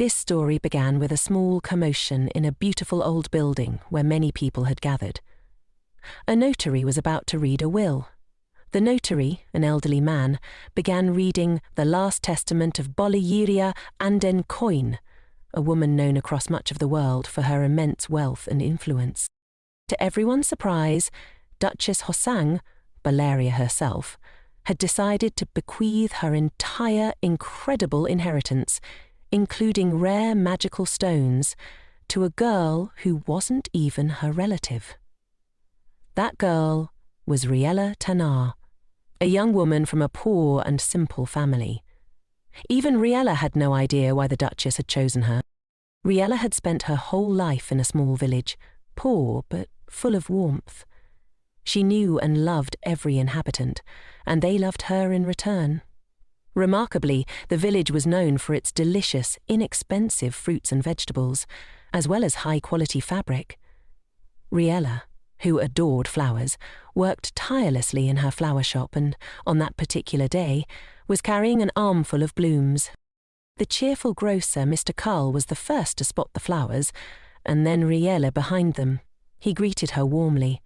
This story began with a small commotion in a beautiful old building where many people had gathered. A notary was about to read a will. The notary, an elderly man, began reading the last testament of Riella Anden Coin, a woman known across much of the world for her immense wealth and influence. To everyone's surprise, Duchess Hoson, Valeria herself, had decided to bequeath her entire incredible inheritance, including rare magical stones, to a girl who wasn't even her relative. That girl was Riella Tanar, a young woman from a poor and simple family. Even Riella had no idea why the Duchess had chosen her. Riella had spent her whole life in a small village, poor but full of warmth. She knew and loved every inhabitant, and they loved her in return. Remarkably, the village was known for its delicious, inexpensive fruits and vegetables, as well as high-quality fabric. Riella, who adored flowers, worked tirelessly in her flower shop and, on that particular day, was carrying an armful of blooms. The cheerful grocer, Mr. Carl, was the first to spot the flowers, and then Riella behind them. He greeted her warmly.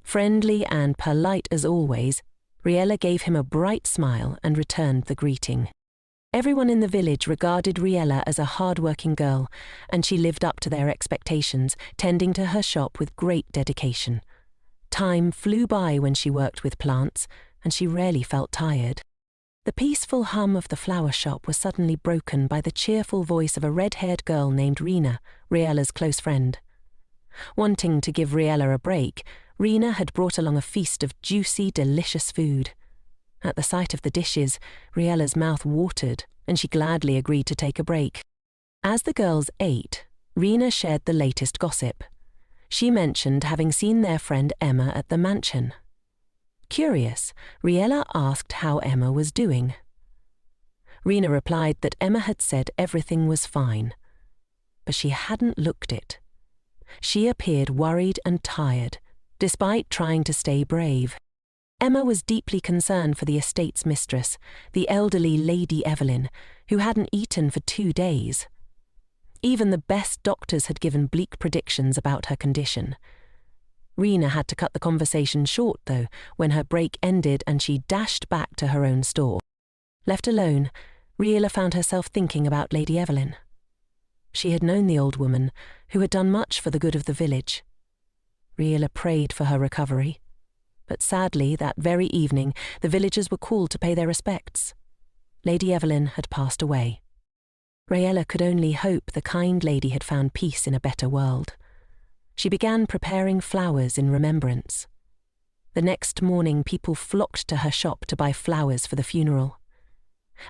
Friendly and polite as always, Riella gave him a bright smile and returned the greeting. Everyone in the village regarded Riella as a hard-working girl, and she lived up to their expectations, tending to her shop with great dedication. Time flew by when she worked with plants, and she rarely felt tired. The peaceful hum of the flower shop was suddenly broken by the cheerful voice of a red-haired girl named Rena, Riella's close friend. Wanting to give Riella a break, Rena had brought along a feast of juicy, delicious food. At the sight of the dishes, Riella's mouth watered, and she gladly agreed to take a break. As the girls ate, Rena shared the latest gossip. She mentioned having seen their friend Emma at the mansion. Curious, Riella asked how Emma was doing. Rena replied that Emma had said everything was fine, but she hadn't looked it. She appeared worried and tired, despite trying to stay brave. Emma was deeply concerned for the estate's mistress, the elderly Lady Evelyn, who hadn't eaten for 2 days. Even the best doctors had given bleak predictions about her condition. Rena had to cut the conversation short, though, when her break ended and she dashed back to her own store. Left alone, Riella found herself thinking about Lady Evelyn. She had known the old woman, who had done much for the good of the village. Riella prayed for her recovery. But sadly, that very evening, the villagers were called to pay their respects. Lady Evelyn had passed away. Riella could only hope the kind lady had found peace in a better world. She began preparing flowers in remembrance. The next morning, people flocked to her shop to buy flowers for the funeral.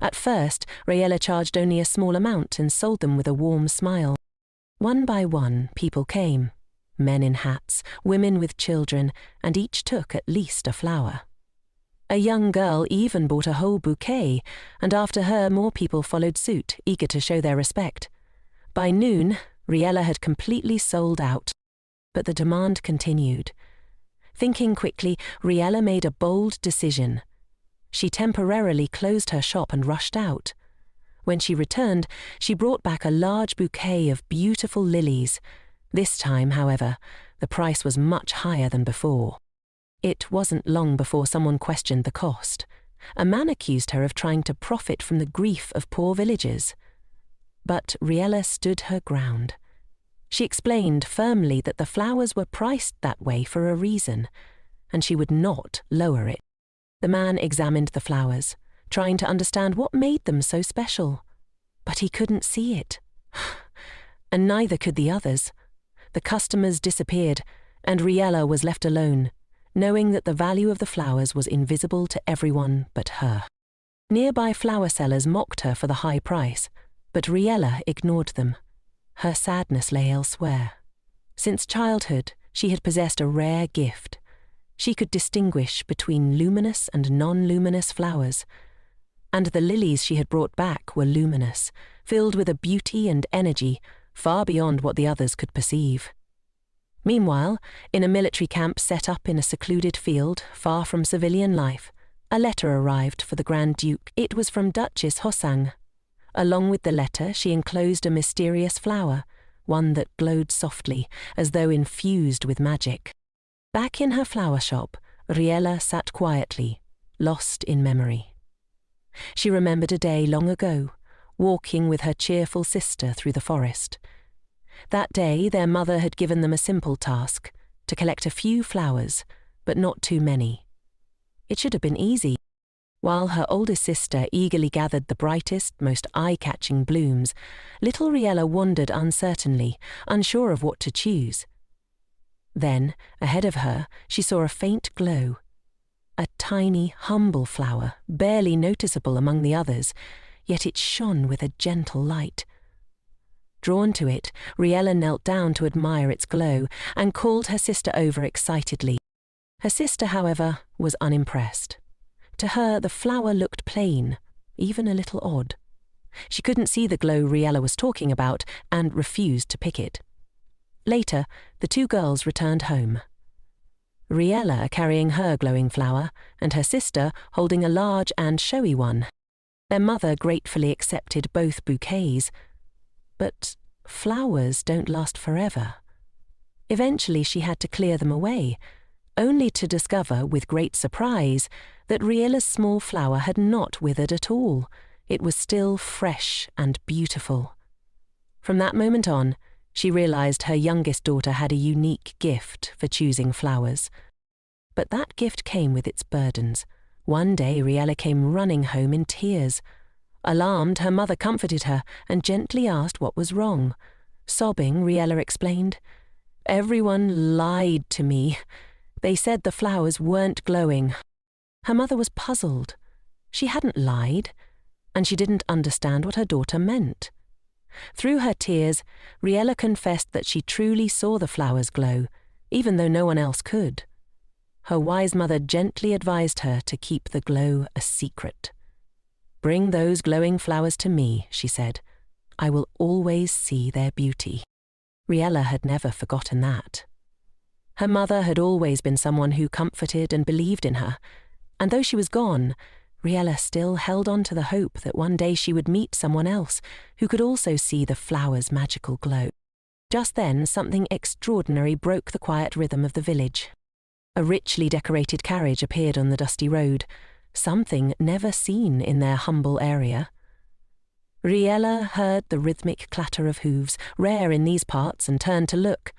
At first, Riella charged only a small amount and sold them with a warm smile. One by one, people came. Men in hats, women with children, and each took at least a flower. A young girl even bought a whole bouquet, and after her more people followed suit, eager to show their respect. By noon, Riella had completely sold out, but the demand continued. Thinking quickly, Riella made a bold decision. She temporarily closed her shop and rushed out. When she returned, she brought back a large bouquet of beautiful lilies. This time, however, the price was much higher than before. It wasn't long before someone questioned the cost. A man accused her of trying to profit from the grief of poor villagers. But Riella stood her ground. She explained firmly that the flowers were priced that way for a reason, and she would not lower it. The man examined the flowers, trying to understand what made them so special. But he couldn't see it. And neither could the others. The customers disappeared, and Riella was left alone, knowing that the value of the flowers was invisible to everyone but her. Nearby flower sellers mocked her for the high price, but Riella ignored them. Her sadness lay elsewhere. Since childhood, she had possessed a rare gift. She could distinguish between luminous and non-luminous flowers, and the lilies she had brought back were luminous, filled with a beauty and energy far beyond what the others could perceive. Meanwhile, in a military camp set up in a secluded field, far from civilian life, a letter arrived for the Grand Duke. It was from Duchess Hoson. Along with the letter, she enclosed a mysterious flower, one that glowed softly, as though infused with magic. Back in her flower shop, Riella sat quietly, lost in memory. She remembered a day long ago, walking with her cheerful sister through the forest. That day, their mother had given them a simple task, to collect a few flowers, but not too many. It should have been easy. While her oldest sister eagerly gathered the brightest, most eye-catching blooms, little Riella wandered uncertainly, unsure of what to choose. Then, ahead of her, she saw a faint glow. A tiny, humble flower, barely noticeable among the others, yet it shone with a gentle light. Drawn to it, Riella knelt down to admire its glow and called her sister over excitedly. Her sister, however, was unimpressed. To her, the flower looked plain, even a little odd. She couldn't see the glow Riella was talking about and refused to pick it. Later, the two girls returned home. Riella carrying her glowing flower, and her sister holding a large and showy one. Their mother gratefully accepted both bouquets. But flowers don't last forever. Eventually she had to clear them away, only to discover, with great surprise, that Riella's small flower had not withered at all. It was still fresh and beautiful. From that moment on, she realized her youngest daughter had a unique gift for choosing flowers. But that gift came with its burdens. One day Riella came running home in tears. Alarmed, her mother comforted her and gently asked what was wrong. Sobbing, Riella explained, "Everyone lied to me. They said the flowers weren't glowing." Her mother was puzzled. She hadn't lied, and she didn't understand what her daughter meant. Through her tears, Riella confessed that she truly saw the flowers glow, even though no one else could. Her wise mother gently advised her to keep the glow a secret. "Bring those glowing flowers to me," she said. "I will always see their beauty." Riella had never forgotten that. Her mother had always been someone who comforted and believed in her, and though she was gone, Riella still held on to the hope that one day she would meet someone else who could also see the flower's magical glow. Just then, something extraordinary broke the quiet rhythm of the village. A richly decorated carriage appeared on the dusty road, something never seen in their humble area. Riella heard the rhythmic clatter of hooves, rare in these parts, and turned to look.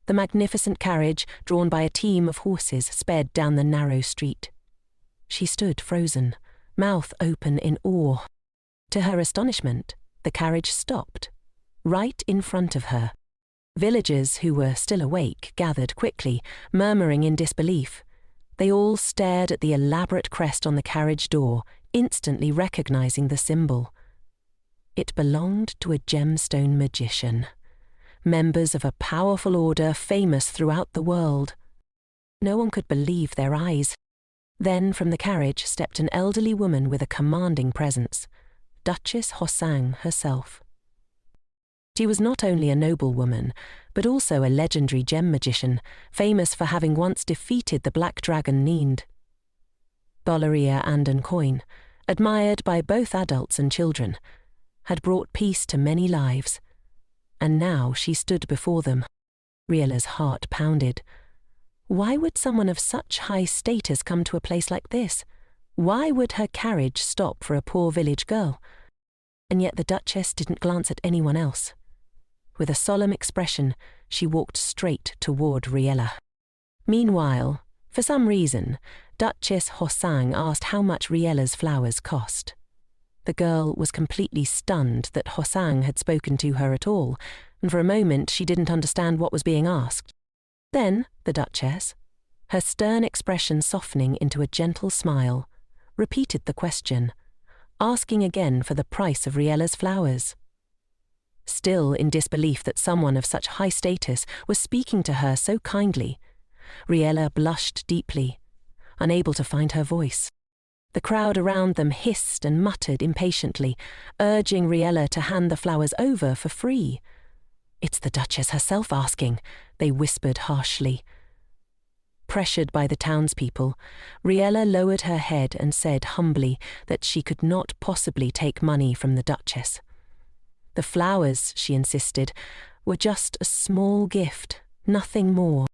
The magnificent carriage, drawn by a team of horses, sped down the narrow street. She stood frozen, mouth open in awe. To her astonishment, the carriage stopped, right in front of her. Villagers who were still awake gathered quickly, murmuring in disbelief. They all stared at the elaborate crest on the carriage door, instantly recognizing the symbol. It belonged to a gemstone magician, members of a powerful order famous throughout the world. No one could believe their eyes. Then from the carriage stepped an elderly woman with a commanding presence, Duchess Hoson herself. She was not only a noblewoman, but also a legendary gem magician, famous for having once defeated the black dragon Nind. Dollaria and coin, admired by both adults and children, had brought peace to many lives. And now she stood before them. Riella's heart pounded. Why would someone of such high status come to a place like this? Why would her carriage stop for a poor village girl? And yet the Duchess didn't glance at anyone else. With a solemn expression, she walked straight toward Riella. Meanwhile, for some reason, Duchess Hoson asked how much Riella's flowers cost. The girl was completely stunned that Hoson had spoken to her at all, and for a moment she didn't understand what was being asked. Then the Duchess, her stern expression softening into a gentle smile, repeated the question, asking again for the price of Riella's flowers. Still in disbelief that someone of such high status was speaking to her so kindly, Riella blushed deeply, unable to find her voice. The crowd around them hissed and muttered impatiently, urging Riella to hand the flowers over for free. "It's the Duchess herself asking," they whispered harshly. Pressured by the townspeople, Riella lowered her head and said humbly that she could not possibly take money from the Duchess. The flowers, she insisted, were just a small gift, nothing more.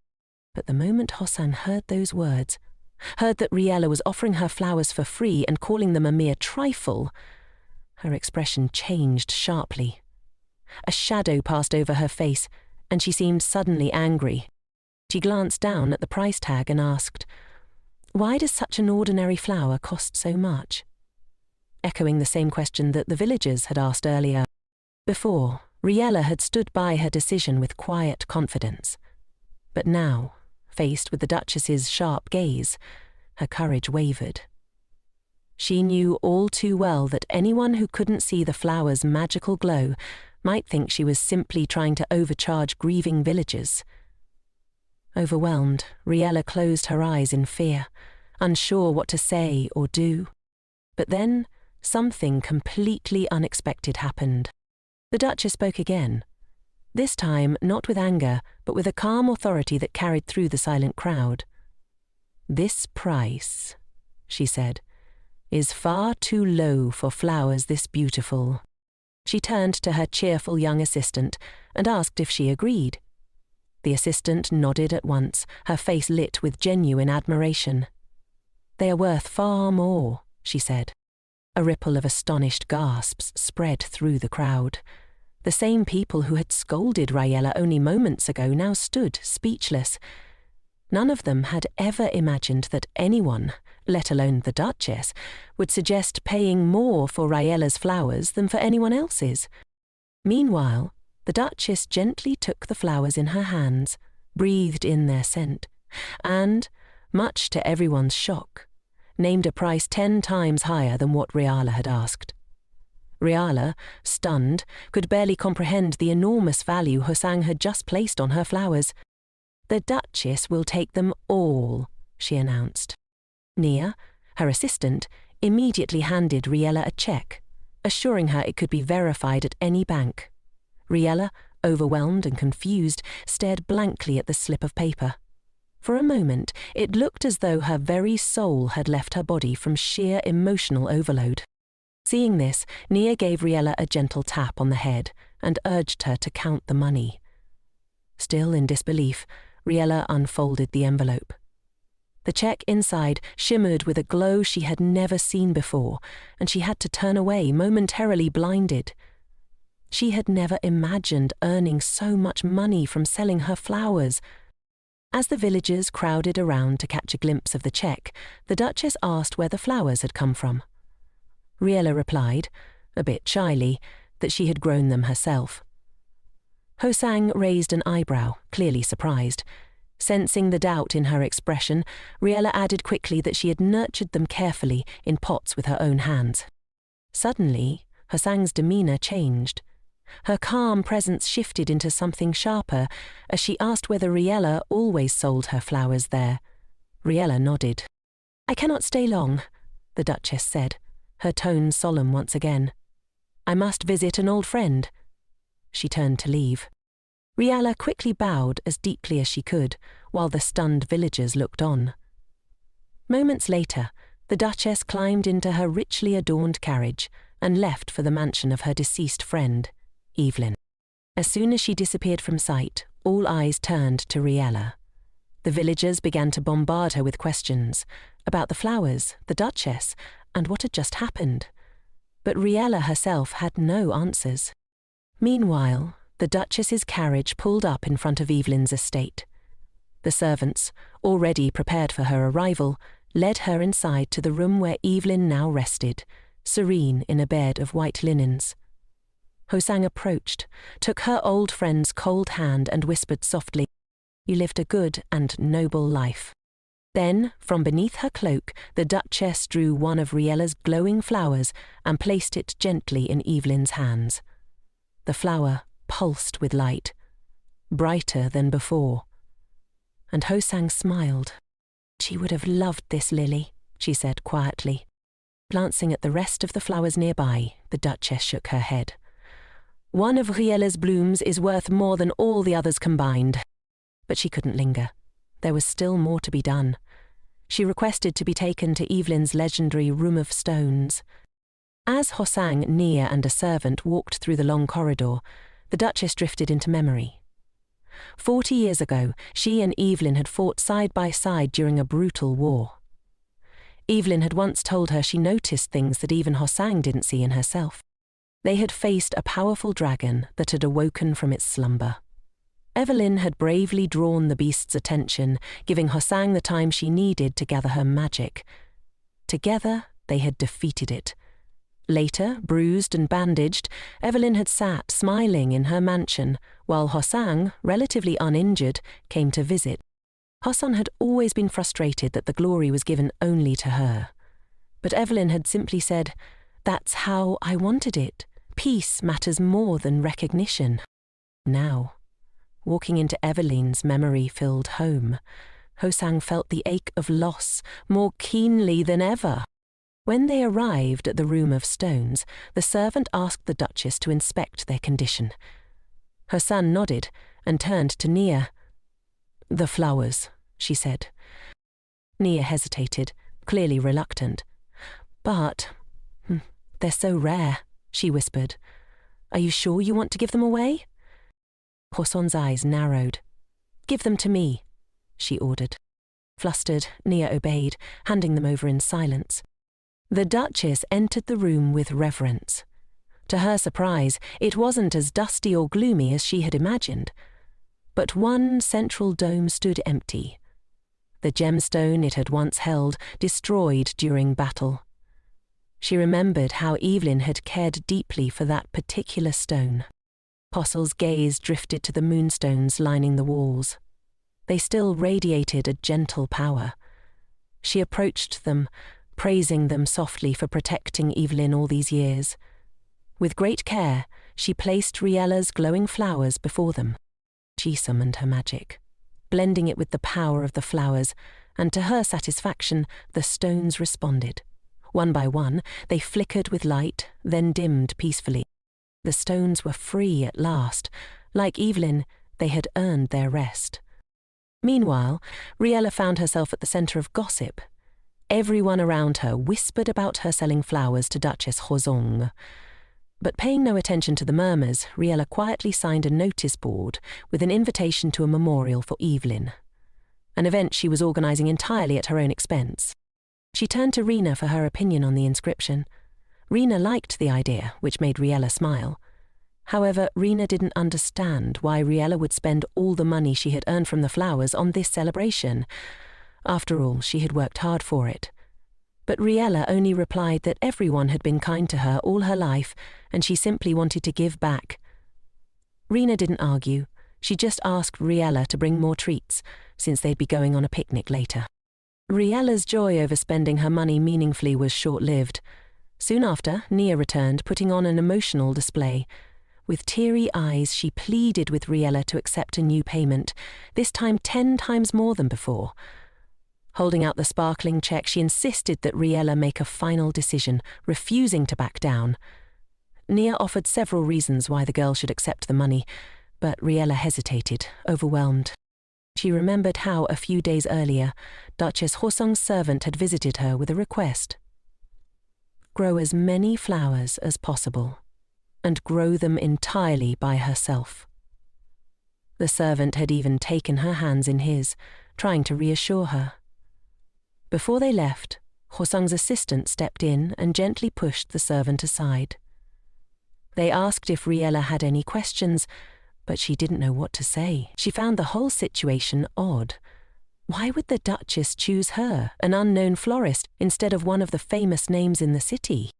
But the moment Hoson heard those words, heard that Riella was offering her flowers for free and calling them a mere trifle, her expression changed sharply. A shadow passed over her face, and she seemed suddenly angry. She glanced down at the price tag and asked, "Why does such an ordinary flower cost so much?" Echoing the same question that the villagers had asked earlier. Before, Riella had stood by her decision with quiet confidence. But now, faced with the Duchess's sharp gaze, her courage wavered. She knew all too well that anyone who couldn't see the flower's magical glow might think she was simply trying to overcharge grieving villagers. Overwhelmed, Riella closed her eyes in fear, unsure what to say or do. But then, something completely unexpected happened. The Duchess spoke again, this time not with anger, but with a calm authority that carried through the silent crowd. "This price," she said, "is far too low for flowers this beautiful." She turned to her cheerful young assistant and asked if she agreed. The assistant nodded at once, her face lit with genuine admiration. "They are worth far more," she said. A ripple of astonished gasps spread through the crowd. The same people who had scolded Riella only moments ago now stood speechless. None of them had ever imagined that anyone, let alone the Duchess, would suggest paying more for Riella's flowers than for anyone else's. Meanwhile, the Duchess gently took the flowers in her hands, breathed in their scent, and, much to everyone's shock, named a price 10 times higher than what Riella had asked. Riella, stunned, could barely comprehend the enormous value Hoson had just placed on her flowers. "The Duchess will take them all," she announced. Nia, her assistant, immediately handed Riella a check, assuring her it could be verified at any bank. Riella, overwhelmed and confused, stared blankly at the slip of paper. For a moment, it looked as though her very soul had left her body from sheer emotional overload. Seeing this, Nia gave Riella a gentle tap on the head and urged her to count the money. Still in disbelief, Riella unfolded the envelope. The check inside shimmered with a glow she had never seen before, and she had to turn away, momentarily blinded. She had never imagined earning so much money from selling her flowers. As the villagers crowded around to catch a glimpse of the check, the Duchess asked where the flowers had come from. Riella replied, a bit shyly, that she had grown them herself. Hoson raised an eyebrow, clearly surprised. Sensing the doubt in her expression, Riella added quickly that she had nurtured them carefully in pots with her own hands. Suddenly, Hosang's demeanour changed. Her calm presence shifted into something sharper as she asked whether Riella always sold her flowers there. Riella nodded. "I cannot stay long," the Duchess said, her tone solemn once again. "I must visit an old friend." She turned to leave. Riella quickly bowed as deeply as she could, while the stunned villagers looked on. Moments later, the Duchess climbed into her richly adorned carriage and left for the mansion of her deceased friend, Evelyn. As soon as she disappeared from sight, all eyes turned to Riella. The villagers began to bombard her with questions about the flowers, the Duchess, and what had just happened. But Riella herself had no answers. Meanwhile, the Duchess's carriage pulled up in front of Evelyn's estate. The servants, already prepared for her arrival, led her inside to the room where Evelyn now rested, serene in a bed of white linens. Hoson approached, took her old friend's cold hand and whispered softly, "You lived a good and noble life." Then, from beneath her cloak, the Duchess drew one of Riella's glowing flowers and placed it gently in Evelyn's hands. The flower pulsed with light, brighter than before. And Hoson smiled. "She would have loved this lily," she said quietly. Glancing at the rest of the flowers nearby, the Duchess shook her head. "One of Riella's blooms is worth more than all the others combined." But she couldn't linger. there was still more to be done. She requested to be taken to Evelyn's legendary Room of Stones. As Hosang, Nia and a servant walked through the long corridor, the Duchess drifted into memory. 40 years ago, she and Evelyn had fought side by side during a brutal war. Evelyn had once told her she noticed things that even Hosang didn't see in herself. They had faced a powerful dragon that had awoken from its slumber. Evelyn had bravely drawn the beast's attention, giving Hosang the time she needed to gather her magic. Together, they had defeated it. Later, bruised and bandaged, Evelyn had sat smiling in her mansion, while Hosang, relatively uninjured, came to visit. Hoson had always been frustrated that the glory was given only to her. But Evelyn had simply said, "That's how I wanted it. Peace matters more than recognition." Now, walking into Evelyn's memory-filled home, Hosang felt the ache of loss more keenly than ever. When they arrived at the Room of Stones, the servant asked the Duchess to inspect their condition. Her son nodded and turned to Nia. "The flowers," she said. Nia hesitated, clearly reluctant. "But they're so rare," she whispered. "Are you sure you want to give them away?" Hoson's eyes narrowed. "Give them to me," she ordered. Flustered, Nia obeyed, handing them over in silence. The Duchess entered the room with reverence. To her surprise, it wasn't as dusty or gloomy as she had imagined. But one central dome stood empty. The gemstone it had once held, destroyed during battle. She remembered how Evelyn had cared deeply for that particular stone. Possel's gaze drifted to the moonstones lining the walls. They still radiated a gentle power. She approached them, praising them softly for protecting Evelyn all these years. With great care, she placed Riella's glowing flowers before them. She summoned her magic, blending it with the power of the flowers, and to her satisfaction, the stones responded. One by one, they flickered with light, then dimmed peacefully. The stones were free at last. Like Evelyn, they had earned their rest. Meanwhile, Riella found herself at the centre of gossip. Everyone around her whispered about her selling flowers to Duchess Hoson. But paying no attention to the murmurs, Riella quietly signed a notice board with an invitation to a memorial for Evelyn, an event she was organising entirely at her own expense. She turned to Rena for her opinion on the inscription. Rena liked the idea, which made Riella smile. However, Rena didn't understand why Riella would spend all the money she had earned from the flowers on this celebration. After all, she had worked hard for it. But Riella only replied that everyone had been kind to her all her life, and she simply wanted to give back. Rena didn't argue. She just asked Riella to bring more treats, since they'd be going on a picnic later. Riella's joy over spending her money meaningfully was short-lived. Soon after, Nia returned, putting on an emotional display. With teary eyes, she pleaded with Riella to accept a new payment, this time 10 times more than before. Holding out the sparkling check, she insisted that Riella make a final decision, refusing to back down. Nia offered several reasons why the girl should accept the money, but Riella hesitated, overwhelmed. She remembered how, a few days earlier, Duchess Hosong's servant had visited her with a request. Grow as many flowers as possible, and grow them entirely by herself. The servant had even taken her hands in his, trying to reassure her. Before they left, Hosong's assistant stepped in and gently pushed the servant aside. They asked if Riella had any questions, but she didn't know what to say. She found the whole situation odd. Why would the Duchess choose her, an unknown florist, instead of one of the famous names in the city?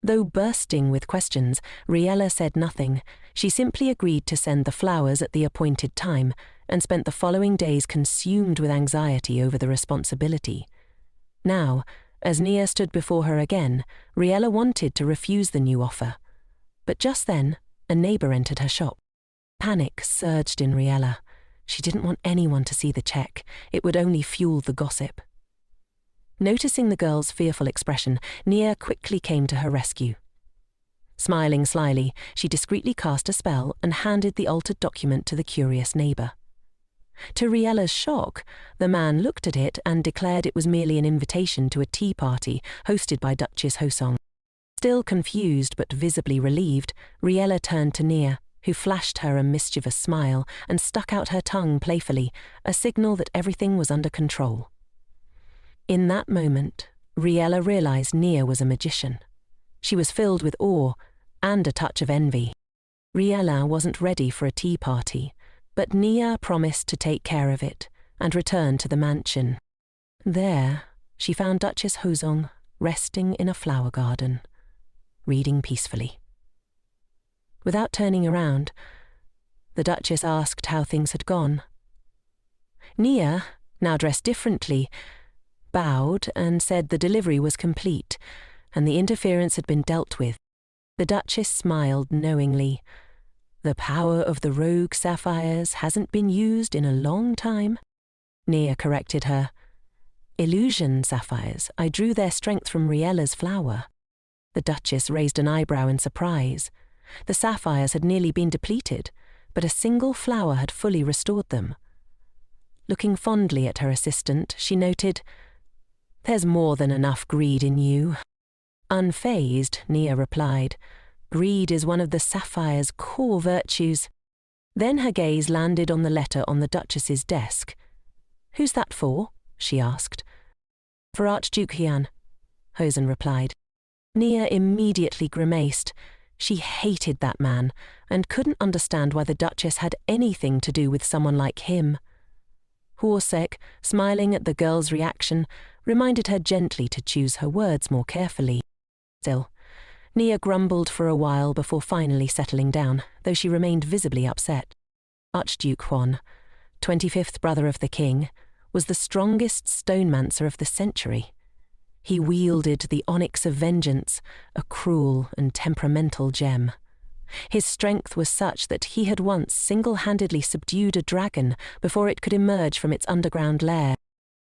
Though bursting with questions, Riella said nothing. She simply agreed to send the flowers at the appointed time and spent the following days consumed with anxiety over the responsibility. Now, as Nia stood before her again, Riella wanted to refuse the new offer. But just then, a neighbour entered her shop. Panic surged in Riella. She didn't want anyone to see the check. It would only fuel the gossip. Noticing the girl's fearful expression, Nia quickly came to her rescue. Smiling slyly, she discreetly cast a spell and handed the altered document to the curious neighbour. To Riella's shock, the man looked at it and declared it was merely an invitation to a tea party hosted by Duchess Hoson. Still confused but visibly relieved, Riella turned to Nia, who flashed her a mischievous smile and stuck out her tongue playfully, a signal that everything was under control. In that moment, Riella realized Nia was a magician. She was filled with awe and a touch of envy. Riella wasn't ready for a tea party, but Nia promised to take care of it and return to the mansion. There, she found Duchess Hoson resting in a flower garden, reading peacefully. Without turning around, the Duchess asked how things had gone. Nia, now dressed differently, bowed and said the delivery was complete and the interference had been dealt with. The Duchess smiled knowingly. The power of the rogue sapphires hasn't been used in a long time. Nia corrected her. Illusion sapphires. I drew their strength from Riella's flower. The Duchess raised an eyebrow in surprise. The sapphires had nearly been depleted, but a single flower had fully restored them. Looking fondly at her assistant, she noted, "There's more than enough greed in you." Unfazed, Nia replied, "Greed is one of the sapphire's core virtues." Then her gaze landed on the letter on the Duchess's desk. "Who's that for?" she asked. "For Archduke Han," Hoson replied. Nia immediately grimaced. She hated that man and couldn't understand why the Duchess had anything to do with someone like him. Horsek, smiling at the girl's reaction, reminded her gently to choose her words more carefully. Still, Nia grumbled for a while before finally settling down, though she remained visibly upset. Archduke Han, 25th brother of the king, was the strongest stonemancer of the century. He wielded the onyx of vengeance, a cruel and temperamental gem. His strength was such that he had once single-handedly subdued a dragon before it could emerge from its underground lair.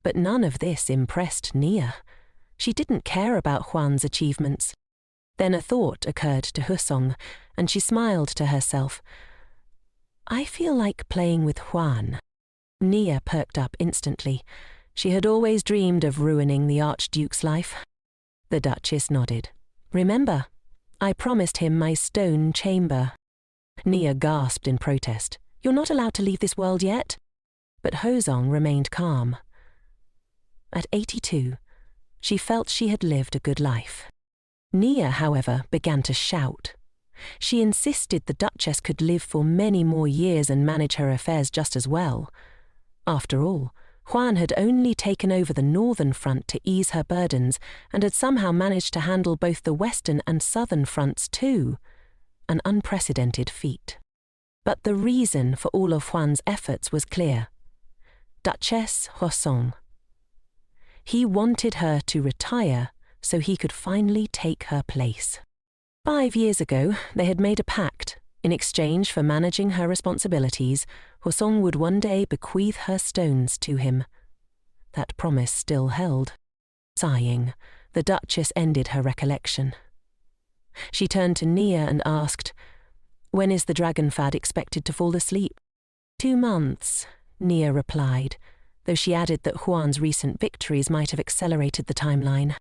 But none of this impressed Nia. She didn't care about Huan's achievements. Then a thought occurred to Hoson, and she smiled to herself. "I feel like playing with Huan." Nia perked up instantly. She had always dreamed of ruining the Archduke's life. The Duchess nodded. "Remember, I promised him my stone chamber." Nia gasped in protest. "You're not allowed to leave this world yet." But Hoson remained calm. At 82, she felt she had lived a good life. Nia, however, began to shout. She insisted the Duchess could live for many more years and manage her affairs just as well. After all, Huan had only taken over the northern front to ease her burdens and had somehow managed to handle both the western and southern fronts too. An unprecedented feat. But the reason for all of Huan's efforts was clear. Duchess Hoson. He wanted her to retire so he could finally take her place. 5 years ago, they had made a pact. In exchange for managing her responsibilities, Hoson would one day bequeath her stones to him. That promise still held. Sighing, the Duchess ended her recollection. She turned to Nia and asked, "When is the dragon fad expected to fall asleep?" 2 months, Nia replied, though she added that Huan's recent victories might have accelerated the timeline.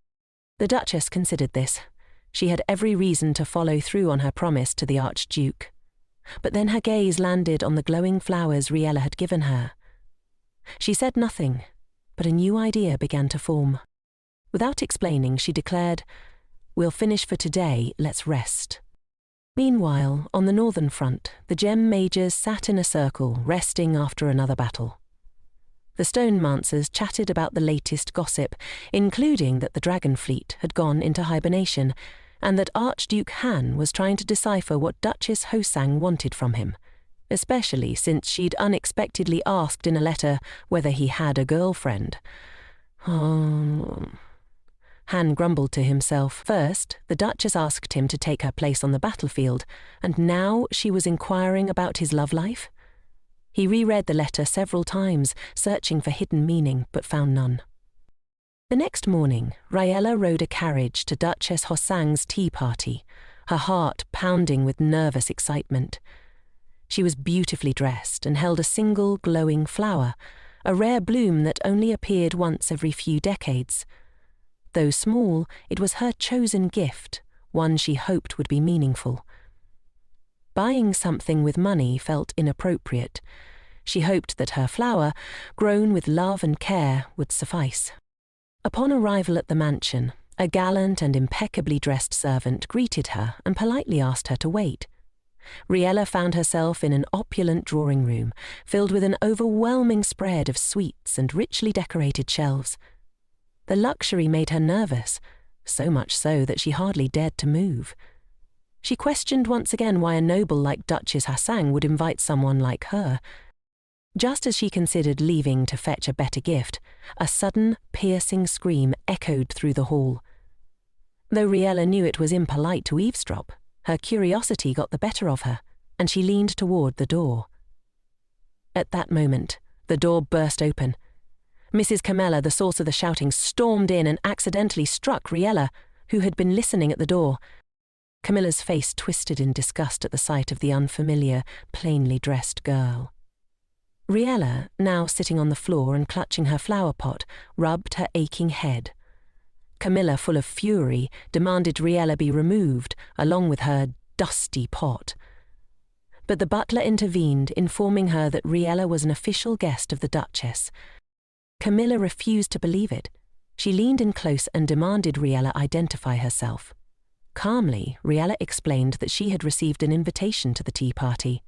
The Duchess considered this. She had every reason to follow through on her promise to the Archduke. But then her gaze landed on the glowing flowers Riella had given her. She said nothing, but a new idea began to form. Without explaining, she declared, "We'll finish for today, let's rest." Meanwhile, on the northern front, the gem mages sat in a circle, resting after another battle. The Stonemancers chatted about the latest gossip, including that the dragon fleet had gone into hibernation, and that Archduke Han was trying to decipher what Duchess Hoson wanted from him, especially since she'd unexpectedly asked in a letter whether he had a girlfriend. Han grumbled to himself. First, the Duchess asked him to take her place on the battlefield, and now she was inquiring about his love life. He reread the letter several times, searching for hidden meaning, but found none. The next morning, Riella rode a carriage to Duchess Hosang's tea party, her heart pounding with nervous excitement. She was beautifully dressed and held a single glowing flower, a rare bloom that only appeared once every few decades. Though small, it was her chosen gift, one she hoped would be meaningful. Buying something with money felt inappropriate. She hoped that her flower, grown with love and care, would suffice. Upon arrival at the mansion, a gallant and impeccably dressed servant greeted her and politely asked her to wait. Riella found herself in an opulent drawing room, filled with an overwhelming spread of sweets and richly decorated shelves. The luxury made her nervous, so much so that she hardly dared to move. She questioned once again why a noble like Duchess Hoson would invite someone like her. Just as she considered leaving to fetch a better gift, a sudden, piercing scream echoed through the hall. Though Riella knew it was impolite to eavesdrop, her curiosity got the better of her, and she leaned toward the door. At that moment, the door burst open. Mrs. Camilla, the source of the shouting, stormed in and accidentally struck Riella, who had been listening at the door. Camilla's face twisted in disgust at the sight of the unfamiliar, plainly dressed girl. Riella, now sitting on the floor and clutching her flower pot, rubbed her aching head. Camilla, full of fury, demanded Riella be removed, along with her dusty pot. But the butler intervened, informing her that Riella was an official guest of the Duchess. Camilla refused to believe it. She leaned in close and demanded Riella identify herself. Calmly, Riella explained that she had received an invitation to the tea party.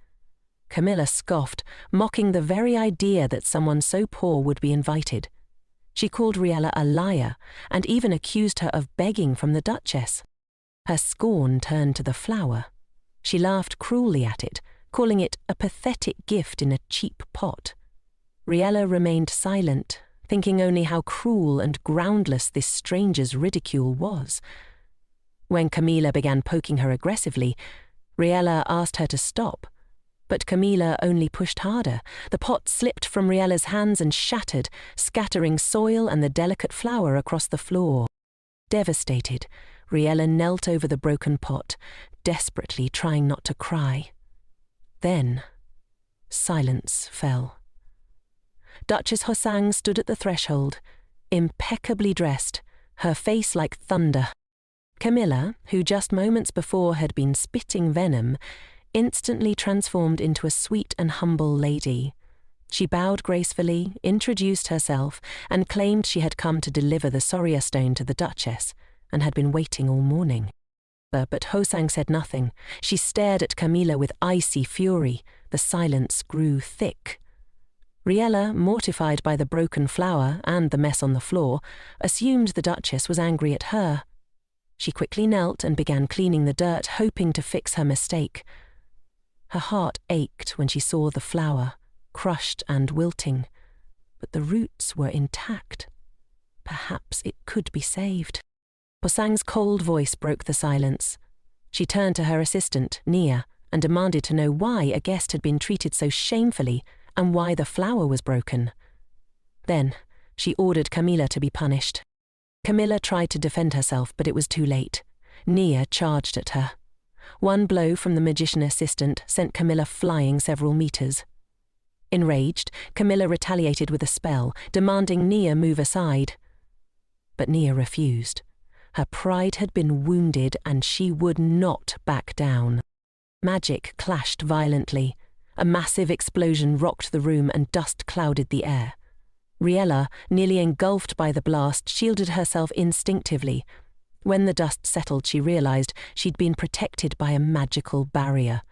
Camilla scoffed, mocking the very idea that someone so poor would be invited. She called Riella a liar and even accused her of begging from the Duchess. Her scorn turned to the flower. She laughed cruelly at it, calling it a pathetic gift in a cheap pot. Riella remained silent, thinking only how cruel and groundless this stranger's ridicule was. When Camilla began poking her aggressively, Riella asked her to stop. But Camilla only pushed harder. The pot slipped from Riella's hands and shattered, scattering soil and the delicate flower across the floor. Devastated, Riella knelt over the broken pot, desperately trying not to cry. Then, silence fell. Duchess Hoson stood at the threshold, impeccably dressed, her face like thunder. Camilla, who just moments before had been spitting venom, instantly transformed into a sweet and humble lady. She bowed gracefully, introduced herself, and claimed she had come to deliver the Soria stone to the Duchess, and had been waiting all morning. But Hoson said nothing. She stared at Camilla with icy fury. The silence grew thick. Riella, mortified by the broken flower and the mess on the floor, assumed the Duchess was angry at her. She quickly knelt and began cleaning the dirt, hoping to fix her mistake. Her heart ached when she saw the flower, crushed and wilting, but the roots were intact. Perhaps it could be saved. Hosang's cold voice broke the silence. She turned to her assistant, Nia, and demanded to know why a guest had been treated so shamefully and why the flower was broken. Then she ordered Camilla to be punished. Camilla tried to defend herself, but it was too late. Nia charged at her. One blow from the magician assistant sent Camilla flying several meters. Enraged, Camilla retaliated with a spell, demanding Nia move aside. But Nia refused. Her pride had been wounded and she would not back down. Magic clashed violently. A massive explosion rocked the room and dust clouded the air. Riella, nearly engulfed by the blast, shielded herself instinctively. When the dust settled, she realized she'd been protected by a magical barrier.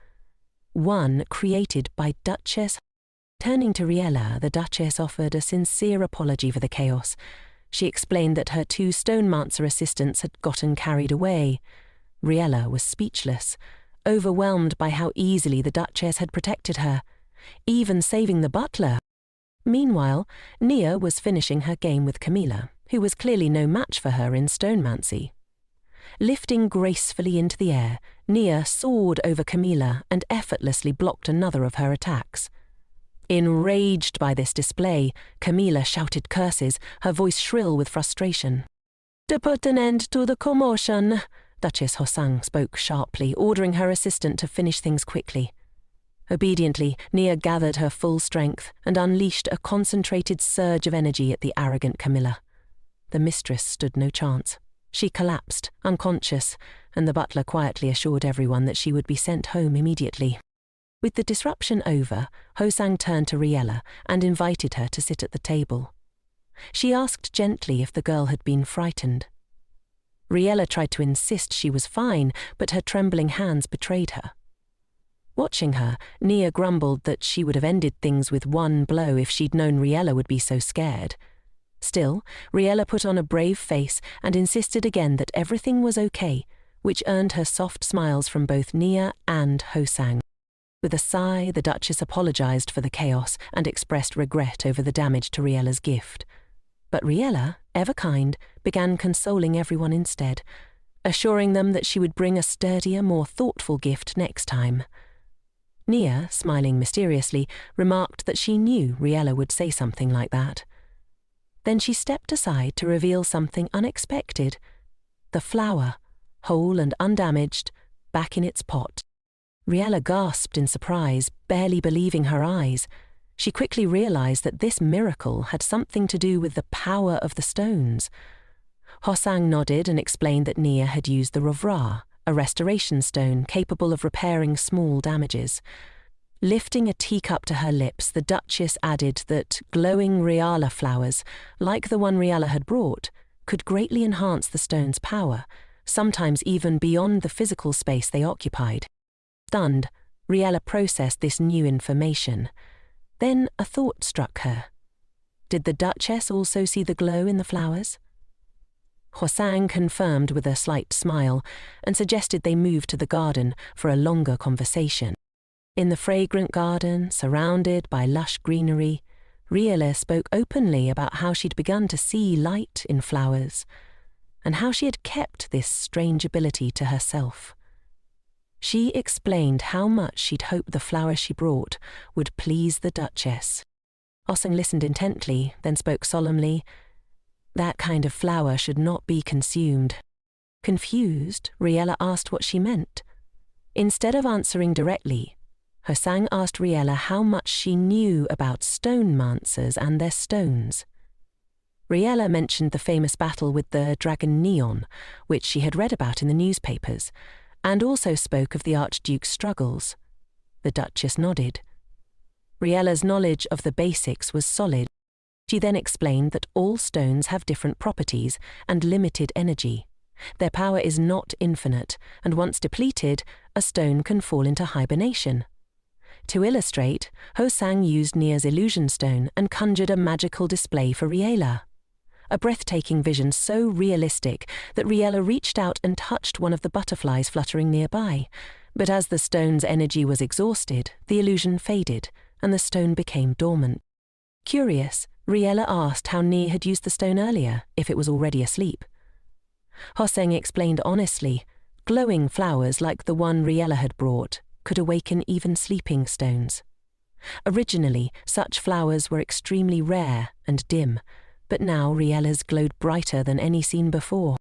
One created by Duchess. Turning to Riella, the Duchess offered a sincere apology for the chaos. She explained that her 2 stonemancer assistants had gotten carried away. Riella was speechless, overwhelmed by how easily the Duchess had protected her, even saving the butler. Meanwhile, Nia was finishing her game with Camilla, who was clearly no match for her in stonemancy. Lifting gracefully into the air, Nia soared over Camilla and effortlessly blocked another of her attacks. Enraged by this display, Camilla shouted curses, her voice shrill with frustration. "To put an end to the commotion," Duchess Hoson spoke sharply, ordering her assistant to finish things quickly. Obediently, Nia gathered her full strength and unleashed a concentrated surge of energy at the arrogant Camilla. The mistress stood no chance. She collapsed, unconscious, and the butler quietly assured everyone that she would be sent home immediately. With the disruption over, Hoson turned to Riella and invited her to sit at the table. She asked gently if the girl had been frightened. Riella tried to insist she was fine, but her trembling hands betrayed her. Watching her, Nia grumbled that she would have ended things with one blow if she'd known Riella would be so scared. Still, Riella put on a brave face and insisted again that everything was okay, which earned her soft smiles from both Nia and Hoson. With a sigh, the Duchess apologized for the chaos and expressed regret over the damage to Riella's gift. But Riella, ever kind, began consoling everyone instead, assuring them that she would bring a sturdier, more thoughtful gift next time. Nia, smiling mysteriously, remarked that she knew Riella would say something like that. Then she stepped aside to reveal something unexpected: the flower, whole and undamaged, back in its pot. Riella gasped in surprise, barely believing her eyes. She quickly realized that this miracle had something to do with the power of the stones. Hoson nodded and explained that Nia had used the rovra, a restoration stone capable of repairing small damages. Lifting a teacup to her lips, the Duchess added that glowing Riella flowers, like the one Riella had brought, could greatly enhance the stone's power, sometimes even beyond the physical space they occupied. Stunned, Riella processed this new information. Then a thought struck her. Did the Duchess also see the glow in the flowers? Hoson confirmed with a slight smile and suggested they move to the garden for a longer conversation. In the fragrant garden, surrounded by lush greenery, Riella spoke openly about how she'd begun to see light in flowers and how she had kept this strange ability to herself. She explained how much she'd hoped the flower she brought would please the Duchess. Hoson listened intently, then spoke solemnly. That kind of flower should not be consumed. Confused, Riella asked what she meant. Instead of answering directly, Hoson asked Riella how much she knew about stone-mancers and their stones. Riella mentioned the famous battle with the dragon Neon, which she had read about in the newspapers, and also spoke of the Archduke's struggles. The Duchess nodded. Riella's knowledge of the basics was solid. She then explained that all stones have different properties and limited energy. Their power is not infinite, and once depleted, a stone can fall into hibernation. To illustrate, Hoson used Nia's illusion stone and conjured a magical display for Riella. A breathtaking vision so realistic that Riella reached out and touched one of the butterflies fluttering nearby. But as the stone's energy was exhausted, the illusion faded, and the stone became dormant. Curious, Riella asked how Nia had used the stone earlier, if it was already asleep. Hoson explained honestly, glowing flowers like the one Riella had brought could awaken even sleeping stones. Originally, such flowers were extremely rare and dim, but now Riella's glowed brighter than any seen before.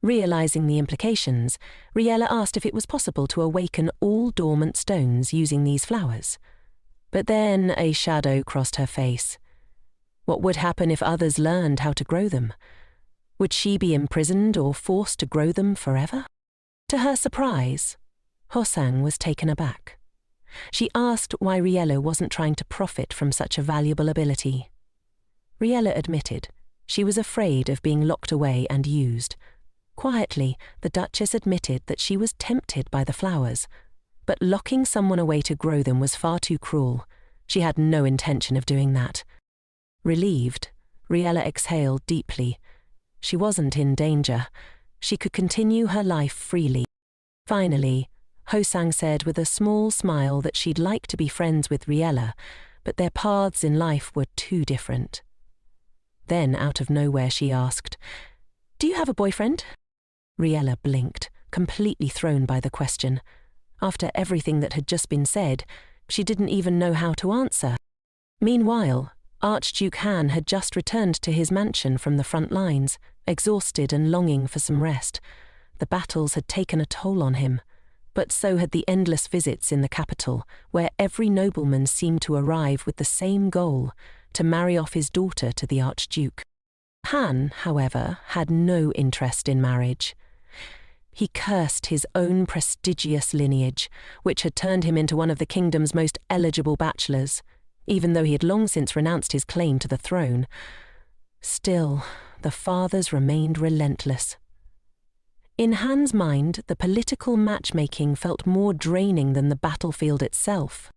Realizing the implications, Riella asked if it was possible to awaken all dormant stones using these flowers. But then a shadow crossed her face. What would happen if others learned how to grow them? Would she be imprisoned or forced to grow them forever? To her surprise, Hoson was taken aback. She asked why Riella wasn't trying to profit from such a valuable ability. Riella admitted she was afraid of being locked away and used. Quietly, the Duchess admitted that she was tempted by the flowers, but locking someone away to grow them was far too cruel. She had no intention of doing that. Relieved, Riella exhaled deeply. She wasn't in danger. She could continue her life freely. Finally, Hoson said with a small smile that she'd like to be friends with Riella, but their paths in life were too different. Then, out of nowhere, she asked, "Do you have a boyfriend?" Riella blinked, completely thrown by the question. After everything that had just been said, she didn't even know how to answer. Meanwhile, Archduke Han had just returned to his mansion from the front lines, exhausted and longing for some rest. The battles had taken a toll on him. But so had the endless visits in the capital, where every nobleman seemed to arrive with the same goal, to marry off his daughter to the Archduke. Han, however, had no interest in marriage. He cursed his own prestigious lineage, which had turned him into one of the kingdom's most eligible bachelors, even though he had long since renounced his claim to the throne. Still, the fathers remained relentless. In Han's mind, the political matchmaking felt more draining than the battlefield itself.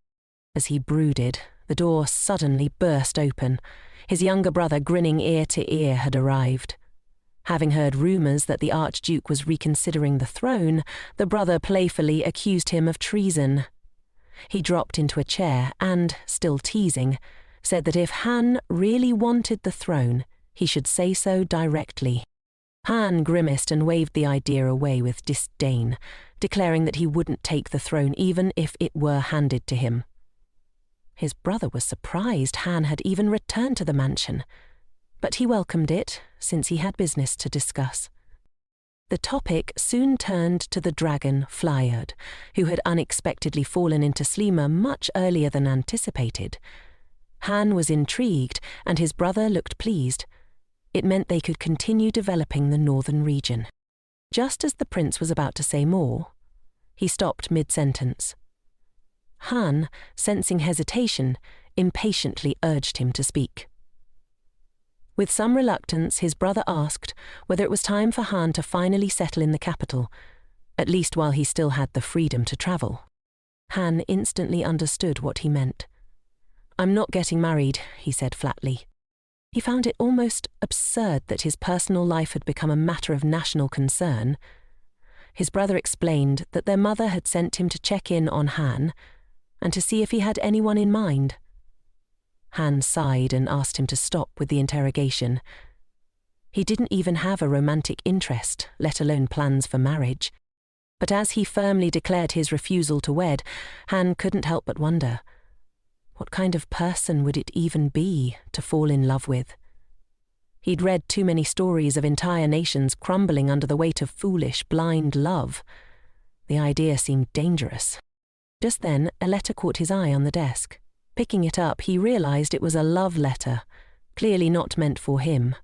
As he brooded, the door suddenly burst open. His younger brother, grinning ear to ear, had arrived. Having heard rumours that the Archduke was reconsidering the throne, the brother playfully accused him of treason. He dropped into a chair and, still teasing, said that if Han really wanted the throne, he should say so directly. Han grimaced and waved the idea away with disdain, declaring that he wouldn't take the throne even if it were handed to him. His brother was surprised Han had even returned to the mansion, but he welcomed it, since he had business to discuss. The topic soon turned to the dragon Florist, who had unexpectedly fallen into Slima much earlier than anticipated. Han was intrigued, and his brother looked pleased. It meant they could continue developing the northern region. Just as the prince was about to say more, he stopped mid-sentence. Han, sensing hesitation, impatiently urged him to speak. With some reluctance, his brother asked whether it was time for Han to finally settle in the capital, at least while he still had the freedom to travel. Han instantly understood what he meant. "I'm not getting married," he said flatly. He found it almost absurd that his personal life had become a matter of national concern. His brother explained that their mother had sent him to check in on Han and to see if he had anyone in mind. Han sighed and asked him to stop with the interrogation. He didn't even have a romantic interest, let alone plans for marriage. But as he firmly declared his refusal to wed, Han couldn't help but wonder, what kind of person would it even be to fall in love with? He'd read too many stories of entire nations crumbling under the weight of foolish, blind love. The idea seemed dangerous. Just then, a letter caught his eye on the desk. Picking it up, he realized it was a love letter, clearly not meant for him.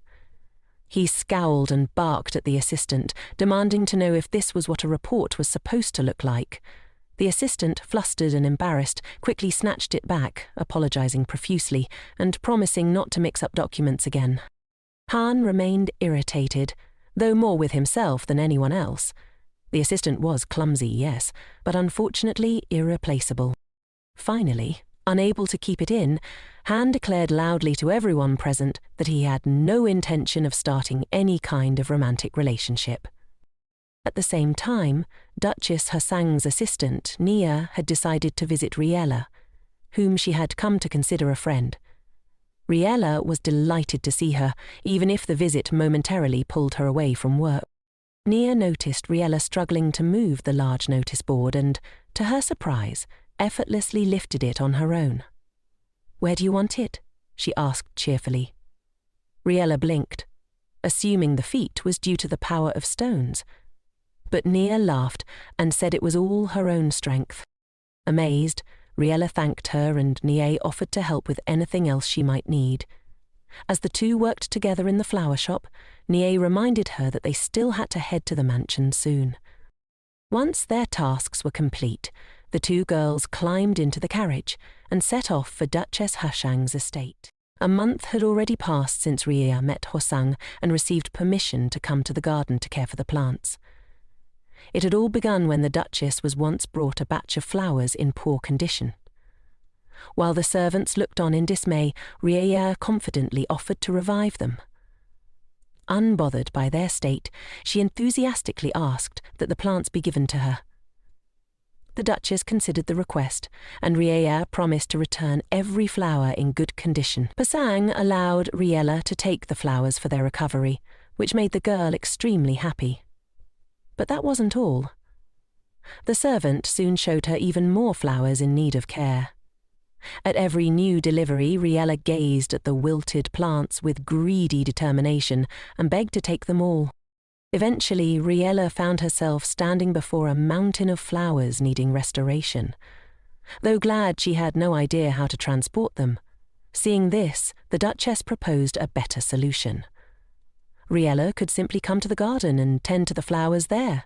He scowled and barked at the assistant, demanding to know if this was what a report was supposed to look like. The assistant, flustered and embarrassed, quickly snatched it back, apologizing profusely and promising not to mix up documents again. Han remained irritated, though more with himself than anyone else. The assistant was clumsy, yes, but unfortunately irreplaceable. Finally, unable to keep it in, Han declared loudly to everyone present that he had no intention of starting any kind of romantic relationship. At the same time, Duchess Hosang's assistant, Nia, had decided to visit Riella, whom she had come to consider a friend. Riella was delighted to see her, even if the visit momentarily pulled her away from work. Nia noticed Riella struggling to move the large notice board and, to her surprise, effortlessly lifted it on her own. "Where do you want it?" she asked cheerfully. Riella blinked, assuming the feat was due to the power of stones. But Nia laughed and said it was all her own strength. Amazed, Riella thanked her and Nia offered to help with anything else she might need. As the two worked together in the flower shop, Nia reminded her that they still had to head to the mansion soon. Once their tasks were complete, the two girls climbed into the carriage and set off for Duchess Hosang's estate. A month had already passed since Riella met Hosang and received permission to come to the garden to care for the plants. It had all begun when the Duchess was once brought a batch of flowers in poor condition. While the servants looked on in dismay, Riella confidently offered to revive them. Unbothered by their state, she enthusiastically asked that the plants be given to her. The Duchess considered the request, and Riella promised to return every flower in good condition. Hosang allowed Riella to take the flowers for their recovery, which made the girl extremely happy. But that wasn't all. The servant soon showed her even more flowers in need of care. At every new delivery, Riella gazed at the wilted plants with greedy determination and begged to take them all. Eventually, Riella found herself standing before a mountain of flowers needing restoration. Though glad she had no idea how to transport them, seeing this, the Duchess proposed a better solution. Riella could simply come to the garden and tend to the flowers there.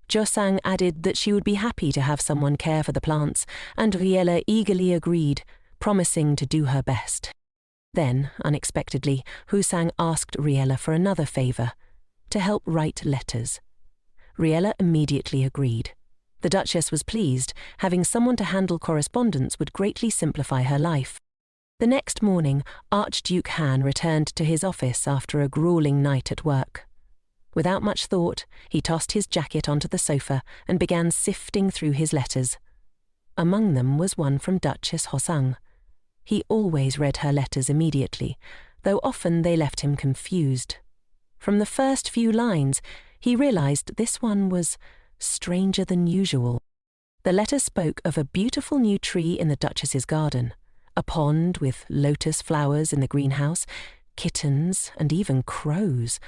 Josang added that she would be happy to have someone care for the plants, and Riella eagerly agreed, promising to do her best. Then, unexpectedly, Hoson asked Riella for another favour, to help write letters. Riella immediately agreed. The Duchess was pleased. Having someone to handle correspondence would greatly simplify her life. The next morning, Archduke Han returned to his office after a grueling night at work. Without much thought, he tossed his jacket onto the sofa and began sifting through his letters. Among them was one from Duchess Hosang. He always read her letters immediately, though often they left him confused. From the first few lines, he realized this one was stranger than usual. The letter spoke of a beautiful new tree in the Duchess's garden, a pond with lotus flowers in the greenhouse, kittens, and even crows.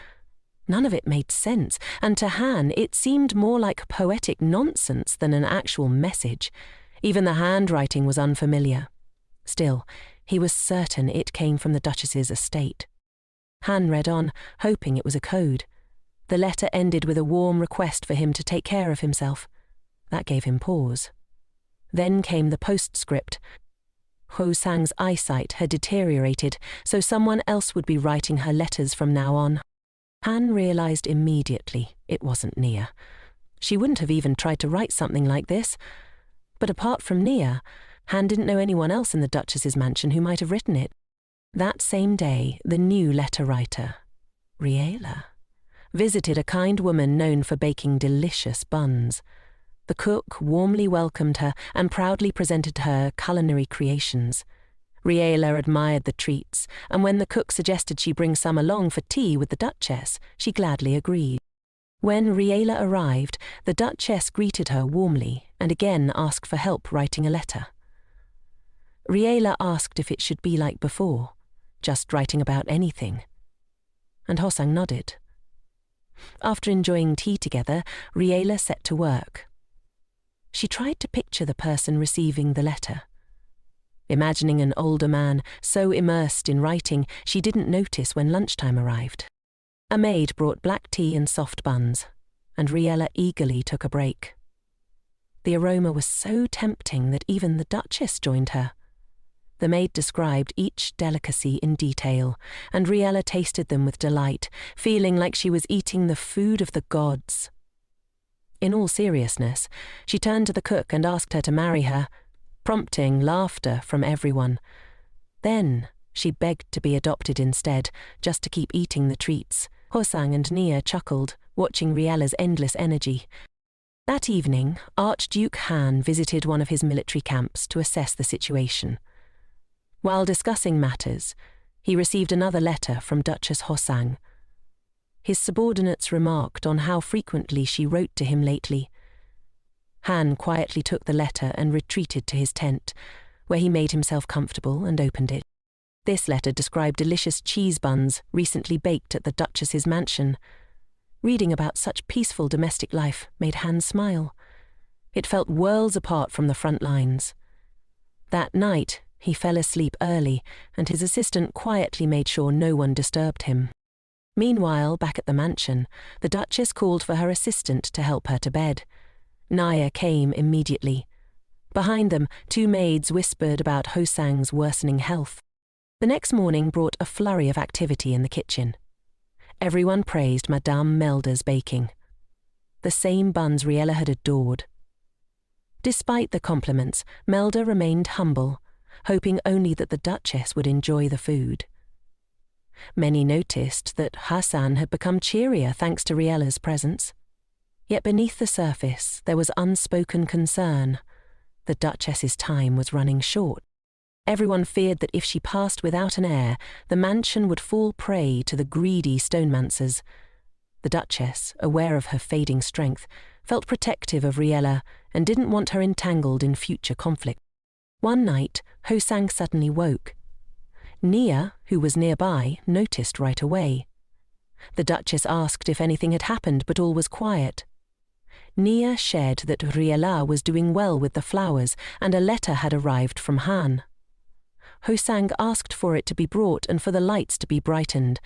None of it made sense, and to Han it seemed more like poetic nonsense than an actual message. Even the handwriting was unfamiliar. Still, he was certain it came from the Duchess's estate. Han read on, hoping it was a code. The letter ended with a warm request for him to take care of himself. That gave him pause. Then came the postscript. Hosang's eyesight had deteriorated, so someone else would be writing her letters from now on. Han realized immediately it wasn't Nia. She wouldn't have even tried to write something like this. But apart from Nia, Han didn't know anyone else in the Duchess's mansion who might have written it. That same day, the new letter writer, Riella, visited a kind woman known for baking delicious buns. The cook warmly welcomed her and proudly presented her culinary creations. Riella admired the treats, and when the cook suggested she bring some along for tea with the Duchess, she gladly agreed. When Riella arrived, the Duchess greeted her warmly and again asked for help writing a letter. Riella asked if it should be like before, just writing about anything. And Hosang nodded. After enjoying tea together, Riella set to work. She tried to picture the person receiving the letter. Imagining an older man so immersed in writing she didn't notice when lunchtime arrived. A maid brought black tea and soft buns, and Riella eagerly took a break. The aroma was so tempting that even the Duchess joined her. The maid described each delicacy in detail, and Riella tasted them with delight, feeling like she was eating the food of the gods. In all seriousness, she turned to the cook and asked her to marry her, prompting laughter from everyone. Then she begged to be adopted instead, just to keep eating the treats. Hosang and Nia chuckled, watching Riella's endless energy. That evening, Archduke Han visited one of his military camps to assess the situation. While discussing matters, he received another letter from Duchess Hosang. His subordinates remarked on how frequently she wrote to him lately. Han quietly took the letter and retreated to his tent, where he made himself comfortable and opened it. This letter described delicious cheese buns recently baked at the Duchess's mansion. Reading about such peaceful domestic life made Han smile. It felt worlds apart from the front lines. That night, he fell asleep early, and his assistant quietly made sure no one disturbed him. Meanwhile, back at the mansion, the Duchess called for her assistant to help her to bed. Naya came immediately. Behind them, two maids whispered about Hosang's worsening health. The next morning brought a flurry of activity in the kitchen. Everyone praised Madame Melda's baking. The same buns Riella had adored. Despite the compliments, Melda remained humble, hoping only that the Duchess would enjoy the food. Many noticed that Hassan had become cheerier thanks to Riella's presence. Yet beneath the surface there was unspoken concern. The Duchess's time was running short. Everyone feared that if she passed without an heir, the mansion would fall prey to the greedy stonemancers. The Duchess, aware of her fading strength, felt protective of Riella and didn't want her entangled in future conflict. One night, Hosang suddenly woke. Nia, who was nearby, noticed right away. The Duchess asked if anything had happened, but all was quiet. Nia shared that Riella was doing well with the flowers, and a letter had arrived from Han. Hosang asked for it to be brought and for the lights to be brightened,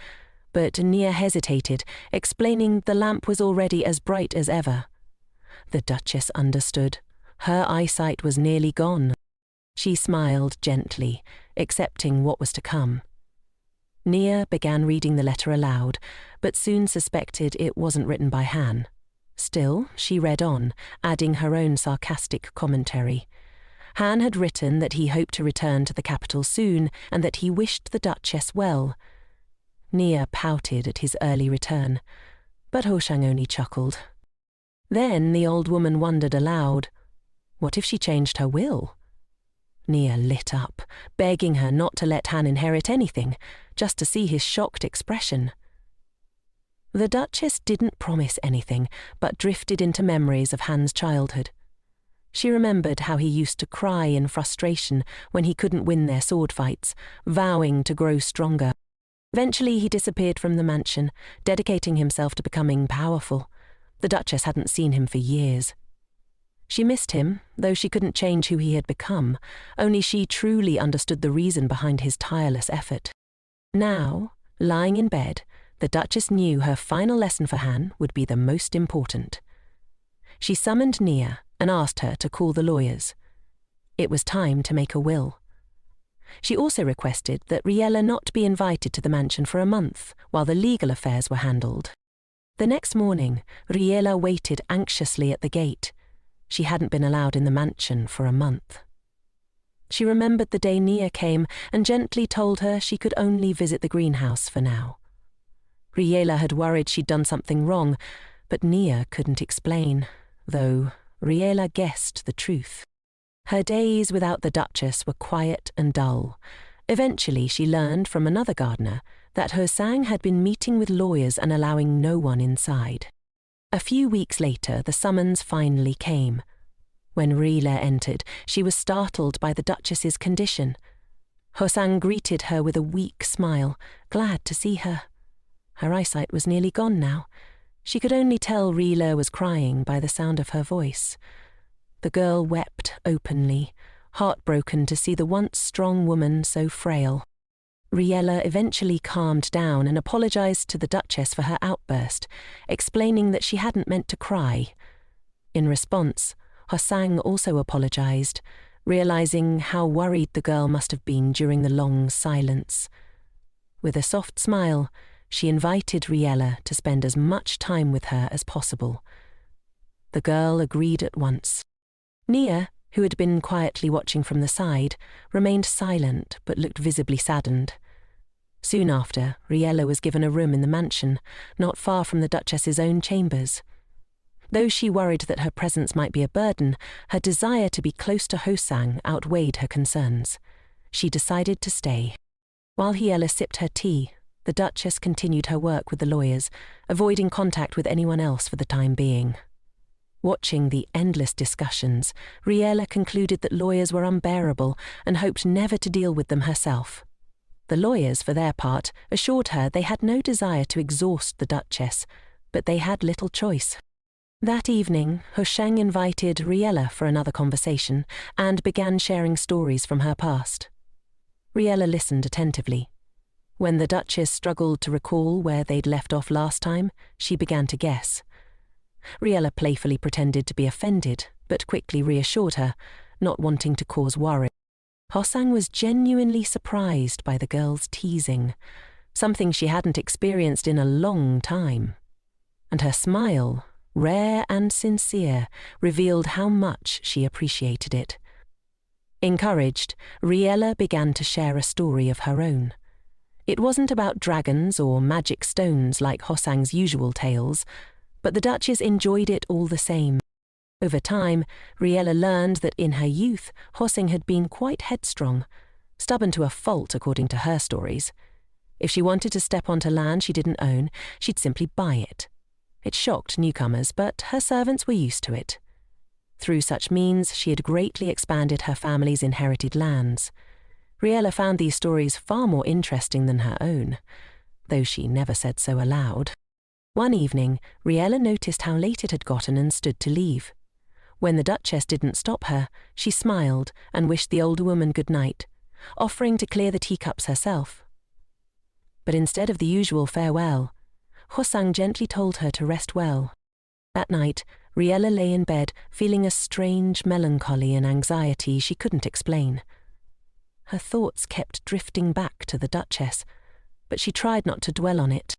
but Nia hesitated, explaining the lamp was already as bright as ever. The Duchess understood. Her eyesight was nearly gone. She smiled gently, accepting what was to come. Nia began reading the letter aloud, but soon suspected it wasn't written by Han. Still, she read on, adding her own sarcastic commentary. Han had written that he hoped to return to the capital soon and that he wished the Duchess well. Nia pouted at his early return, but Hosang only chuckled. Then the old woman wondered aloud, what if she changed her will? Nia lit up, begging her not to let Han inherit anything, just to see his shocked expression. The Duchess didn't promise anything, but drifted into memories of Han's childhood. She remembered how he used to cry in frustration when he couldn't win their sword fights, vowing to grow stronger. Eventually he disappeared from the mansion, dedicating himself to becoming powerful. The Duchess hadn't seen him for years. She missed him, though she couldn't change who he had become. Only she truly understood the reason behind his tireless effort. Now, lying in bed, the Duchess knew her final lesson for Han would be the most important. She summoned Nia and asked her to call the lawyers. It was time to make a will. She also requested that Riella not be invited to the mansion for a month while the legal affairs were handled. The next morning, Riella waited anxiously at the gate. She hadn't been allowed in the mansion for a month. She remembered the day Nia came and gently told her she could only visit the greenhouse for now. Riella had worried she'd done something wrong, but Nia couldn't explain, though Riella guessed the truth. Her days without the Duchess were quiet and dull. Eventually she learned from another gardener that Hosang had been meeting with lawyers and allowing no one inside. A few weeks later, the summons finally came. When Riella entered, she was startled by the Duchess's condition. Hosang greeted her with a weak smile, glad to see her. Her eyesight was nearly gone now. She could only tell Riella was crying by the sound of her voice. The girl wept openly, heartbroken to see the once strong woman so frail. Riella eventually calmed down and apologized to the Duchess for her outburst, explaining that she hadn't meant to cry. In response, Hosang also apologized, realizing how worried the girl must have been during the long silence. With a soft smile, she invited Riella to spend as much time with her as possible. The girl agreed at once. Nia, who had been quietly watching from the side, remained silent but looked visibly saddened. Soon after, Riella was given a room in the mansion, not far from the Duchess's own chambers. Though she worried that her presence might be a burden, her desire to be close to Hosang outweighed her concerns. She decided to stay. While Riella sipped her tea, the Duchess continued her work with the lawyers, avoiding contact with anyone else for the time being. Watching the endless discussions, Riella concluded that lawyers were unbearable and hoped never to deal with them herself. The lawyers, for their part, assured her they had no desire to exhaust the Duchess, but they had little choice. That evening, Hosang invited Riella for another conversation and began sharing stories from her past. Riella listened attentively. When the Duchess struggled to recall where they'd left off last time, she began to guess. Riella playfully pretended to be offended, but quickly reassured her, not wanting to cause worry. Hosang was genuinely surprised by the girl's teasing, something she hadn't experienced in a long time. And her smile, rare and sincere, revealed how much she appreciated it. Encouraged, Riella began to share a story of her own. It wasn't about dragons or magic stones like Hosang's usual tales, but the Duchess enjoyed it all the same. Over time, Riella learned that in her youth, Hosang had been quite headstrong, stubborn to a fault according to her stories. If she wanted to step onto land she didn't own, she'd simply buy it. It shocked newcomers, but her servants were used to it. Through such means, she had greatly expanded her family's inherited lands. Riella found these stories far more interesting than her own. though she never said so aloud. One evening, Riella noticed how late it had gotten and stood to leave. When the Duchess didn't stop her, she smiled and wished the older woman good night, offering to clear the teacups herself. But instead of the usual farewell, Hoson gently told her to rest well. That night, Riella lay in bed, feeling a strange melancholy and anxiety she couldn't explain. Her thoughts kept drifting back to the Duchess, but she tried not to dwell on it.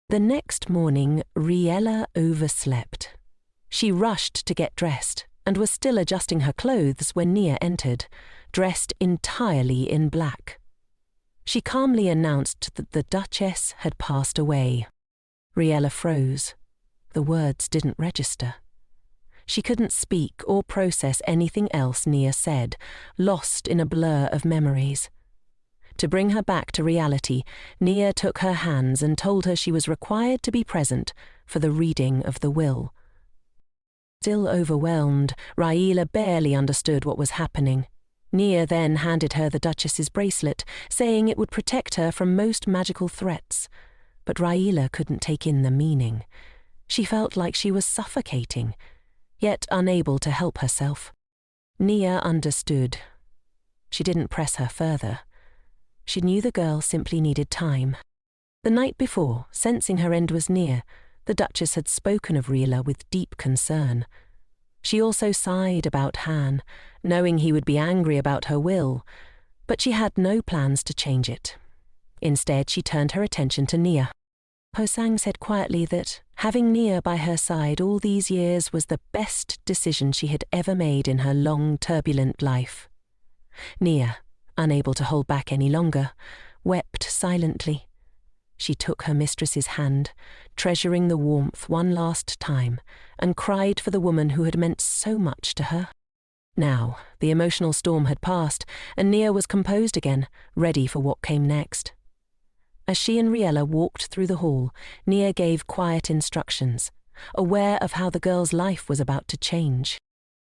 The next morning, Riella overslept. She rushed to get dressed and was still adjusting her clothes when Nia entered, dressed entirely in black. She calmly announced that the Duchess had passed away. Riella froze. The words didn't register. She couldn't speak or process anything else Nia said, lost in a blur of memories. To bring her back to reality, Nia took her hands and told her she was required to be present for the reading of the will. Still overwhelmed, Riella barely understood what was happening. Nia then handed her the Duchess's bracelet, saying it would protect her from most magical threats. But Riella couldn't take in the meaning. She felt like she was suffocating, yet unable to help herself. Nia understood. She didn't press her further. She knew the girl simply needed time. The night before, sensing her end was near, the Duchess had spoken of Riella with deep concern. She also sighed about Han, knowing he would be angry about her will, but she had no plans to change it. Instead, she turned her attention to Nia. Hoson said quietly that having Nia by her side all these years was the best decision she had ever made in her long, turbulent life. Nia, unable to hold back any longer, wept silently. She took her mistress's hand, treasuring the warmth one last time, and cried for the woman who had meant so much to her. Now, the emotional storm had passed, and Nia was composed again, ready for what came next. As she and Riella walked through the hall, Nia gave quiet instructions, aware of how the girl's life was about to change.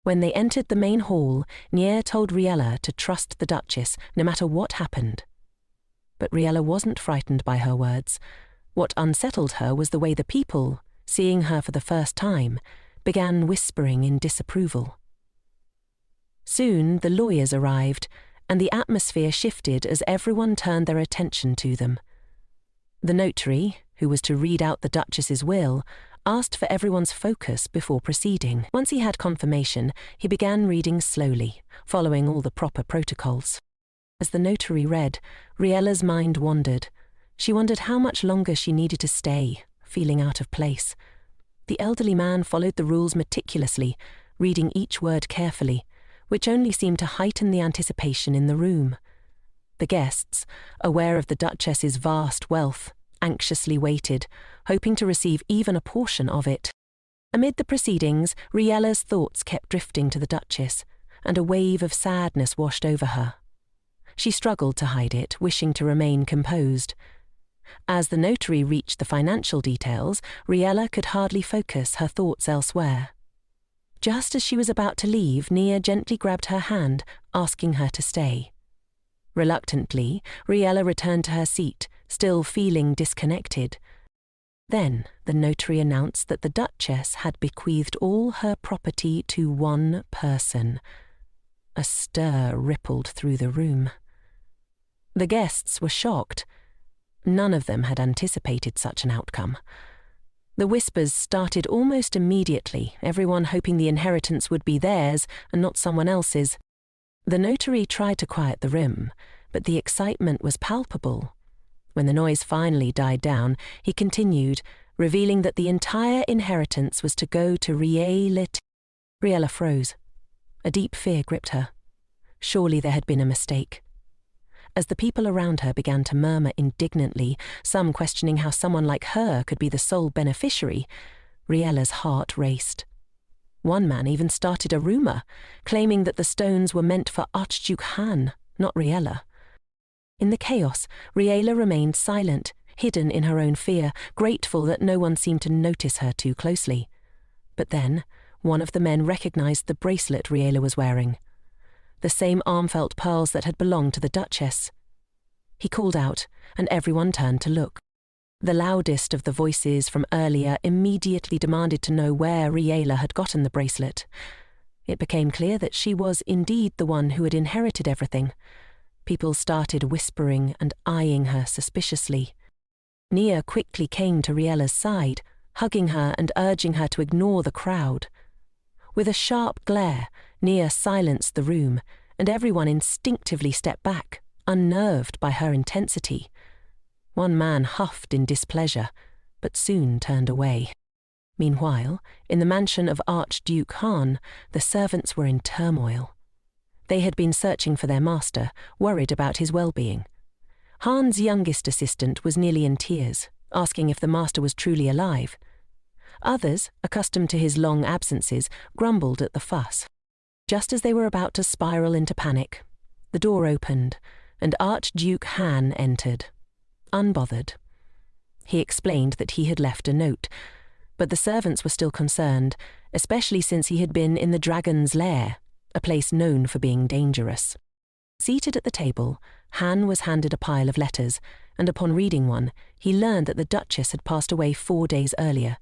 When they entered the main hall, Nia told Riella to trust the Duchess no matter what happened. But Riella wasn't frightened by her words. What unsettled her was the way the people, seeing her for the first time, began whispering in disapproval. Soon the lawyers arrived, and the atmosphere shifted as everyone turned their attention to them. The notary, who was to read out the Duchess's will, asked for everyone's focus before proceeding. Once he had confirmation, he began reading slowly, following all the proper protocols. As the notary read, Riella's mind wandered. She wondered how much longer she needed to stay, feeling out of place. The elderly man followed the rules meticulously, reading each word carefully, which only seemed to heighten the anticipation in the room. The guests, aware of the Duchess's vast wealth, anxiously waited, hoping to receive even a portion of it. Amid the proceedings, Riella's thoughts kept drifting to the Duchess, and a wave of sadness washed over her. She struggled to hide it, wishing to remain composed. As the notary reached the financial details, Riella could hardly focus her thoughts elsewhere. Just as she was about to leave, Nia gently grabbed her hand, asking her to stay. Reluctantly, Riella returned to her seat, still feeling disconnected. Then the notary announced that the Duchess had bequeathed all her property to one person. A stir rippled through the room. The guests were shocked. None of them had anticipated such an outcome. The whispers started almost immediately, everyone hoping the inheritance would be theirs and not someone else's. The notary tried to quiet the room, but the excitement was palpable. When the noise finally died down, he continued, revealing that the entire inheritance was to go to Riella. Riella froze. A deep fear gripped her. Surely there had been a mistake. As the people around her began to murmur indignantly, some questioning how someone like her could be the sole beneficiary, Riella's heart raced. One man even started a rumor, claiming that the stones were meant for Archduke Han, not Riella. In the chaos, Riella remained silent, hidden in her own fear, grateful that no one seemed to notice her too closely. But then, one of the men recognized the bracelet Riella was wearing. The same arm-felt pearls that had belonged to the Duchess. He called out, and everyone turned to look. The loudest of the voices from earlier immediately demanded to know where Riella had gotten the bracelet. It became clear that she was indeed the one who had inherited everything. People started whispering and eyeing her suspiciously. Nia quickly came to Riella's side, hugging her and urging her to ignore the crowd. With a sharp glare, Nia silenced the room, and everyone instinctively stepped back, unnerved by her intensity. One man huffed in displeasure, but soon turned away. Meanwhile, in the mansion of Archduke Han, the servants were in turmoil. They had been searching for their master, worried about his well-being. Han's youngest assistant was nearly in tears, asking if the master was truly alive. Others, accustomed to his long absences, grumbled at the fuss. Just as they were about to spiral into panic, the door opened, and Archduke Han entered, unbothered. He explained that he had left a note, but the servants were still concerned, especially since he had been in the dragon's lair, a place known for being dangerous. Seated at the table, Han was handed a pile of letters, and upon reading one, he learned that the Duchess had passed away 4 days earlier.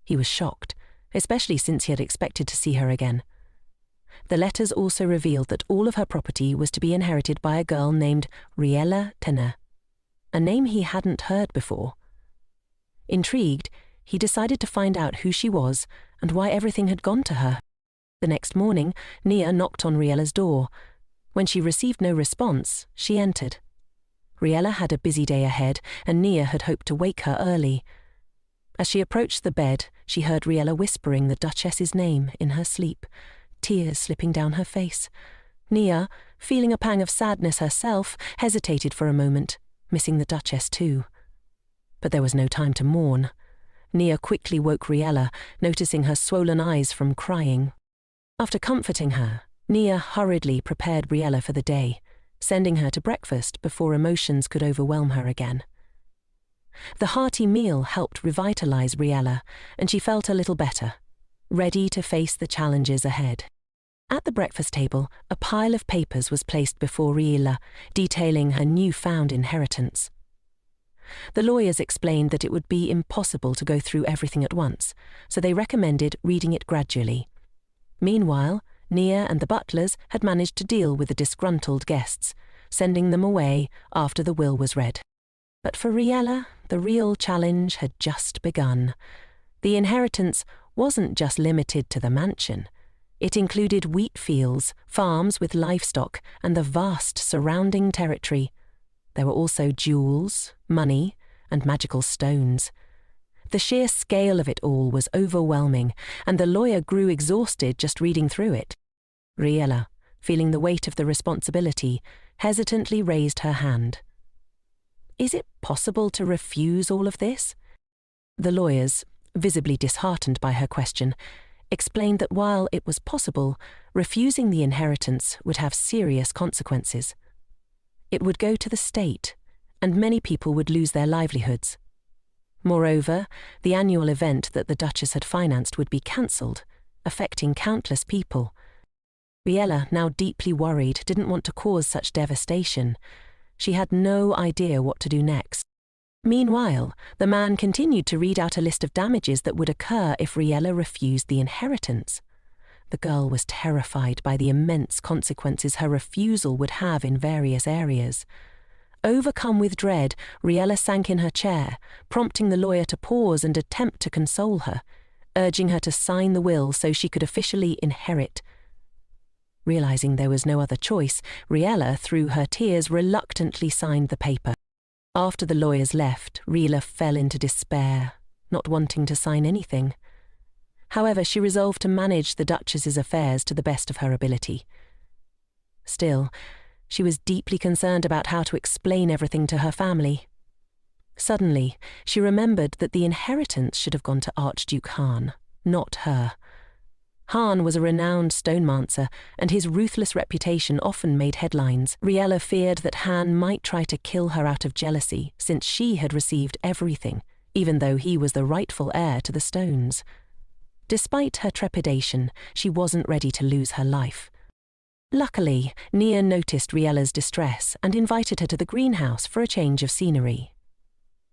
He was shocked, especially since he had expected to see her again. The letters also revealed that all of her property was to be inherited by a girl named Riella, a name he hadn't heard before. Intrigued, he decided to find out who she was and why everything had gone to her. The next morning, Nia knocked on Riella's door. When she received no response, she entered. Riella had a busy day ahead, and Nia had hoped to wake her early. As she approached the bed, she heard Riella whispering the Duchess's name in her sleep, tears slipping down her face. Nia, feeling a pang of sadness herself, hesitated for a moment, missing the Duchess too. But there was no time to mourn. Nia quickly woke Riella, noticing her swollen eyes from crying. After comforting her, Nia hurriedly prepared Riella for the day, sending her to breakfast before emotions could overwhelm her again. The hearty meal helped revitalize Riella, and she felt a little better, ready to face the challenges ahead. At the breakfast table, a pile of papers was placed before Riella, detailing her newfound inheritance. The lawyers explained that it would be impossible to go through everything at once, so they recommended reading it gradually. Meanwhile, Nia and the butlers had managed to deal with the disgruntled guests, sending them away after the will was read. But for Riella, the real challenge had just begun. The inheritance wasn't just limited to the mansion. It included wheat fields, farms with livestock, and the vast surrounding territory. There were also jewels, money, and magical stones. The sheer scale of it all was overwhelming, and the lawyer grew exhausted just reading through it. Riella, feeling the weight of the responsibility, hesitantly raised her hand. Is it possible to refuse all of this? The lawyers, visibly disheartened by her question, explained that while it was possible, refusing the inheritance would have serious consequences. It would go to the state, and many people would lose their livelihoods. Moreover, the annual event that the Duchess had financed would be cancelled, affecting countless people. Riella, now deeply worried, didn't want to cause such devastation. She had no idea what to do next. Meanwhile, the man continued to read out a list of damages that would occur if Riella refused the inheritance. The girl was terrified by the immense consequences her refusal would have in various areas. Overcome with dread, Riella sank in her chair, prompting the lawyer to pause and attempt to console her, urging her to sign the will so she could officially inherit. Realizing there was no other choice, Riella, through her tears, reluctantly signed the paper. After the lawyers left, Riella fell into despair, not wanting to sign anything. However, she resolved to manage the Duchess's affairs to the best of her ability. Still, she was deeply concerned about how to explain everything to her family. Suddenly, she remembered that the inheritance should have gone to Archduke Han, not her. Han was a renowned stonemancer, and his ruthless reputation often made headlines. Riella feared that Han might try to kill her out of jealousy, since she had received everything, even though he was the rightful heir to the stones. Despite her trepidation, she wasn't ready to lose her life. Luckily, Nia noticed Riella's distress and invited her to the greenhouse for a change of scenery.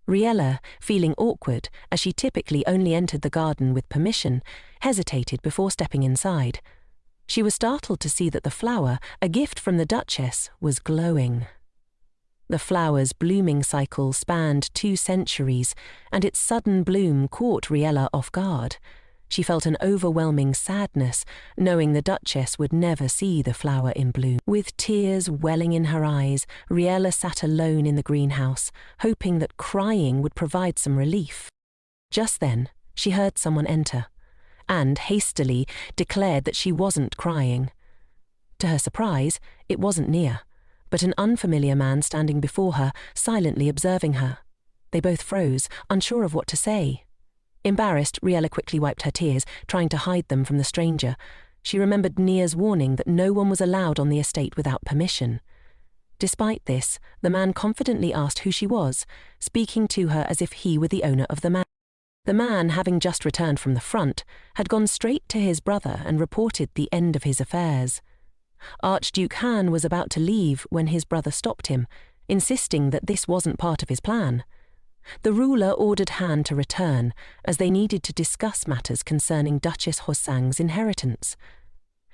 Riella, feeling awkward as she typically only entered the garden with permission, hesitated before stepping inside. She was startled to see that the flower, a gift from the Duchess, was glowing. The flower's blooming cycle spanned 2 centuries, and its sudden bloom caught Riella off guard. She felt an overwhelming sadness, knowing the Duchess would never see the flower in bloom. With tears welling in her eyes, Riella sat alone in the greenhouse, hoping that crying would provide some relief. Just then, she heard someone enter, and hastily declared that she wasn't crying. To her surprise, it wasn't Nia, but an unfamiliar man standing before her, silently observing her. They both froze, unsure of what to say. Embarrassed, Riella quickly wiped her tears, trying to hide them from the stranger. She remembered Nia's warning that no one was allowed on the estate without permission. Despite this, the man confidently asked who she was, speaking to her as if he were the owner of the manor. The man, having just returned from the front, had gone straight to his brother and reported the end of his affairs. Archduke Han was about to leave when his brother stopped him, insisting that this wasn't part of his plan. The ruler ordered Han to return, as they needed to discuss matters concerning Duchess Hosang's inheritance.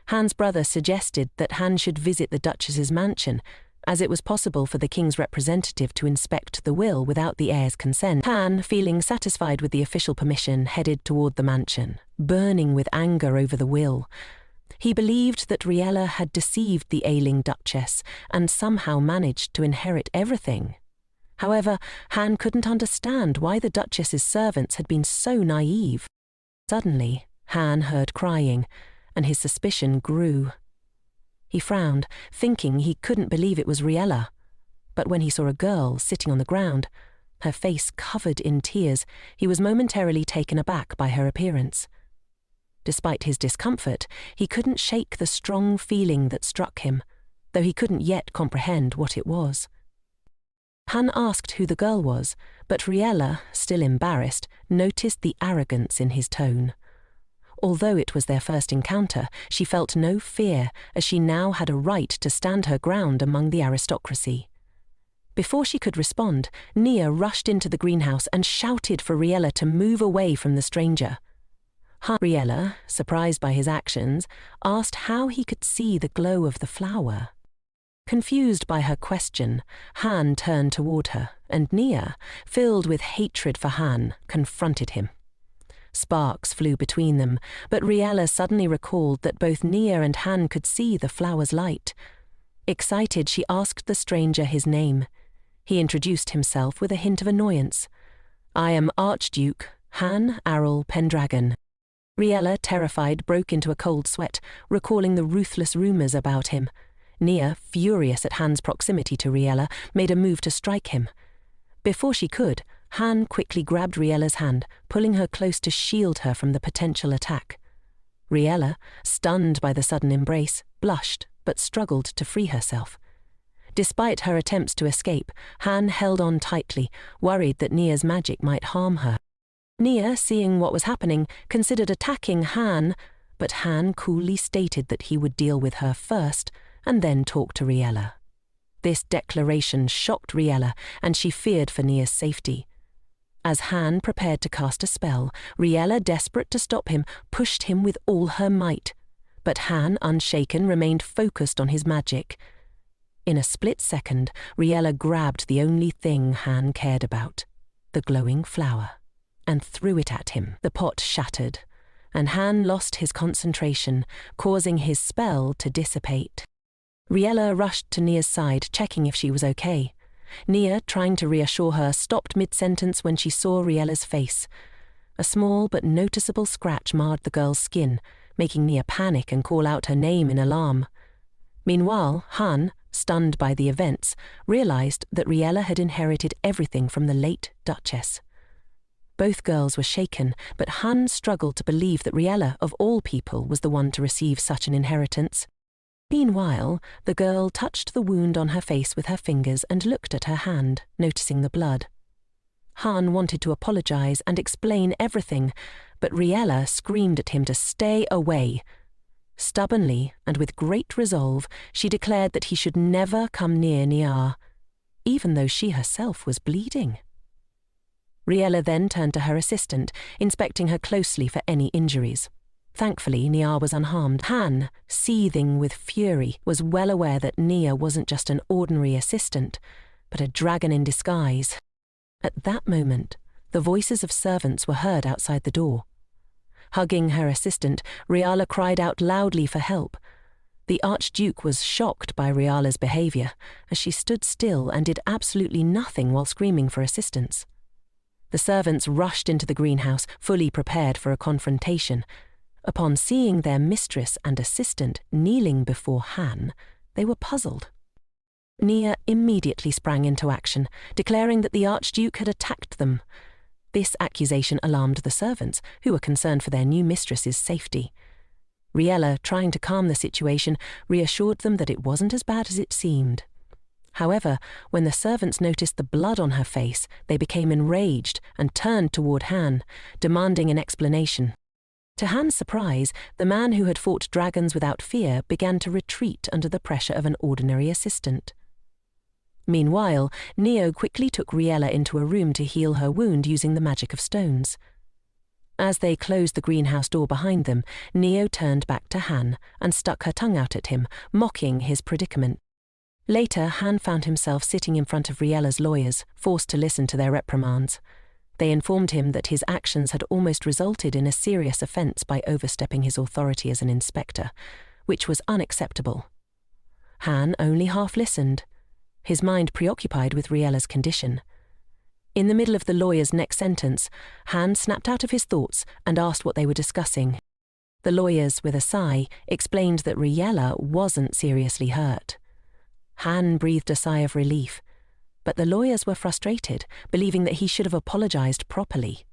Han's brother suggested that Han should visit the Duchess's mansion, as it was possible for the king's representative to inspect the will without the heir's consent. Han, feeling satisfied with the official permission, headed toward the mansion, burning with anger over the will. He believed that Riella had deceived the ailing Duchess and somehow managed to inherit everything. However, Han couldn't understand why the Duchess's servants had been so naive. Suddenly, Han heard crying, and his suspicion grew. He frowned, thinking he couldn't believe it was Riella. But when he saw a girl sitting on the ground, her face covered in tears, he was momentarily taken aback by her appearance. Despite his discomfort, he couldn't shake the strong feeling that struck him, though he couldn't yet comprehend what it was. Han asked who the girl was, but Riella, still embarrassed, noticed the arrogance in his tone. Although it was their first encounter, she felt no fear, as she now had a right to stand her ground among the aristocracy. Before she could respond, Nia rushed into the greenhouse and shouted for Riella to move away from the stranger. Riella, surprised by his actions, asked how he could see the glow of the flower. Confused by her question, Han turned toward her, and Nia, filled with hatred for Han, confronted him. Sparks flew between them, but Riella suddenly recalled that both Nia and Han could see the flower's light. Excited, she asked the stranger his name. He introduced himself with a hint of annoyance. "I am Archduke Han Arrol Pendragon." Riella, terrified, broke into a cold sweat, recalling the ruthless rumors about him. Nia, furious at Han's proximity to Riella, made a move to strike him. Before she could, Han quickly grabbed Riella's hand, pulling her close to shield her from the potential attack. Riella, stunned by the sudden embrace, blushed but struggled to free herself. Despite her attempts to escape, Han held on tightly, worried that Nia's magic might harm her. Nia, seeing what was happening, considered attacking Han, but Han coolly stated that he would deal with her first and then talk to Riella. This declaration shocked Riella, and she feared for Nia's safety. As Han prepared to cast a spell, Riella, desperate to stop him, pushed him with all her might. But Han, unshaken, remained focused on his magic. In a split second, Riella grabbed the only thing Han cared about, the glowing flower, and threw it at him. The pot shattered, and Han lost his concentration, causing his spell to dissipate. Riella rushed to Nia's side, checking if she was okay. Nia, trying to reassure her, stopped mid-sentence when she saw Riella's face. A small but noticeable scratch marred the girl's skin, making Nia panic and call out her name in alarm. Meanwhile, Han, stunned by the events, realized that Riella had inherited everything from the late Duchess. Both girls were shaken, but Han struggled to believe that Riella, of all people, was the one to receive such an inheritance. Meanwhile, the girl touched the wound on her face with her fingers and looked at her hand, noticing the blood. Han wanted to apologize and explain everything, but Riella screamed at him to stay away. Stubbornly, and with great resolve, she declared that he should never come near Nia, even though she herself was bleeding. Riella then turned to her assistant, inspecting her closely for any injuries. Thankfully, Nia was unharmed. Han, seething with fury, was well aware that Nia wasn't just an ordinary assistant, but a dragon in disguise. At that moment, the voices of servants were heard outside the door. Hugging her assistant, Riella cried out loudly for help. The Archduke was shocked by Riella's behavior, as she stood still and did absolutely nothing while screaming for assistance. The servants rushed into the greenhouse, fully prepared for a confrontation. Upon seeing their mistress and assistant kneeling before Han, they were puzzled. Nia immediately sprang into action, declaring that the Archduke had attacked them. This accusation alarmed the servants, who were concerned for their new mistress's safety. Riella, trying to calm the situation, reassured them that it wasn't as bad as it seemed. However, when the servants noticed the blood on her face, they became enraged and turned toward Han, demanding an explanation. To Han's surprise, the man who had fought dragons without fear began to retreat under the pressure of an ordinary assistant. Meanwhile, Neo quickly took Riella into a room to heal her wound using the magic of stones. As they closed the greenhouse door behind them, Neo turned back to Han and stuck her tongue out at him, mocking his predicament. Later, Han found himself sitting in front of Riella's lawyers, forced to listen to their reprimands. They informed him that his actions had almost resulted in a serious offence by overstepping his authority as an inspector, which was unacceptable. Han only half listened, his mind preoccupied with Riella's condition. In the middle of the lawyer's next sentence, Han snapped out of his thoughts and asked what they were discussing. The lawyers, with a sigh, explained that Riella wasn't seriously hurt. Han breathed a sigh of relief, but the lawyers were frustrated, believing that he should have apologized properly.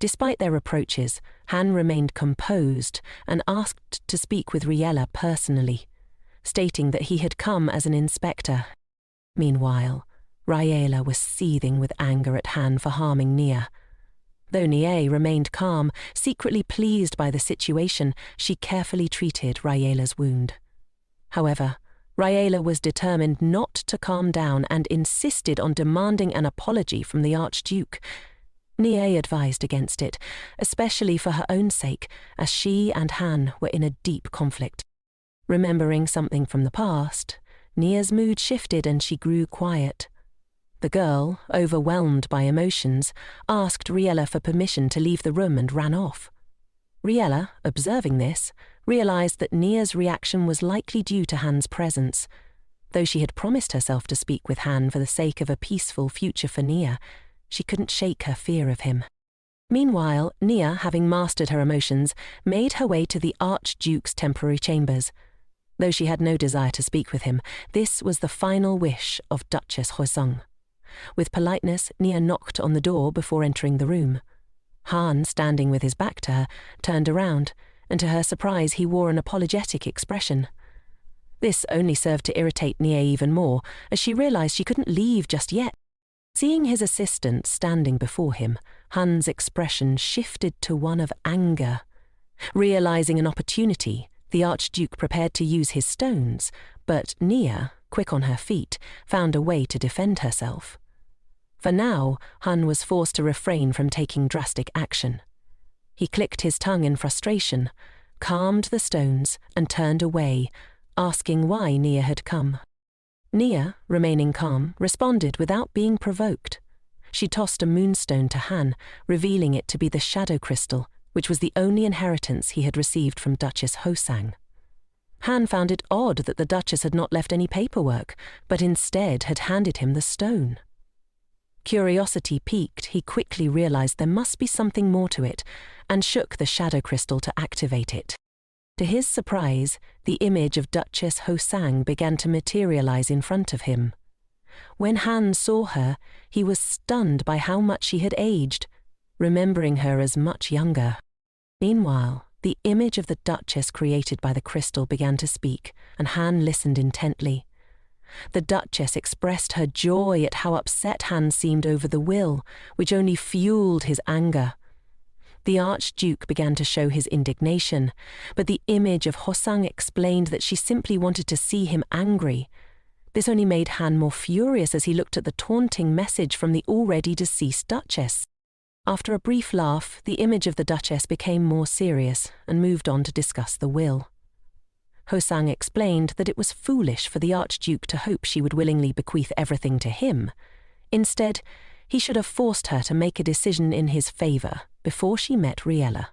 Despite their reproaches, Han remained composed and asked to speak with Riella personally, stating that he had come as an inspector. Meanwhile, Riella was seething with anger at Han for harming Nia. Though Nia remained calm, secretly pleased by the situation, she carefully treated Riella's wound. However, Riella was determined not to calm down and insisted on demanding an apology from the Archduke. Nia advised against it, especially for her own sake, as she and Han were in a deep conflict. Remembering something from the past, Nia's mood shifted and she grew quiet. The girl, overwhelmed by emotions, asked Riella for permission to leave the room and ran off. Riella, observing this, realized that Nia's reaction was likely due to Han's presence. Though she had promised herself to speak with Han for the sake of a peaceful future for Nia, she couldn't shake her fear of him. Meanwhile, Nia, having mastered her emotions, made her way to the Archduke's temporary chambers. Though she had no desire to speak with him, this was the final wish of Duchess Hoson. With politeness, Nia knocked on the door before entering the room. Han, standing with his back to her, turned around, and to her surprise he wore an apologetic expression. This only served to irritate Nia even more, as she realized she couldn't leave just yet. Seeing his assistant standing before him, Han's expression shifted to one of anger. Realizing an opportunity, the Archduke prepared to use his stones, but Nia, quick on her feet, found a way to defend herself. For now, Han was forced to refrain from taking drastic action. He clicked his tongue in frustration, calmed the stones, and turned away, asking why Nia had come. Nia, remaining calm, responded without being provoked. She tossed a moonstone to Han, revealing it to be the shadow crystal, which was the only inheritance he had received from Duchess Hoson. Han found it odd that the Duchess had not left any paperwork, but instead had handed him the stone. Curiosity piqued, he quickly realized there must be something more to it, and shook the shadow crystal to activate it. To his surprise, the image of Duchess Hoson began to materialize in front of him. When Han saw her, he was stunned by how much she had aged, remembering her as much younger. Meanwhile, the image of the Duchess created by the crystal began to speak, and Han listened intently. The Duchess expressed her joy at how upset Han seemed over the will, which only fueled his anger. The Archduke began to show his indignation, but the image of Hoson explained that she simply wanted to see him angry. This only made Han more furious as he looked at the taunting message from the already deceased Duchess. After a brief laugh, the image of the Duchess became more serious and moved on to discuss the will. Hosang explained that it was foolish for the Archduke to hope she would willingly bequeath everything to him. Instead, he should have forced her to make a decision in his favour before she met Riella.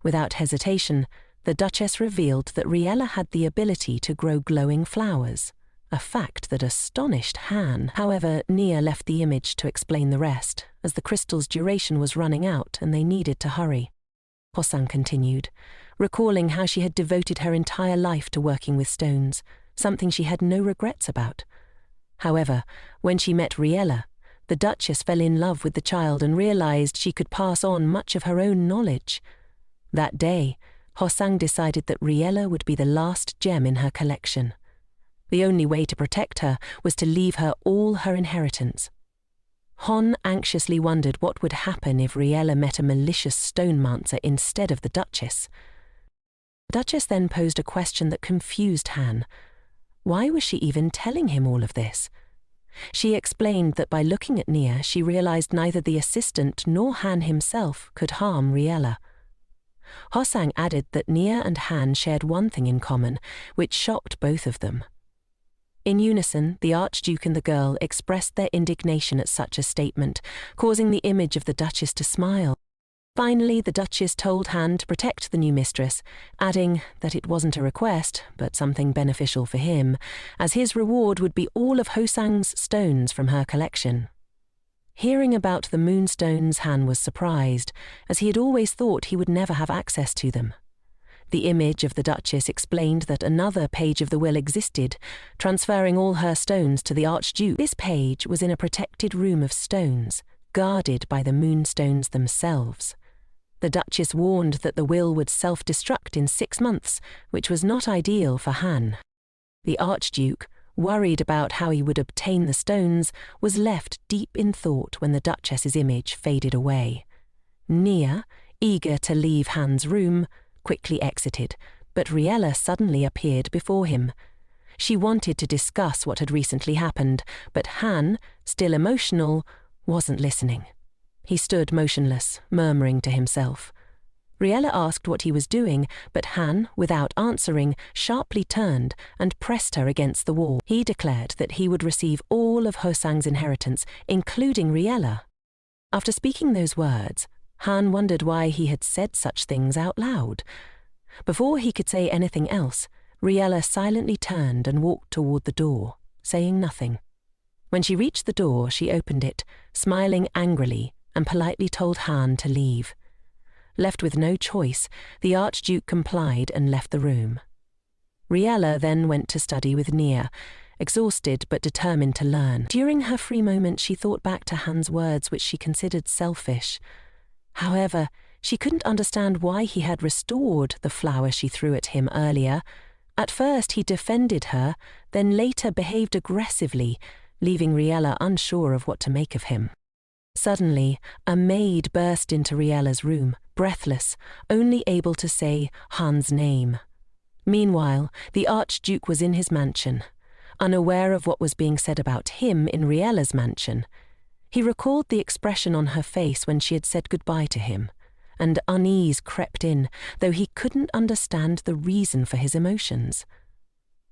Without hesitation, the Duchess revealed that Riella had the ability to grow glowing flowers, a fact that astonished Han. However, Nia left the image to explain the rest, as the crystal's duration was running out and they needed to hurry. Hosang continued, recalling how she had devoted her entire life to working with stones, something she had no regrets about. However, when she met Riella, the Duchess fell in love with the child and realized she could pass on much of her own knowledge. That day, Hosang decided that Riella would be the last gem in her collection. The only way to protect her was to leave her all her inheritance. Han anxiously wondered what would happen if Riella met a malicious stonemancer instead of the Duchess. The Duchess then posed a question that confused Han. Why was she even telling him all of this? She explained that by looking at Nia, she realized neither the assistant nor Han himself could harm Riella. Hosang added that Nia and Han shared one thing in common, which shocked both of them. In unison, the Archduke and the girl expressed their indignation at such a statement, causing the image of the Duchess to smile. Finally, the Duchess told Han to protect the new mistress, adding that it wasn't a request, but something beneficial for him, as his reward would be all of Hosang's stones from her collection. Hearing about the moonstones, Han was surprised, as he had always thought he would never have access to them. The image of the Duchess explained that another page of the will existed, transferring all her stones to the Archduke. This page was in a protected room of stones, guarded by the moonstones themselves. The Duchess warned that the will would self-destruct in 6 months, which was not ideal for Han. The Archduke, worried about how he would obtain the stones, was left deep in thought when the Duchess's image faded away. Nia, eager to leave Han's room, quickly exited, but Riella suddenly appeared before him. She wanted to discuss what had recently happened, but Han, still emotional, wasn't listening. He stood motionless, murmuring to himself. Riella asked what he was doing, but Han, without answering, sharply turned and pressed her against the wall. He declared that he would receive all of Hosang's inheritance, including Riella. After speaking those words, Han wondered why he had said such things out loud. Before he could say anything else, Riella silently turned and walked toward the door, saying nothing. When she reached the door, she opened it, smiling angrily, and politely told Han to leave. Left with no choice, the Archduke complied and left the room. Riella then went to study with Nia, exhausted but determined to learn. During her free moment, she thought back to Han's words, which she considered selfish. However, she couldn't understand why he had restored the flower she threw at him earlier. At first he defended her, then later behaved aggressively, leaving Riella unsure of what to make of him. Suddenly, a maid burst into Riella's room, breathless, only able to say Han's name. Meanwhile, the Archduke was in his mansion, unaware of what was being said about him in Riella's mansion. He recalled the expression on her face when she had said goodbye to him, and unease crept in, though he couldn't understand the reason for his emotions.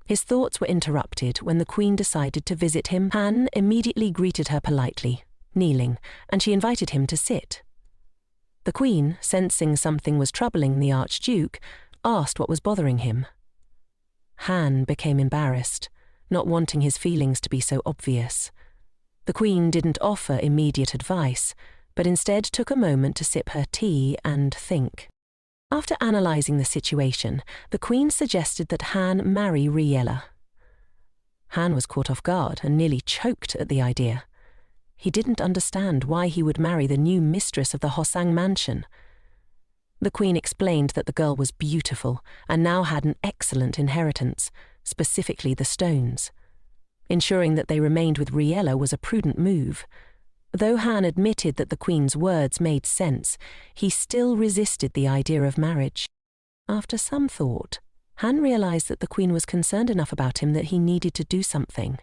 His thoughts were interrupted when the Queen decided to visit him. Han immediately greeted her politely, kneeling, and she invited him to sit. The Queen, sensing something was troubling the Archduke, asked what was bothering him. Han became embarrassed, not wanting his feelings to be so obvious. The Queen didn't offer immediate advice, but instead took a moment to sip her tea and think. After analysing the situation, the Queen suggested that Han marry Riella. Han was caught off guard and nearly choked at the idea. He didn't understand why he would marry the new mistress of the Hosang mansion. The Queen explained that the girl was beautiful and now had an excellent inheritance, specifically the stones. Ensuring that they remained with Riella was a prudent move. Though Han admitted that the Queen's words made sense, he still resisted the idea of marriage. After some thought, Han realized that the Queen was concerned enough about him that he needed to do something.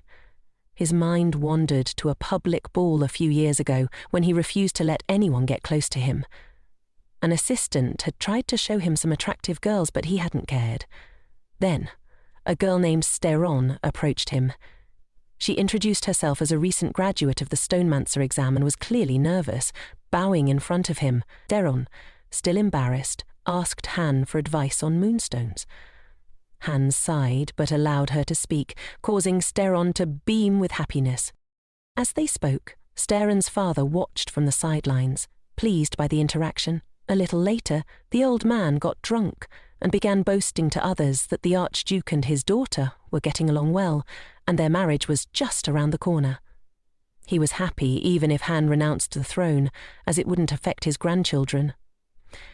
His mind wandered to a public ball a few years ago when he refused to let anyone get close to him. An assistant had tried to show him some attractive girls, but he hadn't cared. Then, a girl named Steron approached him. She introduced herself as a recent graduate of the Stonemancer exam and was clearly nervous, bowing in front of him. Steron, still embarrassed, asked Han for advice on moonstones. Han sighed but allowed her to speak, causing Steron to beam with happiness. As they spoke, Steron's father watched from the sidelines, pleased by the interaction. A little later, the old man got drunk and began boasting to others that the Archduke and his daughter were getting along well, and their marriage was just around the corner. He was happy even if Han renounced the throne, as it wouldn't affect his grandchildren.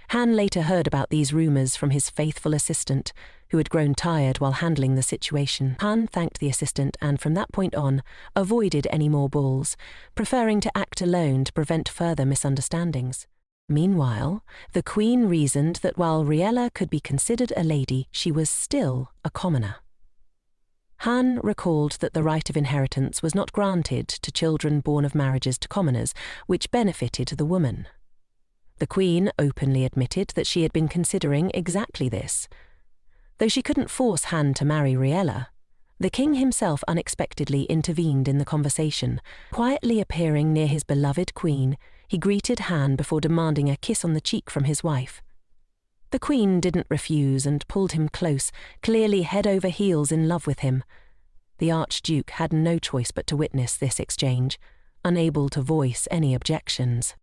Han later heard about these rumours from his faithful assistant, who had grown tired while handling the situation. Han thanked the assistant and from that point on avoided any more balls, preferring to act alone to prevent further misunderstandings. Meanwhile, the Queen reasoned that while Riella could be considered a lady, she was still a commoner. Han recalled that the right of inheritance was not granted to children born of marriages to commoners, which benefited the woman. The Queen openly admitted that she had been considering exactly this. Though she couldn't force Han to marry Riella, the king himself unexpectedly intervened in the conversation. Quietly appearing near his beloved Queen, he greeted Han before demanding a kiss on the cheek from his wife. The Queen didn't refuse and pulled him close, clearly head over heels in love with him. The Archduke had no choice but to witness this exchange, unable to voice any objections.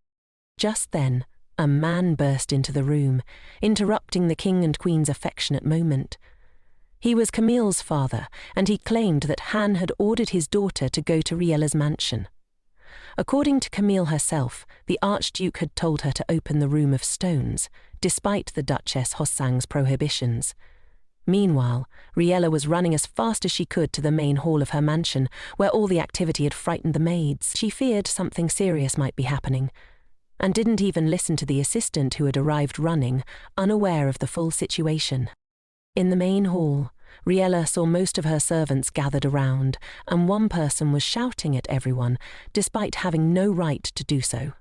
Just then, a man burst into the room, interrupting the King and Queen's affectionate moment. He was Camille's father, and he claimed that Han had ordered his daughter to go to Riella's mansion. According to Camille herself, the Archduke had told her to open the Room of Stones, despite the Duchess Hosang's prohibitions. Meanwhile, Riella was running as fast as she could to the main hall of her mansion, where all the activity had frightened the maids. She feared something serious might be happening, and didn't even listen to the assistant who had arrived running, unaware of the full situation. In the main hall, Riella saw most of her servants gathered around, and one person was shouting at everyone, despite having no right to do so.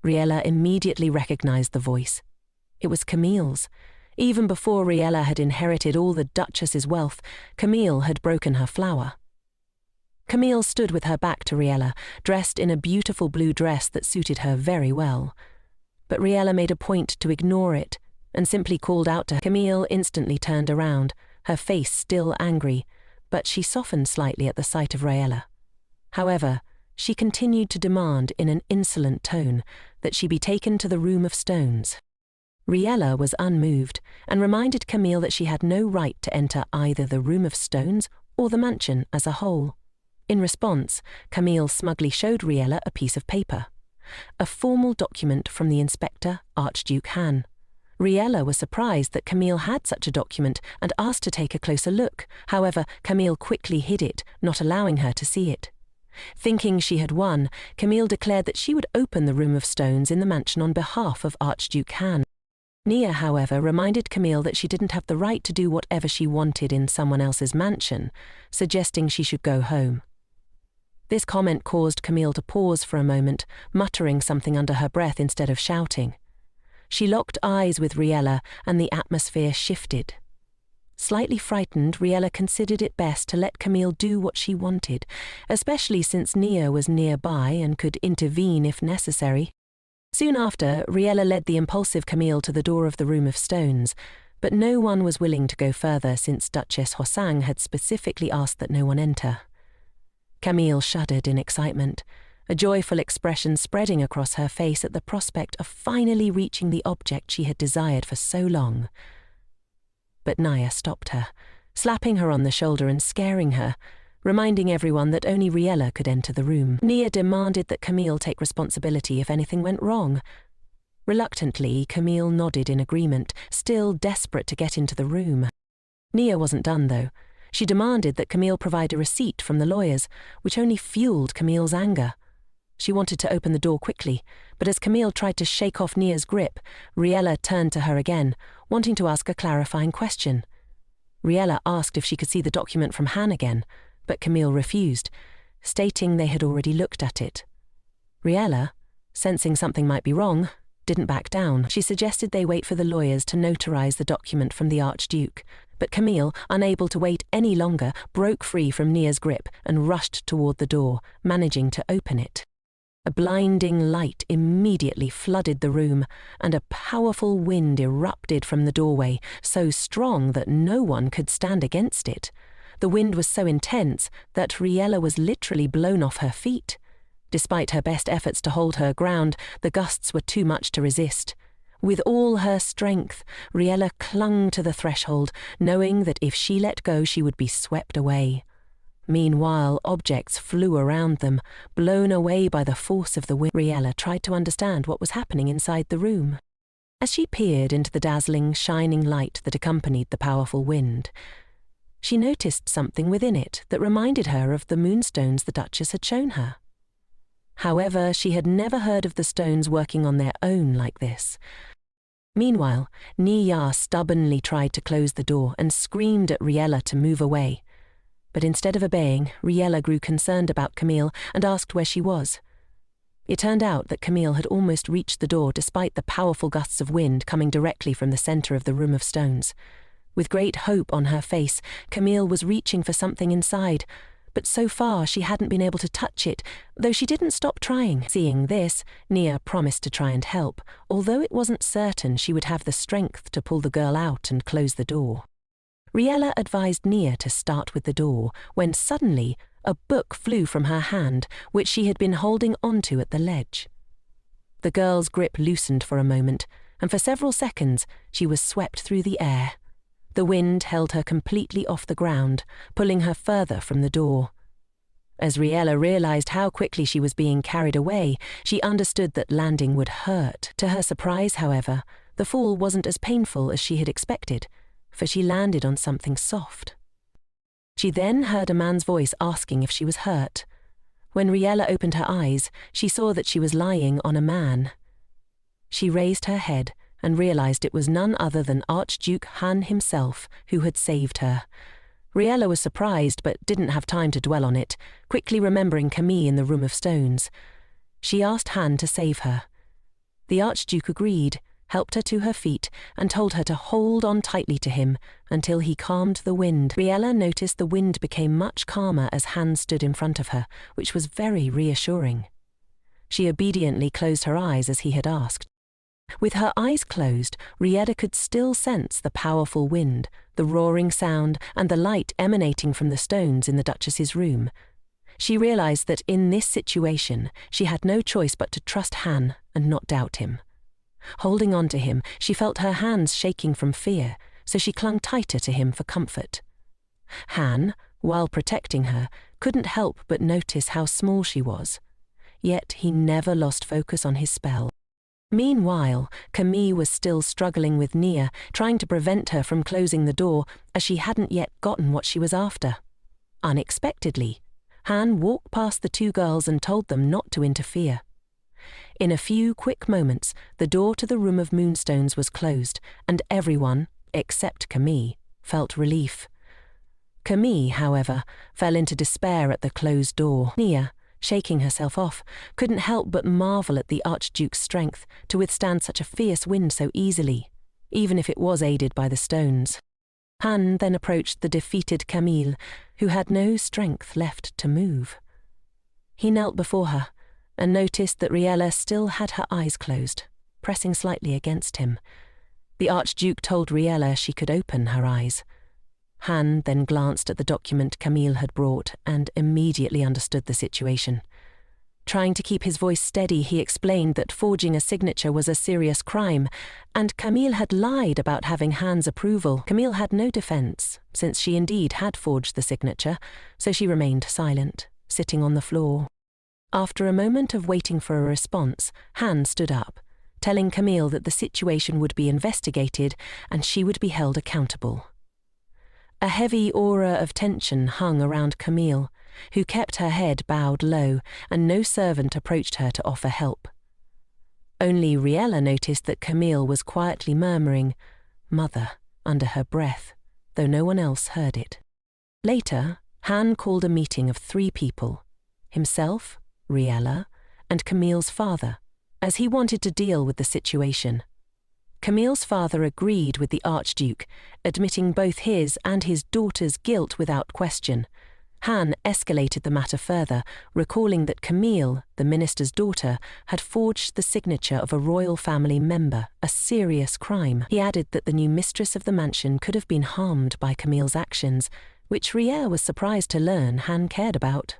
Riella immediately recognized the voice. It was Camille's. Even before Riella had inherited all the Duchess's wealth, Camille had broken her flower. Camille stood with her back to Riella, dressed in a beautiful blue dress that suited her very well. But Riella made a point to ignore it, and simply called out to her. Camille instantly turned around, her face still angry, but she softened slightly at the sight of Riella. However, she continued to demand in an insolent tone that she be taken to the Room of Stones. Riella was unmoved and reminded Camille that she had no right to enter either the Room of Stones or the mansion as a whole. In response, Camille smugly showed Riella a piece of paper, a formal document from the inspector, Archduke Han. Riella was surprised that Camille had such a document and asked to take a closer look. However, Camille quickly hid it, not allowing her to see it. Thinking she had won, Camille declared that she would open the Room of Stones in the mansion on behalf of Archduke Han. Nia, however, reminded Camille that she didn't have the right to do whatever she wanted in someone else's mansion, suggesting she should go home. This comment caused Camille to pause for a moment, muttering something under her breath instead of shouting. She locked eyes with Riella, and the atmosphere shifted. Slightly frightened, Riella considered it best to let Camille do what she wanted, especially since Nia was nearby and could intervene if necessary. Soon after, Riella led the impulsive Camille to the door of the Room of Stones, but no one was willing to go further since Duchess Hosang had specifically asked that no one enter. Camille shuddered in excitement, a joyful expression spreading across her face at the prospect of finally reaching the object she had desired for so long. But Nia stopped her, slapping her on the shoulder and scaring her, reminding everyone that only Riella could enter the room. Nia demanded that Camille take responsibility if anything went wrong. Reluctantly, Camille nodded in agreement, still desperate to get into the room. Nia wasn't done, though. She demanded that Camille provide a receipt from the lawyers, which only fueled Camille's anger. She wanted to open the door quickly, but as Camille tried to shake off Nia's grip, Riella turned to her again, wanting to ask a clarifying question. Riella asked if she could see the document from Han again, but Camille refused, stating they had already looked at it. Riella, sensing something might be wrong, didn't back down. She suggested they wait for the lawyers to notarize the document from the Archduke, but Camille, unable to wait any longer, broke free from Nia's grip and rushed toward the door, managing to open it. A blinding light immediately flooded the room, and a powerful wind erupted from the doorway, so strong that no one could stand against it. The wind was so intense that Riella was literally blown off her feet. Despite her best efforts to hold her ground, the gusts were too much to resist. With all her strength, Riella clung to the threshold, knowing that if she let go, she would be swept away. Meanwhile, objects flew around them, blown away by the force of the wind. Riella tried to understand what was happening inside the room. As she peered into the dazzling, shining light that accompanied the powerful wind, she noticed something within it that reminded her of the moonstones the Duchess had shown her. However, she had never heard of the stones working on their own like this. Meanwhile, Nia stubbornly tried to close the door and screamed at Riella to move away. But instead of obeying, Riella grew concerned about Camille and asked where she was. It turned out that Camille had almost reached the door despite the powerful gusts of wind coming directly from the center of the room of stones. With great hope on her face, Camille was reaching for something inside, but so far she hadn't been able to touch it, though she didn't stop trying. Seeing this, Nia promised to try and help, although it wasn't certain she would have the strength to pull the girl out and close the door. Riella advised Nia to start with the door, when suddenly a book flew from her hand, which she had been holding onto at the ledge. The girl's grip loosened for a moment, and for several seconds she was swept through the air. The wind held her completely off the ground, pulling her further from the door. As Riella realized how quickly she was being carried away, she understood that landing would hurt. To her surprise, however, the fall wasn't as painful as she had expected, for she landed on something soft. She then heard a man's voice asking if she was hurt. When Riella opened her eyes, she saw that she was lying on a man. She raised her head and realized it was none other than Archduke Han himself who had saved her. Riella was surprised but didn't have time to dwell on it, quickly remembering Camille in the room of stones. She asked Han to save her. The Archduke agreed, helped her to her feet, and told her to hold on tightly to him until he calmed the wind. Riella noticed the wind became much calmer as Han stood in front of her, which was very reassuring. She obediently closed her eyes as he had asked. With her eyes closed, Riella could still sense the powerful wind, the roaring sound, and the light emanating from the stones in the Duchess's room. She realized that in this situation, she had no choice but to trust Han and not doubt him. Holding on to him, she felt her hands shaking from fear, so she clung tighter to him for comfort. Han, while protecting her, couldn't help but notice how small she was. Yet he never lost focus on his spell. Meanwhile, Camille was still struggling with Nia, trying to prevent her from closing the door, as she hadn't yet gotten what she was after. Unexpectedly, Han walked past the two girls and told them not to interfere. In a few quick moments, the door to the room of moonstones was closed, and everyone, except Camille, felt relief. Camille, however, fell into despair at the closed door. Nia, shaking herself off, couldn't help but marvel at the Archduke's strength to withstand such a fierce wind so easily, even if it was aided by the stones. Han then approached the defeated Camille, who had no strength left to move. He knelt before her and noticed that Riella still had her eyes closed, pressing slightly against him. The Archduke told Riella she could open her eyes. Han then glanced at the document Camille had brought and immediately understood the situation. Trying to keep his voice steady, he explained that forging a signature was a serious crime, and Camille had lied about having Han's approval. Camille had no defense, since she indeed had forged the signature, so she remained silent, sitting on the floor. After a moment of waiting for a response, Han stood up, telling Camille that the situation would be investigated and she would be held accountable. A heavy aura of tension hung around Camille, who kept her head bowed low, and no servant approached her to offer help. Only Riella noticed that Camille was quietly murmuring, "Mother," under her breath, though no one else heard it. Later, Han called a meeting of 3 people, himself, Riella, and Camille's father, as he wanted to deal with the situation. Camille's father agreed with the Archduke, admitting both his and his daughter's guilt without question. Han escalated the matter further, recalling that Camille, the minister's daughter, had forged the signature of a royal family member, a serious crime. He added that the new mistress of the mansion could have been harmed by Camille's actions, which Riella was surprised to learn Han cared about.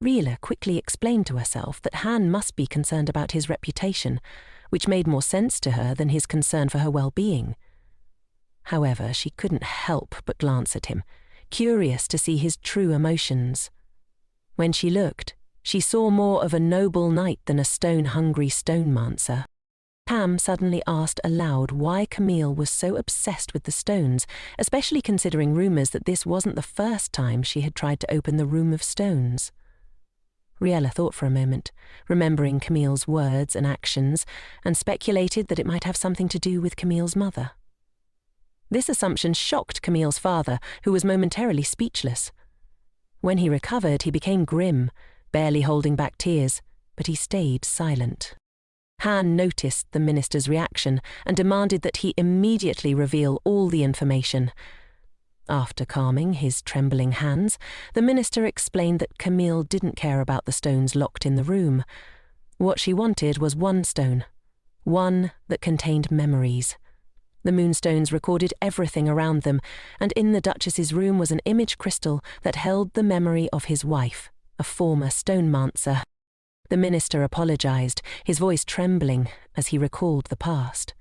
Riella quickly explained to herself that Han must be concerned about his reputation, which made more sense to her than his concern for her well-being. However, she couldn't help but glance at him, curious to see his true emotions. When she looked, she saw more of a noble knight than a stone-hungry stonemancer. Pam suddenly asked aloud why Camille was so obsessed with the stones, especially considering rumours that this wasn't the first time she had tried to open the Room of Stones. Riella thought for a moment, remembering Camille's words and actions, and speculated that it might have something to do with Camille's mother. This assumption shocked Camille's father, who was momentarily speechless. When he recovered, he became grim, barely holding back tears, but he stayed silent. Han noticed the minister's reaction and demanded that he immediately reveal all the information. After calming his trembling hands, the minister explained that Camille didn't care about the stones locked in the room. What she wanted was one stone, one that contained memories. The moonstones recorded everything around them, and in the Duchess's room was an image crystal that held the memory of his wife, a former stonemancer. The minister apologized, his voice trembling as he recalled the past.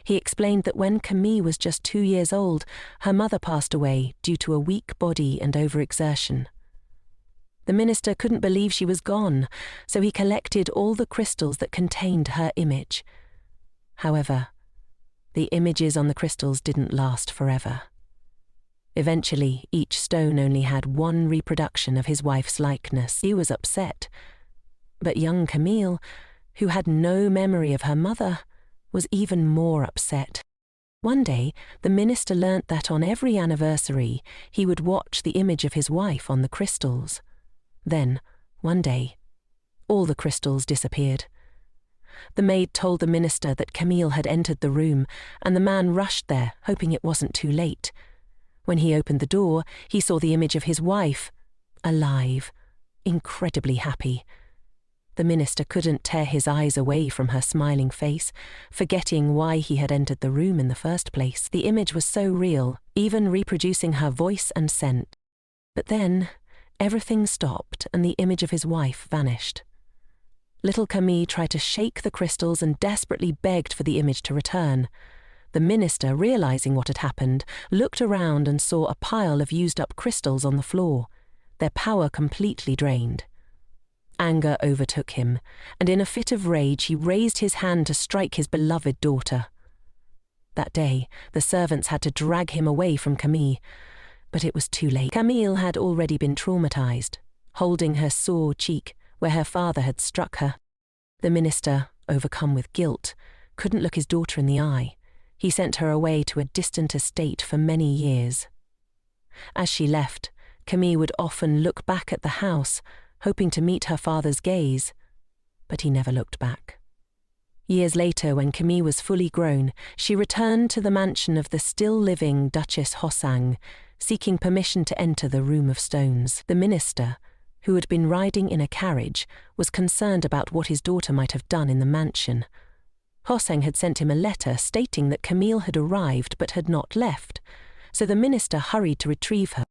He explained that when Camille was just 2 years old, her mother passed away due to a weak body and overexertion. The minister couldn't believe she was gone, so he collected all the crystals that contained her image. However, the images on the crystals didn't last forever. Eventually, each stone only had one reproduction of his wife's likeness. He was upset. But young Camille, who had no memory of her mother, was even more upset. One day, the minister learnt that on every anniversary, he would watch the image of his wife on the crystals. Then, one day, all the crystals disappeared. The maid told the minister that Camille had entered the room, and the man rushed there, hoping it wasn't too late. When he opened the door, he saw the image of his wife, alive, incredibly happy. The minister couldn't tear his eyes away from her smiling face, forgetting why he had entered the room in the first place. The image was so real, even reproducing her voice and scent. But then, everything stopped and the image of his wife vanished. Little Camille tried to shake the crystals and desperately begged for the image to return. The minister, realizing what had happened, looked around and saw a pile of used-up crystals on the floor, their power completely drained. Anger overtook him, and in a fit of rage he raised his hand to strike his beloved daughter. That day, the servants had to drag him away from Camille, but it was too late. Camille had already been traumatized, holding her sore cheek where her father had struck her. The minister, overcome with guilt, couldn't look his daughter in the eye. He sent her away to a distant estate for many years. As she left, Camille would often look back at the house, hoping to meet her father's gaze, but he never looked back. Years later, when Camille was fully grown, she returned to the mansion of the still-living Duchess Hoson, seeking permission to enter the Room of Stones. The minister, who had been riding in a carriage, was concerned about what his daughter might have done in the mansion. Hoson had sent him a letter stating that Camille had arrived but had not left, so the minister hurried to retrieve her.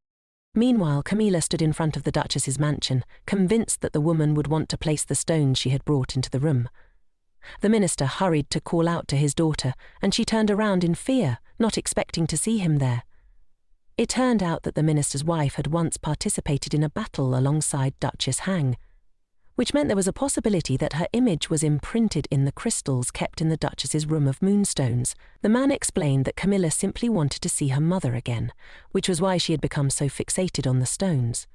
Meanwhile, Camilla stood in front of the Duchess's mansion, convinced that the woman would want to place the stones she had brought into the room. The minister hurried to call out to his daughter, and she turned around in fear, not expecting to see him there. It turned out that the minister's wife had once participated in a battle alongside Duchess Han, which meant there was a possibility that her image was imprinted in the crystals kept in the Duchess's room of moonstones. The man explained that Camilla simply wanted to see her mother again, which was why she had become so fixated on the stones.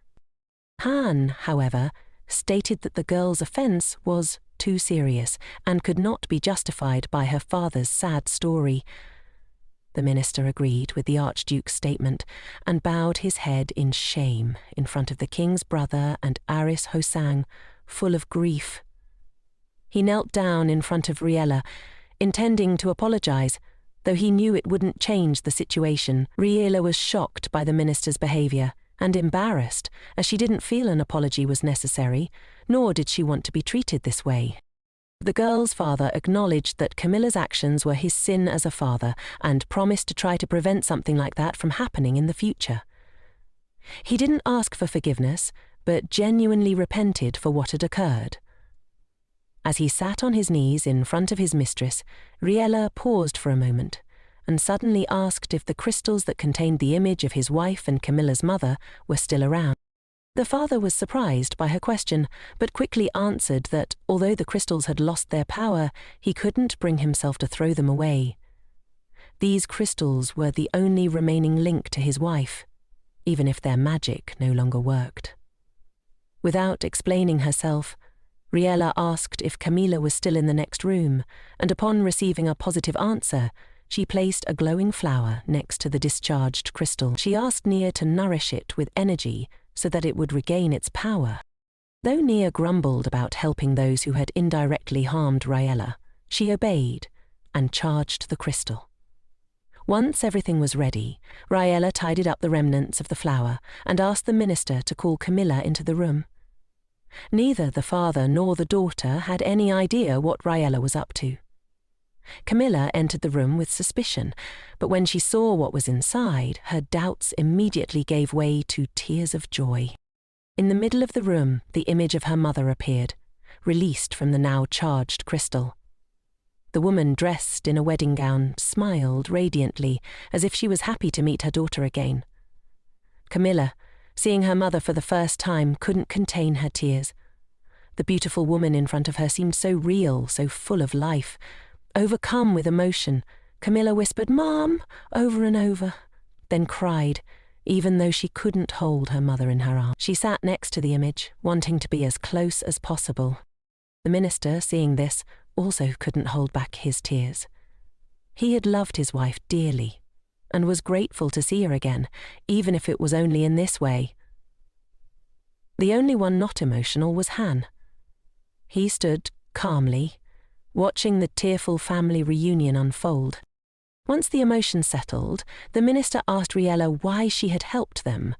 Han, however, stated that the girl's offence was too serious and could not be justified by her father's sad story. The minister agreed with the Archduke's statement and bowed his head in shame in front of the king's brother and heiress Hosang, full of grief. He knelt down in front of Riella, intending to apologize, though he knew it wouldn't change the situation. Riella was shocked by the minister's behavior and embarrassed, as she didn't feel an apology was necessary, nor did she want to be treated this way. The girl's father acknowledged that Camilla's actions were his sin as a father and promised to try to prevent something like that from happening in the future. He didn't ask for forgiveness, but genuinely repented for what had occurred. As he sat on his knees in front of his mistress, Riella paused for a moment and suddenly asked if the crystals that contained the image of his wife and Camilla's mother were still around. The father was surprised by her question, but quickly answered that, although the crystals had lost their power, he couldn't bring himself to throw them away. These crystals were the only remaining link to his wife, even if their magic no longer worked. Without explaining herself, Riella asked if Camilla was still in the next room, and upon receiving a positive answer, she placed a glowing flower next to the discharged crystal. She asked Nia to nourish it with energy so that it would regain its power. Though Nia grumbled about helping those who had indirectly harmed Riella, she obeyed and charged the crystal. Once everything was ready, Riella tidied up the remnants of the flower and asked the minister to call Camilla into the room. Neither the father nor the daughter had any idea what Riella was up to. Camilla entered the room with suspicion, but when she saw what was inside, her doubts immediately gave way to tears of joy. In the middle of the room, the image of her mother appeared, released from the now charged crystal. The woman, dressed in a wedding gown, smiled radiantly, as if she was happy to meet her daughter again. Camilla, seeing her mother for the first time, couldn't contain her tears. The beautiful woman in front of her seemed so real, so full of life. Overcome with emotion, Camilla whispered, "Mom," over and over, then cried, even though she couldn't hold her mother in her arms. She sat next to the image, wanting to be as close as possible. The minister, seeing this, also couldn't hold back his tears. He had loved his wife dearly, and was grateful to see her again, even if it was only in this way. The only one not emotional was Han. He stood calmly, watching the tearful family reunion unfold. Once the emotion settled, the minister asked Riella why she had helped them.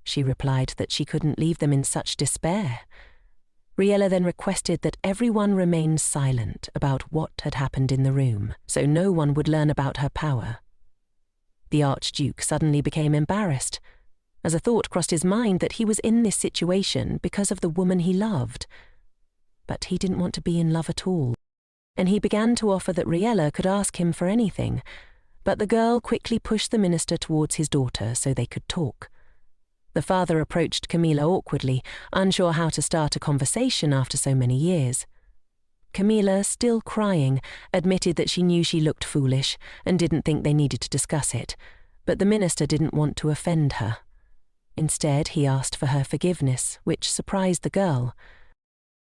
She replied that she couldn't leave them in such despair. Riella then requested that everyone remain silent about what had happened in the room, so no one would learn about her power. The Archduke suddenly became embarrassed, as a thought crossed his mind that he was in this situation because of the woman he loved. But he didn't want to be in love at all, and he began to offer that Riella could ask him for anything, but the girl quickly pushed the minister towards his daughter so they could talk. The father approached Camilla awkwardly, unsure how to start a conversation after so many years. Camilla, still crying, admitted that she knew she looked foolish and didn't think they needed to discuss it, but the minister didn't want to offend her. Instead, he asked for her forgiveness, which surprised the girl.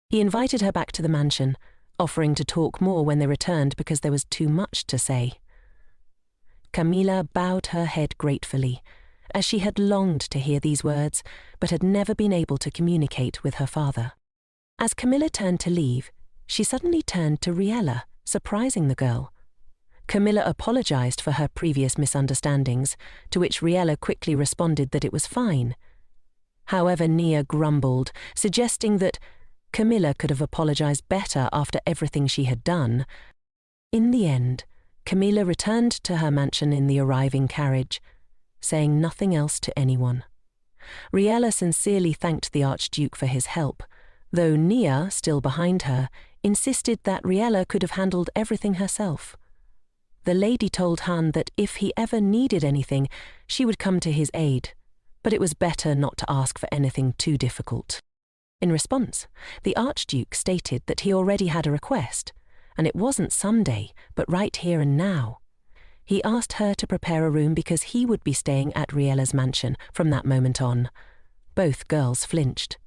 He invited her back to the mansion, offering to talk more when they returned because there was too much to say. Camilla bowed her head gratefully, as she had longed to hear these words, but had never been able to communicate with her father. As Camilla turned to leave, she suddenly turned to Riella, surprising the girl. Camilla apologized for her previous misunderstandings, to which Riella quickly responded that it was fine. However, Nia grumbled, suggesting that Camilla could have apologized better after everything she had done. In the end, Camilla returned to her mansion in the arriving carriage, saying nothing else to anyone. Riella sincerely thanked the Archduke for his help, though Nia, still behind her, insisted that Riella could have handled everything herself. The lady told Han that if he ever needed anything, she would come to his aid, but it was better not to ask for anything too difficult. In response, the Archduke stated that he already had a request, and it wasn't someday, but right here and now. He asked her to prepare a room because he would be staying at Riella's mansion from that moment on. Both girls flinched.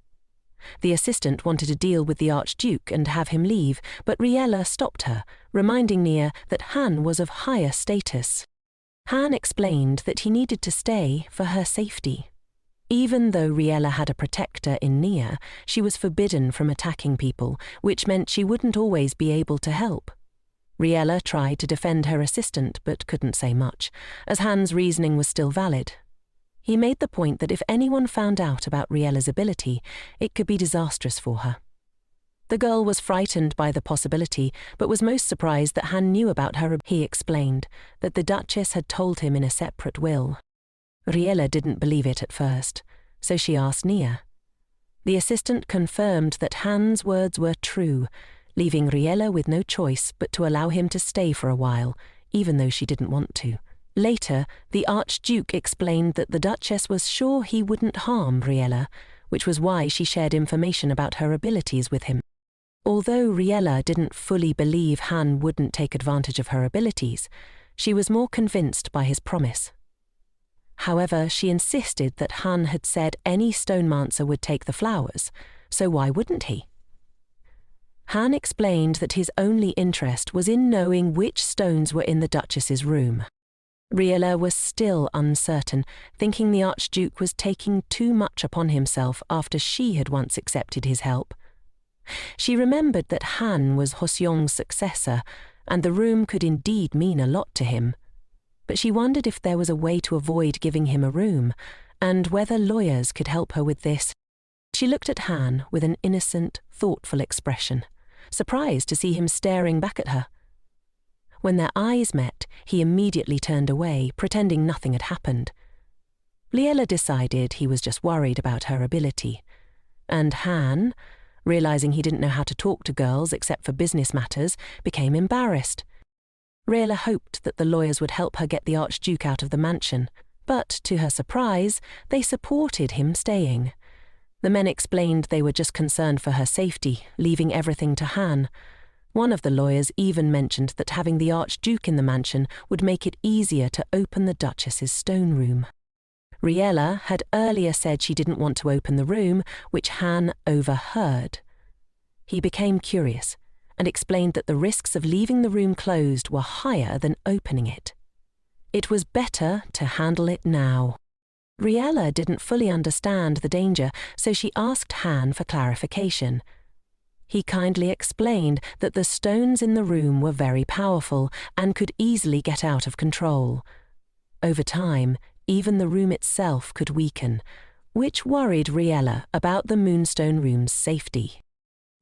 The assistant wanted to deal with the Archduke and have him leave, but Riella stopped her, reminding Nia that Han was of higher status. Han explained that he needed to stay for her safety. Even though Riella had a protector in Nia, she was forbidden from attacking people, which meant she wouldn't always be able to help. Riella tried to defend her assistant but couldn't say much, as Han's reasoning was still valid. He made the point that if anyone found out about Riella's ability, it could be disastrous for her. The girl was frightened by the possibility, but was most surprised that Han knew about her. He explained that the Duchess had told him in a separate will. Riella didn't believe it at first, so she asked Nia. The assistant confirmed that Han's words were true, leaving Riella with no choice but to allow him to stay for a while, even though she didn't want to. Later, the Archduke explained that the Duchess was sure he wouldn't harm Riella, which was why she shared information about her abilities with him. Although Riella didn't fully believe Han wouldn't take advantage of her abilities, she was more convinced by his promise. However, she insisted that Han had said any stonemancer would take the flowers, so why wouldn't he? Han explained that his only interest was in knowing which stones were in the Duchess's room. Riella was still uncertain, thinking the Archduke was taking too much upon himself after she had once accepted his help. She remembered that Han was Hoseong's successor, and the room could indeed mean a lot to him. But she wondered if there was a way to avoid giving him a room, and whether lawyers could help her with this. She looked at Han with an innocent, thoughtful expression, surprised to see him staring back at her. When their eyes met, he immediately turned away, pretending nothing had happened. Riella decided he was just worried about her ability, and Han, realizing he didn't know how to talk to girls except for business matters, became embarrassed. Riella hoped that the lawyers would help her get the Archduke out of the mansion, but to her surprise, they supported him staying. The men explained they were just concerned for her safety, leaving everything to Han. One of the lawyers even mentioned that having the Archduke in the mansion would make it easier to open the Duchess's stone room. Riella had earlier said she didn't want to open the room, which Han overheard. He became curious and explained that the risks of leaving the room closed were higher than opening it. It was better to handle it now. Riella didn't fully understand the danger, so she asked Han for clarification. He kindly explained that the stones in the room were very powerful and could easily get out of control. Over time, even the room itself could weaken, which worried Riella about the Moonstone room's safety.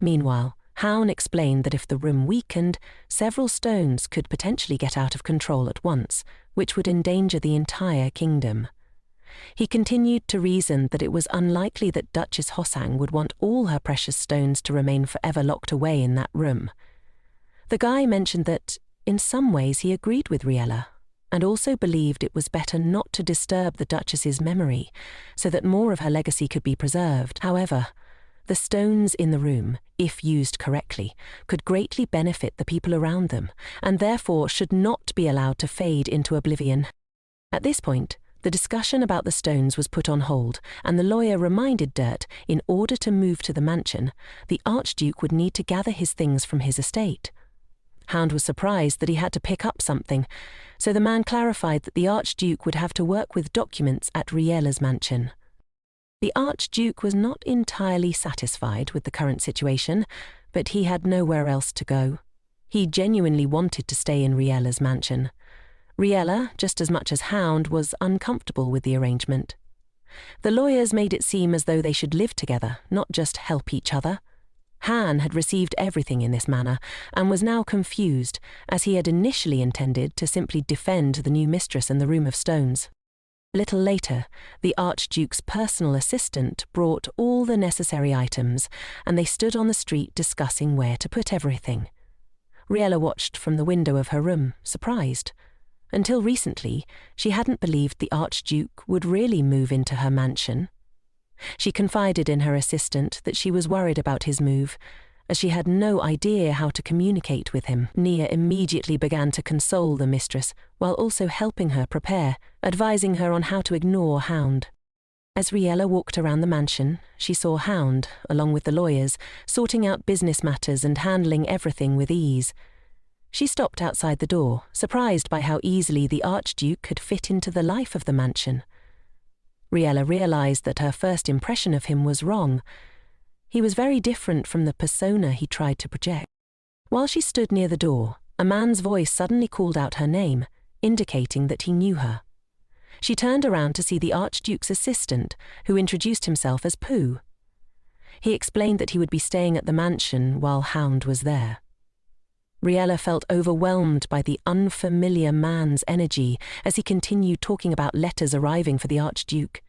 Meanwhile, Haun explained that if the room weakened, several stones could potentially get out of control at once, which would endanger the entire kingdom. He continued to reason that it was unlikely that Duchess Hosang would want all her precious stones to remain forever locked away in that room. The guy mentioned that, in some ways, he agreed with Riella, and also believed it was better not to disturb the Duchess's memory, so that more of her legacy could be preserved. However, the stones in the room, if used correctly, could greatly benefit the people around them, and therefore should not be allowed to fade into oblivion. At this point, the discussion about the stones was put on hold, and the lawyer reminded Dirt, in order to move to the mansion, the Archduke would need to gather his things from his estate. Hound was surprised that he had to pick up something, so the man clarified that the Archduke would have to work with documents at Riella's mansion. The Archduke was not entirely satisfied with the current situation, but he had nowhere else to go. He genuinely wanted to stay in Riella's mansion. Riella, just as much as Hound, was uncomfortable with the arrangement. The lawyers made it seem as though they should live together, not just help each other. Han had received everything in this manner, and was now confused, as he had initially intended to simply defend the new mistress in the Room of Stones. A little later, the Archduke's personal assistant brought all the necessary items, and they stood on the street discussing where to put everything. Riella watched from the window of her room, surprised. Until recently, she hadn't believed the Archduke would really move into her mansion. She confided in her assistant that she was worried about his move, as she had no idea how to communicate with him. Nia immediately began to console the mistress, while also helping her prepare, advising her on how to ignore Hound. As Riella walked around the mansion, she saw Hound, along with the lawyers, sorting out business matters and handling everything with ease. She stopped outside the door, surprised by how easily the Archduke could fit into the life of the mansion. Riella realized that her first impression of him was wrong. He was very different from the persona he tried to project. While she stood near the door, a man's voice suddenly called out her name, indicating that he knew her. She turned around to see the Archduke's assistant, who introduced himself as Pooh. He explained that he would be staying at the mansion while Hound was there. Riella felt overwhelmed by the unfamiliar man's energy as he continued talking about letters arriving for the Archduke.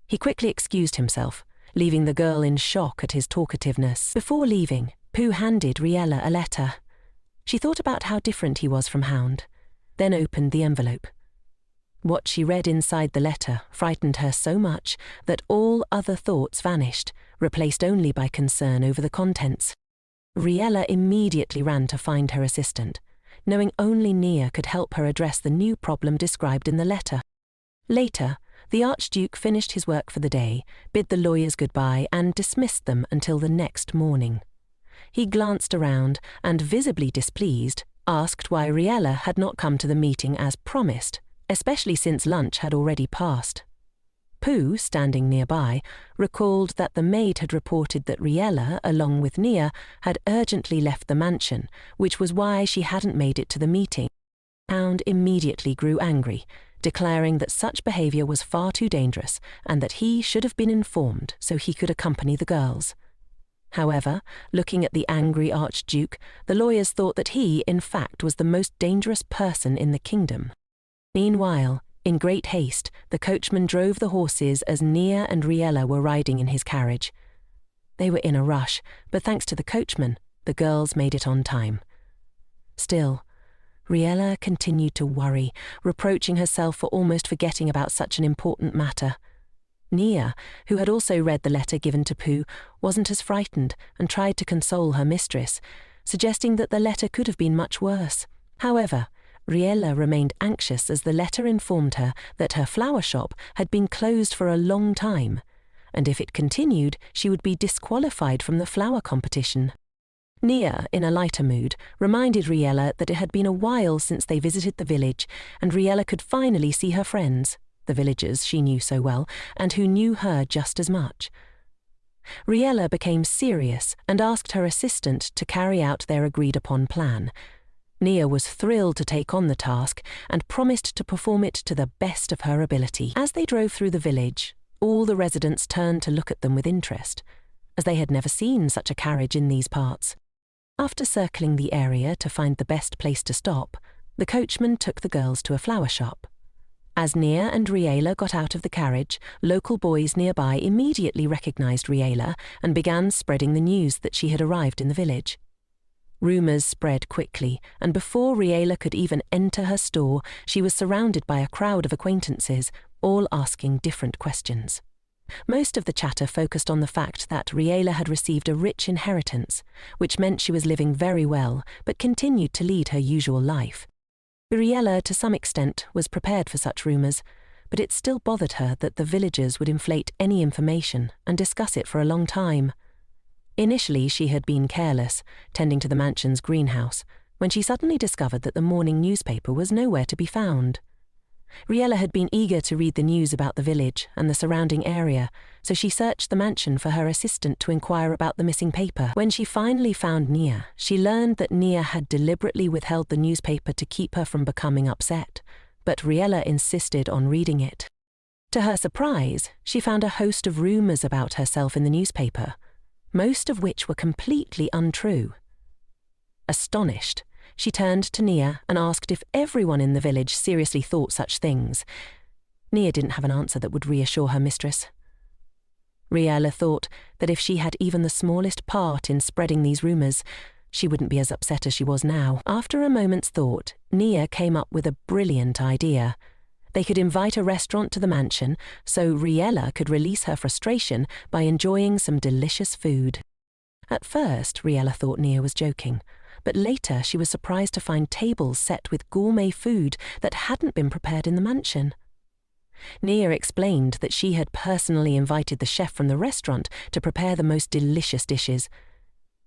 He quickly excused himself, leaving the girl in shock at his talkativeness. Before leaving, Pooh handed Riella a letter. She thought about how different he was from Hound, then opened the envelope. What she read inside the letter frightened her so much that all other thoughts vanished, replaced only by concern over the contents. Riella immediately ran to find her assistant, knowing only Nia could help her address the new problem described in the letter. Later, the Archduke finished his work for the day, bid the lawyers goodbye, and dismissed them until the next morning. He glanced around and, visibly displeased, asked why Riella had not come to the meeting as promised, especially since lunch had already passed. Pooh, standing nearby, recalled that the maid had reported that Riella, along with Nia, had urgently left the mansion, which was why she hadn't made it to the meeting. Hound immediately grew angry, declaring that such behavior was far too dangerous and that he should have been informed so he could accompany the girls. However, looking at the angry Archduke, the lawyers thought that he, in fact, was the most dangerous person in the kingdom. Meanwhile, in great haste, the coachman drove the horses as Nia and Riella were riding in his carriage. They were in a rush, but thanks to the coachman, the girls made it on time. Still, Riella continued to worry, reproaching herself for almost forgetting about such an important matter. Nia, who had also read the letter given to Pooh, wasn't as frightened and tried to console her mistress, suggesting that the letter could have been much worse. However, Riella remained anxious as the letter informed her that her flower shop had been closed for a long time, and if it continued, she would be disqualified from the flower competition. Nia, in a lighter mood, reminded Riella that it had been a while since they visited the village, and Riella could finally see her friends, the villagers she knew so well, and who knew her just as much. Riella became serious and asked her assistant to carry out their agreed-upon plan. Nia was thrilled to take on the task and promised to perform it to the best of her ability. As they drove through the village, all the residents turned to look at them with interest, as they had never seen such a carriage in these parts. After circling the area to find the best place to stop, the coachman took the girls to a flower shop. As Nia and Riella got out of the carriage, local boys nearby immediately recognized Riella and began spreading the news that she had arrived in the village. Rumours spread quickly, and before Riella could even enter her store, she was surrounded by a crowd of acquaintances, all asking different questions. Most of the chatter focused on the fact that Riella had received a rich inheritance, which meant she was living very well, but continued to lead her usual life. Riella, to some extent, was prepared for such rumours, but it still bothered her that the villagers would inflate any information and discuss it for a long time. Initially, she had been careless, tending to the mansion's greenhouse, when she suddenly discovered that the morning newspaper was nowhere to be found. Riella had been eager to read the news about the village and the surrounding area, so she searched the mansion for her assistant to inquire about the missing paper. When she finally found Nia, she learned that Nia had deliberately withheld the newspaper to keep her from becoming upset, but Riella insisted on reading it. To her surprise, she found a host of rumours about herself in the newspaper, most of which were completely untrue. Astonished, she turned to Nia and asked if everyone in the village seriously thought such things. Nia didn't have an answer that would reassure her mistress. Riella thought that if she had even the smallest part in spreading these rumours, she wouldn't be as upset as she was now. After a moment's thought, Nia came up with a brilliant idea. They could invite a restaurant to the mansion so Riella could release her frustration by enjoying some delicious food. At first, Riella thought Nia was joking, but later she was surprised to find tables set with gourmet food that hadn't been prepared in the mansion. Nia explained that she had personally invited the chef from the restaurant to prepare the most delicious dishes.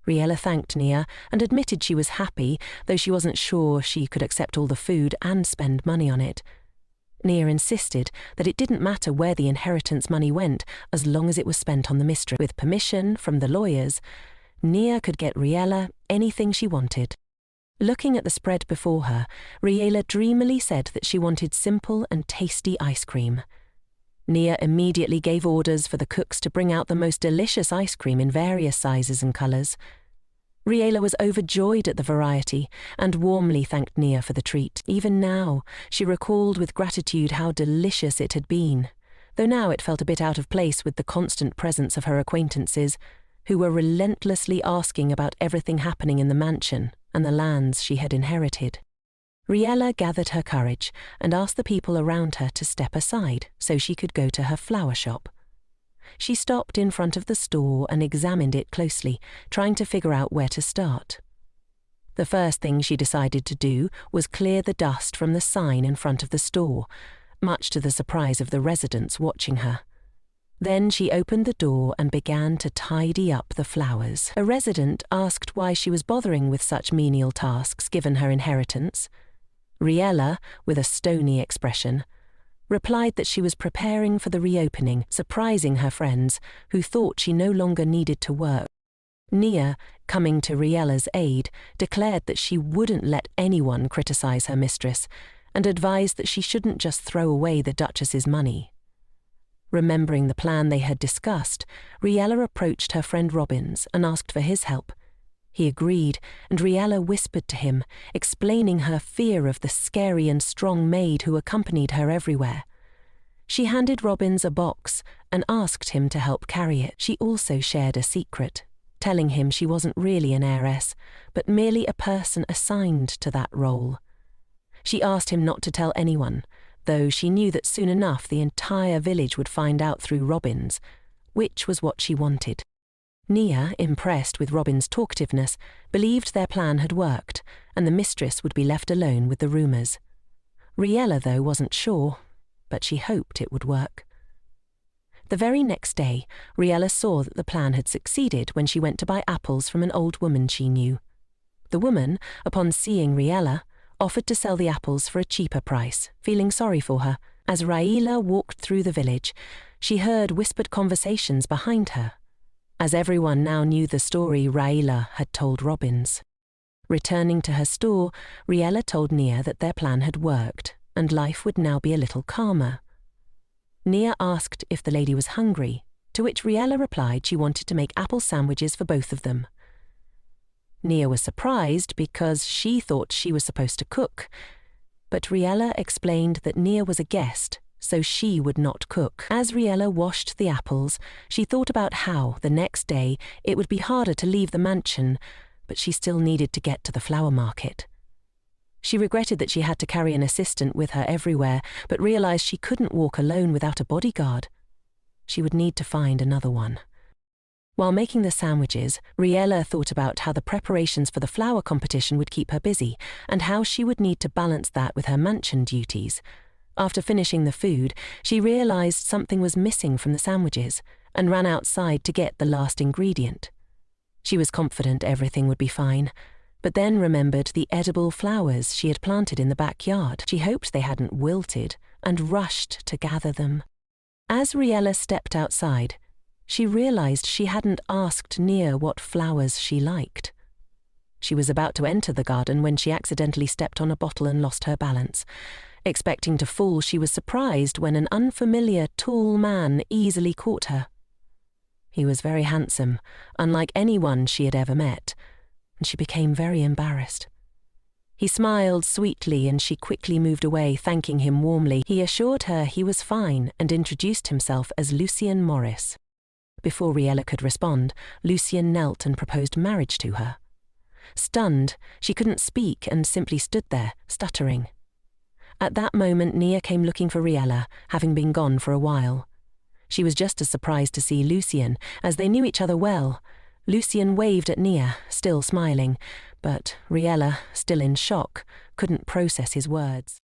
Riella thanked Nia and admitted she was happy, though she wasn't sure she could accept all the food and spend money on it. Nia insisted that it didn't matter where the inheritance money went as long as it was spent on the mistress. With permission from the lawyers, Nia could get Riella anything she wanted. Looking at the spread before her, Riella dreamily said that she wanted simple and tasty ice cream. Nia immediately gave orders for the cooks to bring out the most delicious ice cream in various sizes and colours. Riella was overjoyed at the variety and warmly thanked Nia for the treat. Even now, she recalled with gratitude how delicious it had been, though now it felt a bit out of place with the constant presence of her acquaintances, who were relentlessly asking about everything happening in the mansion and the lands she had inherited. Riella gathered her courage and asked the people around her to step aside so she could go to her flower shop. She stopped in front of the store and examined it closely, trying to figure out where to start. The first thing she decided to do was clear the dust from the sign in front of the store, much to the surprise of the residents watching her. Then she opened the door and began to tidy up the flowers. A resident asked why she was bothering with such menial tasks given her inheritance. Riella, with a stony expression, replied that she was preparing for the reopening, surprising her friends, who thought she no longer needed to work. Nia, coming to Riella's aid, declared that she wouldn't let anyone criticize her mistress, and advised that she shouldn't just throw away the Duchess's money. Remembering the plan they had discussed, Riella approached her friend Robbins and asked for his help. He agreed, and Riella whispered to him, explaining her fear of the scary and strong maid who accompanied her everywhere. She handed Robbins a box and asked him to help carry it. She also shared a secret, telling him she wasn't really an heiress, but merely a person assigned to that role. She asked him not to tell anyone, though she knew that soon enough the entire village would find out through Robbins, which was what she wanted. Nia, impressed with Robin's talkativeness, believed their plan had worked, and the mistress would be left alone with the rumours. Riella, though, wasn't sure, but she hoped it would work. The very next day, Riella saw that the plan had succeeded when she went to buy apples from an old woman she knew. The woman, upon seeing Riella, offered to sell the apples for a cheaper price, feeling sorry for her. As Riella walked through the village, she heard whispered conversations behind her, as everyone now knew the story Riella had told Robbins. Returning to her store, Riella told Nia that their plan had worked, and life would now be a little calmer. Nia asked if the lady was hungry, to which Riella replied she wanted to make apple sandwiches for both of them. Nia was surprised because she thought she was supposed to cook, but Riella explained that Nia was a guest, so she would not cook. As Riella washed the apples, she thought about how, the next day, it would be harder to leave the mansion, but she still needed to get to the flower market. She regretted that she had to carry an assistant with her everywhere, but realized she couldn't walk alone without a bodyguard. She would need to find another one. While making the sandwiches, Riella thought about how the preparations for the flower competition would keep her busy, and how she would need to balance that with her mansion duties. After finishing the food, she realized something was missing from the sandwiches, and ran outside to get the last ingredient. She was confident everything would be fine, but then remembered the edible flowers she had planted in the backyard. She hoped they hadn't wilted, and rushed to gather them. As Riella stepped outside, she realized she hadn't asked Nia what flowers she liked. She was about to enter the garden when she accidentally stepped on a bottle and lost her balance. Expecting to fall, she was surprised when an unfamiliar, tall man easily caught her. He was very handsome, unlike anyone she had ever met, and she became very embarrassed. He smiled sweetly and she quickly moved away, thanking him warmly. He assured her he was fine and introduced himself as Lucien Morris. Before Riella could respond, Lucien knelt and proposed marriage to her. Stunned, she couldn't speak and simply stood there, stuttering. At that moment, Nia came looking for Riella, having been gone for a while. She was just as surprised to see Lucien, as they knew each other well. Lucien waved at Nia, still smiling, but Riella, still in shock, couldn't process his words.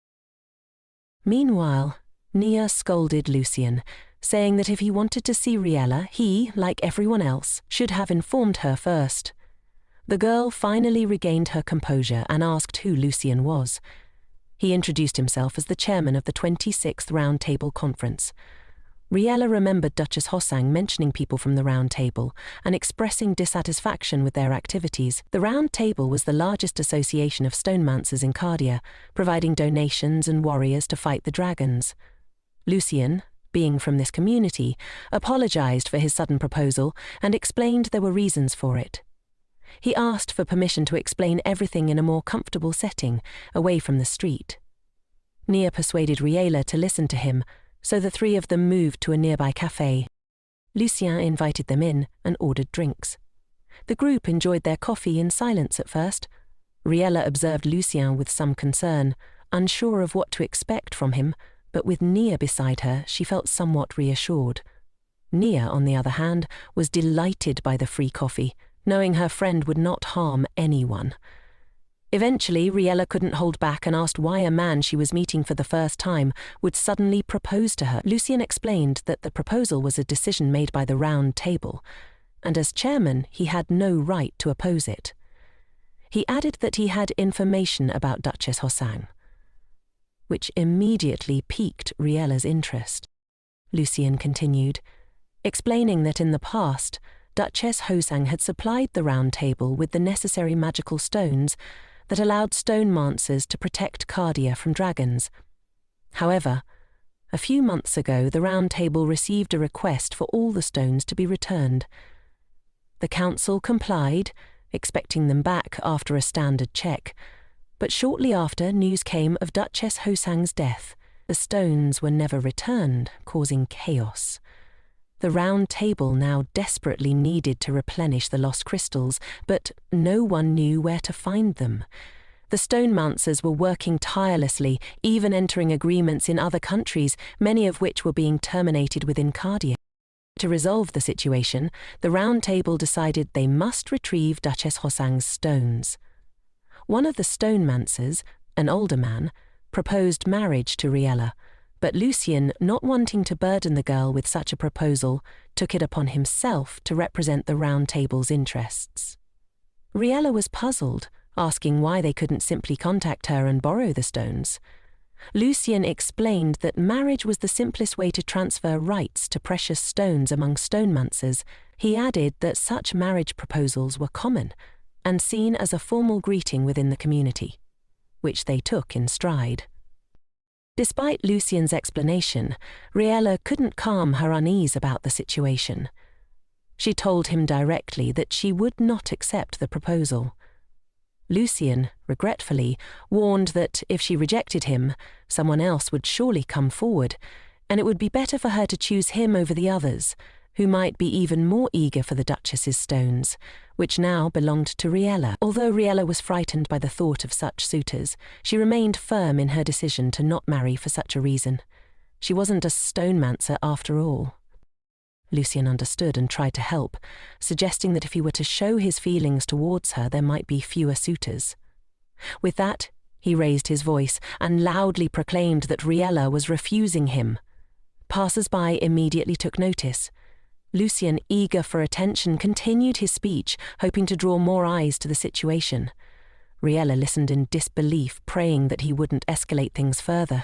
Meanwhile, Nia scolded Lucien, saying that if he wanted to see Riella, he, like everyone else, should have informed her first. The girl finally regained her composure and asked who Lucien was. He introduced himself as the chairman of the 26th Round Table Conference. Riella remembered Duchess Hoson mentioning people from the Round Table and expressing dissatisfaction with their activities. The Round Table was the largest association of stonemancers in Cardia, providing donations and warriors to fight the dragons. Lucien, being from this community, apologized for his sudden proposal and explained there were reasons for it. He asked for permission to explain everything in a more comfortable setting, away from the street. Nia persuaded Riella to listen to him, so the three of them moved to a nearby café. Lucien invited them in and ordered drinks. The group enjoyed their coffee in silence at first. Riella observed Lucien with some concern, unsure of what to expect from him, but with Nia beside her, she felt somewhat reassured. Nia, on the other hand, was delighted by the free coffee, knowing her friend would not harm anyone. Eventually, Riella couldn't hold back and asked why a man she was meeting for the first time would suddenly propose to her. Lucien explained that the proposal was a decision made by the Round Table, and as chairman, he had no right to oppose it. He added that he had information about Duchess Hoson, which immediately piqued Riella's interest. Lucien continued, explaining that in the past, Duchess Hoson had supplied the Round Table with the necessary magical stones that allowed stonemancers to protect Cardia from dragons. However, a few months ago the Round Table received a request for all the stones to be returned. The council complied, expecting them back after a standard check, but shortly after news came of Duchess Hosang's death. The stones were never returned, causing chaos. The Round Table now desperately needed to replenish the lost crystals, but no one knew where to find them. The stonemancers were working tirelessly, even entering agreements in other countries, many of which were being terminated within Cardia. To resolve the situation, the Round Table decided they must retrieve Duchess Hosang's stones. One of the stonemancers, an older man, proposed marriage to Riella, but Lucien, not wanting to burden the girl with such a proposal, took it upon himself to represent the Round Table's interests. Riella was puzzled, asking why they couldn't simply contact her and borrow the stones. Lucien explained that marriage was the simplest way to transfer rights to precious stones among stonemancers. He added that such marriage proposals were common and seen as a formal greeting within the community, which they took in stride. Despite Lucien's explanation, Riella couldn't calm her unease about the situation. She told him directly that she would not accept the proposal. Lucien, regretfully, warned that if she rejected him, someone else would surely come forward, and it would be better for her to choose him over the others, who might be even more eager for the Duchess's stones, which now belonged to Riella. Although Riella was frightened by the thought of such suitors, she remained firm in her decision to not marry for such a reason. She wasn't a stonemancer after all. Lucien understood and tried to help, suggesting that if he were to show his feelings towards her, there might be fewer suitors. With that, he raised his voice and loudly proclaimed that Riella was refusing him. Passers-by immediately took notice. Lucien, eager for attention, continued his speech, hoping to draw more eyes to the situation. Riella listened in disbelief, praying that he wouldn't escalate things further.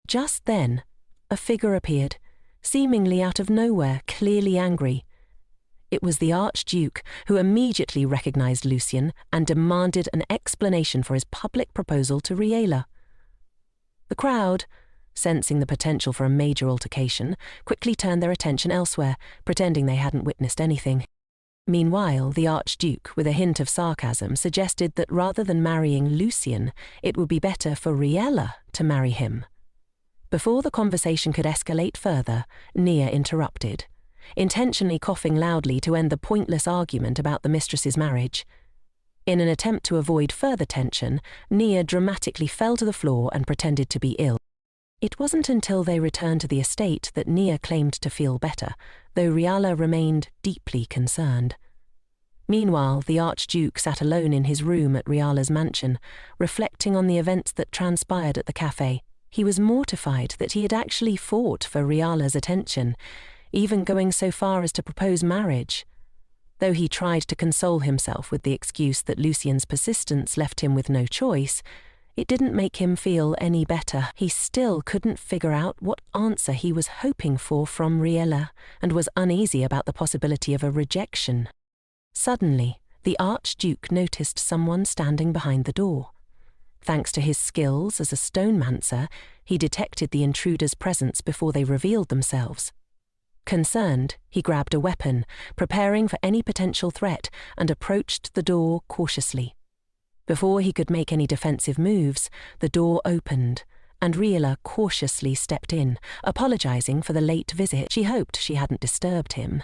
Just then, a figure appeared, seemingly out of nowhere, clearly angry. It was the Archduke, who immediately recognized Lucien and demanded an explanation for his public proposal to Riella. The crowd, sensing the potential for a major altercation, quickly turned their attention elsewhere, pretending they hadn't witnessed anything. Meanwhile, the Archduke, with a hint of sarcasm, suggested that rather than marrying Lucien, it would be better for Riella to marry him. Before the conversation could escalate further, Nia interrupted, intentionally coughing loudly to end the pointless argument about the mistress's marriage. In an attempt to avoid further tension, Nia dramatically fell to the floor and pretended to be ill. It wasn't until they returned to the estate that Nia claimed to feel better, though Riella remained deeply concerned. Meanwhile, the Archduke sat alone in his room at Riella's mansion, reflecting on the events that transpired at the café. He was mortified that he had actually fought for Riella's attention, even going so far as to propose marriage. Though he tried to console himself with the excuse that Lucien's persistence left him with no choice, it didn't make him feel any better. He still couldn't figure out what answer he was hoping for from Riella, and was uneasy about the possibility of a rejection. Suddenly, the Archduke noticed someone standing behind the door. Thanks to his skills as a stonemancer, he detected the intruder's presence before they revealed themselves. Concerned, he grabbed a weapon, preparing for any potential threat, and approached the door cautiously. Before he could make any defensive moves, the door opened, and Riella cautiously stepped in, apologizing for the late visit. She hoped she hadn't disturbed him.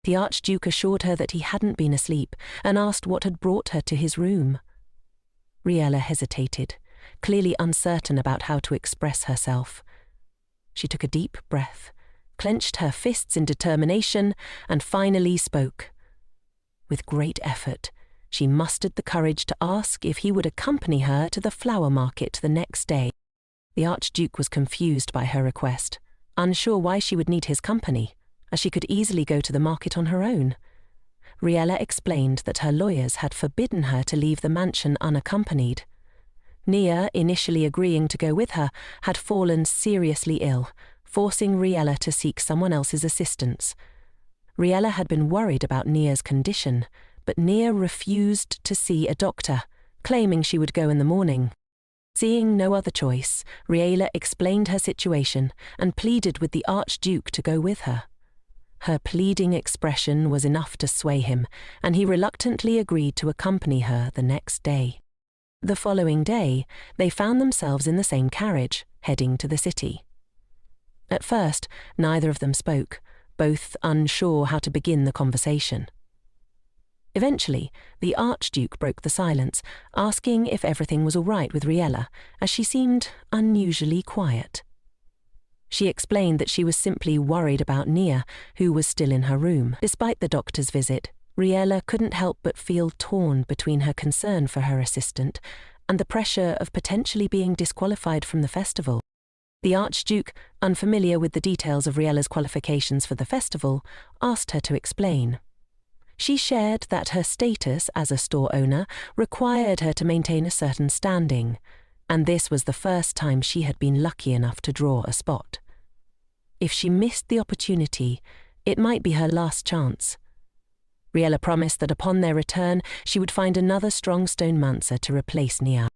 The Archduke assured her that he hadn't been asleep, and asked what had brought her to his room. Riella hesitated, clearly uncertain about how to express herself. She took a deep breath, clenched her fists in determination, and finally spoke. With great effort, she mustered the courage to ask if he would accompany her to the flower market the next day. The Archduke was confused by her request, unsure why she would need his company, as she could easily go to the market on her own. Riella explained that her lawyers had forbidden her to leave the mansion unaccompanied. Nia, initially agreeing to go with her, had fallen seriously ill, forcing Riella to seek someone else's assistance. Riella had been worried about Nia's condition, but Nia refused to see a doctor, claiming she would go in the morning. Seeing no other choice, Riella explained her situation and pleaded with the Archduke to go with her. Her pleading expression was enough to sway him, and he reluctantly agreed to accompany her the next day. The following day, they found themselves in the same carriage, heading to the city. At first, neither of them spoke, both unsure how to begin the conversation. Eventually, the Archduke broke the silence, asking if everything was all right with Riella, as she seemed unusually quiet. She explained that she was simply worried about Nia, who was still in her room. Despite the doctor's visit, Riella couldn't help but feel torn between her concern for her assistant and the pressure of potentially being disqualified from the festival. The Archduke, unfamiliar with the details of Riella's qualifications for the festival, asked her to explain. She shared that her status as a store owner required her to maintain a certain standing, and this was the first time she had been lucky enough to draw a spot. If she missed the opportunity, it might be her last chance. Riella promised that upon their return, she would find another strong stonemancer to replace Nia.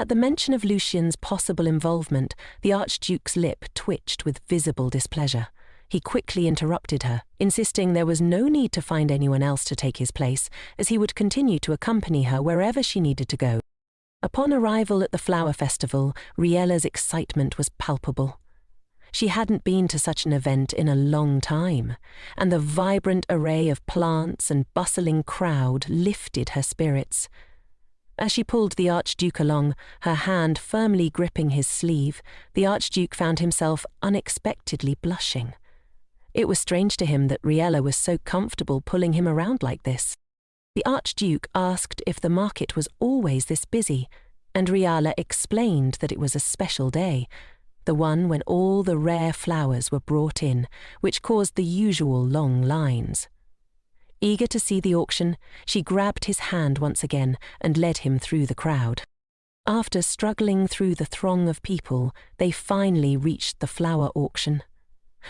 At the mention of Lucien's possible involvement, the Archduke's lip twitched with visible displeasure. He quickly interrupted her, insisting there was no need to find anyone else to take his place, as he would continue to accompany her wherever she needed to go. Upon arrival at the flower festival, Riella's excitement was palpable. She hadn't been to such an event in a long time, and the vibrant array of plants and bustling crowd lifted her spirits. As she pulled the Archduke along, her hand firmly gripping his sleeve, the Archduke found himself unexpectedly blushing. It was strange to him that Riella was so comfortable pulling him around like this. The Archduke asked if the market was always this busy, and Riella explained that it was a special day, the one when all the rare flowers were brought in, which caused the usual long lines. Eager to see the auction, she grabbed his hand once again and led him through the crowd. After struggling through the throng of people, they finally reached the flower auction.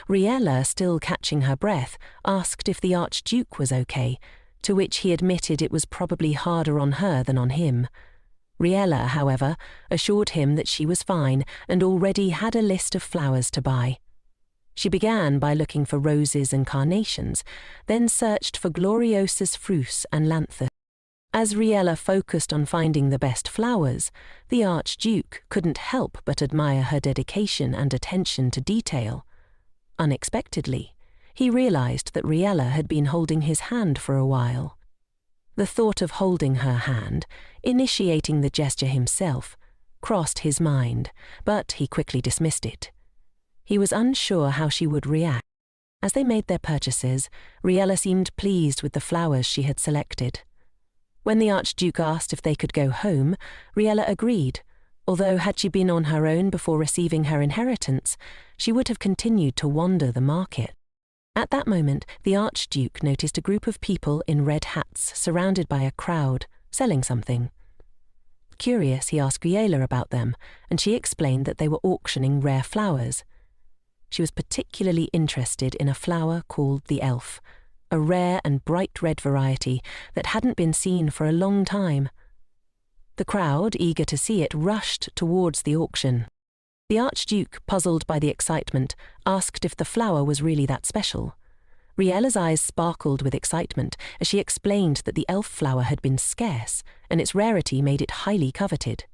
Riella, still catching her breath, asked if the Archduke was okay, to which he admitted it was probably harder on her than on him. Riella, however, assured him that she was fine and already had a list of flowers to buy. She began by looking for roses and carnations, then searched for gloriosus frus and lanthus. As Riella focused on finding the best flowers, the Archduke couldn't help but admire her dedication and attention to detail. Unexpectedly, he realized that Riella had been holding his hand for a while. The thought of holding her hand, initiating the gesture himself, crossed his mind, but he quickly dismissed it. He was unsure how she would react. As they made their purchases, Riella seemed pleased with the flowers she had selected. When the Archduke asked if they could go home, Riella agreed, although had she been on her own before receiving her inheritance, she would have continued to wander the market. At that moment, the Archduke noticed a group of people in red hats surrounded by a crowd, selling something. Curious, he asked Riella about them, and she explained that they were auctioning rare flowers. She was particularly interested in a flower called the elf, a rare and bright red variety that hadn't been seen for a long time. The crowd, eager to see it, rushed towards the auction. The Archduke, puzzled by the excitement, asked if the flower was really that special. Riella's eyes sparkled with excitement as she explained that the elf flower had been scarce, and its rarity made it highly coveted.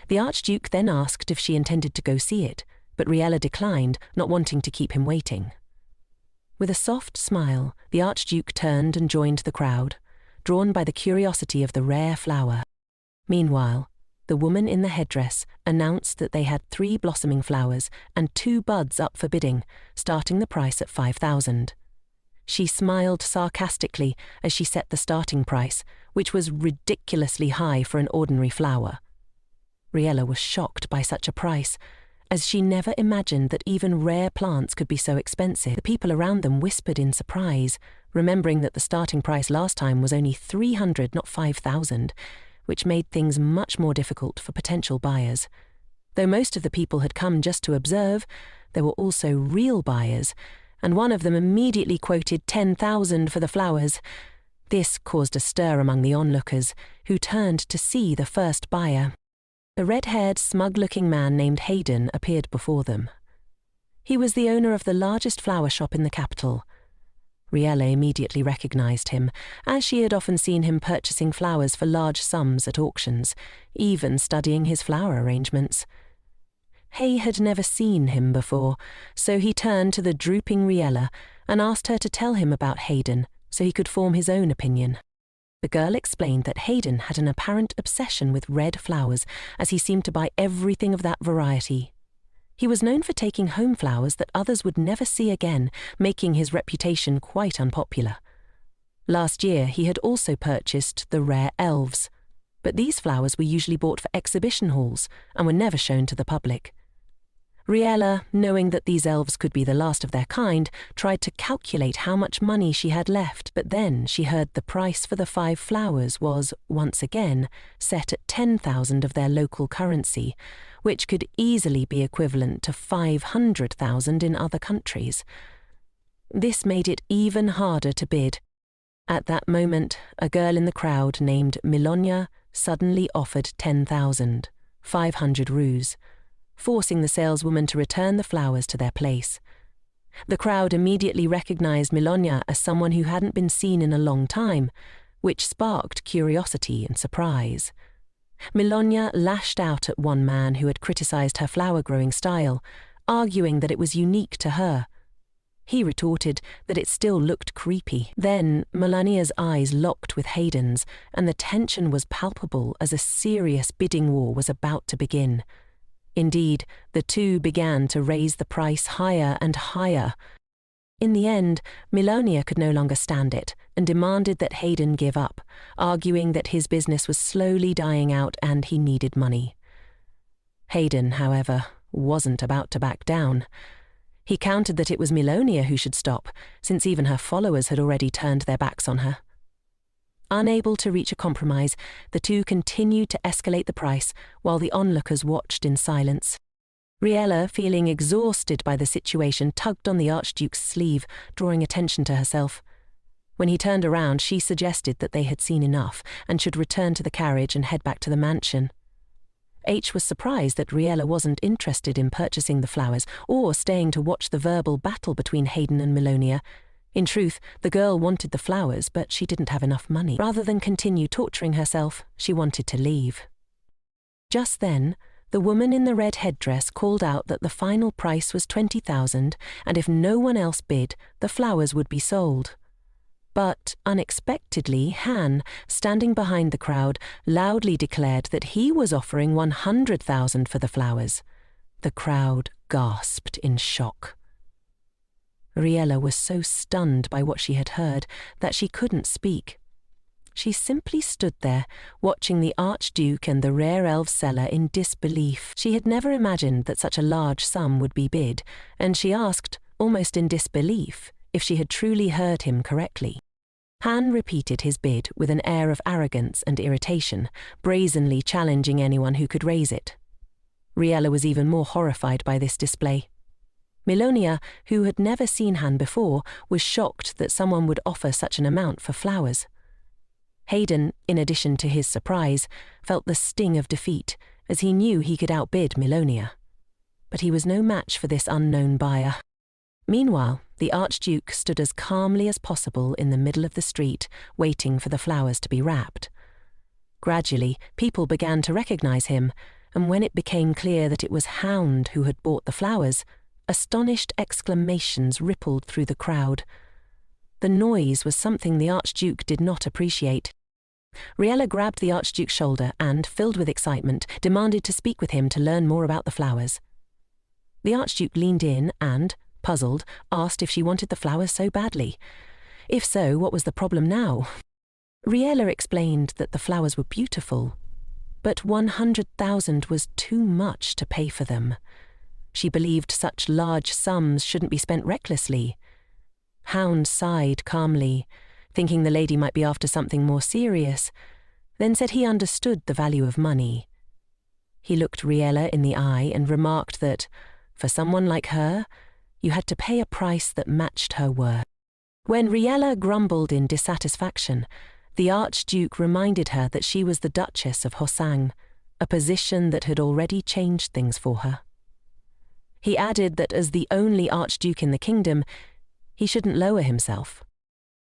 The Archduke then asked if she intended to go see it, but Riella declined, not wanting to keep him waiting. With a soft smile, the Archduke turned and joined the crowd, drawn by the curiosity of the rare flower. Meanwhile, the woman in the headdress announced that they had 3 blossoming flowers and 2 buds up for bidding, starting the price at 5,000. She smiled sarcastically as she set the starting price, which was ridiculously high for an ordinary flower. Riella was shocked by such a price, as she never imagined that even rare plants could be so expensive. The people around them whispered in surprise, remembering that the starting price last time was only 300, not 5,000, which made things much more difficult for potential buyers. Though most of the people had come just to observe, there were also real buyers, and one of them immediately quoted 10,000 for the flowers. This caused a stir among the onlookers, who turned to see the first buyer. A red-haired, smug-looking man named Hayden appeared before them. He was the owner of the largest flower shop in the capital. Riella immediately recognized him, as she had often seen him purchasing flowers for large sums at auctions, even studying his flower arrangements. Hay had never seen him before, so he turned to the drooping Riella and asked her to tell him about Hayden so he could form his own opinion. The girl explained that Hayden had an apparent obsession with red flowers, as he seemed to buy everything of that variety. He was known for taking home flowers that others would never see again, making his reputation quite unpopular. Last year he had also purchased the rare elves, but these flowers were usually bought for exhibition halls and were never shown to the public. Riella, knowing that these elves could be the last of their kind, tried to calculate how much money she had left, but then she heard the price for the 5 flowers was, once again, set at 10,000 of their local currency, which could easily be equivalent to 500,000 in other countries. This made it even harder to bid. At that moment, a girl in the crowd named Milonia suddenly offered 10,000, 500 roos, forcing the saleswoman to return the flowers to their place. The crowd immediately recognized Milonia as someone who hadn't been seen in a long time, which sparked curiosity and surprise. Milonia lashed out at one man who had criticized her flower-growing style, arguing that it was unique to her. He retorted that it still looked creepy. Then Milonia's eyes locked with Hayden's, and the tension was palpable as a serious bidding war was about to begin. Indeed, the two began to raise the price higher and higher. In the end, Milonia could no longer stand it and demanded that Hayden give up, arguing that his business was slowly dying out and he needed money. Hayden, however, wasn't about to back down. He countered that it was Milonia who should stop, since even her followers had already turned their backs on her. Unable to reach a compromise, the two continued to escalate the price while the onlookers watched in silence. Riella, feeling exhausted by the situation, tugged on the Archduke's sleeve, drawing attention to herself. When he turned around, she suggested that they had seen enough and should return to the carriage and head back to the mansion. H was surprised that Riella wasn't interested in purchasing the flowers or staying to watch the verbal battle between Hayden and Milonia. In truth, the girl wanted the flowers, but she didn't have enough money. Rather than continue torturing herself, she wanted to leave. Just then, the woman in the red headdress called out that the final price was 20,000, and if no one else bid, the flowers would be sold. But, unexpectedly, Han, standing behind the crowd, loudly declared that he was offering 100,000 for the flowers. The crowd gasped in shock. Riella was so stunned by what she had heard that she couldn't speak. She simply stood there, watching the Archduke and the rare elf seller in disbelief. She had never imagined that such a large sum would be bid, and she asked, almost in disbelief, if she had truly heard him correctly. Han repeated his bid with an air of arrogance and irritation, brazenly challenging anyone who could raise it. Riella was even more horrified by this display. Milonia, who had never seen Han before, was shocked that someone would offer such an amount for flowers. Hayden, in addition to his surprise, felt the sting of defeat, as he knew he could outbid Milonia. But he was no match for this unknown buyer. Meanwhile, the Archduke stood as calmly as possible in the middle of the street, waiting for the flowers to be wrapped. Gradually, people began to recognize him, and when it became clear that it was Hound who had bought the flowers, astonished exclamations rippled through the crowd. The noise was something the Archduke did not appreciate. Riella grabbed the Archduke's shoulder and, filled with excitement, demanded to speak with him to learn more about the flowers. The Archduke leaned in and, puzzled, asked if she wanted the flowers so badly. If so, what was the problem now? Riella explained that the flowers were beautiful, but 100,000 was too much to pay for them. She believed such large sums shouldn't be spent recklessly. Hound sighed calmly, thinking the lady might be after something more serious, then said he understood the value of money. He looked Riella in the eye and remarked that, for someone like her, you had to pay a price that matched her worth. When Riella grumbled in dissatisfaction, the Archduke reminded her that she was the Duchess of Hoson, a position that had already changed things for her. He added that as the only Archduke in the kingdom, he shouldn't lower himself.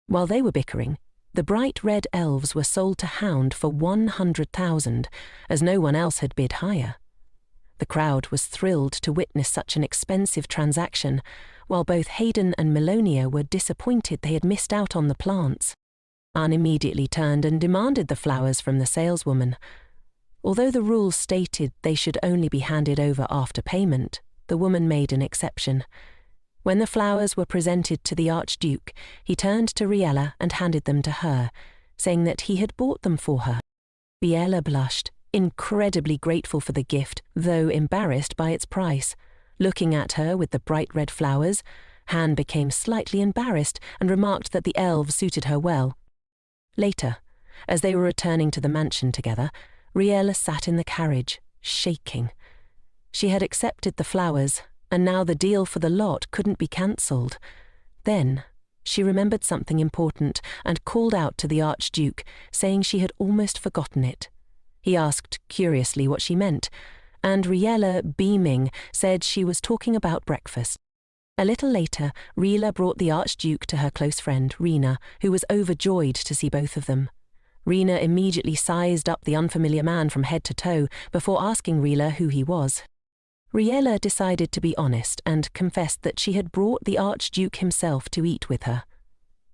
While they were bickering, the bright red elves were sold to Hound for 100,000, as no one else had bid higher. The crowd was thrilled to witness such an expensive transaction, while both Hayden and Milonia were disappointed they had missed out on the plants. Anne immediately turned and demanded the flowers from the saleswoman. Although the rules stated they should only be handed over after payment, the woman made an exception. When the flowers were presented to the Archduke, he turned to Riella and handed them to her, saying that he had bought them for her. Riella blushed, incredibly grateful for the gift, though embarrassed by its price. Looking at her with the bright red flowers, Han became slightly embarrassed and remarked that the elves suited her well. Later, as they were returning to the mansion together, Riella sat in the carriage, shaking. She had accepted the flowers, and now the deal for the lot couldn't be cancelled. Then, she remembered something important and called out to the Archduke, saying she had almost forgotten it. He asked curiously what she meant, and Riella, beaming, said she was talking about breakfast. A little later, Riella brought the Archduke to her close friend, Rena, who was overjoyed to see both of them. Rena immediately sized up the unfamiliar man from head to toe before asking Riella who he was. Riella decided to be honest and confessed that she had brought the Archduke himself to eat with her.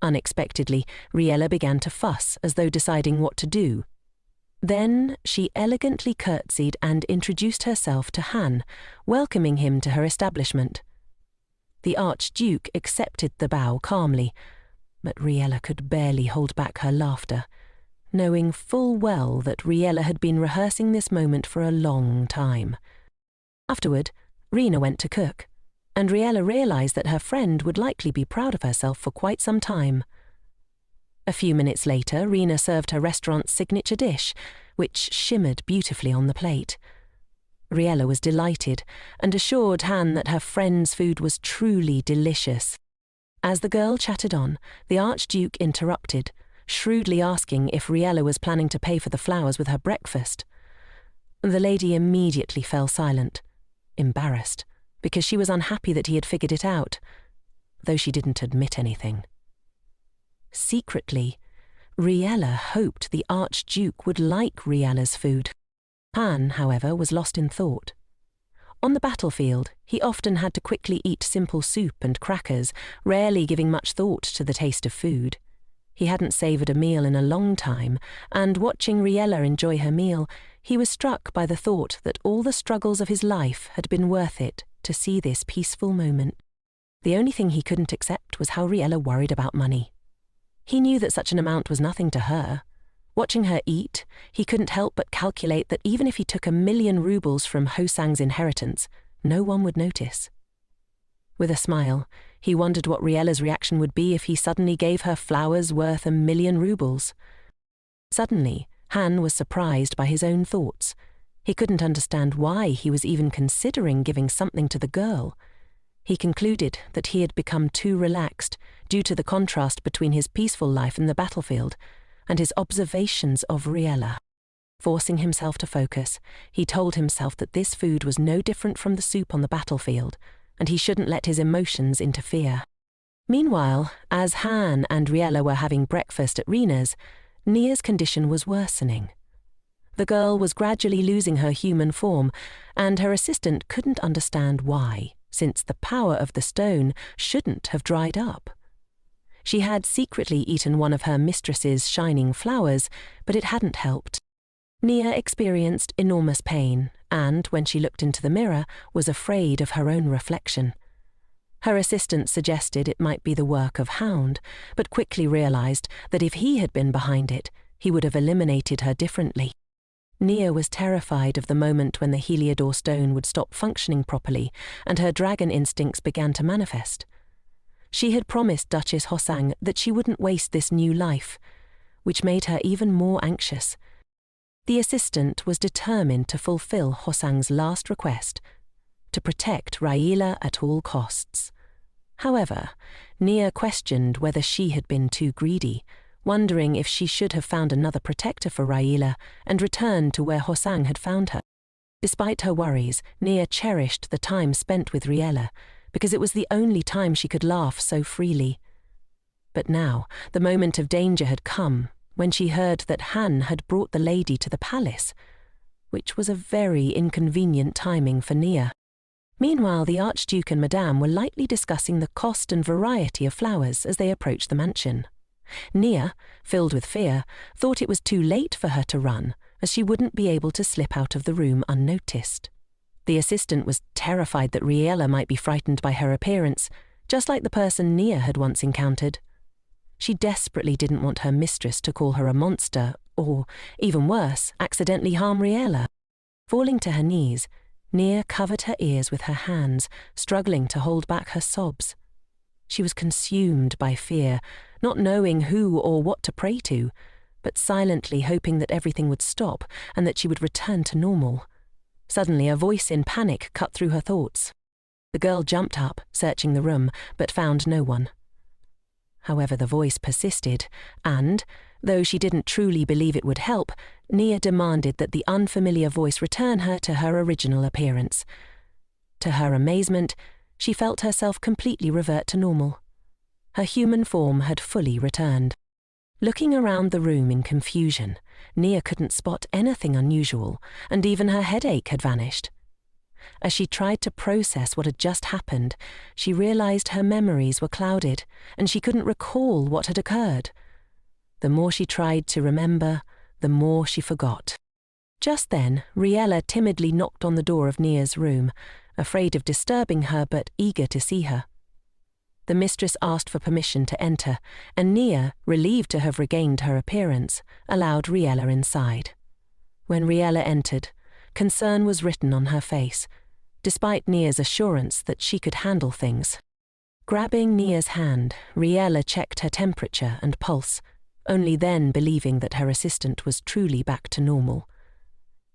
Unexpectedly, Riella began to fuss as though deciding what to do. Then she elegantly curtsied and introduced herself to Han, welcoming him to her establishment. The Archduke accepted the bow calmly, but Riella could barely hold back her laughter, knowing full well that Riella had been rehearsing this moment for a long time. Afterward, Rena went to cook, and Riella realized that her friend would likely be proud of herself for quite some time. A few minutes later, Rena served her restaurant's signature dish, which shimmered beautifully on the plate. Riella was delighted and assured Han that her friend's food was truly delicious. As the girl chatted on, the Archduke interrupted, shrewdly asking if Riella was planning to pay for the flowers with her breakfast. The lady immediately fell silent, embarrassed, because she was unhappy that he had figured it out, though she didn't admit anything. Secretly, Riella hoped the Archduke would like Riella's food. Han, however, was lost in thought. On the battlefield, he often had to quickly eat simple soup and crackers, rarely giving much thought to the taste of food. He hadn't savoured a meal in a long time, and watching Riella enjoy her meal, he was struck by the thought that all the struggles of his life had been worth it to see this peaceful moment. The only thing he couldn't accept was how Riella worried about money. He knew that such an amount was nothing to her. Watching her eat, he couldn't help but calculate that even if he took 1,000,000 rubles from Hosang's inheritance, no one would notice. With a smile, He wondered what Riella's reaction would be if he suddenly gave her flowers worth 1,000,000 rubles. Suddenly, Han was surprised by his own thoughts. He couldn't understand why he was even considering giving something to the girl. He concluded that he had become too relaxed due to the contrast between his peaceful life in the battlefield and his observations of Riella. Forcing himself to focus, he told himself that this food was no different from the soup on the battlefield, and he shouldn't let his emotions interfere. Meanwhile, as Han and Riella were having breakfast at Rina's, Nia's condition was worsening. The girl was gradually losing her human form, and her assistant couldn't understand why, since the power of the stone shouldn't have dried up. She had secretly eaten one of her mistress's shining flowers, but it hadn't helped. Nia experienced enormous pain, and, when she looked into the mirror, was afraid of her own reflection. Her assistant suggested it might be the work of Hound, but quickly realized that if he had been behind it, he would have eliminated her differently. Nia was terrified of the moment when the Heliodor stone would stop functioning properly and her dragon instincts began to manifest. She had promised Duchess Hoson that she wouldn't waste this new life, which made her even more anxious. The assistant was determined to fulfill Hosang's last request, to protect Riella at all costs. However, Nia questioned whether she had been too greedy, wondering if she should have found another protector for Riella and returned to where Hoson had found her. Despite her worries, Nia cherished the time spent with Riella, because it was the only time she could laugh so freely. But now, the moment of danger had come, when she heard that Han had brought the lady to the palace, which was a very inconvenient timing for Nia. Meanwhile, the Archduke and Madame were lightly discussing the cost and variety of flowers as they approached the mansion. Nia, filled with fear, thought it was too late for her to run, as she wouldn't be able to slip out of the room unnoticed. The assistant was terrified that Riella might be frightened by her appearance, just like the person Nia had once encountered. She desperately didn't want her mistress to call her a monster or, even worse, accidentally harm Riella. Falling to her knees, Nia covered her ears with her hands, struggling to hold back her sobs. She was consumed by fear, not knowing who or what to pray to, but silently hoping that everything would stop and that she would return to normal. Suddenly, a voice in panic cut through her thoughts. The girl jumped up, searching the room, but found no one. However, the voice persisted, and, though she didn't truly believe it would help, Nia demanded that the unfamiliar voice return her to her original appearance. To her amazement, she felt herself completely revert to normal. Her human form had fully returned. Looking around the room in confusion, Nia couldn't spot anything unusual, and even her headache had vanished. As she tried to process what had just happened, she realized her memories were clouded, and she couldn't recall what had occurred. The more she tried to remember, the more she forgot. Just then, Riella timidly knocked on the door of Nia's room, afraid of disturbing her but eager to see her. The mistress asked for permission to enter, and Nia, relieved to have regained her appearance, allowed Riella inside. When Riella entered, concern was written on her face, despite Nia's assurance that she could handle things. Grabbing Nia's hand, Riella checked her temperature and pulse, only then believing that her assistant was truly back to normal.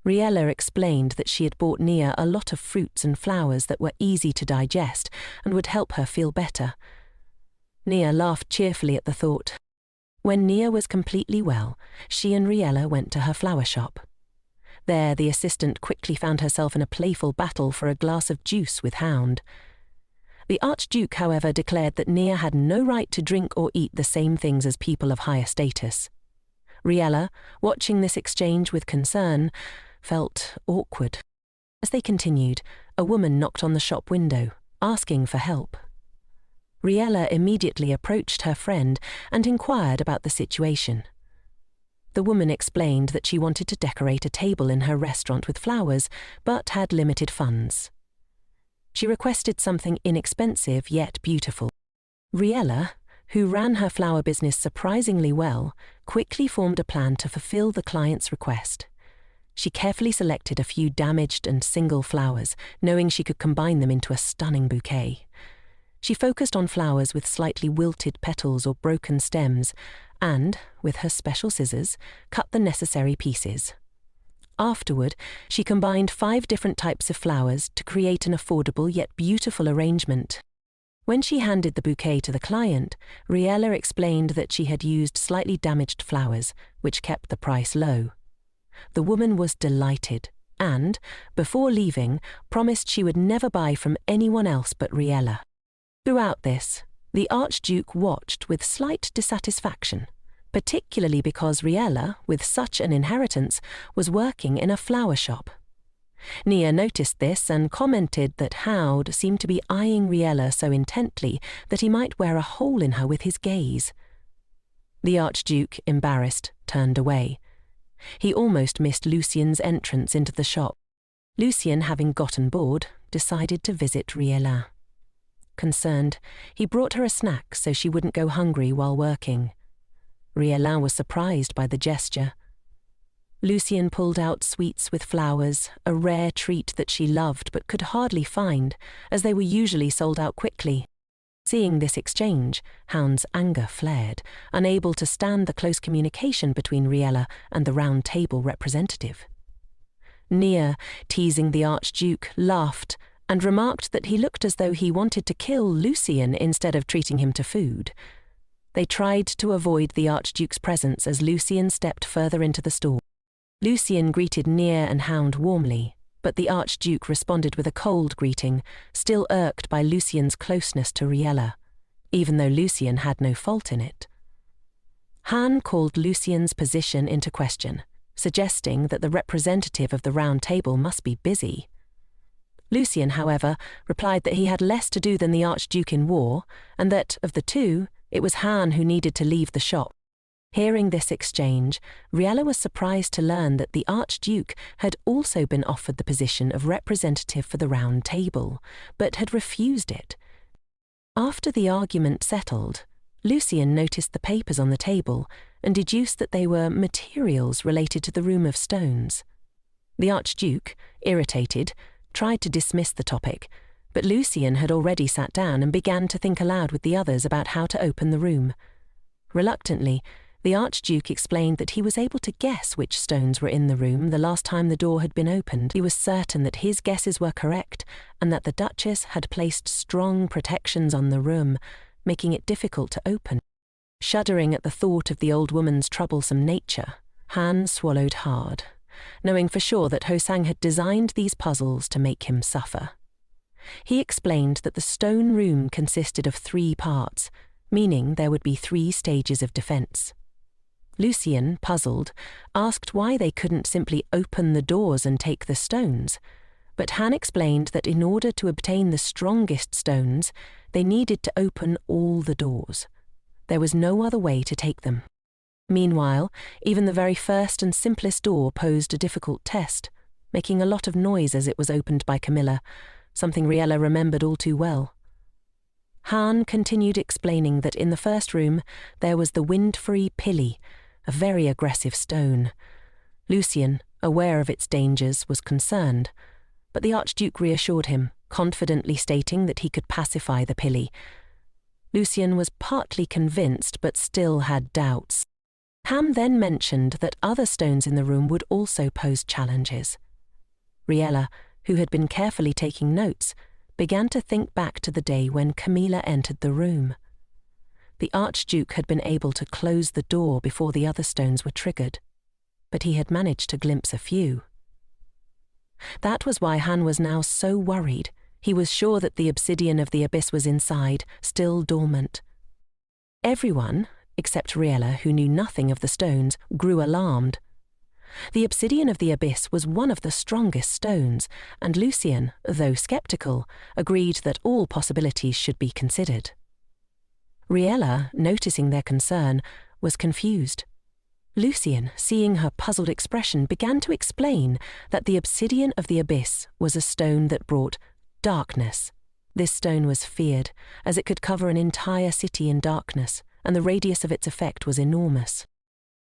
Riella explained that she had bought Nia a lot of fruits and flowers that were easy to digest and would help her feel better. Nia laughed cheerfully at the thought. When Nia was completely well, she and Riella went to her flower shop. There, the assistant quickly found herself in a playful battle for a glass of juice with Hound. The Archduke, however, declared that Nia had no right to drink or eat the same things as people of higher status. Riella, watching this exchange with concern, felt awkward. As they continued, a woman knocked on the shop window, asking for help. Riella immediately approached her friend and inquired about the situation. The woman explained that she wanted to decorate a table in her restaurant with flowers, but had limited funds. She requested something inexpensive yet beautiful. Riella, who ran her flower business surprisingly well, quickly formed a plan to fulfill the client's request. She carefully selected a few damaged and single flowers, knowing she could combine them into a stunning bouquet. She focused on flowers with slightly wilted petals or broken stems and, with her special scissors, cut the necessary pieces. Afterward, she combined 5 different types of flowers to create an affordable yet beautiful arrangement. When she handed the bouquet to the client, Riella explained that she had used slightly damaged flowers, which kept the price low. The woman was delighted and, before leaving, promised she would never buy from anyone else but Riella. Throughout this, the Archduke watched with slight dissatisfaction, particularly because Riella, with such an inheritance, was working in a flower shop. Nia noticed this and commented that Haud seemed to be eyeing Riella so intently that he might wear a hole in her with his gaze. The Archduke, embarrassed, turned away. He almost missed Lucien's entrance into the shop. Lucien, having gotten bored, decided to visit Riella. Concerned, he brought her a snack so she wouldn't go hungry while working. Riella was surprised by the gesture. Lucien pulled out sweets with flowers, a rare treat that she loved but could hardly find, as they were usually sold out quickly. Seeing this exchange, Haun's anger flared, unable to stand the close communication between Riella and the Round Table representative. Nia, teasing the Archduke, laughed and remarked that he looked as though he wanted to kill Lucien instead of treating him to food. They tried to avoid the Archduke's presence as Lucien stepped further into the store. Lucien greeted Nia and Hound warmly, but the Archduke responded with a cold greeting, still irked by Lucien's closeness to Riella, even though Lucien had no fault in it. Han called Lucien's position into question, suggesting that the representative of the Round Table must be busy. Lucien, however, replied that he had less to do than the Archduke in war, and that, of the two, it was Han who needed to leave the shop. Hearing this exchange, Riella was surprised to learn that the Archduke had also been offered the position of representative for the Round Table, but had refused it. After the argument settled, Lucien noticed the papers on the table and deduced that they were materials related to the Room of Stones. The Archduke, irritated, tried to dismiss the topic, but Lucien had already sat down and began to think aloud with the others about how to open the room. Reluctantly, the Archduke explained that he was able to guess which stones were in the room the last time the door had been opened. He was certain that his guesses were correct and that the Duchess had placed strong protections on the room, making it difficult to open. Shuddering at the thought of the old woman's troublesome nature, Han swallowed hard, knowing for sure that Hosang had designed these puzzles to make him suffer. He explained that the stone room consisted of 3 parts, meaning there would be 3 stages of defense. Lucien, puzzled, asked why they couldn't simply open the doors and take the stones, but Han explained that in order to obtain the strongest stones, they needed to open all the doors. There was no other way to take them. Meanwhile, even the very first and simplest door posed a difficult test, making a lot of noise as it was opened by Camilla, something Riella remembered all too well. Han continued explaining that in the first room there was the wind-free pilly, a very aggressive stone. Lucien, aware of its dangers, was concerned, but the Archduke reassured him, confidently stating that he could pacify the pilly. Lucien was partly convinced but still had doubts. Han then mentioned that other stones in the room would also pose challenges. Riella, who had been carefully taking notes, began to think back to the day when Camilla entered the room. The Archduke had been able to close the door before the other stones were triggered, but he had managed to glimpse a few. That was why Han was now so worried. He was sure that the obsidian of the abyss was inside, still dormant. Everyone, except Riella, who knew nothing of the stones, grew alarmed. The obsidian of the abyss was one of the strongest stones, and Lucien, though sceptical, agreed that all possibilities should be considered. Riella, noticing their concern, was confused. Lucien, seeing her puzzled expression, began to explain that the obsidian of the abyss was a stone that brought darkness. This stone was feared, as it could cover an entire city in darkness, and the radius of its effect was enormous.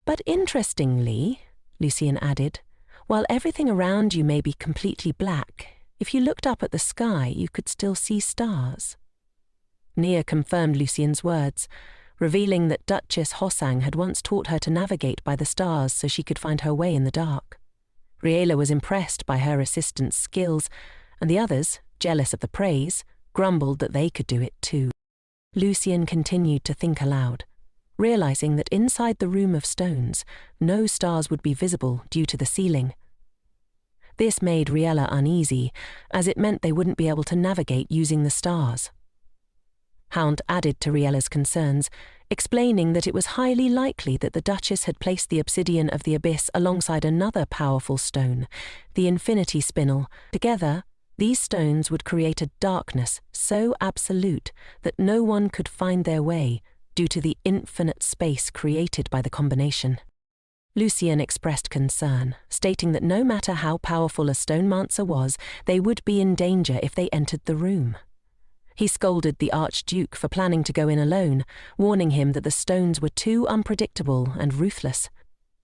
But interestingly, Lucien added, while everything around you may be completely black, if you looked up at the sky, you could still see stars. Nia confirmed Lucien's words, revealing that Duchess Hoson had once taught her to navigate by the stars so she could find her way in the dark. Riella was impressed by her assistant's skills, and the others, jealous of the praise, grumbled that they could do it too. Lucien continued to think aloud, realizing that inside the room of stones, no stars would be visible due to the ceiling. This made Riella uneasy, as it meant they wouldn't be able to navigate using the stars. Hound added to Riella's concerns, explaining that it was highly likely that the Duchess had placed the obsidian of the abyss alongside another powerful stone, the infinity spinel. Together, these stones would create a darkness so absolute that no one could find their way due to the infinite space created by the combination. Lucien expressed concern, stating that no matter how powerful a stonemancer was, they would be in danger if they entered the room. He scolded the Archduke for planning to go in alone, warning him that the stones were too unpredictable and ruthless.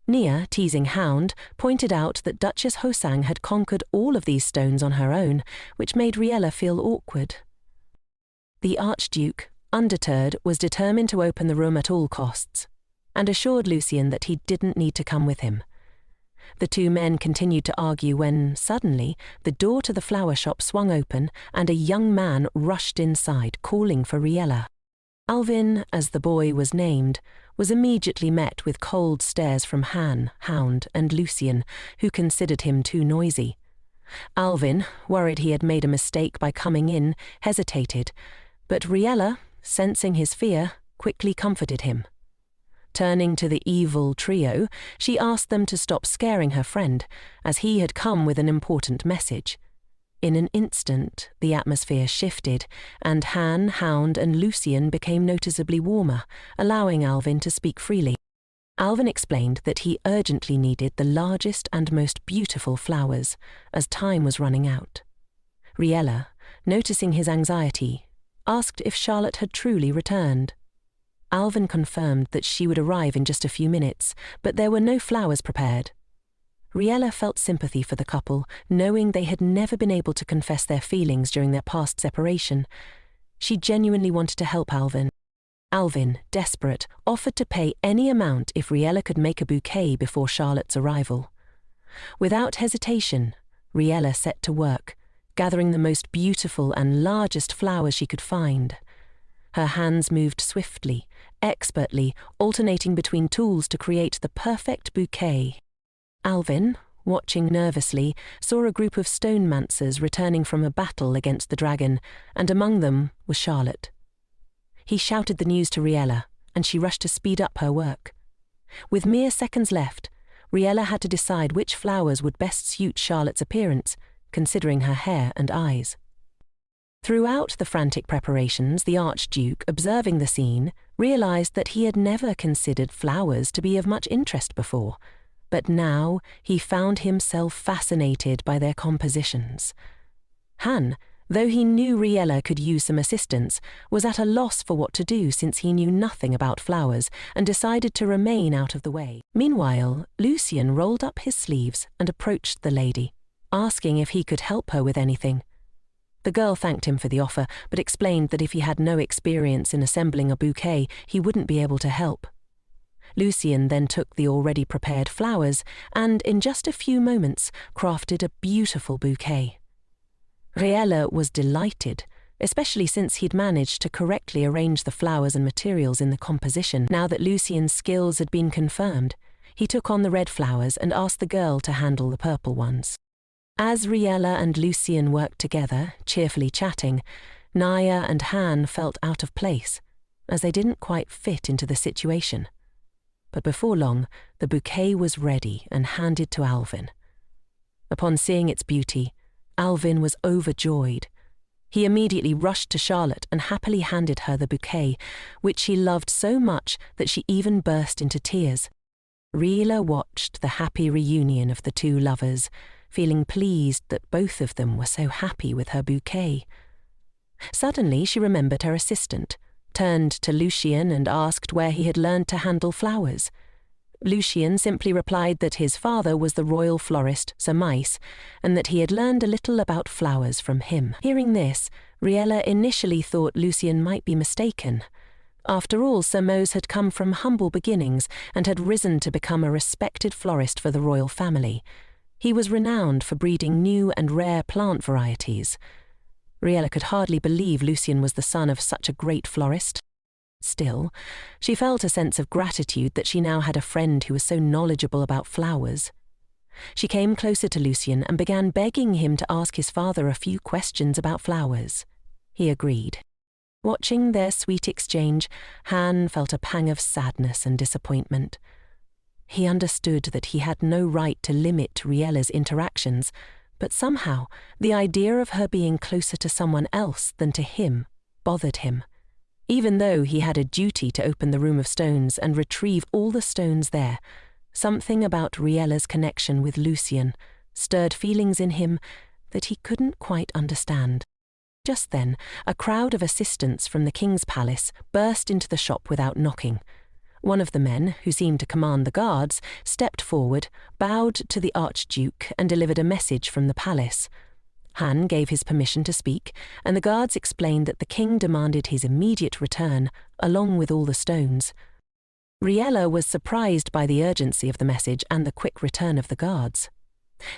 Nia, teasing Hound, pointed out that Duchess Hoson had conquered all of these stones on her own, which made Riella feel awkward. The Archduke, undeterred, was determined to open the room at all costs, and assured Lucien that he didn't need to come with him. The two men continued to argue when, suddenly, the door to the flower shop swung open and a young man rushed inside, calling for Riella. Alvin, as the boy was named, was immediately met with cold stares from Han, Hound, and Lucien, who considered him too noisy. Alvin, worried he had made a mistake by coming in, hesitated, but Riella, sensing his fear, quickly comforted him. Turning to the evil trio, she asked them to stop scaring her friend, as he had come with an important message. In an instant, the atmosphere shifted, and Han, Hound, and Lucien became noticeably warmer, allowing Alvin to speak freely. Alvin explained that he urgently needed the largest and most beautiful flowers, as time was running out. Riella, noticing his anxiety, asked if Charlotte had truly returned. Alvin confirmed that she would arrive in just a few minutes, but there were no flowers prepared. Riella felt sympathy for the couple, knowing they had never been able to confess their feelings during their past separation. She genuinely wanted to help Alvin. Alvin, desperate, offered to pay any amount if Riella could make a bouquet before Charlotte's arrival. Without hesitation, Riella set to work, gathering the most beautiful and largest flowers she could find. Her hands moved swiftly, expertly, alternating between tools to create the perfect bouquet. Alvin, watching nervously, saw a group of stonemancers returning from a battle against the dragon, and among them was Charlotte. He shouted the news to Riella, and she rushed to speed up her work. With mere seconds left, Riella had to decide which flowers would best suit Charlotte's appearance, considering her hair and eyes. Throughout the frantic preparations, the Archduke, observing the scene, realized that he had never considered flowers to be of much interest before, but now he found himself fascinated by their compositions. Han, though he knew Riella could use some assistance, was at a loss for what to do since he knew nothing about flowers and decided to remain out of the way. Meanwhile, Lucien rolled up his sleeves and approached the lady, asking if he could help her with anything. The girl thanked him for the offer, but explained that if he had no experience in assembling a bouquet, he wouldn't be able to help. Lucien then took the already prepared flowers and, in just a few moments, crafted a beautiful bouquet. Riella was delighted, especially since he'd managed to correctly arrange the flowers and materials in the composition. Now that Lucien's skills had been confirmed, he took on the red flowers and asked the girl to handle the purple ones. As Riella and Lucien worked together, cheerfully chatting, Naya and Han felt out of place, as they didn't quite fit into the situation. But before long, the bouquet was ready and handed to Alvin. Upon seeing its beauty, Alvin was overjoyed. He immediately rushed to Charlotte and happily handed her the bouquet, which she loved so much that she even burst into tears. Riella watched the happy reunion of the two lovers, feeling pleased that both of them were so happy with her bouquet. Suddenly she remembered her assistant, turned to Lucien and asked where he had learned to handle flowers. Lucien simply replied that his father was the royal florist, Sir Mice, and that he had learned a little about flowers from him. Hearing this, Riella initially thought Lucien might be mistaken. After all, Sir Mose had come from humble beginnings and had risen to become a respected florist for the royal family. He was renowned for breeding new and rare plant varieties. Riella could hardly believe Lucien was the son of such a great florist. Still, she felt a sense of gratitude that she now had a friend who was so knowledgeable about flowers. She came closer to Lucien and began begging him to ask his father a few questions about flowers. He agreed. Watching their sweet exchange, Han felt a pang of sadness and disappointment. He understood that he had no right to limit Riella's interactions, but somehow the idea of her being closer to someone else than to him bothered him. Even though he had a duty to open the room of stones and retrieve all the stones there, something about Riella's connection with Lucien stirred feelings in him that he couldn't quite understand. Just then, a crowd of assistants from the king's palace burst into the shop without knocking. One of the men, who seemed to command the guards, stepped forward, bowed to the Archduke and delivered a message from the palace. Han gave his permission to speak, and the guards explained that the king demanded his immediate return, along with all the stones. Riella was surprised by the urgency of the message and the quick return of the guards.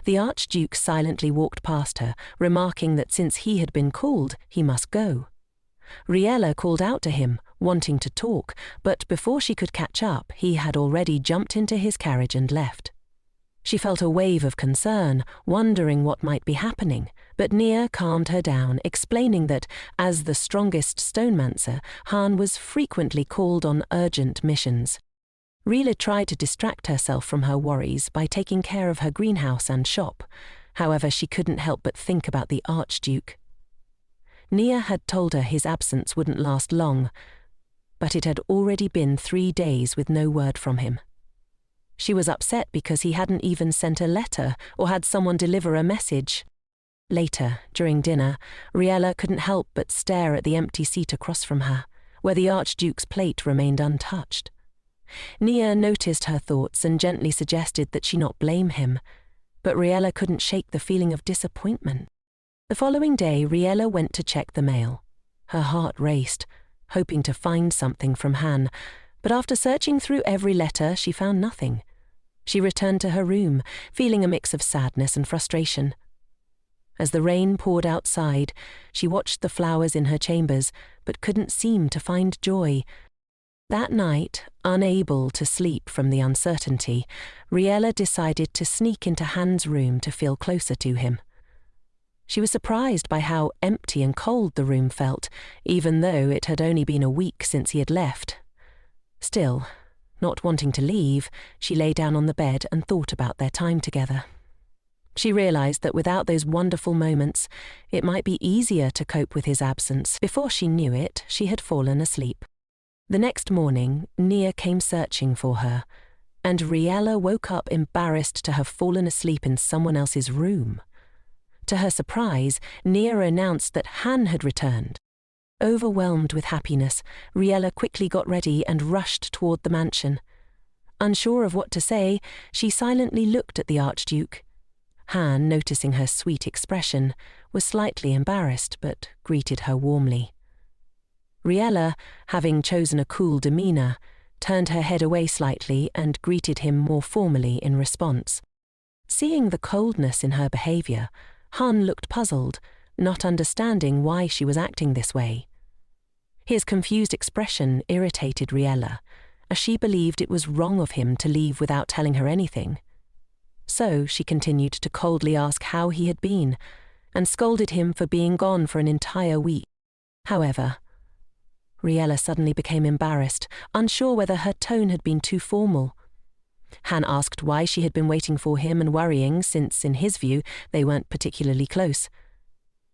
The Archduke silently walked past her, remarking that since he had been called, he must go. Riella called out to him, wanting to talk, but before she could catch up, he had already jumped into his carriage and left. She felt a wave of concern, wondering what might be happening, but Nia calmed her down, explaining that, as the strongest stonemancer, Han was frequently called on urgent missions. Riella tried to distract herself from her worries by taking care of her greenhouse and shop. However, she couldn't help but think about the Archduke. Nia had told her his absence wouldn't last long, but it had already been 3 days with no word from him. She was upset because he hadn't even sent a letter or had someone deliver a message. Later, during dinner, Riella couldn't help but stare at the empty seat across from her, where the Archduke's plate remained untouched. Nia noticed her thoughts and gently suggested that she not blame him, but Riella couldn't shake the feeling of disappointment. The following day, Riella went to check the mail. Her heart raced, hoping to find something from Han, but after searching through every letter, she found nothing. She returned to her room, feeling a mix of sadness and frustration. As the rain poured outside, she watched the flowers in her chambers, but couldn't seem to find joy. That night, unable to sleep from the uncertainty, Riella decided to sneak into Han's room to feel closer to him. She was surprised by how empty and cold the room felt, even though it had only been a week since he had left. Still, not wanting to leave, she lay down on the bed and thought about their time together. She realized that without those wonderful moments, it might be easier to cope with his absence. Before she knew it, she had fallen asleep. The next morning, Nia came searching for her, and Riella woke up embarrassed to have fallen asleep in someone else's room. To her surprise, Nia announced that Han had returned. Overwhelmed with happiness, Riella quickly got ready and rushed toward the mansion. Unsure of what to say, she silently looked at the Archduke. Han, noticing her sweet expression, was slightly embarrassed but greeted her warmly. Riella, having chosen a cool demeanor, turned her head away slightly and greeted him more formally in response. Seeing the coldness in her behavior, Han looked puzzled, not understanding why she was acting this way. His confused expression irritated Riella, as she believed it was wrong of him to leave without telling her anything. So she continued to coldly ask how he had been, and scolded him for being gone for an entire week. However, Riella suddenly became embarrassed, unsure whether her tone had been too formal. Han asked why she had been waiting for him and worrying, since, in his view, they weren't particularly close.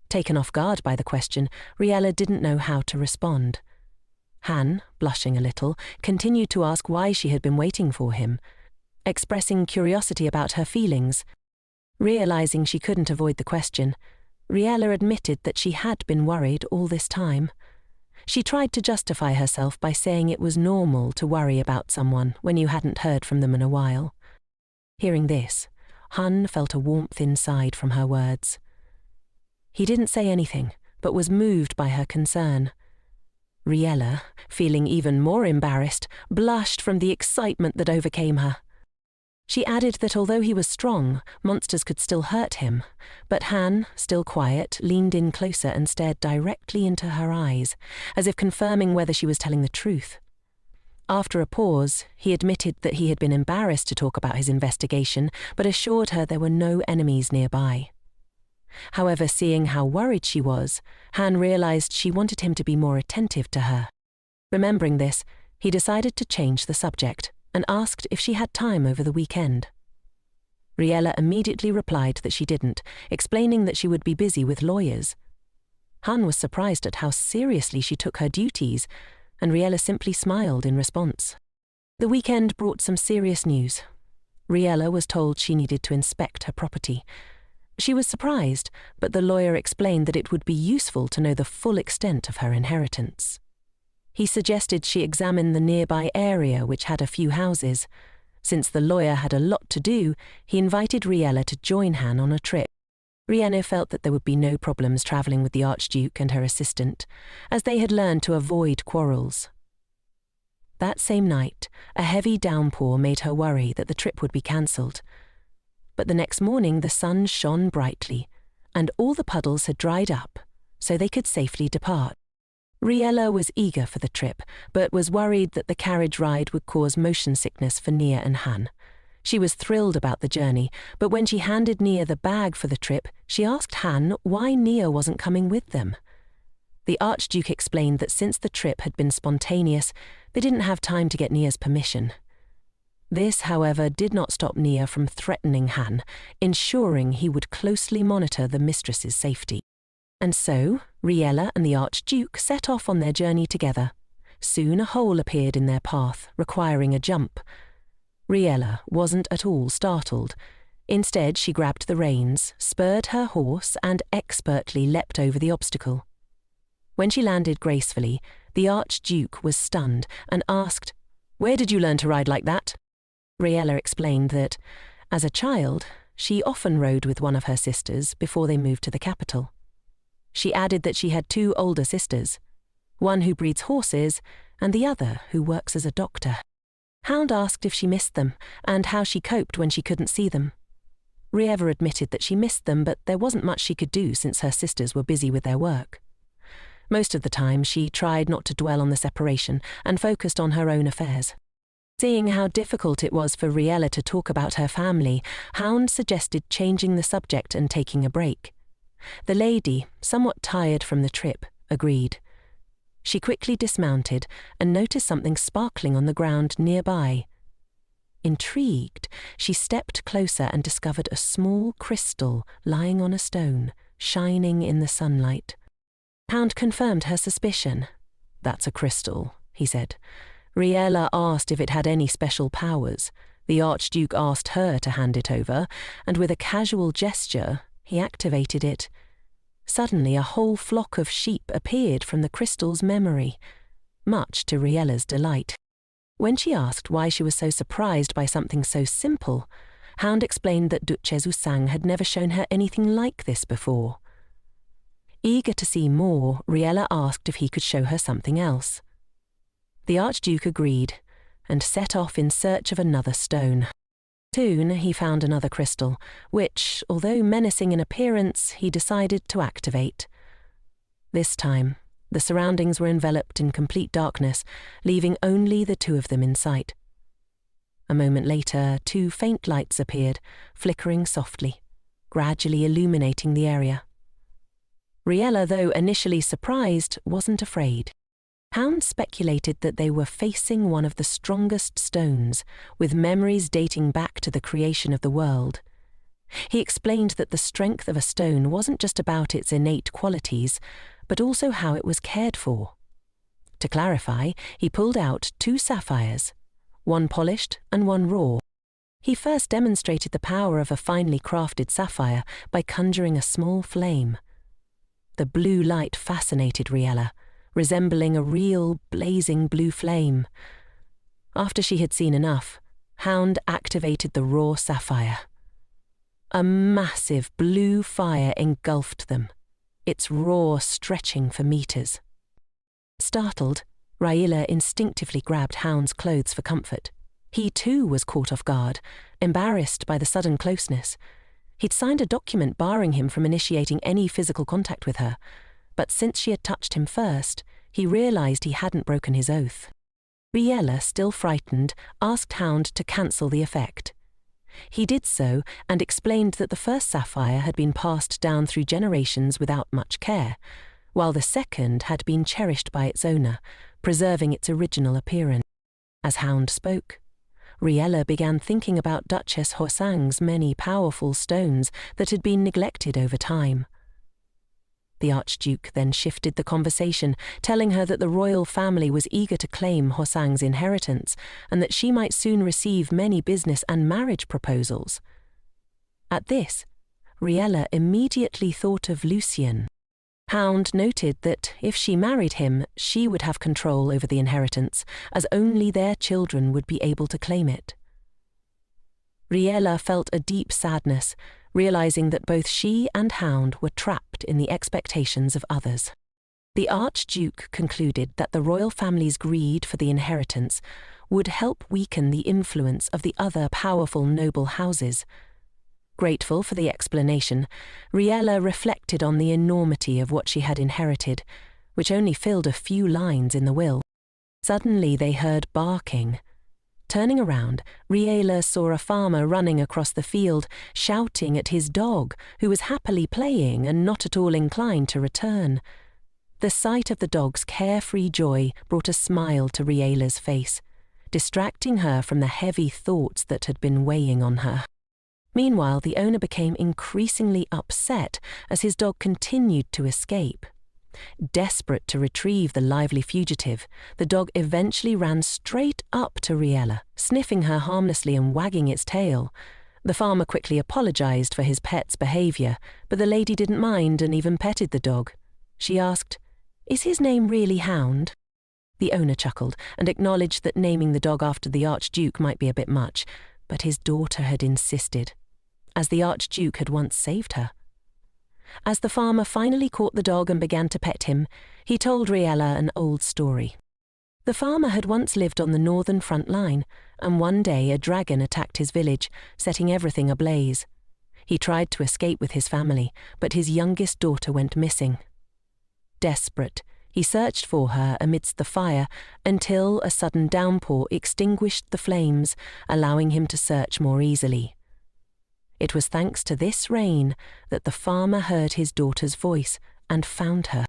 Taken off guard by the question, Riella didn't know how to respond. Han, blushing a little, continued to ask why she had been waiting for him, expressing curiosity about her feelings. Realizing she couldn't avoid the question, Riella admitted that she had been worried all this time. She tried to justify herself by saying it was normal to worry about someone when you hadn't heard from them in a while. Hearing this, Han felt a warmth inside from her words. He didn't say anything, but was moved by her concern. Riella, feeling even more embarrassed, blushed from the excitement that overcame her. She added that although he was strong, monsters could still hurt him, but Han, still quiet, leaned in closer and stared directly into her eyes, as if confirming whether she was telling the truth. After a pause, he admitted that he had been embarrassed to talk about his investigation, but assured her there were no enemies nearby. However, seeing how worried she was, Han realized she wanted him to be more attentive to her. Remembering this, he decided to change the subject and asked if she had time over the weekend. Riella immediately replied that she didn't, explaining that she would be busy with lawyers. Han was surprised at how seriously she took her duties, and Riella simply smiled in response. The weekend brought some serious news. Riella was told she needed to inspect her property. She was surprised, but the lawyer explained that it would be useful to know the full extent of her inheritance. He suggested she examine the nearby area, which had a few houses. Since the lawyer had a lot to do, he invited Riella to join Han on a trip. Riella felt that there would be no problems travelling with the Archduke and her assistant, as they had learned to avoid quarrels. That same night, a heavy downpour made her worry that the trip would be cancelled. But the next morning the sun shone brightly, and all the puddles had dried up, so they could safely depart. Riella was eager for the trip, but was worried that the carriage ride would cause motion sickness for Nia and Han. She was thrilled about the journey, but when she handed Nia the bag for the trip, she asked Han why Nia wasn't coming with them. The Archduke explained that since the trip had been spontaneous, they didn't have time to get Nia's permission. This, however, did not stop Nia from threatening Han, ensuring he would closely monitor the mistress's safety. And so, Riella and the Archduke set off on their journey together. Soon a hole appeared in their path, requiring a jump. Riella wasn't at all startled. Instead, she grabbed the reins, spurred her horse, and expertly leapt over the obstacle. When she landed gracefully, the Archduke was stunned and asked, "Where did you learn to ride like that?" Riella explained that, as a child, she often rode with one of her sisters before they moved to the capital. She added that she had two older sisters, one who breeds horses and the other who works as a doctor. Hound asked if she missed them and how she coped when she couldn't see them. Riella admitted that she missed them, but there wasn't much she could do since her sisters were busy with their work. Most of the time, she tried not to dwell on the separation and focused on her own affairs. Seeing how difficult it was for Riella to talk about her family, Hound suggested changing the subject and taking a break. The lady, somewhat tired from the trip, agreed. She quickly dismounted and noticed something sparkling on the ground nearby. Intrigued, she stepped closer and discovered a small crystal lying on a stone, shining in the sunlight. Hound confirmed her suspicion. "That's a crystal," he said. Riella asked if it had any special powers. The Archduke asked her to hand it over, and with a casual gesture, he activated it. Suddenly, a whole flock of sheep appeared from the crystal's memory, much to Riella's delight. When she asked why she was so surprised by something so simple, Hound explained that Duchess Hoson had never shown her anything like this before. Eager to see more, Riella asked if he could show her something else. The Archduke agreed and set off in search of another stone. Soon he found another crystal, which, although menacing in appearance, he decided to activate. This time, the surroundings were enveloped in complete darkness, leaving only the two of them in sight. A moment later, two faint lights appeared, flickering softly, gradually illuminating the area. Riella, though initially surprised, wasn't afraid. Hound speculated that they were facing one of the strongest stones, with memories dating back to the creation of the world. He explained that the strength of a stone wasn't just about its innate qualities, but also how it was cared for. To clarify, he pulled out two sapphires, one polished and one raw. He first demonstrated the power of a finely crafted sapphire by conjuring a small flame. The blue light fascinated Riella, resembling a real blazing blue flame. After she had seen enough, Hound activated the raw sapphire. A massive blue fire engulfed them, its roar stretching for meters. Startled, Riella instinctively grabbed Hound's clothes for comfort. He too was caught off guard, embarrassed by the sudden closeness. He'd signed a document barring him from initiating any physical contact with her, but since she had touched him first, he realized he hadn't broken his oath. Riella, still frightened, asked Hound to cancel the effect. He did so and explained that the first sapphire had been passed down through generations without much care, while the second had been cherished by its owner, preserving its original appearance. As Hound spoke, Riella began thinking about Duchess Hosang's many powerful stones that had been neglected over time. The Archduke then shifted the conversation, telling her that the royal family was eager to claim Hosang's inheritance and that she might soon receive many business and marriage proposals. At this, Riella immediately thought of Lucien. Hound noted that if she married him, she would have control over the inheritance, as only their children would be able to claim it. Riella felt a deep sadness, realizing that both she and Hound were trapped in the expectations of others. The Archduke concluded that the royal family's greed for the inheritance would help weaken the influence of the other powerful noble houses. Grateful for the explanation, Riella reflected on the enormity of what she had inherited, which only filled a few lines in the will. Suddenly they heard barking. Turning around, Riella saw a farmer running across the field, shouting at his dog, who was happily playing and not at all inclined to return. The sight of the dog's carefree joy brought a smile to Riella's face, distracting her from the heavy thoughts that had been weighing on her. Meanwhile, the owner became increasingly upset as his dog continued to escape. Desperate to retrieve the lively fugitive, the dog eventually ran straight up to Riella, sniffing her harmlessly and wagging its tail. The farmer quickly apologized for his pet's behavior, but the lady didn't mind and even petted the dog. She asked, "Is his name really Hound?" The owner chuckled and acknowledged that naming the dog after the Archduke might be a bit much, but his daughter had insisted, as the Archduke had once saved her. As the farmer finally caught the dog and began to pet him, he told Riella an old story. The farmer had once lived on the northern front line, and one day a dragon attacked his village, setting everything ablaze. He tried to escape with his family, but his youngest daughter went missing. Desperate, he searched for her amidst the fire until a sudden downpour extinguished the flames, allowing him to search more easily. It was thanks to this rain that the farmer heard his daughter's voice and found her.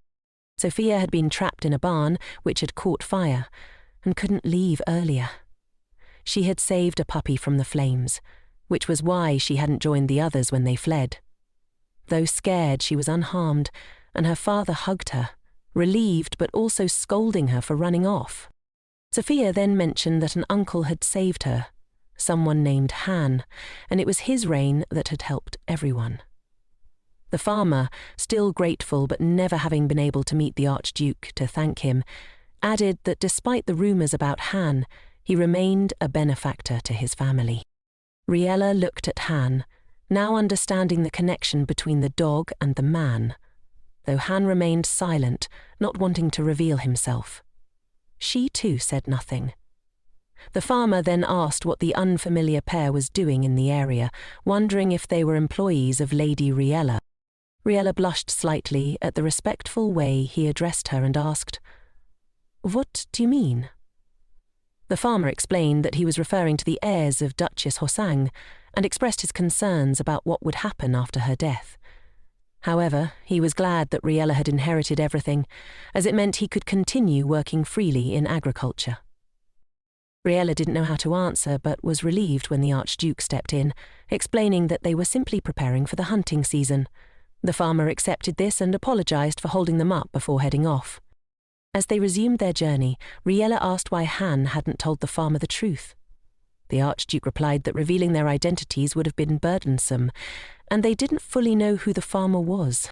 Supia had been trapped in a barn which had caught fire and couldn't leave earlier. She had saved a puppy from the flames, which was why she hadn't joined the others when they fled. Though scared, she was unharmed, and her father hugged her, relieved but also scolding her for running off. Supia then mentioned that an uncle had saved her, someone named Han, and it was his reign that had helped everyone. The farmer, still grateful but never having been able to meet the Archduke to thank him, added that despite the rumours about Han, he remained a benefactor to his family. Riella looked at Han, now understanding the connection between the dog and the man, though Han remained silent, not wanting to reveal himself. She too said nothing. The farmer then asked what the unfamiliar pair was doing in the area, wondering if they were employees of Lady Riella. Riella blushed slightly at the respectful way he addressed her and asked, "What do you mean?" The farmer explained that he was referring to the heirs of Duchess Hosang and expressed his concerns about what would happen after her death. However, he was glad that Riella had inherited everything, as it meant he could continue working freely in agriculture. Riella didn't know how to answer, but was relieved when the Archduke stepped in, explaining that they were simply preparing for the hunting season. The farmer accepted this and apologized for holding them up before heading off. As they resumed their journey, Riella asked why Han hadn't told the farmer the truth. The Archduke replied that revealing their identities would have been burdensome, and they didn't fully know who the farmer was.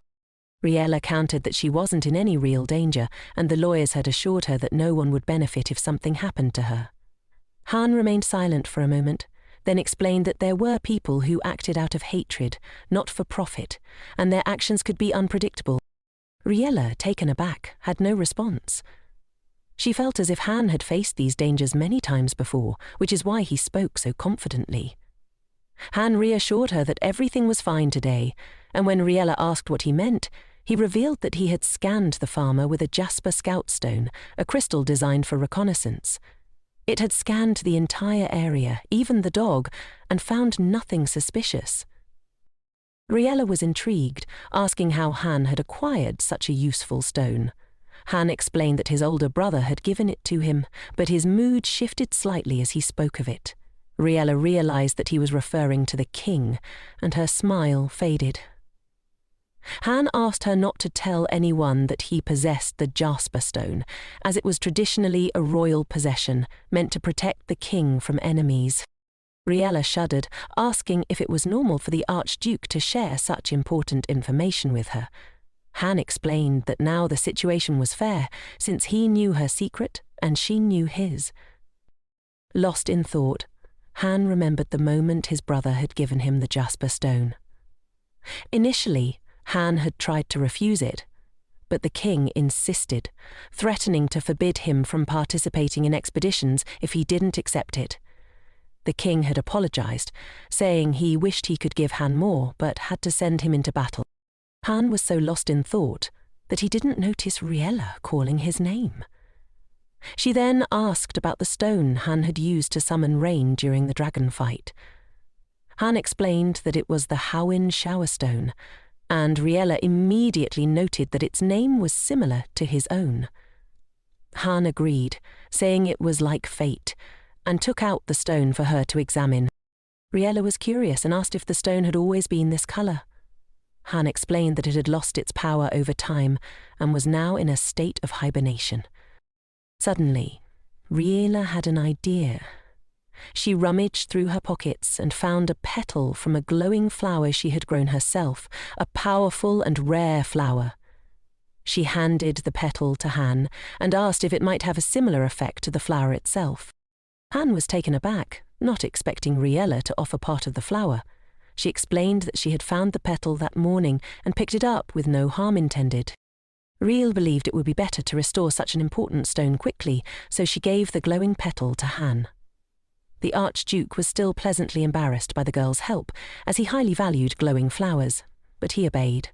Riella countered that she wasn't in any real danger, and the lawyers had assured her that no one would benefit if something happened to her. Han remained silent for a moment, then explained that there were people who acted out of hatred, not for profit, and their actions could be unpredictable. Riella, taken aback, had no response. She felt as if Han had faced these dangers many times before, which is why he spoke so confidently. Han reassured her that everything was fine today, and when Riella asked what he meant, he revealed that he had scanned the farmer with a jasper scout stone, a crystal designed for reconnaissance. It had scanned the entire area, even the dog, and found nothing suspicious. Riella was intrigued, asking how Han had acquired such a useful stone. Han explained that his older brother had given it to him, but his mood shifted slightly as he spoke of it. Riella realized that he was referring to the king, and her smile faded. Han asked her not to tell anyone that he possessed the jasper stone, as it was traditionally a royal possession, meant to protect the king from enemies. Riella shuddered, asking if it was normal for the Archduke to share such important information with her. Han explained that now the situation was fair, since he knew her secret and she knew his. Lost in thought, Han remembered the moment his brother had given him the jasper stone. Initially, Han had tried to refuse it, but the king insisted, threatening to forbid him from participating in expeditions if he didn't accept it. The king had apologized, saying he wished he could give Han more but had to send him into battle. Han was so lost in thought that he didn't notice Riella calling his name. She then asked about the stone Han had used to summon rain during the dragon fight. Han explained that it was the Howin shower stone, and Riella immediately noted that its name was similar to his own. Han agreed, saying it was like fate, and took out the stone for her to examine. Riella was curious and asked if the stone had always been this colour. Han explained that it had lost its power over time and was now in a state of hibernation. Suddenly, Riella had an idea. She rummaged through her pockets and found a petal from a glowing flower she had grown herself, a powerful and rare flower. She handed the petal to Han and asked if it might have a similar effect to the flower itself. Han was taken aback, not expecting Riella to offer part of the flower. She explained that she had found the petal that morning and picked it up with no harm intended. Riella believed it would be better to restore such an important stone quickly, so she gave the glowing petal to Han. The Archduke was still pleasantly embarrassed by the girl's help, as he highly valued glowing flowers, but he obeyed.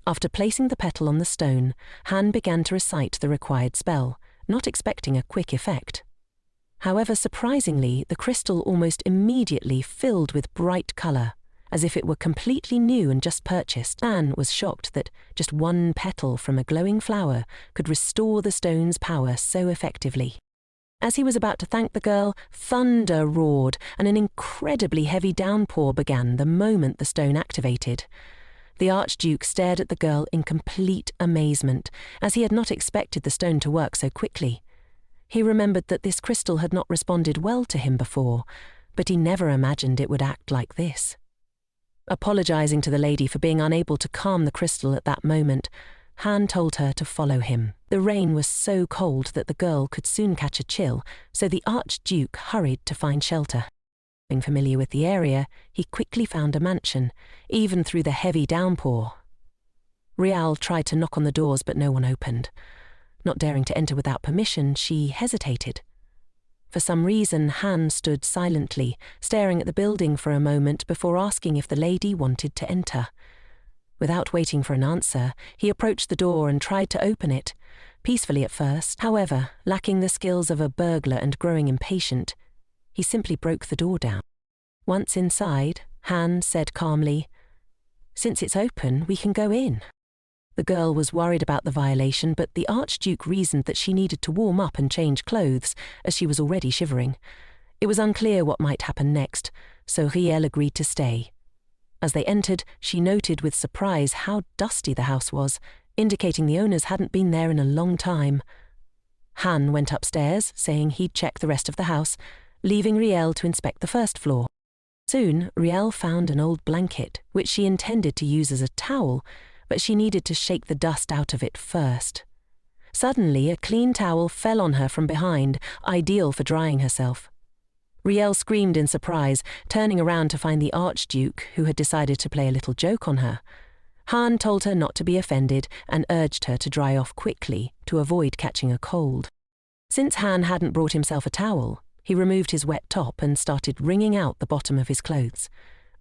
After placing the petal on the stone, Han began to recite the required spell, not expecting a quick effect. However, surprisingly, the crystal almost immediately filled with bright colour, as if it were completely new and just purchased. Han was shocked that just one petal from a glowing flower could restore the stone's power so effectively. As he was about to thank the girl, thunder roared and an incredibly heavy downpour began the moment the stone activated. The Archduke stared at the girl in complete amazement, as he had not expected the stone to work so quickly. He remembered that this crystal had not responded well to him before, but he never imagined it would act like this. Apologizing to the lady for being unable to calm the crystal at that moment, Han told her to follow him. The rain was so cold that the girl could soon catch a chill, so the Archduke hurried to find shelter. Being familiar with the area, he quickly found a mansion, even through the heavy downpour. Riella tried to knock on the doors, but no one opened. Not daring to enter without permission, she hesitated. For some reason, Han stood silently, staring at the building for a moment before asking if the lady wanted to enter. Without waiting for an answer, he approached the door and tried to open it, peacefully at first. However, lacking the skills of a burglar and growing impatient, he simply broke the door down. Once inside, Han said calmly, "Since it's open, we can go in." The girl was worried about the violation, but the Archduke reasoned that she needed to warm up and change clothes, as she was already shivering. It was unclear what might happen next, so Riella agreed to stay. As they entered, she noted with surprise how dusty the house was, indicating the owners hadn't been there in a long time. Han went upstairs, saying he'd check the rest of the house, leaving Riella to inspect the first floor. Soon, Riella found an old blanket, which she intended to use as a towel, but she needed to shake the dust out of it first. Suddenly, a clean towel fell on her from behind, ideal for drying herself. Riella screamed in surprise, turning around to find the Archduke, who had decided to play a little joke on her. Han told her not to be offended and urged her to dry off quickly to avoid catching a cold. Since Han hadn't brought himself a towel, he removed his wet top and started wringing out the bottom of his clothes.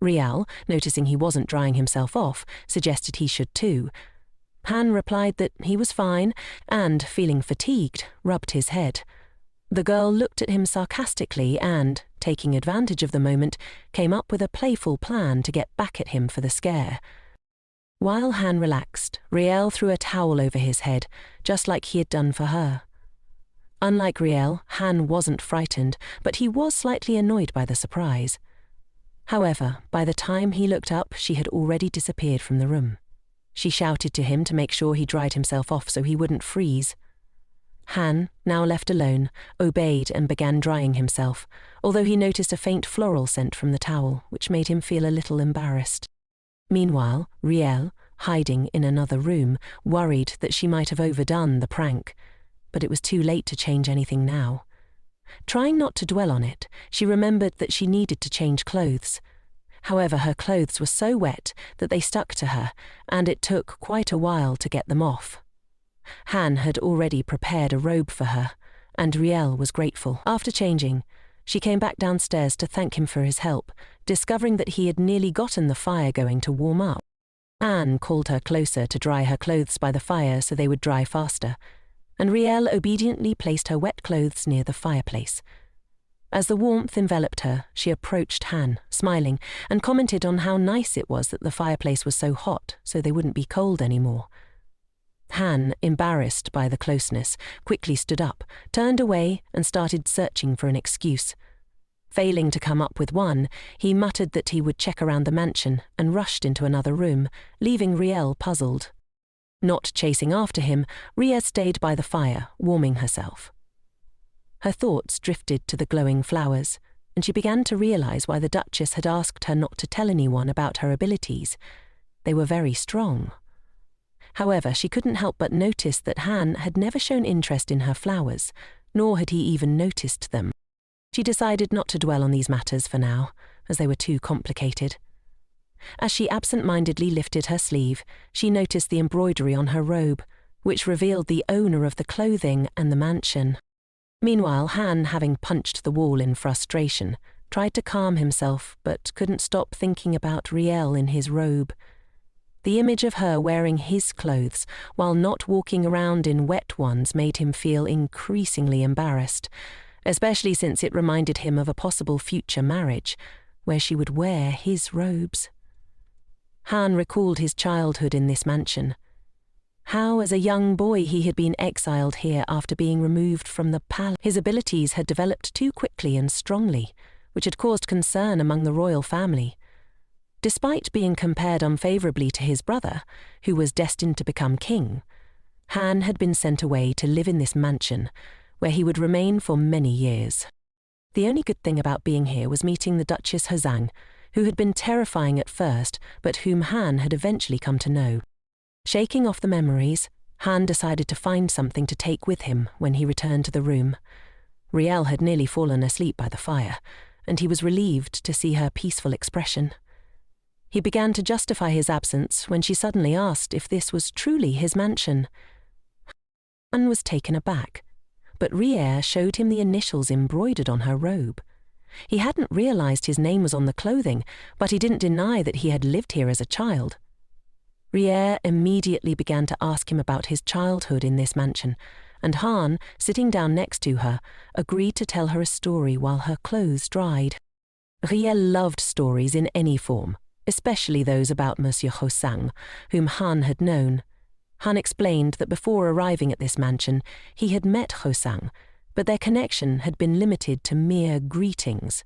Riella, noticing he wasn't drying himself off, suggested he should too. Han replied that he was fine and, feeling fatigued, rubbed his head. The girl looked at him sarcastically and, taking advantage of the moment, came up with a playful plan to get back at him for the scare. While Han relaxed, Riella threw a towel over his head, just like he had done for her. Unlike Riella, Han wasn't frightened, but he was slightly annoyed by the surprise. However, by the time he looked up, she had already disappeared from the room. She shouted to him to make sure he dried himself off so he wouldn't freeze. Han, now left alone, obeyed and began drying himself, although he noticed a faint floral scent from the towel, which made him feel a little embarrassed. Meanwhile, Riella, hiding in another room, worried that she might have overdone the prank, but it was too late to change anything now. Trying not to dwell on it, she remembered that she needed to change clothes. However, her clothes were so wet that they stuck to her, and it took quite a while to get them off. Han had already prepared a robe for her, and Riella was grateful. After changing, she came back downstairs to thank him for his help, discovering that he had nearly gotten the fire going to warm up. Anne called her closer to dry her clothes by the fire so they would dry faster, and Riella obediently placed her wet clothes near the fireplace. As the warmth enveloped her, she approached Han, smiling, and commented on how nice it was that the fireplace was so hot so they wouldn't be cold anymore. Han, embarrassed by the closeness, quickly stood up, turned away, and started searching for an excuse. Failing to come up with one, he muttered that he would check around the mansion and rushed into another room, leaving Riella puzzled. Not chasing after him, Riella stayed by the fire, warming herself. Her thoughts drifted to the glowing flowers, and she began to realize why the Duchess had asked her not to tell anyone about her abilities. They were very strong. However, she couldn't help but notice that Han had never shown interest in her flowers, nor had he even noticed them. She decided not to dwell on these matters for now, as they were too complicated. As she absent-mindedly lifted her sleeve, she noticed the embroidery on her robe, which revealed the owner of the clothing and the mansion. Meanwhile, Han, having punched the wall in frustration, tried to calm himself but couldn't stop thinking about Riella in his robe. The image of her wearing his clothes while not walking around in wet ones made him feel increasingly embarrassed, especially since it reminded him of a possible future marriage, where she would wear his robes. Han recalled his childhood in this mansion. How, as a young boy, he had been exiled here after being removed from the palace. His abilities had developed too quickly and strongly, which had caused concern among the royal family. Despite being compared unfavorably to his brother, who was destined to become king, Han had been sent away to live in this mansion, where he would remain for many years. The only good thing about being here was meeting the Duchess Hoson, who had been terrifying at first, but whom Han had eventually come to know. Shaking off the memories, Han decided to find something to take with him when he returned to the room. Riella had nearly fallen asleep by the fire, and he was relieved to see her peaceful expression. He began to justify his absence when she suddenly asked if this was truly his mansion. Han was taken aback, but Riella showed him the initials embroidered on her robe. He hadn't realized his name was on the clothing, but he didn't deny that he had lived here as a child. Riella immediately began to ask him about his childhood in this mansion, and Han, sitting down next to her, agreed to tell her a story while her clothes dried. Riella loved stories in any form, especially those about Monsieur Hoson, whom Han had known. Han explained that before arriving at this mansion, he had met Hoson, but their connection had been limited to mere greetings.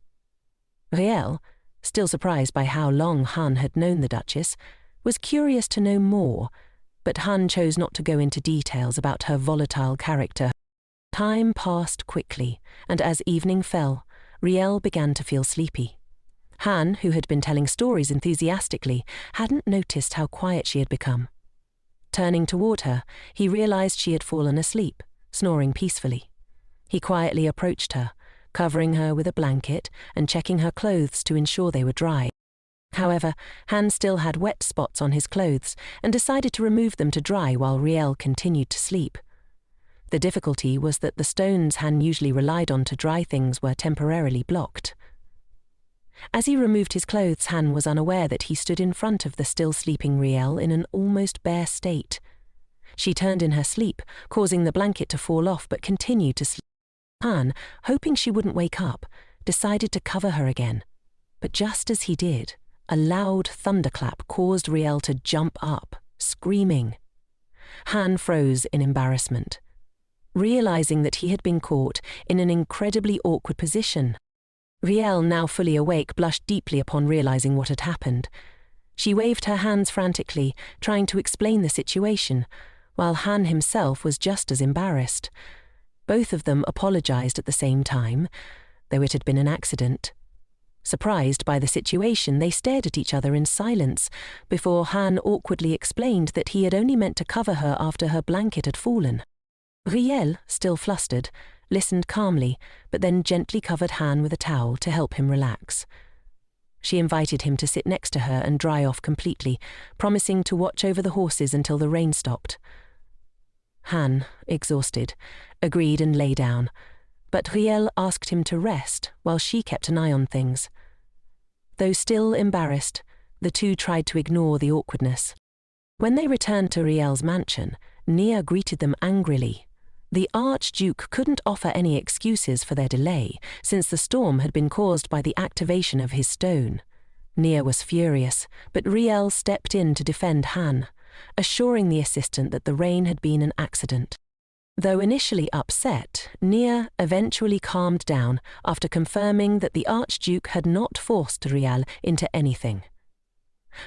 Riella, still surprised by how long Han had known the Duchess, was curious to know more, but Han chose not to go into details about her volatile character. Time passed quickly, and as evening fell, Riella began to feel sleepy. Han, who had been telling stories enthusiastically, hadn't noticed how quiet she had become. Turning toward her, he realized she had fallen asleep, snoring peacefully. He quietly approached her, covering her with a blanket and checking her clothes to ensure they were dry. However, Han still had wet spots on his clothes and decided to remove them to dry while Riella continued to sleep. The difficulty was that the stones Han usually relied on to dry things were temporarily blocked. As he removed his clothes, Han was unaware that he stood in front of the still sleeping Riella in an almost bare state. She turned in her sleep, causing the blanket to fall off but continued to sleep. Han, hoping she wouldn't wake up, decided to cover her again. But just as he did, a loud thunderclap caused Riella to jump up, screaming. Han froze in embarrassment, realizing that he had been caught in an incredibly awkward position. Riella, now fully awake, blushed deeply upon realizing what had happened. She waved her hands frantically, trying to explain the situation, while Han himself was just as embarrassed. Both of them apologized at the same time, though it had been an accident. Surprised by the situation, they stared at each other in silence before Han awkwardly explained that he had only meant to cover her after her blanket had fallen. Riella, still flustered, listened calmly, but then gently covered Han with a towel to help him relax. She invited him to sit next to her and dry off completely, promising to watch over the horses until the rain stopped. Han, exhausted, agreed and lay down, but Riella asked him to rest while she kept an eye on things. Though still embarrassed, the two tried to ignore the awkwardness. When they returned to Riella's mansion, Nia greeted them angrily. The Archduke couldn't offer any excuses for their delay, since the storm had been caused by the activation of his stone. Nia was furious, but Riella stepped in to defend Han, assuring the assistant that the rain had been an accident. Though initially upset, Nia eventually calmed down after confirming that the Archduke had not forced Riella into anything.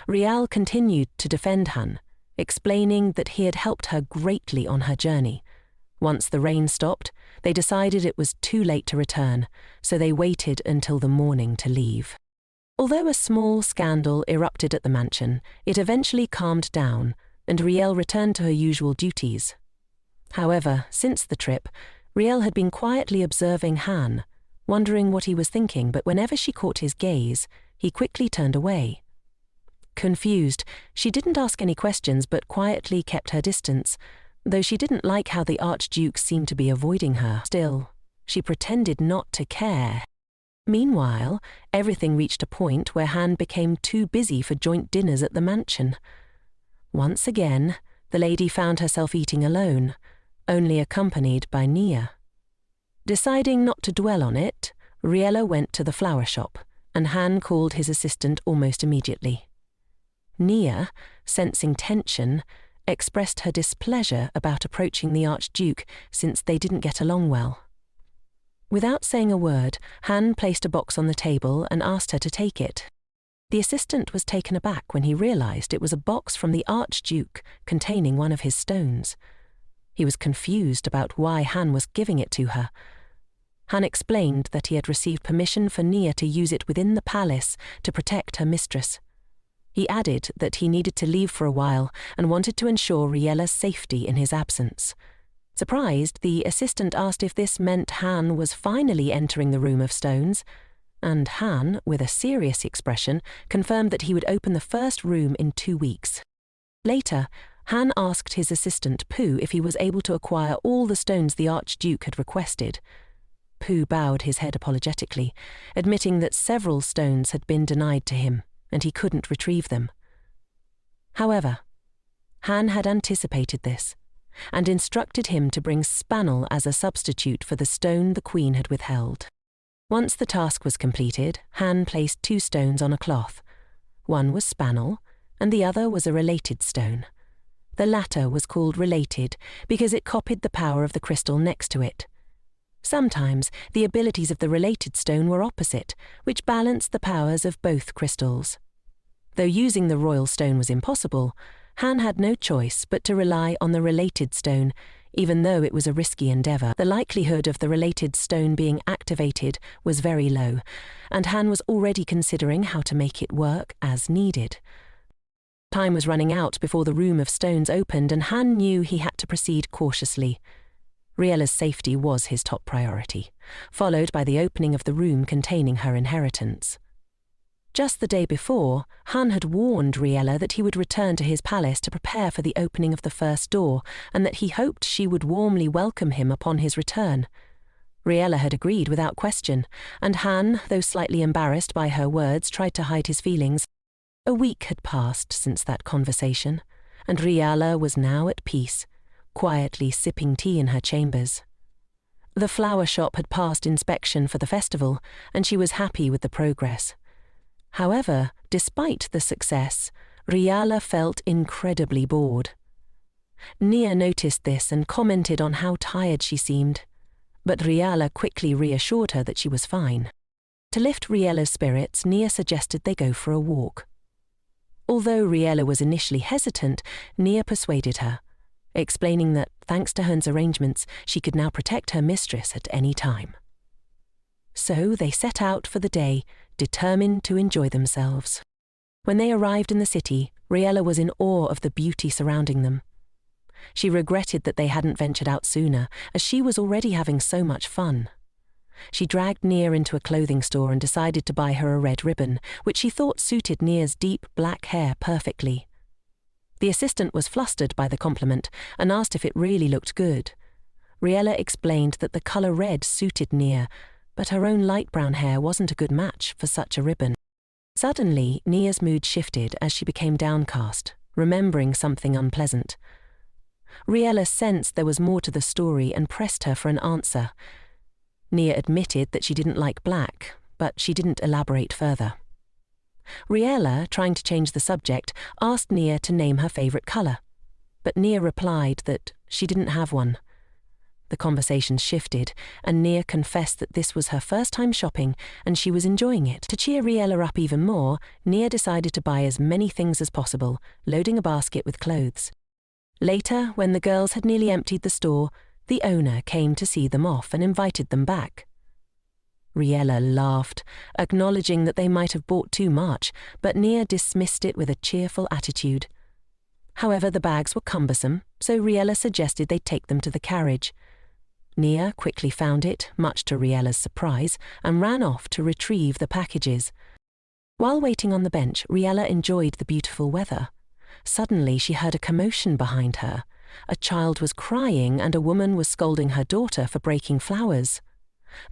Riella continued to defend Han, explaining that he had helped her greatly on her journey. Once the rain stopped, they decided it was too late to return, so they waited until the morning to leave. Although a small scandal erupted at the mansion, it eventually calmed down, and Riella returned to her usual duties. However, since the trip, Riella had been quietly observing Han, wondering what he was thinking, but whenever she caught his gaze, he quickly turned away. Confused, she didn't ask any questions but quietly kept her distance, though she didn't like how the Archduke seemed to be avoiding her. Still, she pretended not to care. Meanwhile, everything reached a point where Han became too busy for joint dinners at the mansion. Once again, the lady found herself eating alone, only accompanied by Nia. Deciding not to dwell on it, Riella went to the flower shop, and Han called his assistant almost immediately. Nia, sensing tension, expressed her displeasure about approaching the Archduke since they didn't get along well. Without saying a word, Han placed a box on the table and asked her to take it. The assistant was taken aback when he realized it was a box from the Archduke containing one of his stones. He was confused about why Han was giving it to her. Han explained that he had received permission for Nia to use it within the palace to protect her mistress. He added that he needed to leave for a while and wanted to ensure Riella's safety in his absence. Surprised, the assistant asked if this meant Han was finally entering the room of stones, and Han, with a serious expression, confirmed that he would open the first room in 2 weeks. Later, Han asked his assistant Pooh if he was able to acquire all the stones the Archduke had requested. Pooh bowed his head apologetically, admitting that several stones had been denied to him, and he couldn't retrieve them. However, Han had anticipated this, and instructed him to bring Spannel as a substitute for the stone the Queen had withheld. Once the task was completed, Han placed 2 stones on a cloth. One was Spannel, and the other was a related stone. The latter was called related because it copied the power of the crystal next to it. Sometimes the abilities of the related stone were opposite, which balanced the powers of both crystals. Though using the royal stone was impossible, Han had no choice but to rely on the related stone, even though it was a risky endeavor. The likelihood of the related stone being activated was very low, and Han was already considering how to make it work as needed. Time was running out before the room of stones opened, and Han knew he had to proceed cautiously. Riella's safety was his top priority, followed by the opening of the room containing her inheritance. Just the day before, Han had warned Riella that he would return to his palace to prepare for the opening of the first door, and that he hoped she would warmly welcome him upon his return. Riella had agreed without question, and Han, though slightly embarrassed by her words, tried to hide his feelings. A week had passed since that conversation, and Riella was now at peace, quietly sipping tea in her chambers. The flower shop had passed inspection for the festival, and she was happy with the progress. However, despite the success, Riella felt incredibly bored. Nia noticed this and commented on how tired she seemed, but Riella quickly reassured her that she was fine. To lift Riella's spirits, Nia suggested they go for a walk. Although Riella was initially hesitant, Nia persuaded her, explaining that, thanks to Han's arrangements, she could now protect her mistress at any time. So they set out for the day, determined to enjoy themselves. When they arrived in the city, Riella was in awe of the beauty surrounding them. She regretted that they hadn't ventured out sooner, as she was already having so much fun. She dragged Nia into a clothing store and decided to buy her a red ribbon, which she thought suited Nia's deep black hair perfectly. The assistant was flustered by the compliment and asked if it really looked good. Riella explained that the colour red suited Nia, but her own light brown hair wasn't a good match for such a ribbon. Suddenly, Nia's mood shifted as she became downcast, remembering something unpleasant. Riella sensed there was more to the story and pressed her for an answer. Nia admitted that she didn't like black, but she didn't elaborate further. Riella, trying to change the subject, asked Nia to name her favourite colour, but Nia replied that she didn't have one. The conversation shifted, and Nia confessed that this was her first time shopping and she was enjoying it. To cheer Riella up even more, Nia decided to buy as many things as possible, loading a basket with clothes. Later, when the girls had nearly emptied the store, the owner came to see them off and invited them back. Riella laughed, acknowledging that they might have bought too much, but Nia dismissed it with a cheerful attitude. However, the bags were cumbersome, so Riella suggested they take them to the carriage. Nia quickly found it, much to Riella's surprise, and ran off to retrieve the packages. While waiting on the bench, Riella enjoyed the beautiful weather. Suddenly, she heard a commotion behind her. A child was crying and a woman was scolding her daughter for breaking flowers.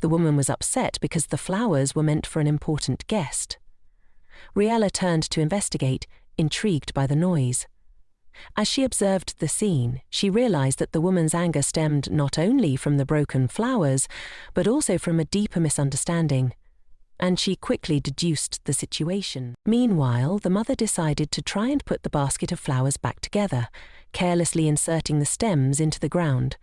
The woman was upset because the flowers were meant for an important guest. Riella turned to investigate, intrigued by the noise. As she observed the scene, she realized that the woman's anger stemmed not only from the broken flowers, but also from a deeper misunderstanding, and she quickly deduced the situation. Meanwhile, the mother decided to try and put the basket of flowers back together, carelessly inserting the stems into the ground.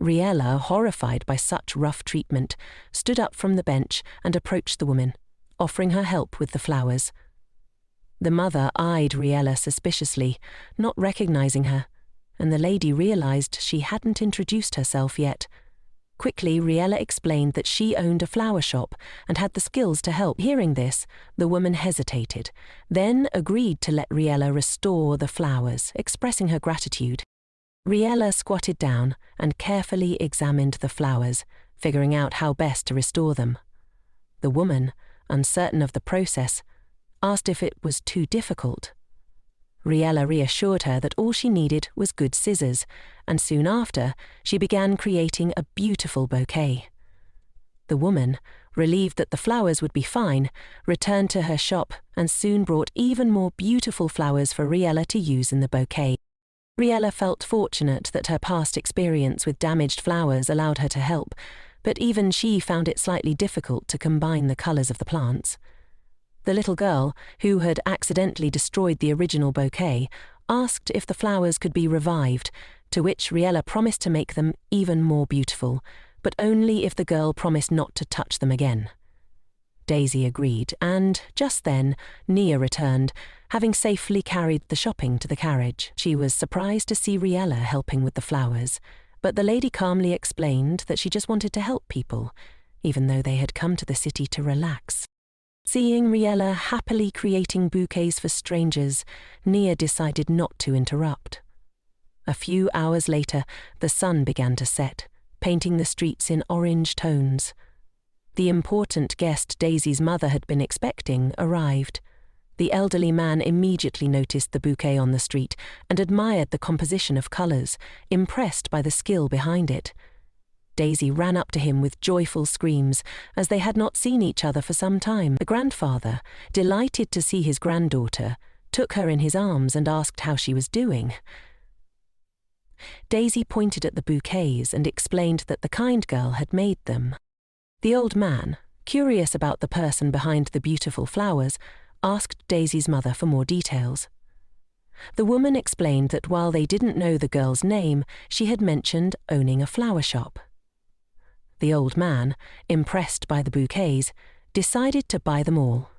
Riella, horrified by such rough treatment, stood up from the bench and approached the woman, offering her help with the flowers. The mother eyed Riella suspiciously, not recognizing her, and the lady realized she hadn't introduced herself yet. Quickly, Riella explained that she owned a flower shop and had the skills to help. Hearing this, the woman hesitated, then agreed to let Riella restore the flowers, expressing her gratitude. Riella squatted down and carefully examined the flowers, figuring out how best to restore them. The woman, uncertain of the process, asked if it was too difficult. Riella reassured her that all she needed was good scissors, and soon after, she began creating a beautiful bouquet. The woman, relieved that the flowers would be fine, returned to her shop and soon brought even more beautiful flowers for Riella to use in the bouquet. Riella felt fortunate that her past experience with damaged flowers allowed her to help, but even she found it slightly difficult to combine the colours of the plants. The little girl, who had accidentally destroyed the original bouquet, asked if the flowers could be revived, to which Riella promised to make them even more beautiful, but only if the girl promised not to touch them again. Daisy agreed, and, just then, Nia returned, having safely carried the shopping to the carriage. She was surprised to see Riella helping with the flowers, but the lady calmly explained that she just wanted to help people, even though they had come to the city to relax. Seeing Riella happily creating bouquets for strangers, Nia decided not to interrupt. A few hours later, the sun began to set, painting the streets in orange tones. The important guest Daisy's mother had been expecting arrived. The elderly man immediately noticed the bouquet on the street and admired the composition of colours, impressed by the skill behind it. Daisy ran up to him with joyful screams, as they had not seen each other for some time. The grandfather, delighted to see his granddaughter, took her in his arms and asked how she was doing. Daisy pointed at the bouquets and explained that the kind girl had made them. The old man, curious about the person behind the beautiful flowers, asked Daisy's mother for more details. The woman explained that while they didn't know the girl's name, she had mentioned owning a flower shop. The old man, impressed by the bouquets, decided to buy them all,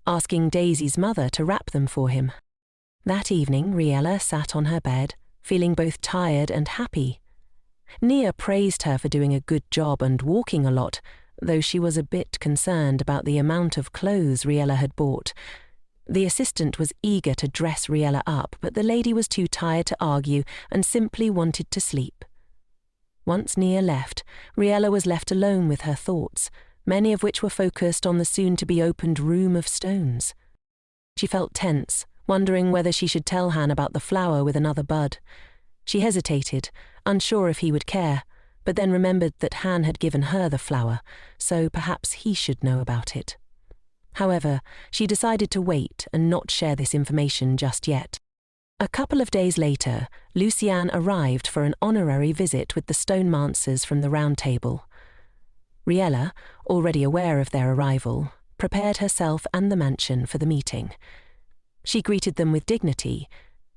asking Daisy's mother to wrap them for him. That evening, Riella sat on her bed, feeling both tired and happy. Nia praised her for doing a good job and walking a lot, though she was a bit concerned about the amount of clothes Riella had bought. The assistant was eager to dress Riella up, but the lady was too tired to argue and simply wanted to sleep. Once Nia left, Riella was left alone with her thoughts, many of which were focused on the soon-to-be-opened room of stones. She felt tense, wondering whether she should tell Han about the flower with another bud. She hesitated, unsure if he would care, but then remembered that Han had given her the flower, so perhaps he should know about it. However, she decided to wait and not share this information just yet. A couple of days later, Luciane arrived for an honorary visit with the Stonemancers from the Round Table. Riella, already aware of their arrival, prepared herself and the mansion for the meeting. She greeted them with dignity,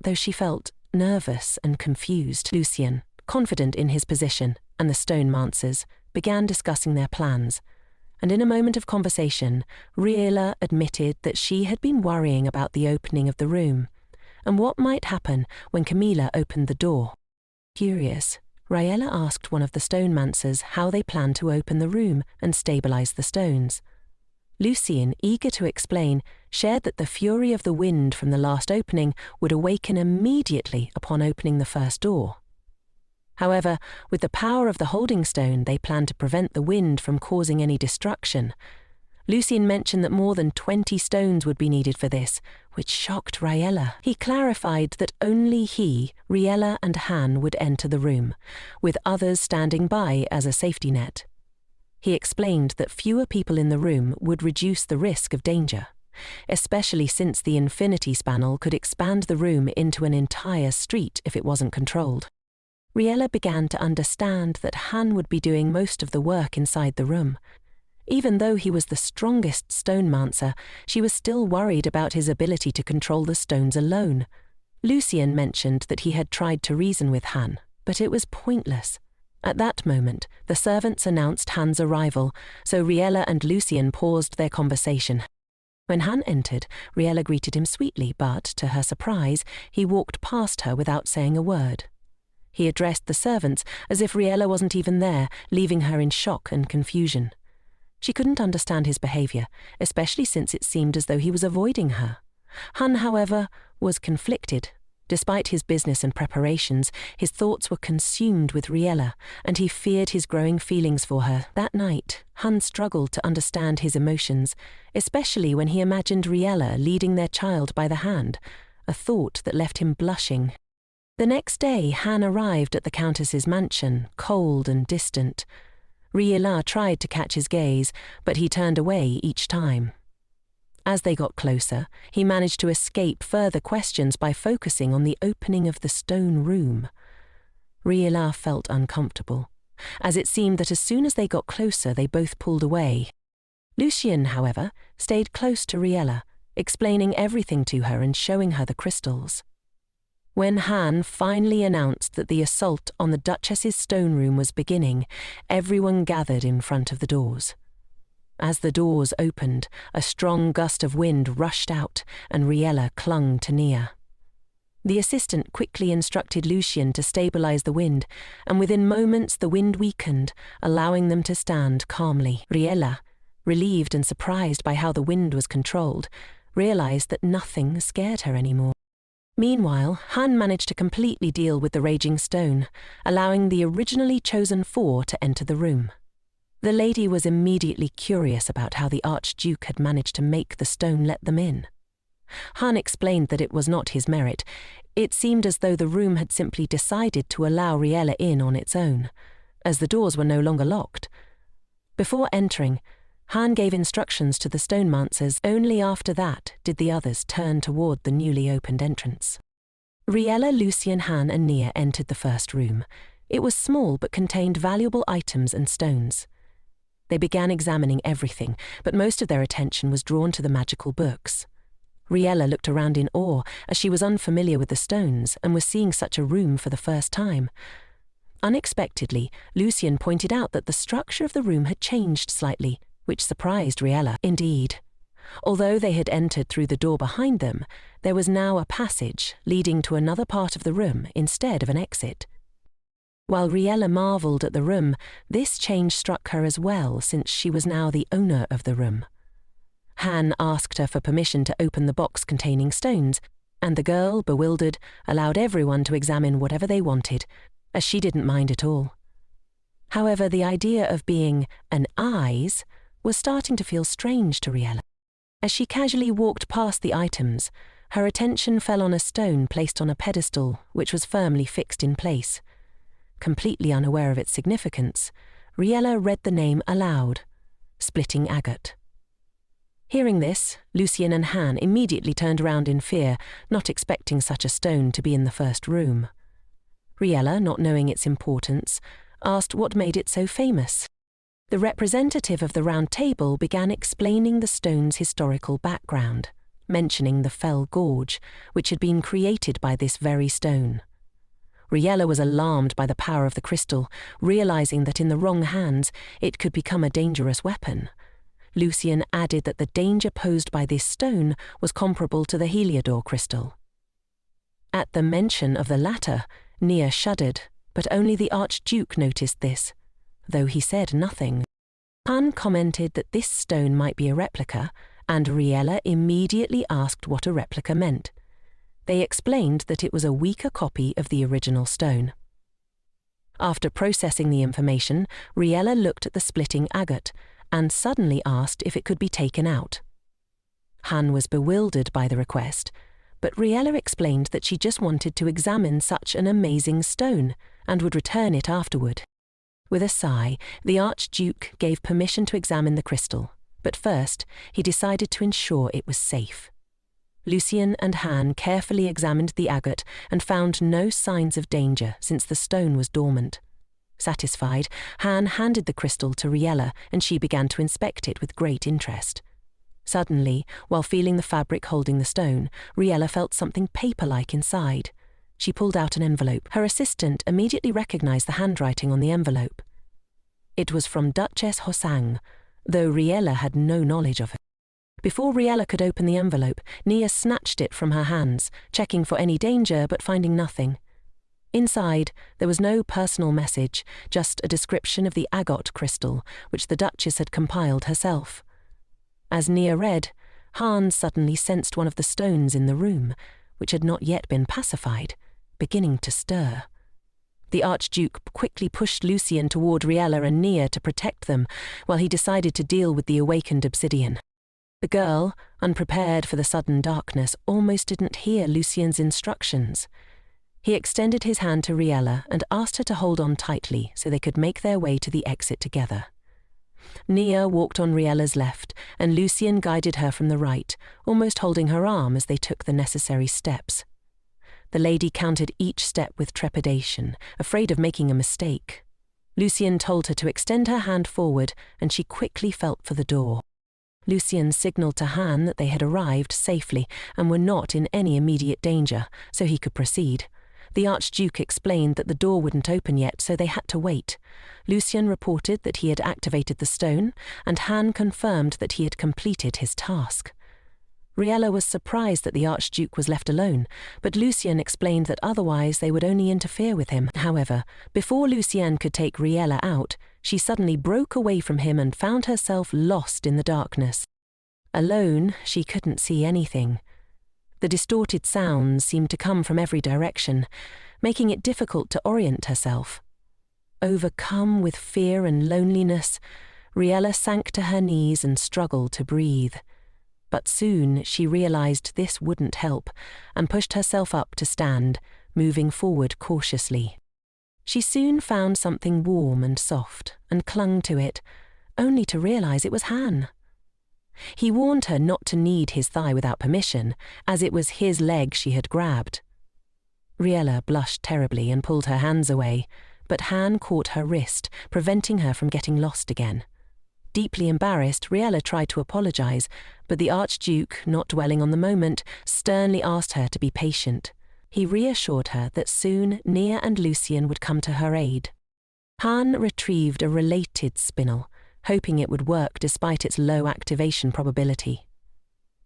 though she felt nervous and confused. Lucien, confident in his position, and the Stonemancers began discussing their plans, and in a moment of conversation, Riella admitted that she had been worrying about the opening of the room, and what might happen when Camilla opened the door. Curious, Riella asked one of the Stonemancers how they planned to open the room and stabilize the stones. Lucien, eager to explain, shared that the fury of the wind from the last opening would awaken immediately upon opening the first door. However, with the power of the holding stone, they planned to prevent the wind from causing any destruction. Lucien mentioned that more than 20 stones would be needed for this, which shocked Riella. He clarified that only he, Riella and Han would enter the room, with others standing by as a safety net. He explained that fewer people in the room would reduce the risk of danger, especially since the infinity spanel could expand the room into an entire street if it wasn't controlled. Riella began to understand that Han would be doing most of the work inside the room. Even though he was the strongest stonemancer, she was still worried about his ability to control the stones alone. Lucien mentioned that he had tried to reason with Han, but it was pointless. At that moment, the servants announced Han's arrival, so Riella and Lucien paused their conversation. When Han entered, Riella greeted him sweetly, but, to her surprise, he walked past her without saying a word. He addressed the servants as if Riella wasn't even there, leaving her in shock and confusion. She couldn't understand his behavior, especially since it seemed as though he was avoiding her. Han, however, was conflicted. Despite his business and preparations, his thoughts were consumed with Riella, and he feared his growing feelings for her. That night, Han struggled to understand his emotions, especially when he imagined Riella leading their child by the hand, a thought that left him blushing. The next day, Han arrived at the Countess's mansion, cold and distant. Riella tried to catch his gaze, but he turned away each time. As they got closer, he managed to escape further questions by focusing on the opening of the stone room. Riella felt uncomfortable, as it seemed that as soon as they got closer, they both pulled away. Lucien, however, stayed close to Riella, explaining everything to her and showing her the crystals. When Han finally announced that the assault on the Duchess's stone room was beginning, everyone gathered in front of the doors. As the doors opened, a strong gust of wind rushed out, and Riella clung to Nia. The assistant quickly instructed Lucien to stabilize the wind, and within moments the wind weakened, allowing them to stand calmly. Riella, relieved and surprised by how the wind was controlled, realized that nothing scared her anymore. Meanwhile, Han managed to completely deal with the raging stone, allowing the originally chosen 4 to enter the room. The lady was immediately curious about how the Archduke had managed to make the stone let them in. Han explained that it was not his merit. It seemed as though the room had simply decided to allow Riella in on its own, as the doors were no longer locked. Before entering, Han gave instructions to the stonemancers. Only after that did the others turn toward the newly opened entrance. Riella, Lucien, Han and Nia entered the first room. It was small but contained valuable items and stones. They began examining everything, but most of their attention was drawn to the magical books. Riella looked around in awe, as she was unfamiliar with the stones and was seeing such a room for the first time. Unexpectedly, Lucien pointed out that the structure of the room had changed slightly, which surprised Riella. Indeed, although they had entered through the door behind them, there was now a passage leading to another part of the room instead of an exit. While Riella marveled at the room, this change struck her as well, since she was now the owner of the room. Han asked her for permission to open the box containing stones, and the girl, bewildered, allowed everyone to examine whatever they wanted, as she didn't mind at all. However, the idea of being an eyes was starting to feel strange to Riella. As she casually walked past the items, her attention fell on a stone placed on a pedestal which was firmly fixed in place. Completely unaware of its significance, Riella read the name aloud, Splitting Agate. Hearing this, Lucien and Han immediately turned around in fear, not expecting such a stone to be in the first room. Riella, not knowing its importance, asked what made it so famous. The representative of the Round Table began explaining the stone's historical background, mentioning the Fell Gorge, which had been created by this very stone. Riella was alarmed by the power of the crystal, realizing that in the wrong hands it could become a dangerous weapon. Lucien added that the danger posed by this stone was comparable to the Heliodor crystal. At the mention of the latter, Nia shuddered, but only the Archduke noticed this, though he said nothing. Han commented that this stone might be a replica, and Riella immediately asked what a replica meant. They explained that it was a weaker copy of the original stone. After processing the information, Riella looked at the splitting agate and suddenly asked if it could be taken out. Han was bewildered by the request, but Riella explained that she just wanted to examine such an amazing stone and would return it afterward. With a sigh, the Archduke gave permission to examine the crystal, but first he decided to ensure it was safe. Lucien and Han carefully examined the agate and found no signs of danger since the stone was dormant. Satisfied, Han handed the crystal to Riella and she began to inspect it with great interest. Suddenly, while feeling the fabric holding the stone, Riella felt something paper-like inside. She pulled out an envelope. Her assistant immediately recognized the handwriting on the envelope. It was from Duchess Hoson, though Riella had no knowledge of it. Before Riella could open the envelope, Nia snatched it from her hands, checking for any danger but finding nothing. Inside, there was no personal message, just a description of the agate crystal, which the Duchess had compiled herself. As Nia read, Han suddenly sensed one of the stones in the room, which had not yet been pacified, beginning to stir. The Archduke quickly pushed Lucien toward Riella and Nia to protect them, while he decided to deal with the awakened obsidian. The girl, unprepared for the sudden darkness, almost didn't hear Lucien's instructions. He extended his hand to Riella and asked her to hold on tightly so they could make their way to the exit together. Nia walked on Riella's left, and Lucien guided her from the right, almost holding her arm as they took the necessary steps. The lady counted each step with trepidation, afraid of making a mistake. Lucien told her to extend her hand forward, and she quickly felt for the door. Lucien signalled to Han that they had arrived safely and were not in any immediate danger, so he could proceed. The Archduke explained that the door wouldn't open yet, so they had to wait. Lucien reported that he had activated the stone, and Han confirmed that he had completed his task. Riella was surprised that the Archduke was left alone, but Lucien explained that otherwise they would only interfere with him. However, before Lucien could take Riella out, she suddenly broke away from him and found herself lost in the darkness. Alone, she couldn't see anything. The distorted sounds seemed to come from every direction, making it difficult to orient herself. Overcome with fear and loneliness, Riella sank to her knees and struggled to breathe. But soon she realized this wouldn't help and pushed herself up to stand, moving forward cautiously. She soon found something warm and soft and clung to it, only to realize it was Han. He warned her not to knead his thigh without permission, as it was his leg she had grabbed. Riella blushed terribly and pulled her hands away, but Han caught her wrist, preventing her from getting lost again. Deeply embarrassed, Riella tried to apologize, but the Archduke, not dwelling on the moment, sternly asked her to be patient. He reassured her that soon Nia and Lucien would come to her aid. Han retrieved a related spinel, hoping it would work despite its low activation probability.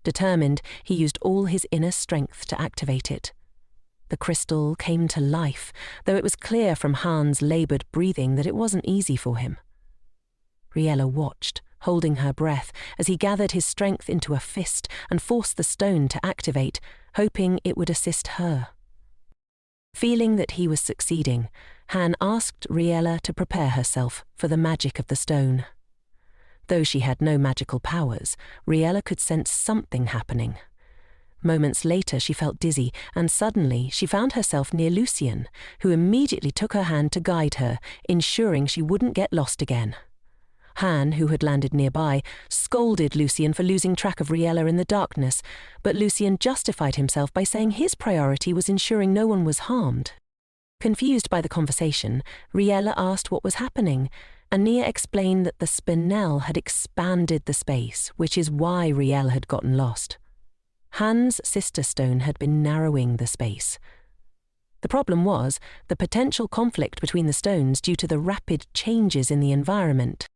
Determined, he used all his inner strength to activate it. The crystal came to life, though it was clear from Han's laboured breathing that it wasn't easy for him. Riella watched, holding her breath, as he gathered his strength into a fist and forced the stone to activate, hoping it would assist her. Feeling that he was succeeding, Han asked Riella to prepare herself for the magic of the stone. Though she had no magical powers, Riella could sense something happening. Moments later she felt dizzy, and suddenly she found herself near Lucien, who immediately took her hand to guide her, ensuring she wouldn't get lost again. Han, who had landed nearby, scolded Lucien for losing track of Riella in the darkness, but Lucien justified himself by saying his priority was ensuring no one was harmed. Confused by the conversation, Riella asked what was happening, and Nia explained that the spinel had expanded the space, which is why Riella had gotten lost. Han's sister stone had been narrowing the space. The problem was the potential conflict between the stones due to the rapid changes in the environment.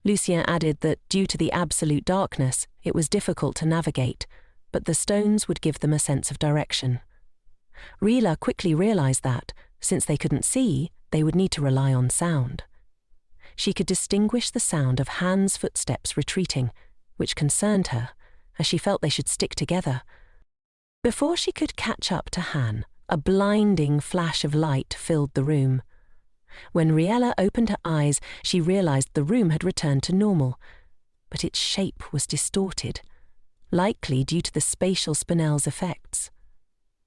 Lucien added that due to the absolute darkness, it was difficult to navigate, but the stones would give them a sense of direction. Riella quickly realized that, since they couldn't see, they would need to rely on sound. She could distinguish the sound of Han's footsteps retreating, which concerned her, as she felt they should stick together. Before she could catch up to Han, a blinding flash of light filled the room. When Riella opened her eyes, she realized the room had returned to normal, but its shape was distorted, likely due to the spatial spinel's effects.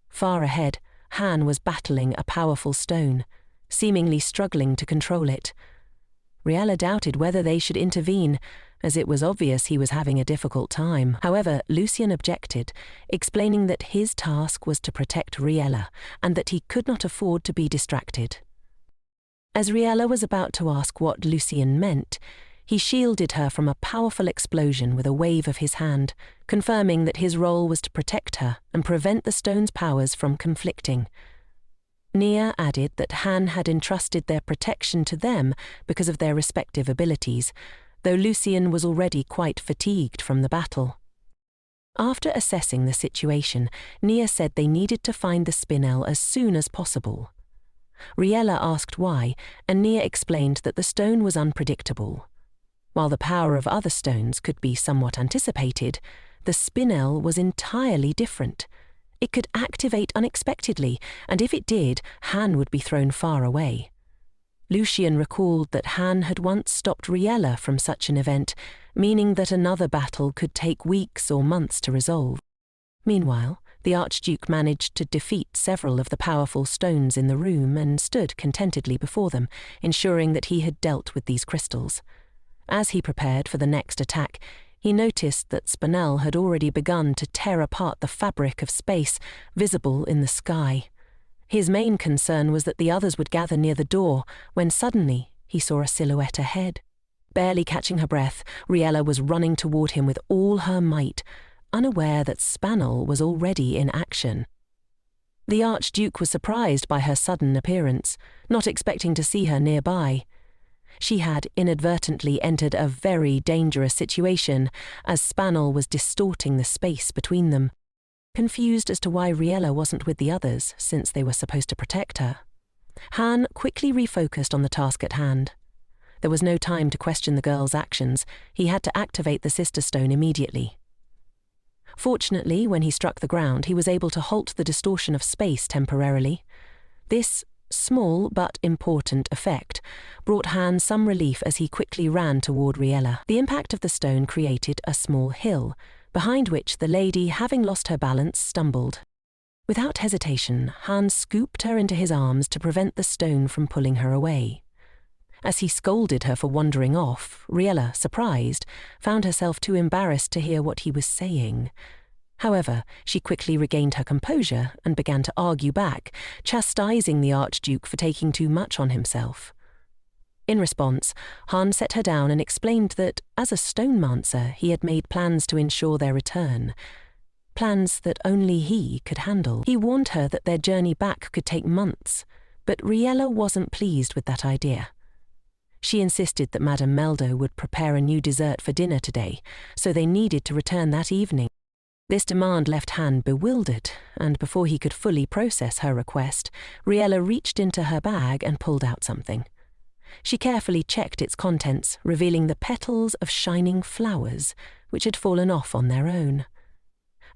Far ahead, Han was battling a powerful stone, seemingly struggling to control it. Riella doubted whether they should intervene, as it was obvious he was having a difficult time. However, Lucien objected, explaining that his task was to protect Riella and that he could not afford to be distracted. As Riella was about to ask what Lucien meant, he shielded her from a powerful explosion with a wave of his hand, confirming that his role was to protect her and prevent the stone's powers from conflicting. Nia added that Han had entrusted their protection to them because of their respective abilities, though Lucien was already quite fatigued from the battle. After assessing the situation, Nia said they needed to find the spinel as soon as possible. Riella asked why, and Nia explained that the stone was unpredictable. While the power of other stones could be somewhat anticipated, the spinel was entirely different. It could activate unexpectedly, and if it did, Han would be thrown far away. Lucien recalled that Han had once stopped Riella from such an event, meaning that another battle could take weeks or months to resolve. Meanwhile, the Archduke managed to defeat several of the powerful stones in the room and stood contentedly before them, ensuring that he had dealt with these crystals. As he prepared for the next attack, he noticed that Spinel had already begun to tear apart the fabric of space visible in the sky. His main concern was that the others would gather near the door, when suddenly he saw a silhouette ahead. Barely catching her breath, Riella was running toward him with all her might, unaware that Spanel was already in action. The Archduke was surprised by her sudden appearance, not expecting to see her nearby. She had inadvertently entered a very dangerous situation, as Spanel was distorting the space between them. Confused as to why Riella wasn't with the others, since they were supposed to protect her, Han quickly refocused on the task at hand. There was no time to question the girl's actions. He had to activate the Sister Stone immediately. Fortunately, when he struck the ground, he was able to halt the distortion of space temporarily. This small but important effect brought Han some relief as he quickly ran toward Riella. The impact of the stone created a small hill, behind which the lady, having lost her balance, stumbled. Without hesitation, Han scooped her into his arms to prevent the stone from pulling her away. As he scolded her for wandering off, Riella, surprised, found herself too embarrassed to hear what he was saying. However, she quickly regained her composure and began to argue back, chastising the Archduke for taking too much on himself. In response, Han set her down and explained that, as a stonemancer, he had made plans to ensure their return. Plans that only he could handle. He warned her that their journey back could take months, but Riella wasn't pleased with that idea. She insisted that Madame Meldo would prepare a new dessert for dinner today, so they needed to return that evening. This demand left Han bewildered, and before he could fully process her request, Riella reached into her bag and pulled out something. She carefully checked its contents, revealing the petals of shining flowers, which had fallen off on their own.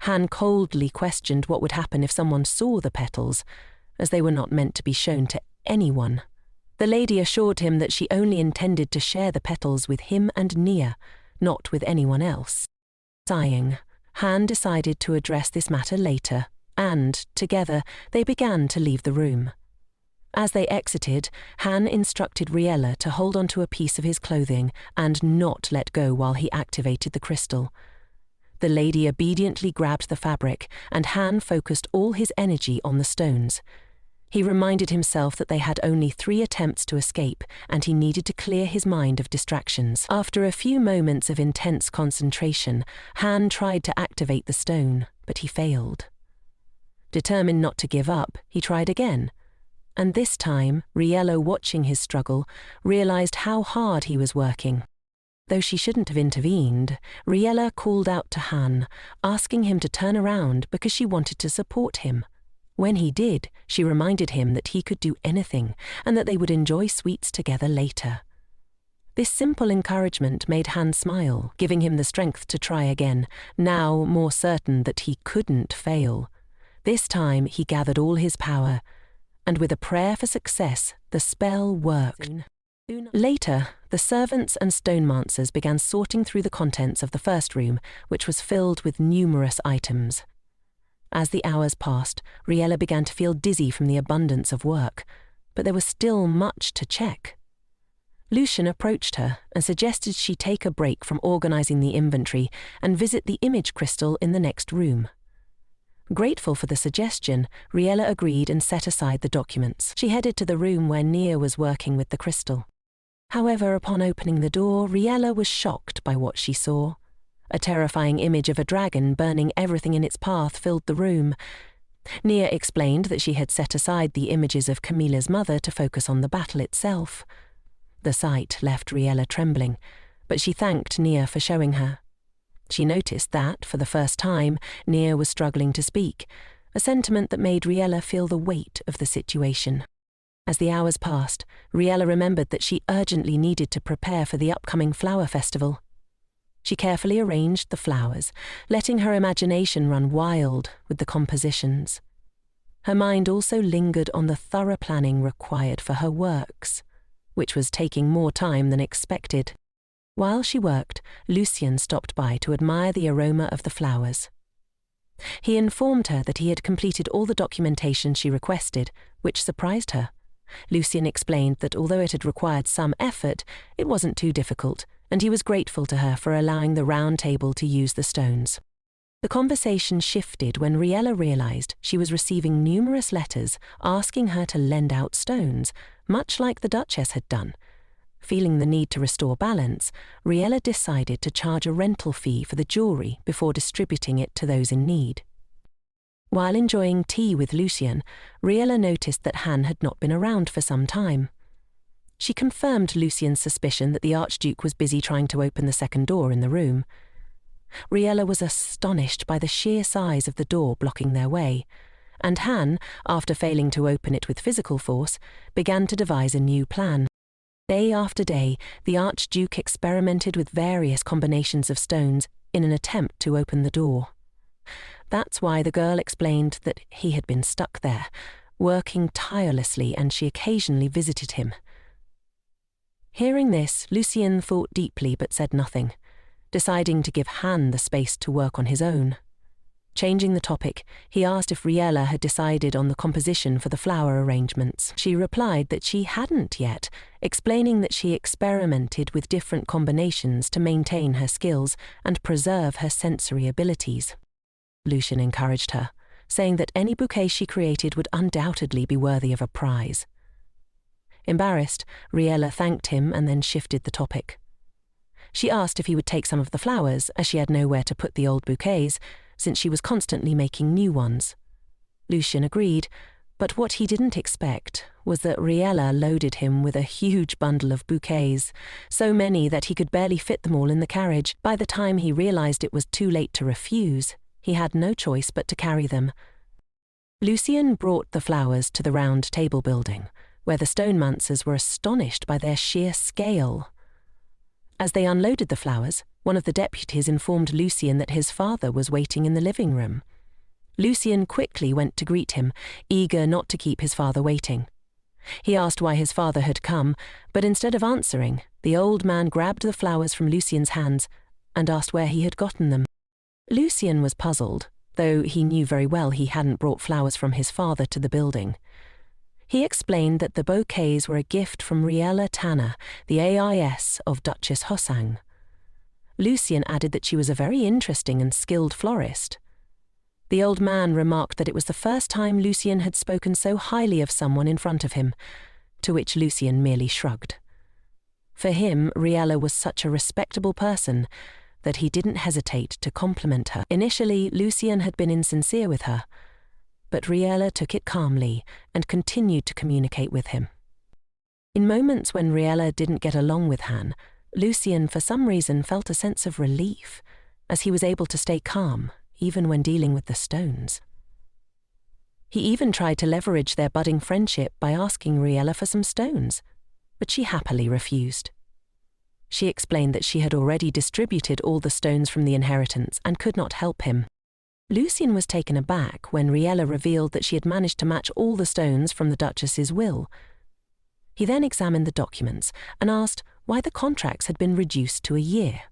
Han coldly questioned what would happen if someone saw the petals, as they were not meant to be shown to anyone. The lady assured him that she only intended to share the petals with him and Nia, not with anyone else. Sighing, Han decided to address this matter later, and, together, they began to leave the room. As they exited, Han instructed Riella to hold onto a piece of his clothing and not let go while he activated the crystal. The lady obediently grabbed the fabric, and Han focused all his energy on the stones. He reminded himself that they had only 3 attempts to escape, and he needed to clear his mind of distractions. After a few moments of intense concentration, Han tried to activate the stone, but he failed. Determined not to give up, he tried again. And this time, Riella, watching his struggle, realized how hard he was working. Though she shouldn't have intervened, Riella called out to Han, asking him to turn around because she wanted to support him. When he did, she reminded him that he could do anything and that they would enjoy sweets together later. This simple encouragement made Han smile, giving him the strength to try again, now more certain that he couldn't fail. This time he gathered all his power, and with a prayer for success, the spell worked. Later, the servants and stonemancers began sorting through the contents of the first room, which was filled with numerous items. As the hours passed, Riella began to feel dizzy from the abundance of work, but there was still much to check. Lucian approached her and suggested she take a break from organizing the inventory and visit the image crystal in the next room. Grateful for the suggestion, Riella agreed and set aside the documents. She headed to the room where Nia was working with the crystal. However, upon opening the door, Riella was shocked by what she saw. A terrifying image of a dragon burning everything in its path filled the room. Nia explained that she had set aside the images of Camilla's mother to focus on the battle itself. The sight left Riella trembling, but she thanked Nia for showing her. She noticed that, for the first time, Nia was struggling to speak, a sentiment that made Riella feel the weight of the situation. As the hours passed, Riella remembered that she urgently needed to prepare for the upcoming flower festival. She carefully arranged the flowers, letting her imagination run wild with the compositions. Her mind also lingered on the thorough planning required for her works, which was taking more time than expected. While she worked, Lucien stopped by to admire the aroma of the flowers. He informed her that he had completed all the documentation she requested, which surprised her. Lucien explained that although it had required some effort, it wasn't too difficult, and he was grateful to her for allowing the round table to use the stones. The conversation shifted when Riella realized she was receiving numerous letters asking her to lend out stones, much like the Duchess had done. Feeling the need to restore balance, Riella decided to charge a rental fee for the jewelry before distributing it to those in need. While enjoying tea with Lucien, Riella noticed that Han had not been around for some time. She confirmed Lucien's suspicion that the Archduke was busy trying to open the second door in the room. Riella was astonished by the sheer size of the door blocking their way, and Han, after failing to open it with physical force, began to devise a new plan. Day after day, the Archduke experimented with various combinations of stones in an attempt to open the door. That's why the girl explained that he had been stuck there, working tirelessly, and she occasionally visited him. Hearing this, Lucien thought deeply but said nothing, deciding to give Han the space to work on his own. Changing the topic, he asked if Riella had decided on the composition for the flower arrangements. She replied that she hadn't yet, explaining that she experimented with different combinations to maintain her skills and preserve her sensory abilities. Lucien encouraged her, saying that any bouquet she created would undoubtedly be worthy of a prize. Embarrassed, Riella thanked him and then shifted the topic. She asked if he would take some of the flowers, as she had nowhere to put the old bouquets, since she was constantly making new ones. Lucien agreed, but what he didn't expect was that Riella loaded him with a huge bundle of bouquets, so many that he could barely fit them all in the carriage. By the time he realized it was too late to refuse, he had no choice but to carry them. Lucien brought the flowers to the round table building, where the stonemancers were astonished by their sheer scale. As they unloaded the flowers, one of the deputies informed Lucien that his father was waiting in the living room. Lucien quickly went to greet him, eager not to keep his father waiting. He asked why his father had come, but instead of answering, the old man grabbed the flowers from Lucien's hands and asked where he had gotten them. Lucien was puzzled, though he knew very well he hadn't brought flowers from his father to the building. He explained that the bouquets were a gift from Riella Tanner, the AIS of Duchess Hoson. Lucien added that she was a very interesting and skilled florist. The old man remarked that it was the first time Lucien had spoken so highly of someone in front of him, to which Lucien merely shrugged. For him, Riella was such a respectable person that he didn't hesitate to compliment her. Initially, Lucien had been insincere with her, but Riella took it calmly and continued to communicate with him. In moments when Riella didn't get along with Han, Lucien for some reason felt a sense of relief, as he was able to stay calm, even when dealing with the stones. He even tried to leverage their budding friendship by asking Riella for some stones, but she happily refused. She explained that she had already distributed all the stones from the inheritance and could not help him. Lucien was taken aback when Riella revealed that she had managed to match all the stones from the Duchess's will. He then examined the documents and asked why the contracts had been reduced to a year.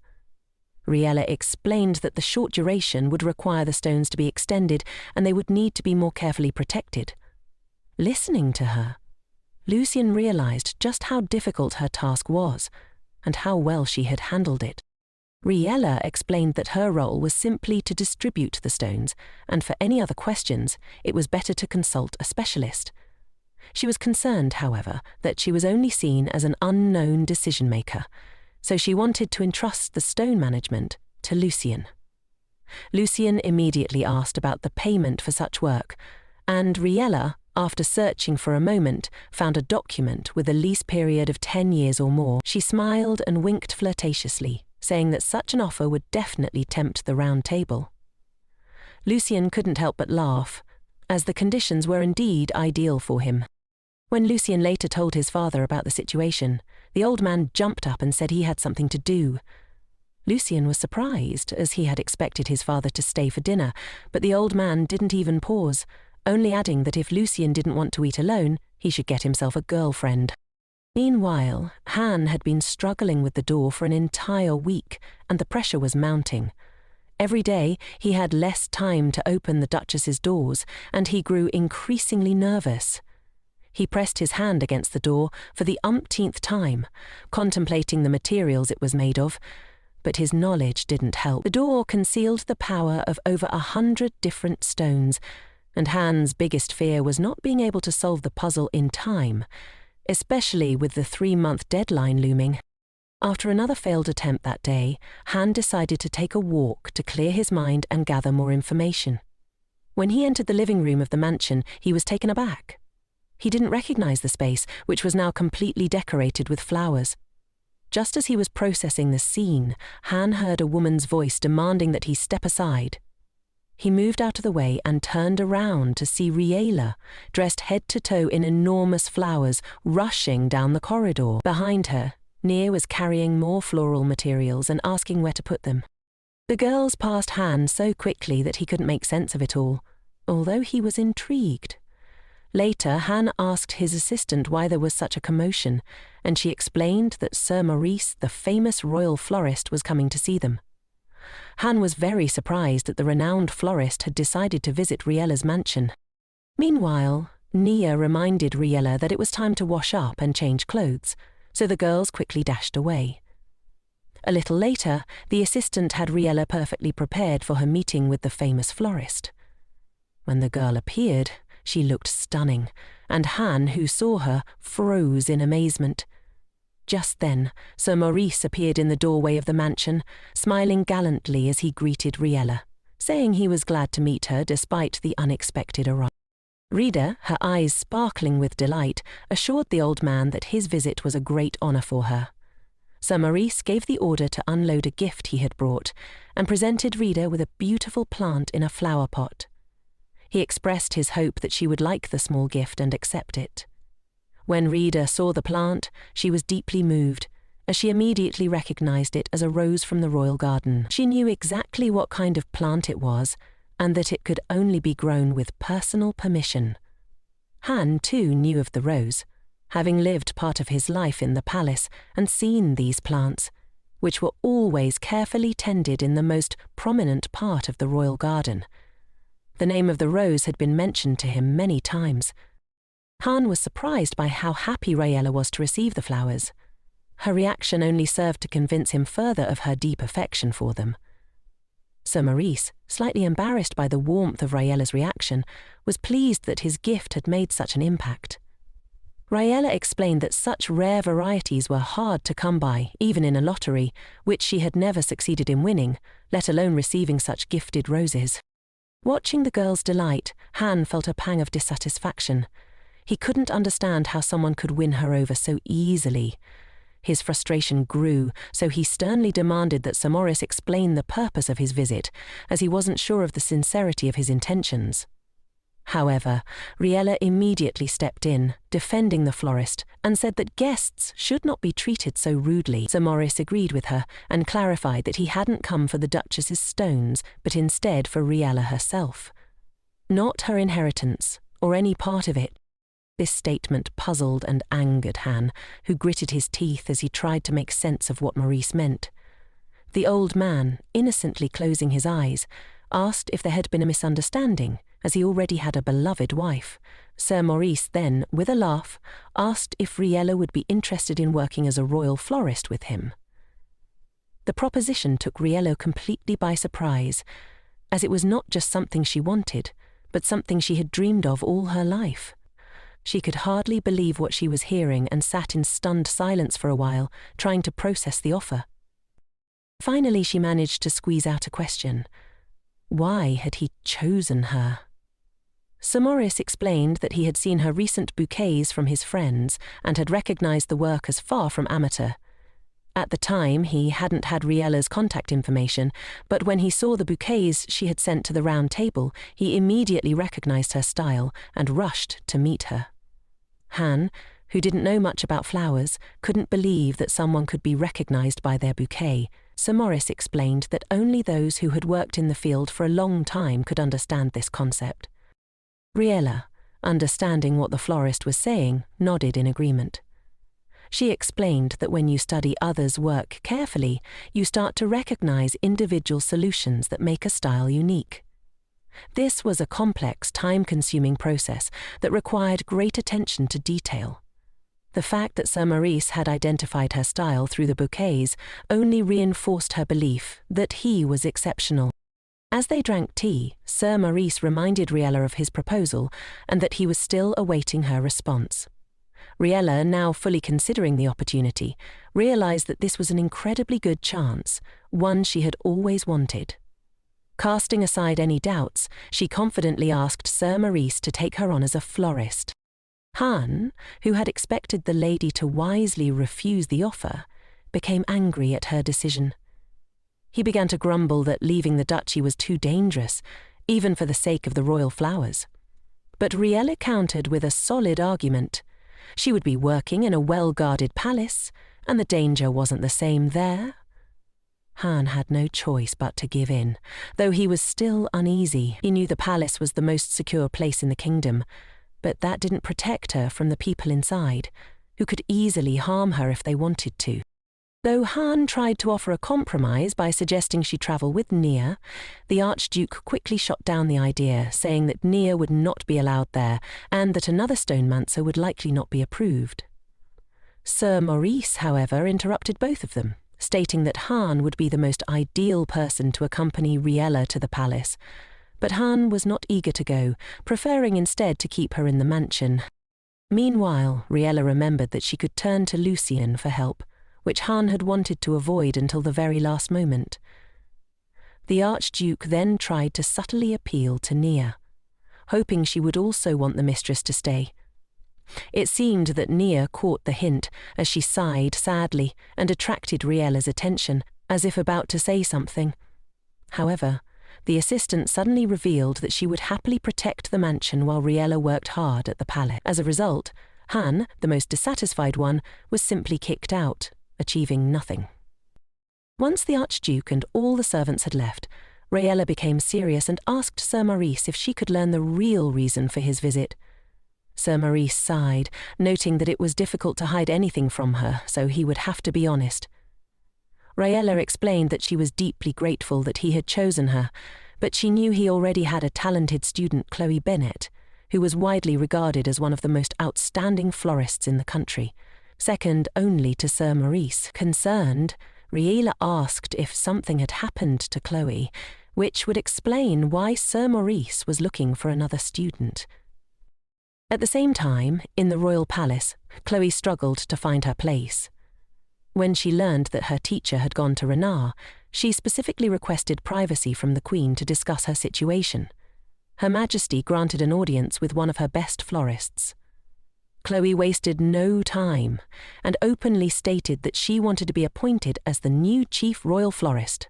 Riella explained that the short duration would require the stones to be extended and they would need to be more carefully protected. Listening to her, Lucien realized just how difficult her task was and how well she had handled it. Riella explained that her role was simply to distribute the stones, and for any other questions, it was better to consult a specialist. She was concerned, however, that she was only seen as an unknown decision-maker, so she wanted to entrust the stone management to Lucien. Lucien immediately asked about the payment for such work, and Riella, after searching for a moment, found a document with a lease period of 10 years or more. She smiled and winked flirtatiously, saying that such an offer would definitely tempt the round table. Lucien couldn't help but laugh, as the conditions were indeed ideal for him. When Lucien later told his father about the situation, the old man jumped up and said he had something to do. Lucien was surprised, as he had expected his father to stay for dinner, but the old man didn't even pause, only adding that if Lucien didn't want to eat alone, he should get himself a girlfriend. Meanwhile, Han had been struggling with the door for an entire week, and the pressure was mounting. Every day, he had less time to open the Duchess's doors, and he grew increasingly nervous. He pressed his hand against the door for the umpteenth time, contemplating the materials it was made of, but his knowledge didn't help. The door concealed the power of over 100 different stones, and Han's biggest fear was not being able to solve the puzzle in time, especially with the 3-month deadline looming. After another failed attempt that day, Han decided to take a walk to clear his mind and gather more information. When he entered the living room of the mansion, he was taken aback. He didn't recognize the space, which was now completely decorated with flowers. Just as he was processing the scene, Han heard a woman's voice demanding that he step aside. He moved out of the way and turned around to see Riella, dressed head to toe in enormous flowers, rushing down the corridor. Behind her, Nia was carrying more floral materials and asking where to put them. The girls passed Han so quickly that he couldn't make sense of it all, although he was intrigued. Later, Han asked his assistant why there was such a commotion, and she explained that Sir Maurice, the famous royal florist, was coming to see them. Han was very surprised that the renowned florist had decided to visit Riella's mansion. Meanwhile, Nia reminded Riella that it was time to wash up and change clothes, so the girls quickly dashed away. A little later, the assistant had Riella perfectly prepared for her meeting with the famous florist. When the girl appeared, she looked stunning, and Han, who saw her, froze in amazement. Just then, Sir Maurice appeared in the doorway of the mansion, smiling gallantly as he greeted Riella, saying he was glad to meet her despite the unexpected arrival. Rita, her eyes sparkling with delight, assured the old man that his visit was a great honor for her. Sir Maurice gave the order to unload a gift he had brought and presented Rita with a beautiful plant in a flower pot. He expressed his hope that she would like the small gift and accept it. When Rita saw the plant, she was deeply moved, as she immediately recognized it as a rose from the royal garden. She knew exactly what kind of plant it was, and that it could only be grown with personal permission. Han, too, knew of the rose, having lived part of his life in the palace and seen these plants, which were always carefully tended in the most prominent part of the royal garden. The name of the rose had been mentioned to him many times. Han was surprised by how happy Riella was to receive the flowers. Her reaction only served to convince him further of her deep affection for them. Sir Maurice, slightly embarrassed by the warmth of Riella's reaction, was pleased that his gift had made such an impact. Riella explained that such rare varieties were hard to come by, even in a lottery, which she had never succeeded in winning, let alone receiving such gifted roses. Watching the girl's delight, Han felt a pang of dissatisfaction. He couldn't understand how someone could win her over so easily. His frustration grew, so he sternly demanded that Sir Maurice explain the purpose of his visit, as he wasn't sure of the sincerity of his intentions. However, Riella immediately stepped in, defending the florist, and said that guests should not be treated so rudely. Sir Maurice agreed with her and clarified that he hadn't come for the Duchess's stones, but instead for Riella herself. Not her inheritance, or any part of it. This statement puzzled and angered Han, who gritted his teeth as he tried to make sense of what Maurice meant. The old man, innocently closing his eyes, asked if there had been a misunderstanding, as he already had a beloved wife. Sir Maurice then, with a laugh, asked if Riella would be interested in working as a royal florist with him. The proposition took Riella completely by surprise, as it was not just something she wanted, but something she had dreamed of all her life. She could hardly believe what she was hearing and sat in stunned silence for a while, trying to process the offer. Finally, she managed to squeeze out a question. Why had he chosen her? Sir Maurice explained that he had seen her recent bouquets from his friends and had recognized the work as far from amateur. At the time, he hadn't had Riella's contact information, but when he saw the bouquets she had sent to the round table, he immediately recognized her style and rushed to meet her. Han, who didn't know much about flowers, couldn't believe that someone could be recognized by their bouquet. Sir Maurice explained that only those who had worked in the field for a long time could understand this concept. Riella, understanding what the florist was saying, nodded in agreement. She explained that when you study others' work carefully, you start to recognize individual solutions that make a style unique. This was a complex, time-consuming process that required great attention to detail. The fact that Sir Maurice had identified her style through the bouquets only reinforced her belief that he was exceptional. As they drank tea, Sir Maurice reminded Riella of his proposal and that he was still awaiting her response. Riella, now fully considering the opportunity, realized that this was an incredibly good chance, one she had always wanted. Casting aside any doubts, she confidently asked Sir Maurice to take her on as a florist. Han, who had expected the lady to wisely refuse the offer, became angry at her decision. He began to grumble that leaving the duchy was too dangerous, even for the sake of the royal flowers. But Riella countered with a solid argument. She would be working in a well-guarded palace, and the danger wasn't the same there. Han had no choice but to give in, though he was still uneasy. He knew the palace was the most secure place in the kingdom, but that didn't protect her from the people inside, who could easily harm her if they wanted to. Though Han tried to offer a compromise by suggesting she travel with Nia, the Archduke quickly shot down the idea, saying that Nia would not be allowed there and that another stonemancer would likely not be approved. Sir Maurice, however, interrupted both of them, stating that Han would be the most ideal person to accompany Riella to the palace, but Han was not eager to go, preferring instead to keep her in the mansion. Meanwhile, Riella remembered that she could turn to Lucien for help, which Han had wanted to avoid until the very last moment. The Archduke then tried to subtly appeal to Nia, hoping she would also want the mistress to stay. It seemed that Nia caught the hint as she sighed sadly and attracted Riella's attention, as if about to say something. However, the assistant suddenly revealed that she would happily protect the mansion while Riella worked hard at the palace. As a result, Han, the most dissatisfied one, was simply kicked out, achieving nothing. Once the Archduke and all the servants had left, Riella became serious and asked Sir Maurice if she could learn the real reason for his visit. Sir Maurice sighed, noting that it was difficult to hide anything from her, so he would have to be honest. Riella explained that she was deeply grateful that he had chosen her, but she knew he already had a talented student, Chloe Bennet, who was widely regarded as one of the most outstanding florists in the country, second only to Sir Maurice. Concerned, Riella asked if something had happened to Chloe, which would explain why Sir Maurice was looking for another student. At the same time, in the royal palace, Chloe struggled to find her place. When she learned that her teacher had gone to Renard, she specifically requested privacy from the Queen to discuss her situation. Her Majesty granted an audience with one of her best florists. Chloe wasted no time and openly stated that she wanted to be appointed as the new chief royal florist.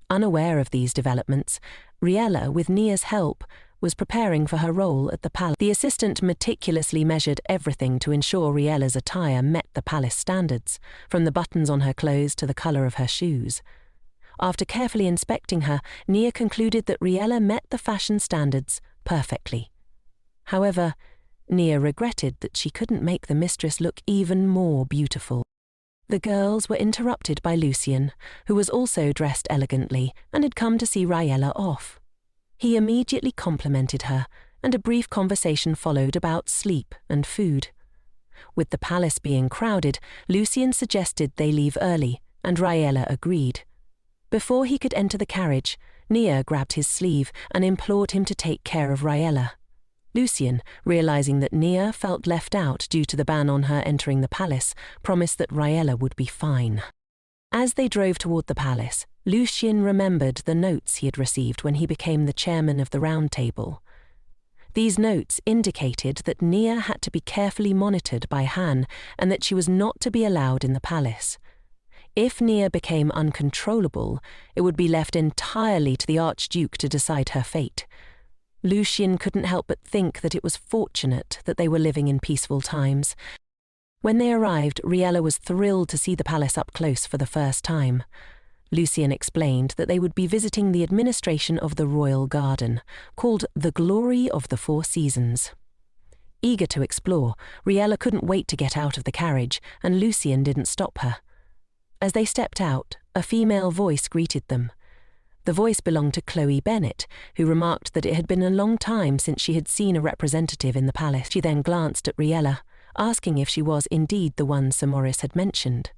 Unaware of these developments, Riella, with Nia's help, was preparing for her role at the palace. The assistant meticulously measured everything to ensure Riella's attire met the palace standards, from the buttons on her clothes to the colour of her shoes. After carefully inspecting her, Nia concluded that Riella met the fashion standards perfectly. However, Nia regretted that she couldn't make the mistress look even more beautiful. The girls were interrupted by Lucien, who was also dressed elegantly and had come to see Riella off. He immediately complimented her, and a brief conversation followed about sleep and food. With the palace being crowded, Lucien suggested they leave early, and Riella agreed. Before he could enter the carriage, Nia grabbed his sleeve and implored him to take care of Riella. Lucien, realizing that Nia felt left out due to the ban on her entering the palace, promised that Riella would be fine. As they drove toward the palace, Lucien remembered the notes he had received when he became the chairman of the Round Table. These notes indicated that Nia had to be carefully monitored by Han and that she was not to be allowed in the palace. If Nia became uncontrollable, it would be left entirely to the Archduke to decide her fate. Lucien couldn't help but think that it was fortunate that they were living in peaceful times. When they arrived, Riella was thrilled to see the palace up close for the first time. Lucien explained that they would be visiting the administration of the royal garden, called the Glory of the Four Seasons. Eager to explore, Riella couldn't wait to get out of the carriage, and Lucien didn't stop her. As they stepped out, a female voice greeted them. The voice belonged to Chloe Bennet, who remarked that it had been a long time since she had seen a representative in the palace. She then glanced at Riella, asking if she was indeed the one Sir Maurice had mentioned.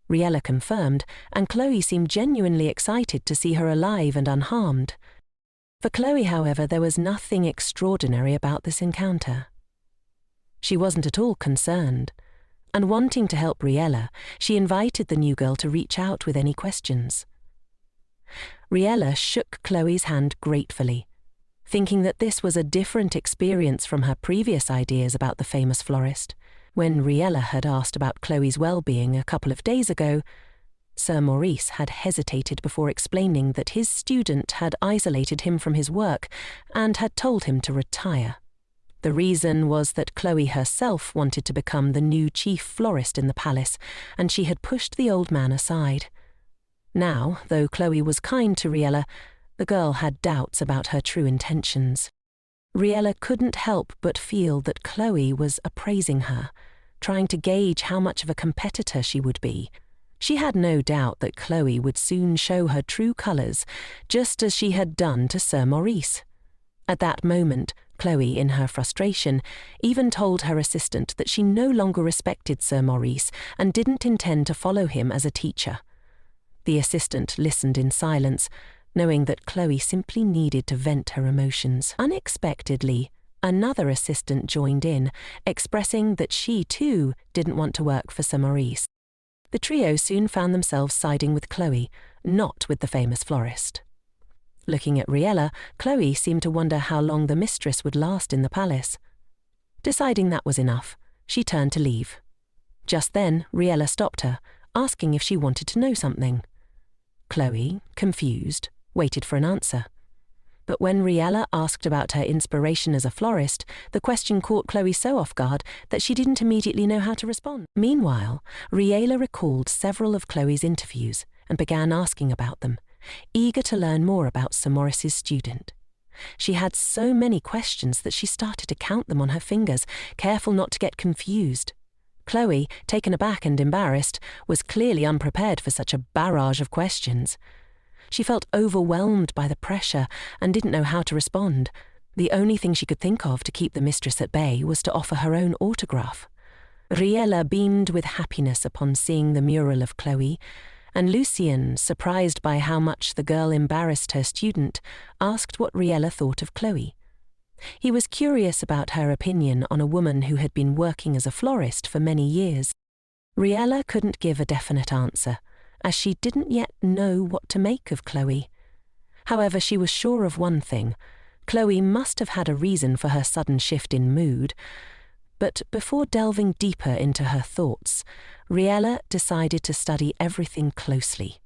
Riella confirmed, and Chloe seemed genuinely excited to see her alive and unharmed. For Chloe, however, there was nothing extraordinary about this encounter. She wasn't at all concerned, and wanting to help Riella, she invited the new girl to reach out with any questions. Riella shook Chloe's hand gratefully. thinking that this was a different experience from her previous ideas about the famous florist. When Riella had asked about Chloe's well-being a couple of days ago, Sir Maurice had hesitated before explaining that his student had isolated him from his work and had told him to retire. The reason was that Chloe herself wanted to become the new chief florist in the palace, and she had pushed the old man aside. Now, though Chloe was kind to Riella, the girl had doubts about her true intentions. Riella couldn't help but feel that Chloe was appraising her, trying to gauge how much of a competitor she would be. She had no doubt that Chloe would soon show her true colours, just as she had done to Sir Maurice. At that moment, Chloe, in her frustration, even told her assistant that she no longer respected Sir Maurice and didn't intend to follow him as a teacher. The assistant listened in silence, knowing that Chloe simply needed to vent her emotions. Unexpectedly, another assistant joined in, expressing that she too didn't want to work for Sir Maurice. The trio soon found themselves siding with Chloe, not with the famous florist. Looking at Riella, Chloe seemed to wonder how long the mistress would last in the palace. Deciding that was enough, she turned to leave. Just then, Riella stopped her, asking if she wanted to know something. Chloe, confused, waited for an answer. But when Riella asked about her inspiration as a florist, the question caught Chloe so off guard that she didn't immediately know how to respond. Meanwhile, Riella recalled several of Chloe's interviews and began asking about them, eager to learn more about Sir Maurice's student. She had so many questions that she started to count them on her fingers, careful not to get confused. Chloe, taken aback and embarrassed, was clearly unprepared for such a barrage of questions. She felt overwhelmed by the pressure and didn't know how to respond. The only thing she could think of to keep the mistress at bay was to offer her own autograph. Riella beamed with happiness upon seeing the mural of Chloe, and Lucien, surprised by how much the girl embarrassed her student, asked what Riella thought of Chloe. He was curious about her opinion on a woman who had been working as a florist for many years. Riella couldn't give a definite answer, as she didn't yet know what to make of Chloe. However, she was sure of one thing: Chloe must have had a reason for her sudden shift in mood. But before delving deeper into her thoughts, Riella decided to study everything closely.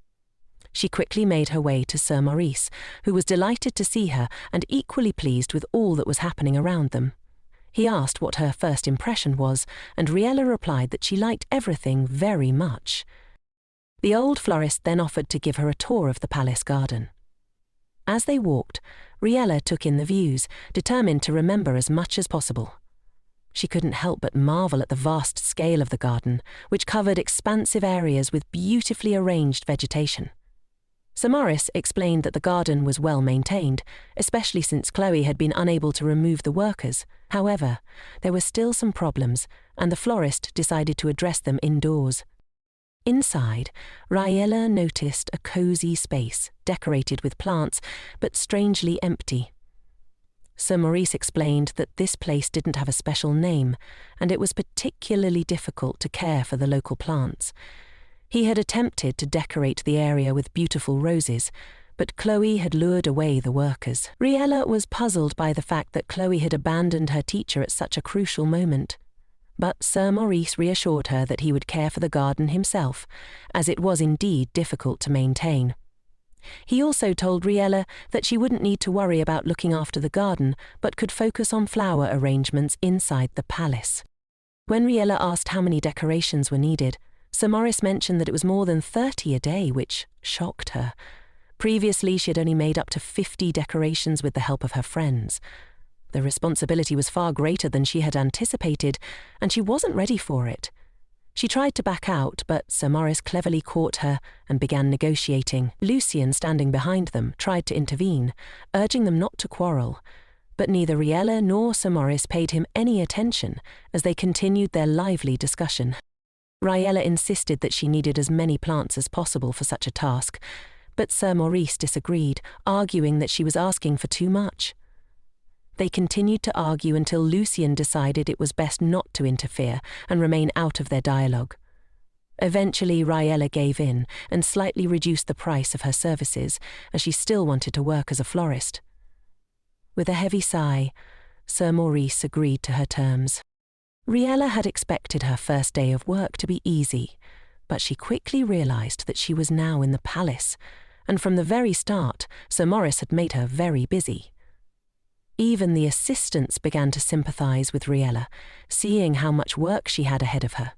She quickly made her way to Sir Maurice, who was delighted to see her and equally pleased with all that was happening around them. He asked what her first impression was, and Riella replied that she liked everything very much. The old florist then offered to give her a tour of the palace garden. As they walked, Riella took in the views, determined to remember as much as possible. She couldn't help but marvel at the vast scale of the garden, which covered expansive areas with beautifully arranged vegetation. Sir Maurice explained that the garden was well maintained, especially since Chloe had been unable to remove the workers. However, there were still some problems, and the florist decided to address them indoors. Inside, Riella noticed a cosy space, decorated with plants, but strangely empty. Sir Maurice explained that this place didn't have a special name, and it was particularly difficult to care for the local plants. He had attempted to decorate the area with beautiful roses, but Chloe had lured away the workers. Riella was puzzled by the fact that Chloe had abandoned her teacher at such a crucial moment. But Sir Maurice reassured her that he would care for the garden himself, as it was indeed difficult to maintain. He also told Riella that she wouldn't need to worry about looking after the garden, but could focus on flower arrangements inside the palace. When Riella asked how many decorations were needed, Sir Maurice mentioned that it was more than 30 a day, which shocked her. Previously, she had only made up to 50 decorations with the help of her friends. The responsibility was far greater than she had anticipated, and she wasn't ready for it. She tried to back out, but Sir Maurice cleverly caught her and began negotiating. Lucien, standing behind them, tried to intervene, urging them not to quarrel, but neither Riella nor Sir Maurice paid him any attention as they continued their lively discussion. Riella insisted that she needed as many plants as possible for such a task, but Sir Maurice disagreed, arguing that she was asking for too much. They continued to argue until Lucien decided it was best not to interfere and remain out of their dialogue. Eventually, Riella gave in and slightly reduced the price of her services, as she still wanted to work as a florist. With a heavy sigh, Sir Maurice agreed to her terms. Riella had expected her first day of work to be easy, but she quickly realised that she was now in the palace, and from the very start, Sir Maurice had made her very busy. Even the assistants began to sympathise with Riella, seeing how much work she had ahead of her.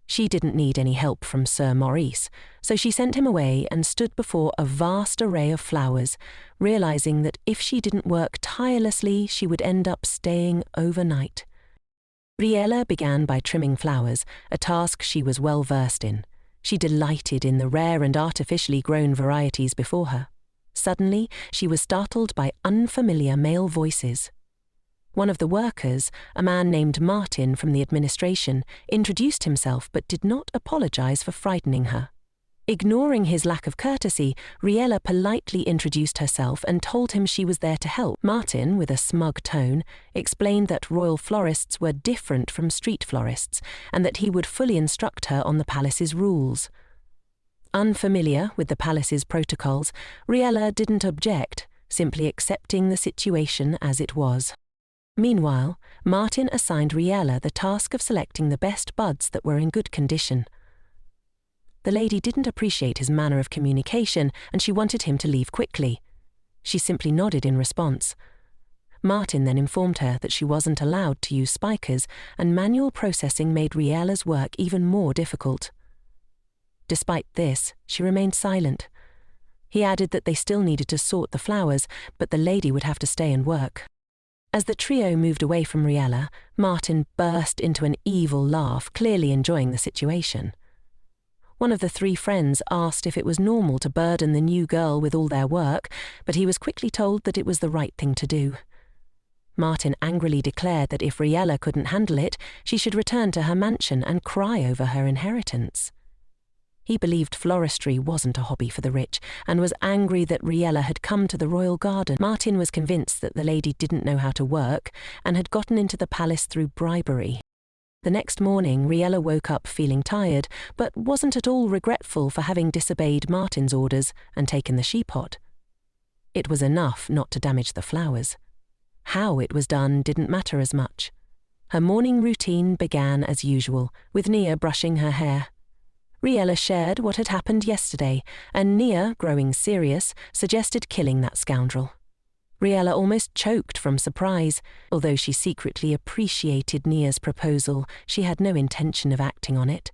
She didn't need any help from Sir Maurice, so she sent him away and stood before a vast array of flowers, realising that if she didn't work tirelessly, she would end up staying overnight. Riella began by trimming flowers, a task she was well versed in. She delighted in the rare and artificially grown varieties before her. Suddenly, she was startled by unfamiliar male voices. One of the workers, a man named Martin from the administration, introduced himself but did not apologise for frightening her. Ignoring his lack of courtesy, Riella politely introduced herself and told him she was there to help. Martin, with a smug tone, explained that royal florists were different from street florists and that he would fully instruct her on the palace's rules. Unfamiliar with the palace's protocols, Riella didn't object, simply accepting the situation as it was. Meanwhile, Martin assigned Riella the task of selecting the best buds that were in good condition. The lady didn't appreciate his manner of communication and she wanted him to leave quickly. She simply nodded in response. Martin then informed her that she wasn't allowed to use spikers, and manual processing made Riella's work even more difficult. Despite this, she remained silent. He added that they still needed to sort the flowers, but the lady would have to stay and work. As the trio moved away from Riella, Martin burst into an evil laugh, clearly enjoying the situation. One of the three friends asked if it was normal to burden the new girl with all their work, but he was quickly told that it was the right thing to do. Martin angrily declared that if Riella couldn't handle it, she should return to her mansion and cry over her inheritance. He believed floristry wasn't a hobby for the rich and was angry that Riella had come to the royal garden. Martin was convinced that the lady didn't know how to work and had gotten into the palace through bribery. The next morning, Riella woke up feeling tired, but wasn't at all regretful for having disobeyed Martin's orders and taken the sheepot. It was enough not to damage the flowers. How it was done didn't matter as much. Her morning routine began as usual, with Nia brushing her hair. Riella shared what had happened yesterday, and Nia, growing serious, suggested killing that scoundrel. Riella almost choked from surprise. Although she secretly appreciated Nia's proposal, she had no intention of acting on it.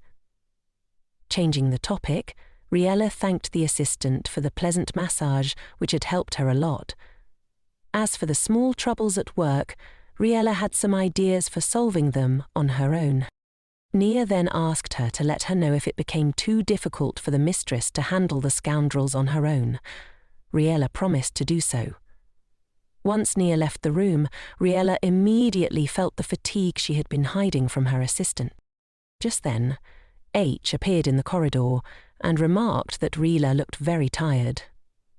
Changing the topic, Riella thanked the assistant for the pleasant massage which had helped her a lot. As for the small troubles at work, Riella had some ideas for solving them on her own. Nia then asked her to let her know if it became too difficult for the mistress to handle the scoundrels on her own. Riella promised to do so. Once Nia left the room, Riella immediately felt the fatigue she had been hiding from her assistant. Just then, H appeared in the corridor and remarked that Riella looked very tired.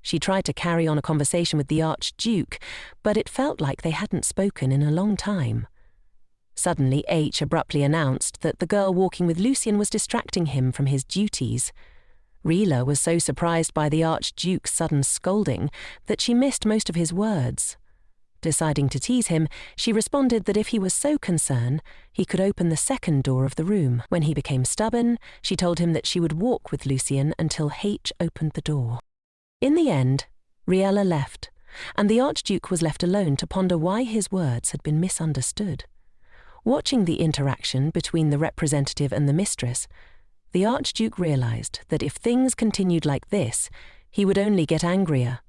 She tried to carry on a conversation with the Archduke, but it felt like they hadn't spoken in a long time. Suddenly, H abruptly announced that the girl walking with Lucien was distracting him from his duties. Riella was so surprised by the Archduke's sudden scolding that she missed most of his words. Deciding to tease him, she responded that if he was so concerned, he could open the second door of the room. When he became stubborn, she told him that she would walk with Lucien until H opened the door. In the end, Riella left, and the Archduke was left alone to ponder why his words had been misunderstood. Watching the interaction between the representative and the mistress, the Archduke realised that if things continued like this, he would only get angrier.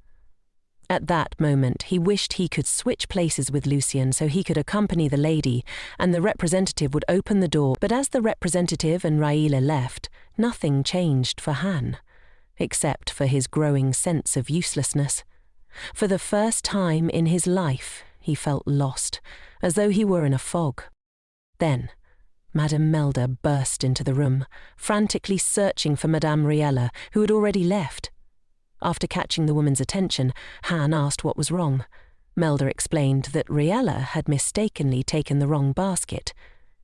At that moment, he wished he could switch places with Lucien so he could accompany the lady, and the representative would open the door. But as the representative and Riella left, nothing changed for Han, except for his growing sense of uselessness. For the first time in his life, he felt lost, as though he were in a fog. Then, Madame Melda burst into the room, frantically searching for Madame Riella, who had already left. After catching the woman's attention, Han asked what was wrong. Melda explained that Riella had mistakenly taken the wrong basket.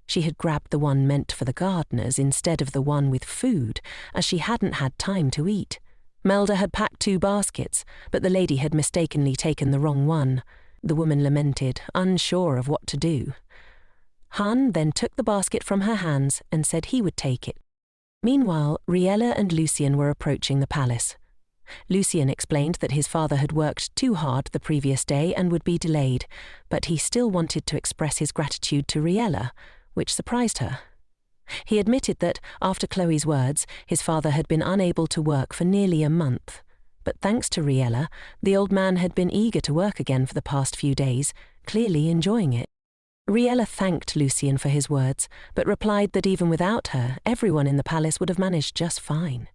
She had grabbed the one meant for the gardeners instead of the one with food, as she hadn't had time to eat. Melda had packed 2 baskets, but the lady had mistakenly taken the wrong one. the woman lamented, unsure of what to do. Han then took the basket from her hands and said he would take it. Meanwhile, Riella and Lucien were approaching the palace. Lucien explained that his father had worked too hard the previous day and would be delayed, but he still wanted to express his gratitude to Riella, which surprised her. He admitted that, after Chloe's words, his father had been unable to work for nearly a month. But thanks to Riella, the old man had been eager to work again for the past few days, clearly enjoying it. Riella thanked Lucien for his words, but replied that even without her, everyone in the palace would have managed just fine.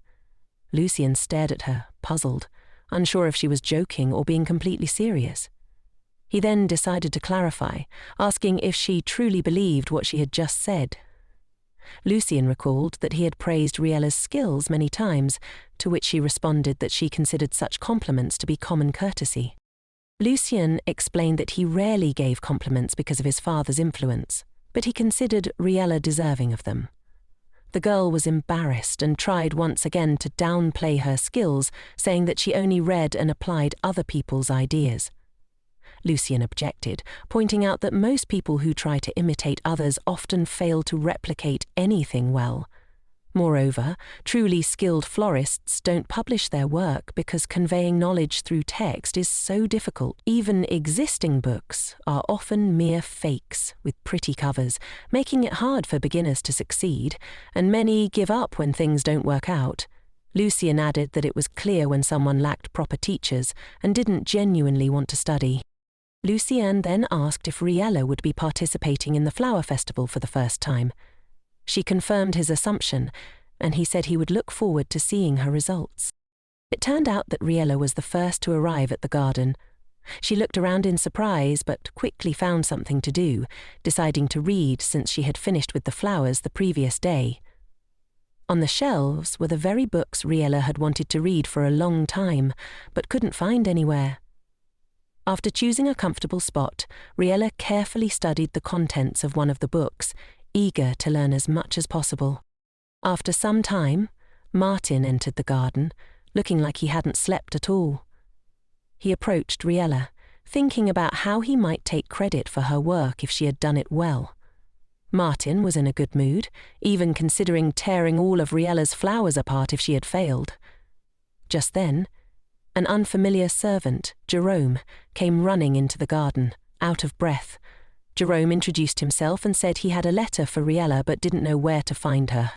Lucien stared at her, puzzled, unsure if she was joking or being completely serious. He then decided to clarify, asking if she truly believed what she had just said. Lucien recalled that he had praised Riella's skills many times, to which she responded that she considered such compliments to be common courtesy. Lucien explained that he rarely gave compliments because of his father's influence, but he considered Riella deserving of them. The girl was embarrassed and tried once again to downplay her skills, saying that she only read and applied other people's ideas. Lucien objected, pointing out that most people who try to imitate others often fail to replicate anything well. Moreover, truly skilled florists don't publish their work because conveying knowledge through text is so difficult. Even existing books are often mere fakes with pretty covers, making it hard for beginners to succeed, and many give up when things don't work out. Lucien added that it was clear when someone lacked proper teachers and didn't genuinely want to study. Lucien then asked if Riella would be participating in the flower festival for the first time. She confirmed his assumption, and he said he would look forward to seeing her results. It turned out that Riella was the first to arrive at the garden. She looked around in surprise, but quickly found something to do, deciding to read since she had finished with the flowers the previous day. On the shelves were the very books Riella had wanted to read for a long time, but couldn't find anywhere. After choosing a comfortable spot, Riella carefully studied the contents of one of the books, eager to learn as much as possible. After some time, Martin entered the garden, looking like he hadn't slept at all. He approached Riella, thinking about how he might take credit for her work if she had done it well. Martin was in a good mood, even considering tearing all of Riella's flowers apart if she had failed. Just then, an unfamiliar servant, Jerome, came running into the garden, out of breath. Jerome introduced himself and said he had a letter for Riella but didn't know where to find her.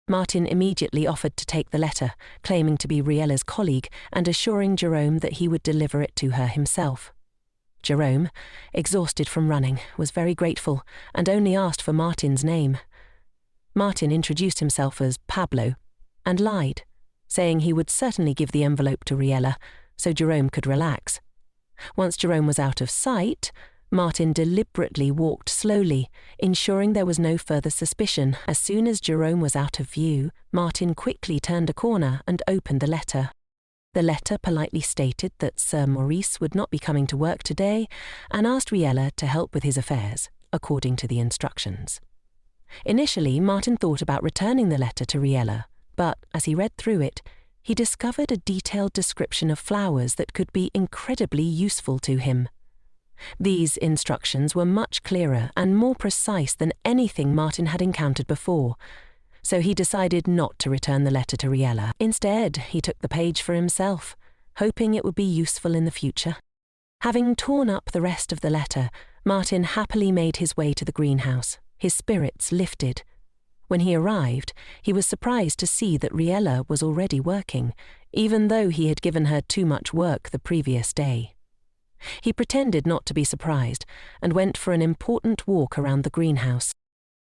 Martin immediately offered to take the letter, claiming to be Riella's colleague and assuring Jerome that he would deliver it to her himself. Jerome, exhausted from running, was very grateful and only asked for Martin's name. Martin introduced himself as Pablo and lied, saying he would certainly give the envelope to Riella so Jerome could relax. Once Jerome was out of sight, Martin deliberately walked slowly, ensuring there was no further suspicion. As soon as Jerome was out of view, Martin quickly turned a corner and opened the letter. The letter politely stated that Sir Maurice would not be coming to work today and asked Riella to help with his affairs, according to the instructions. Initially, Martin thought about returning the letter to Riella, but as he read through it, he discovered a detailed description of flowers that could be incredibly useful to him. These instructions were much clearer and more precise than anything Martin had encountered before, so he decided not to return the letter to Riella. Instead, he took the page for himself, hoping it would be useful in the future. Having torn up the rest of the letter, Martin happily made his way to the greenhouse, his spirits lifted. When he arrived, he was surprised to see that Riella was already working, even though he had given her too much work the previous day. He pretended not to be surprised and went for an important walk around the greenhouse.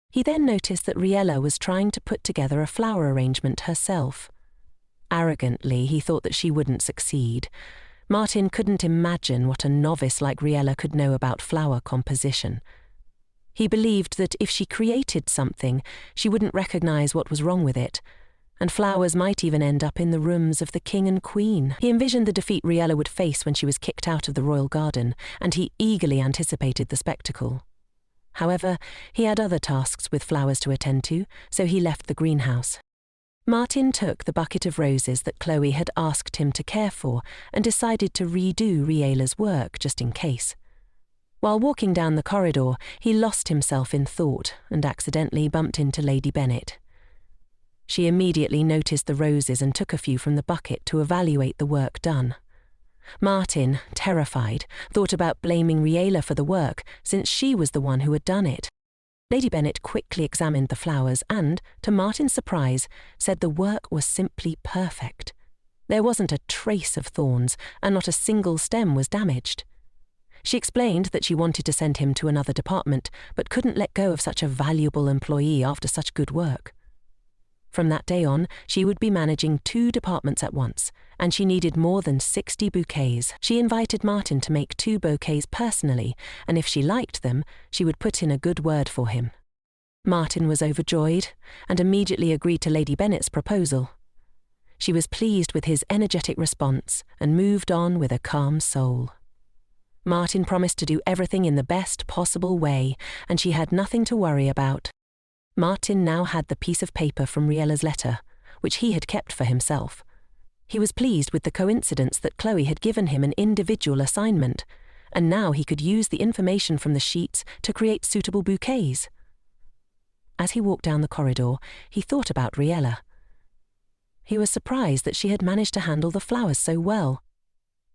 He then noticed that Riella was trying to put together a flower arrangement herself. Arrogantly, he thought that she wouldn't succeed. Martin couldn't imagine what a novice like Riella could know about flower composition. He believed that if she created something, she wouldn't recognize what was wrong with it, and flowers might even end up in the rooms of the king and queen. He envisioned the defeat Riella would face when she was kicked out of the royal garden, and he eagerly anticipated the spectacle. However, he had other tasks with flowers to attend to, so he left the greenhouse. Martin took the bucket of roses that Chloe had asked him to care for and decided to redo Riella's work just in case. While walking down the corridor, he lost himself in thought and accidentally bumped into Lady Bennet. She immediately noticed the roses and took a few from the bucket to evaluate the work done. Martin, terrified, thought about blaming Riella for the work since she was the one who had done it. Lady Bennet quickly examined the flowers and, to Martin's surprise, said the work was simply perfect. There wasn't a trace of thorns, and not a single stem was damaged. She explained that she wanted to send him to another department, but couldn't let go of such a valuable employee after such good work. From that day on, she would be managing 2 departments at once, and she needed more than 60 bouquets. She invited Martin to make 2 bouquets personally, and if she liked them, she would put in a good word for him. Martin was overjoyed, and immediately agreed to Lady Bennet's proposal. She was pleased with his energetic response, and moved on with a calm soul. Martin promised to do everything in the best possible way, and she had nothing to worry about. Martin now had the piece of paper from Riella's letter, which he had kept for himself. He was pleased with the coincidence that Chloe had given him an individual assignment, and now he could use the information from the sheets to create suitable bouquets. As he walked down the corridor, he thought about Riella. He was surprised that she had managed to handle the flowers so well.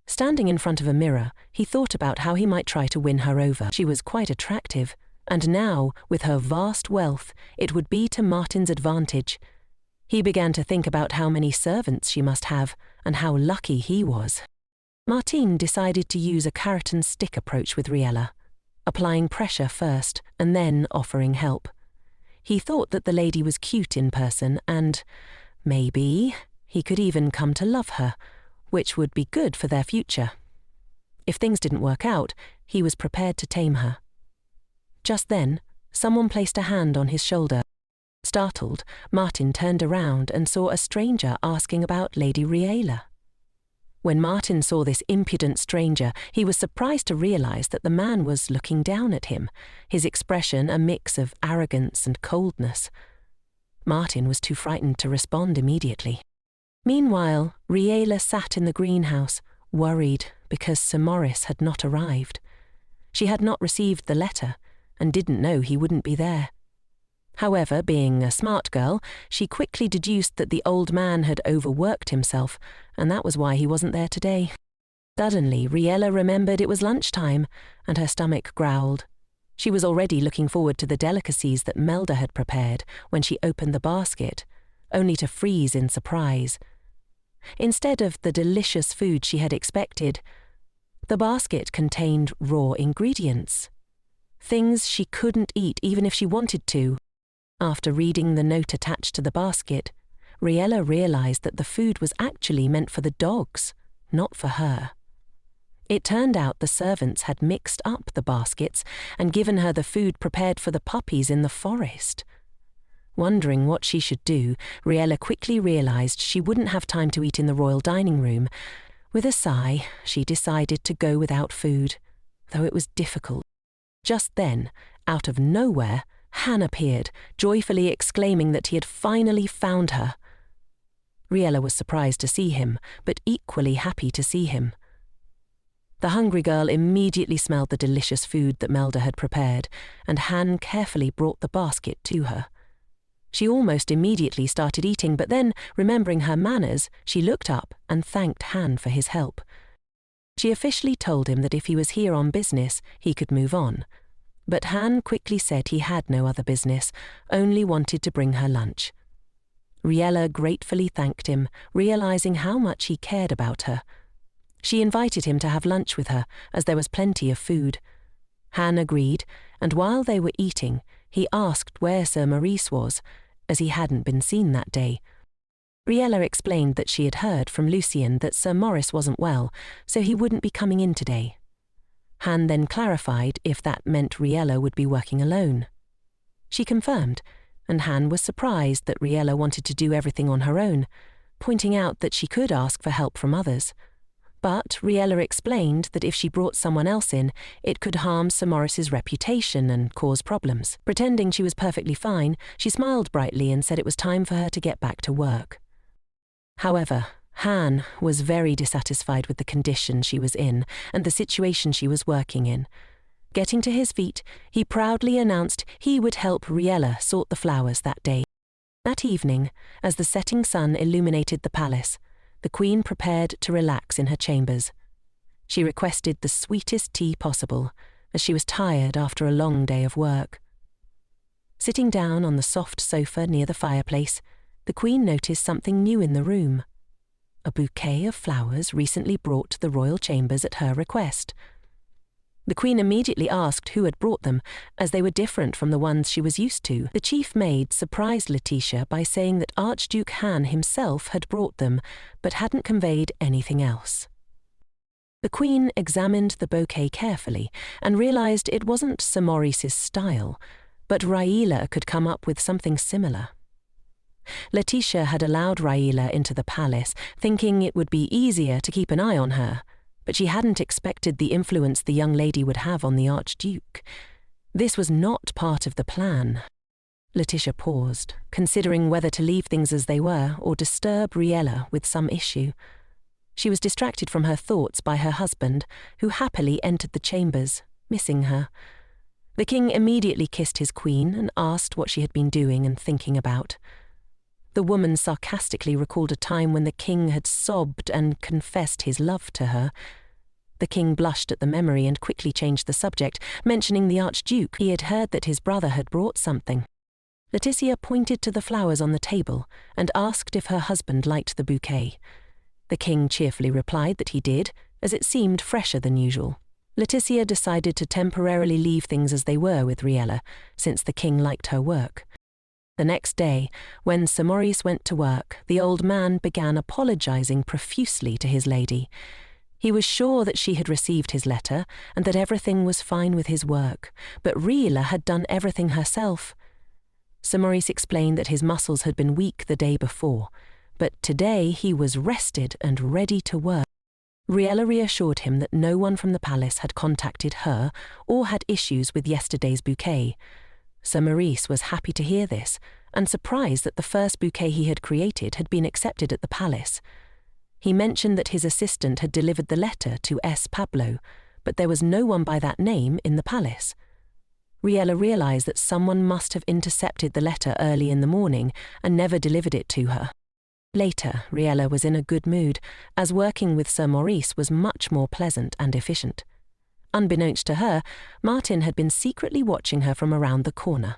Standing in front of a mirror, he thought about how he might try to win her over. She was quite attractive, and now, with her vast wealth, it would be to Martin's advantage. He began to think about how many servants she must have, and how lucky he was. Martin decided to use a carrot and stick approach with Riella, applying pressure first, and then offering help. He thought that the lady was cute in person, and, maybe, he could even come to love her, which would be good for their future. If things didn't work out, he was prepared to tame her. Just then, someone placed a hand on his shoulder. Startled, Martin turned around and saw a stranger asking about Lady Riella. When Martin saw this impudent stranger, he was surprised to realize that the man was looking down at him, his expression a mix of arrogance and coldness. Martin was too frightened to respond immediately. Meanwhile, Riella sat in the greenhouse, worried because Sir Maurice had not arrived. She had not received the letter, and didn't know he wouldn't be there. However, being a smart girl, she quickly deduced that the old man had overworked himself, and that was why he wasn't there today. Suddenly, Riella remembered it was lunchtime, and her stomach growled. She was already looking forward to the delicacies that Melda had prepared when she opened the basket, only to freeze in surprise. Instead of the delicious food she had expected, the basket contained raw ingredients. Things she couldn't eat even if she wanted to. After reading the note attached to the basket, Riella realized that the food was actually meant for the dogs, not for her. It turned out the servants had mixed up the baskets and given her the food prepared for the puppies in the forest. Wondering what she should do, Riella quickly realized she wouldn't have time to eat in the royal dining room. With a sigh, she decided to go without food, though it was difficult. Just then, out of nowhere, Han appeared, joyfully exclaiming that he had finally found her. Riella was surprised to see him, but equally happy to see him. The hungry girl immediately smelled the delicious food that Melda had prepared, and Han carefully brought the basket to her. She almost immediately started eating, but then, remembering her manners, she looked up and thanked Han for his help. She officially told him that if he was here on business, he could move on. But Han quickly said he had no other business, only wanted to bring her lunch. Riella gratefully thanked him, realizing how much he cared about her. She invited him to have lunch with her, as there was plenty of food. Han agreed, and while they were eating, he asked where Sir Maurice was, as he hadn't been seen that day. Riella explained that she had heard from Lucien that Sir Maurice wasn't well, so he wouldn't be coming in today. Han then clarified if that meant Riella would be working alone. She confirmed, and Han was surprised that Riella wanted to do everything on her own, pointing out that she could ask for help from others. But Riella explained that if she brought someone else in, it could harm Sir Maurice's reputation and cause problems. Pretending she was perfectly fine, she smiled brightly and said it was time for her to get back to work. However, Han was very dissatisfied with the condition she was in and the situation she was working in. Getting to his feet, he proudly announced he would help Riella sort the flowers that day. That evening, as the setting sun illuminated the palace, the Queen prepared to relax in her chambers. She requested the sweetest tea possible, as she was tired after a long day of work. Sitting down on the soft sofa near the fireplace, the Queen noticed something new in the room. A bouquet of flowers recently brought to the royal chambers at her request. The Queen immediately asked who had brought them, as they were different from the ones she was used to. The chief maid surprised Letitia by saying that Archduke Han himself had brought them, but hadn't conveyed anything else. The Queen examined the bouquet carefully and realized it wasn't Sir Maurice's style, but Riella could come up with something similar. Letitia had allowed Riella into the palace, thinking it would be easier to keep an eye on her, but she hadn't expected the influence the young lady would have on the Archduke. This was not part of the plan. Letitia paused, considering whether to leave things as they were or disturb Riella with some issue. She was distracted from her thoughts by her husband, who happily entered the chambers, missing her. The king immediately kissed his queen and asked what she had been doing and thinking about. The woman sarcastically recalled a time when the king had sobbed and confessed his love to her. The king blushed at the memory and quickly changed the subject, mentioning the Archduke. He had heard that his brother had brought something. Letitia pointed to the flowers on the table and asked if her husband liked the bouquet. The king cheerfully replied that he did, as it seemed fresher than usual. Letitia decided to temporarily leave things as they were with Riella, since the king liked her work. The next day, when Sir Maurice went to work, the old man began apologizing profusely to his lady. He was sure that she had received his letter and that everything was fine with his work, but Riella had done everything herself. Sir Maurice explained that his muscles had been weak the day before, but today he was rested and ready to work. Riella reassured him that no one from the palace had contacted her or had issues with yesterday's bouquet. Sir Maurice was happy to hear this, and surprised that the first bouquet he had created had been accepted at the palace. He mentioned that his assistant had delivered the letter to S. Pablo, but there was no one by that name in the palace. Riella realized that someone must have intercepted the letter early in the morning and never delivered it to her. Later, Riella was in a good mood, as working with Sir Maurice was much more pleasant and efficient. Unbeknownst to her, Martin had been secretly watching her from around the corner.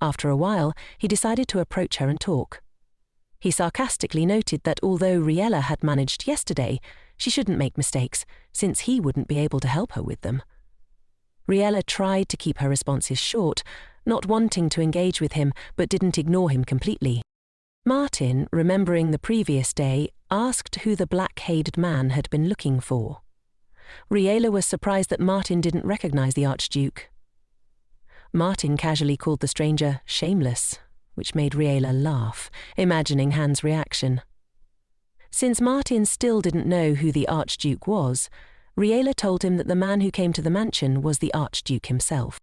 After a while, he decided to approach her and talk. He sarcastically noted that although Riella had managed yesterday, she shouldn't make mistakes, since he wouldn't be able to help her with them. Riella tried to keep her responses short, not wanting to engage with him, but didn't ignore him completely. Martin, remembering the previous day, asked who the black-headed man had been looking for. Riella was surprised that Martin didn't recognize the Archduke. Martin casually called the stranger shameless, which made Riella laugh, imagining Han's reaction. Since Martin still didn't know who the Archduke was, Riella told him that the man who came to the mansion was the Archduke himself.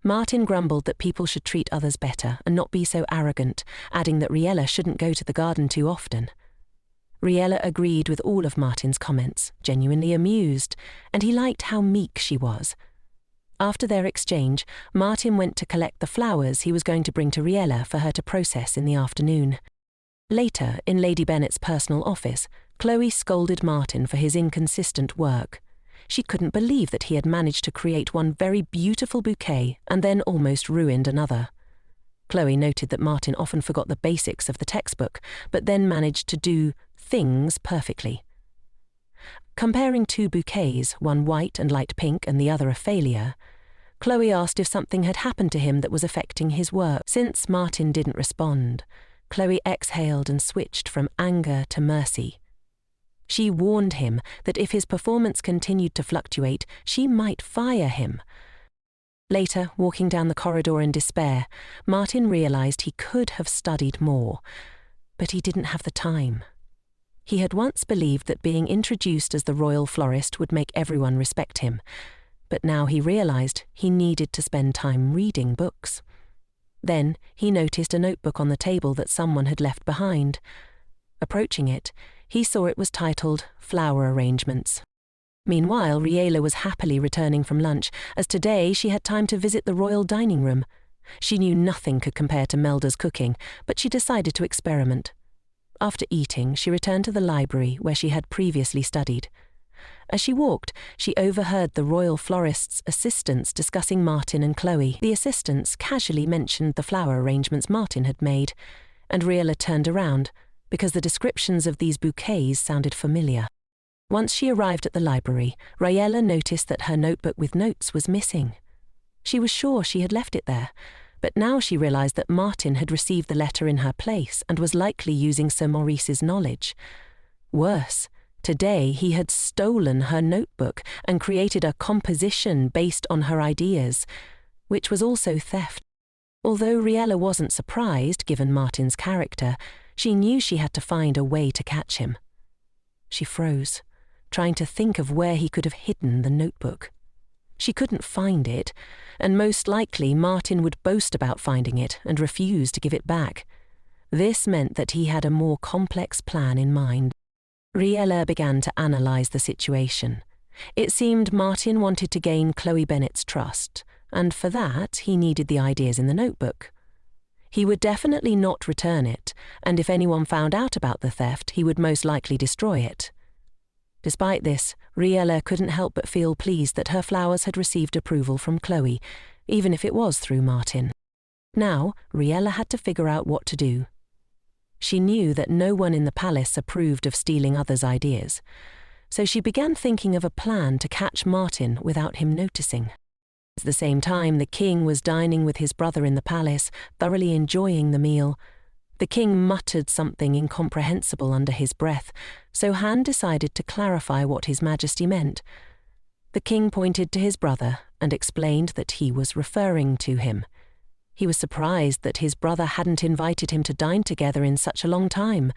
Martin grumbled that people should treat others better and not be so arrogant, adding that Riella shouldn't go to the garden too often. Riella agreed with all of Martin's comments, genuinely amused, and he liked how meek she was. After their exchange, Martin went to collect the flowers he was going to bring to Riella for her to process in the afternoon. Later, in Lady Bennet's personal office, Chloe scolded Martin for his inconsistent work. She couldn't believe that he had managed to create one very beautiful bouquet and then almost ruined another. Chloe noted that Martin often forgot the basics of the textbook, but then managed to do things perfectly. Comparing two bouquets, one white and light pink and the other a failure, Chloe asked if something had happened to him that was affecting his work. Since Martin didn't respond, Chloe exhaled and switched from anger to mercy. She warned him that if his performance continued to fluctuate, she might fire him. Later, walking down the corridor in despair, Martin realized he could have studied more, but he didn't have the time. He had once believed that being introduced as the royal florist would make everyone respect him, but now he realized he needed to spend time reading books. Then he noticed a notebook on the table that someone had left behind. Approaching it, he saw it was titled Flower Arrangements. Meanwhile, Riella was happily returning from lunch, as today she had time to visit the royal dining room. She knew nothing could compare to Melda's cooking, but she decided to experiment. After eating, she returned to the library where she had previously studied. As she walked, she overheard the royal florist's assistants discussing Martin and Chloe. The assistants casually mentioned the flower arrangements Martin had made, and Riella turned around, because the descriptions of these bouquets sounded familiar. Once she arrived at the library, Riella noticed that her notebook with notes was missing. She was sure she had left it there, but now she realized that Martin had received the letter in her place and was likely using Sir Maurice's knowledge. Worse, today he had stolen her notebook and created a composition based on her ideas, which was also theft. Although Riella wasn't surprised, given Martin's character, she knew she had to find a way to catch him. She froze, trying to think of where he could have hidden the notebook. She couldn't find it, and most likely Martin would boast about finding it and refuse to give it back. This meant that he had a more complex plan in mind. Riella began to analyze the situation. It seemed Martin wanted to gain Chloe Bennet's trust, and for that he needed the ideas in the notebook. He would definitely not return it, and if anyone found out about the theft, he would most likely destroy it. Despite this, Riella couldn't help but feel pleased that her flowers had received approval from Chloe, even if it was through Martin. Now, Riella had to figure out what to do. She knew that no one in the palace approved of stealing others' ideas, so she began thinking of a plan to catch Martin without him noticing. At the same time, the king was dining with his brother in the palace, thoroughly enjoying the meal. The king muttered something incomprehensible under his breath, so Han decided to clarify what His Majesty meant. The king pointed to his brother and explained that he was referring to him. He was surprised that his brother hadn't invited him to dine together in such a long time.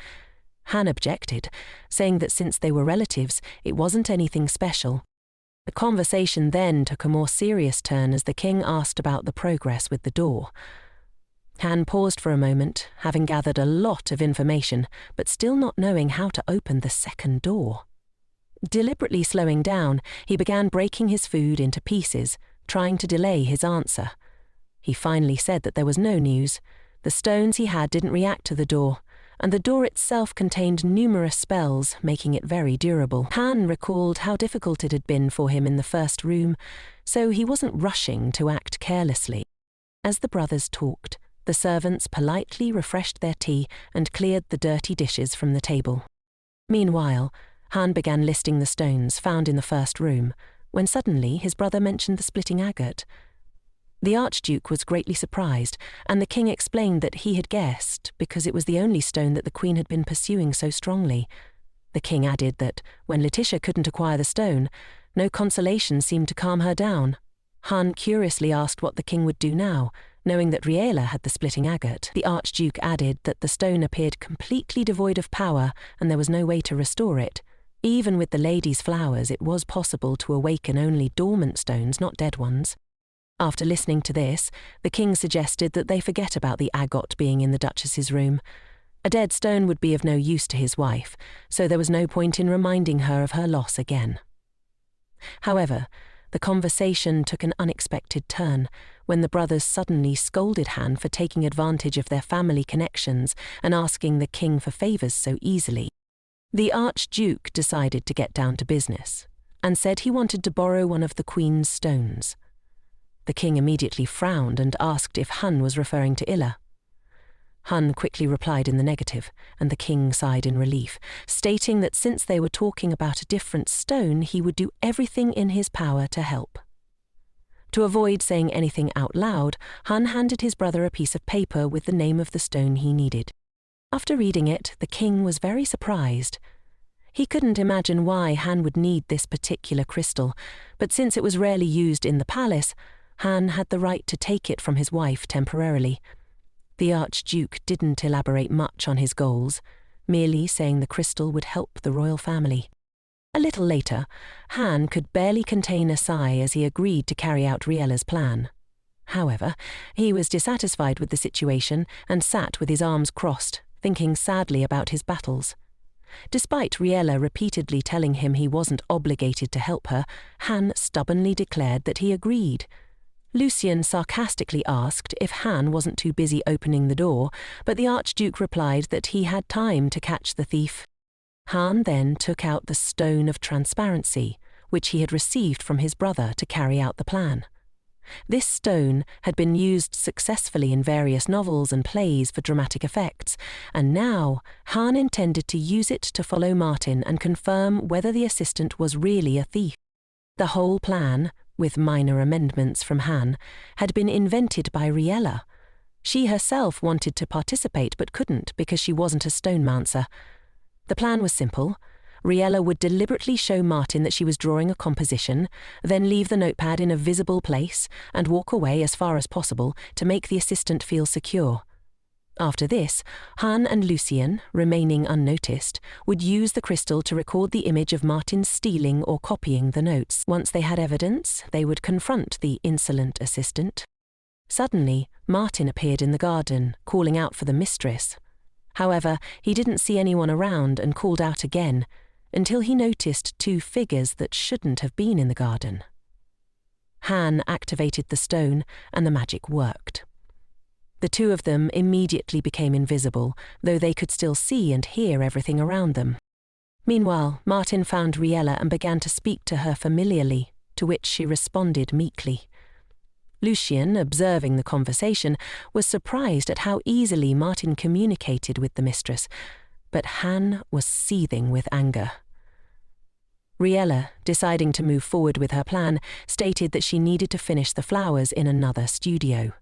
Han objected, saying that since they were relatives, it wasn't anything special. The conversation then took a more serious turn as the king asked about the progress with the door. Han paused for a moment, having gathered a lot of information, but still not knowing how to open the second door. Deliberately slowing down, he began breaking his food into pieces, trying to delay his answer. He finally said that there was no news. The stones he had didn't react to the door, and the door itself contained numerous spells, making it very durable. Han recalled how difficult it had been for him in the first room, so he wasn't rushing to act carelessly. As the brothers talked, the servants politely refreshed their tea and cleared the dirty dishes from the table. Meanwhile, Han began listing the stones found in the first room, when suddenly his brother mentioned the splitting agate. The Archduke was greatly surprised, and the king explained that he had guessed because it was the only stone that the Queen had been pursuing so strongly. The king added that when Letitia couldn't acquire the stone, no consolation seemed to calm her down. Han curiously asked what the king would do now, knowing that Riella had the splitting agate. The Archduke added that the stone appeared completely devoid of power and there was no way to restore it. Even with the lady's flowers, it was possible to awaken only dormant stones, not dead ones. After listening to this, the king suggested that they forget about the agate being in the Duchess's room. A dead stone would be of no use to his wife, so there was no point in reminding her of her loss again. However, the conversation took an unexpected turn when the brothers suddenly scolded Han for taking advantage of their family connections and asking the king for favours so easily. The Archduke decided to get down to business and said he wanted to borrow one of the Queen's stones. The king immediately frowned and asked if Han was referring to Elle. Han quickly replied in the negative, and the king sighed in relief, stating that since they were talking about a different stone, he would do everything in his power to help. To avoid saying anything out loud, Han handed his brother a piece of paper with the name of the stone he needed. After reading it, the king was very surprised. He couldn't imagine why Han would need this particular crystal, but since it was rarely used in the palace, Han had the right to take it from his wife temporarily. The Archduke didn't elaborate much on his goals, merely saying the crystal would help the royal family. A little later, Han could barely contain a sigh as he agreed to carry out Riella's plan. However, he was dissatisfied with the situation and sat with his arms crossed, thinking sadly about his battles. Despite Riella repeatedly telling him he wasn't obligated to help her, Han stubbornly declared that he agreed. Lucien sarcastically asked if Han wasn't too busy opening the door, but the Archduke replied that he had time to catch the thief. Han then took out the Stone of Transparency, which he had received from his brother to carry out the plan. This stone had been used successfully in various novels and plays for dramatic effects, and now Han intended to use it to follow Martin and confirm whether the assistant was really a thief. The whole plan, with minor amendments from Han, had been invented by Riella. She herself wanted to participate but couldn't because she wasn't a stonemancer. The plan was simple. Riella would deliberately show Martin that she was drawing a composition, then leave the notepad in a visible place and walk away as far as possible to make the assistant feel secure. After this, Han and Lucien, remaining unnoticed, would use the crystal to record the image of Martin stealing or copying the notes. Once they had evidence, they would confront the insolent assistant. Suddenly, Martin appeared in the garden, calling out for the mistress. However, he didn't see anyone around and called out again, until he noticed two figures that shouldn't have been in the garden. Han activated the stone, and the magic worked. The two of them immediately became invisible, though they could still see and hear everything around them. Meanwhile, Martin found Riella and began to speak to her familiarly, to which she responded meekly. Lucien, observing the conversation, was surprised at how easily Martin communicated with the mistress, but Han was seething with anger. Riella, deciding to move forward with her plan, stated that she needed to finish the flowers in another studio.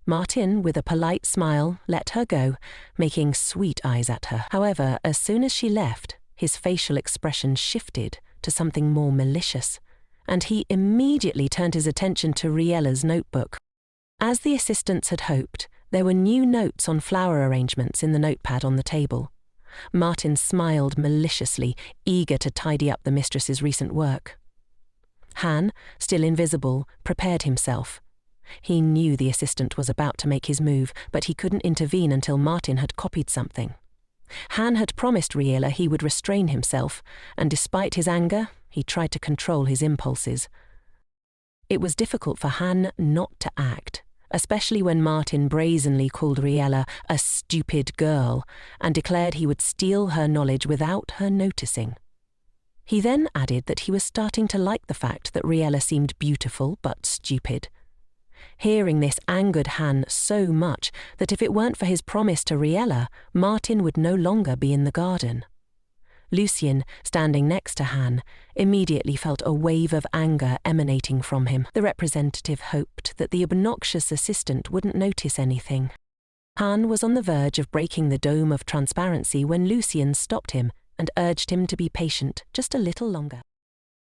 Martin, with a polite smile, let her go, making sweet eyes at her. However, as soon as she left, his facial expression shifted to something more malicious, and he immediately turned his attention to Riella's notebook. As the assistants had hoped, there were new notes on flower arrangements in the notepad on the table. Martin smiled maliciously, eager to tidy up the mistress's recent work. Han, still invisible, prepared himself. He knew the assistant was about to make his move, but he couldn't intervene until Martin had copied something. Han had promised Riella he would restrain himself, and despite his anger, he tried to control his impulses. It was difficult for Han not to act, especially when Martin brazenly called Riella a stupid girl and declared he would steal her knowledge without her noticing. He then added that he was starting to like the fact that Riella seemed beautiful but stupid. Hearing this angered Han so much that if it weren't for his promise to Riella, Martin would no longer be in the garden. Lucien, standing next to Han, immediately felt a wave of anger emanating from him. The representative hoped that the obnoxious assistant wouldn't notice anything. Han was on the verge of breaking the dome of transparency when Lucien stopped him and urged him to be patient just a little longer.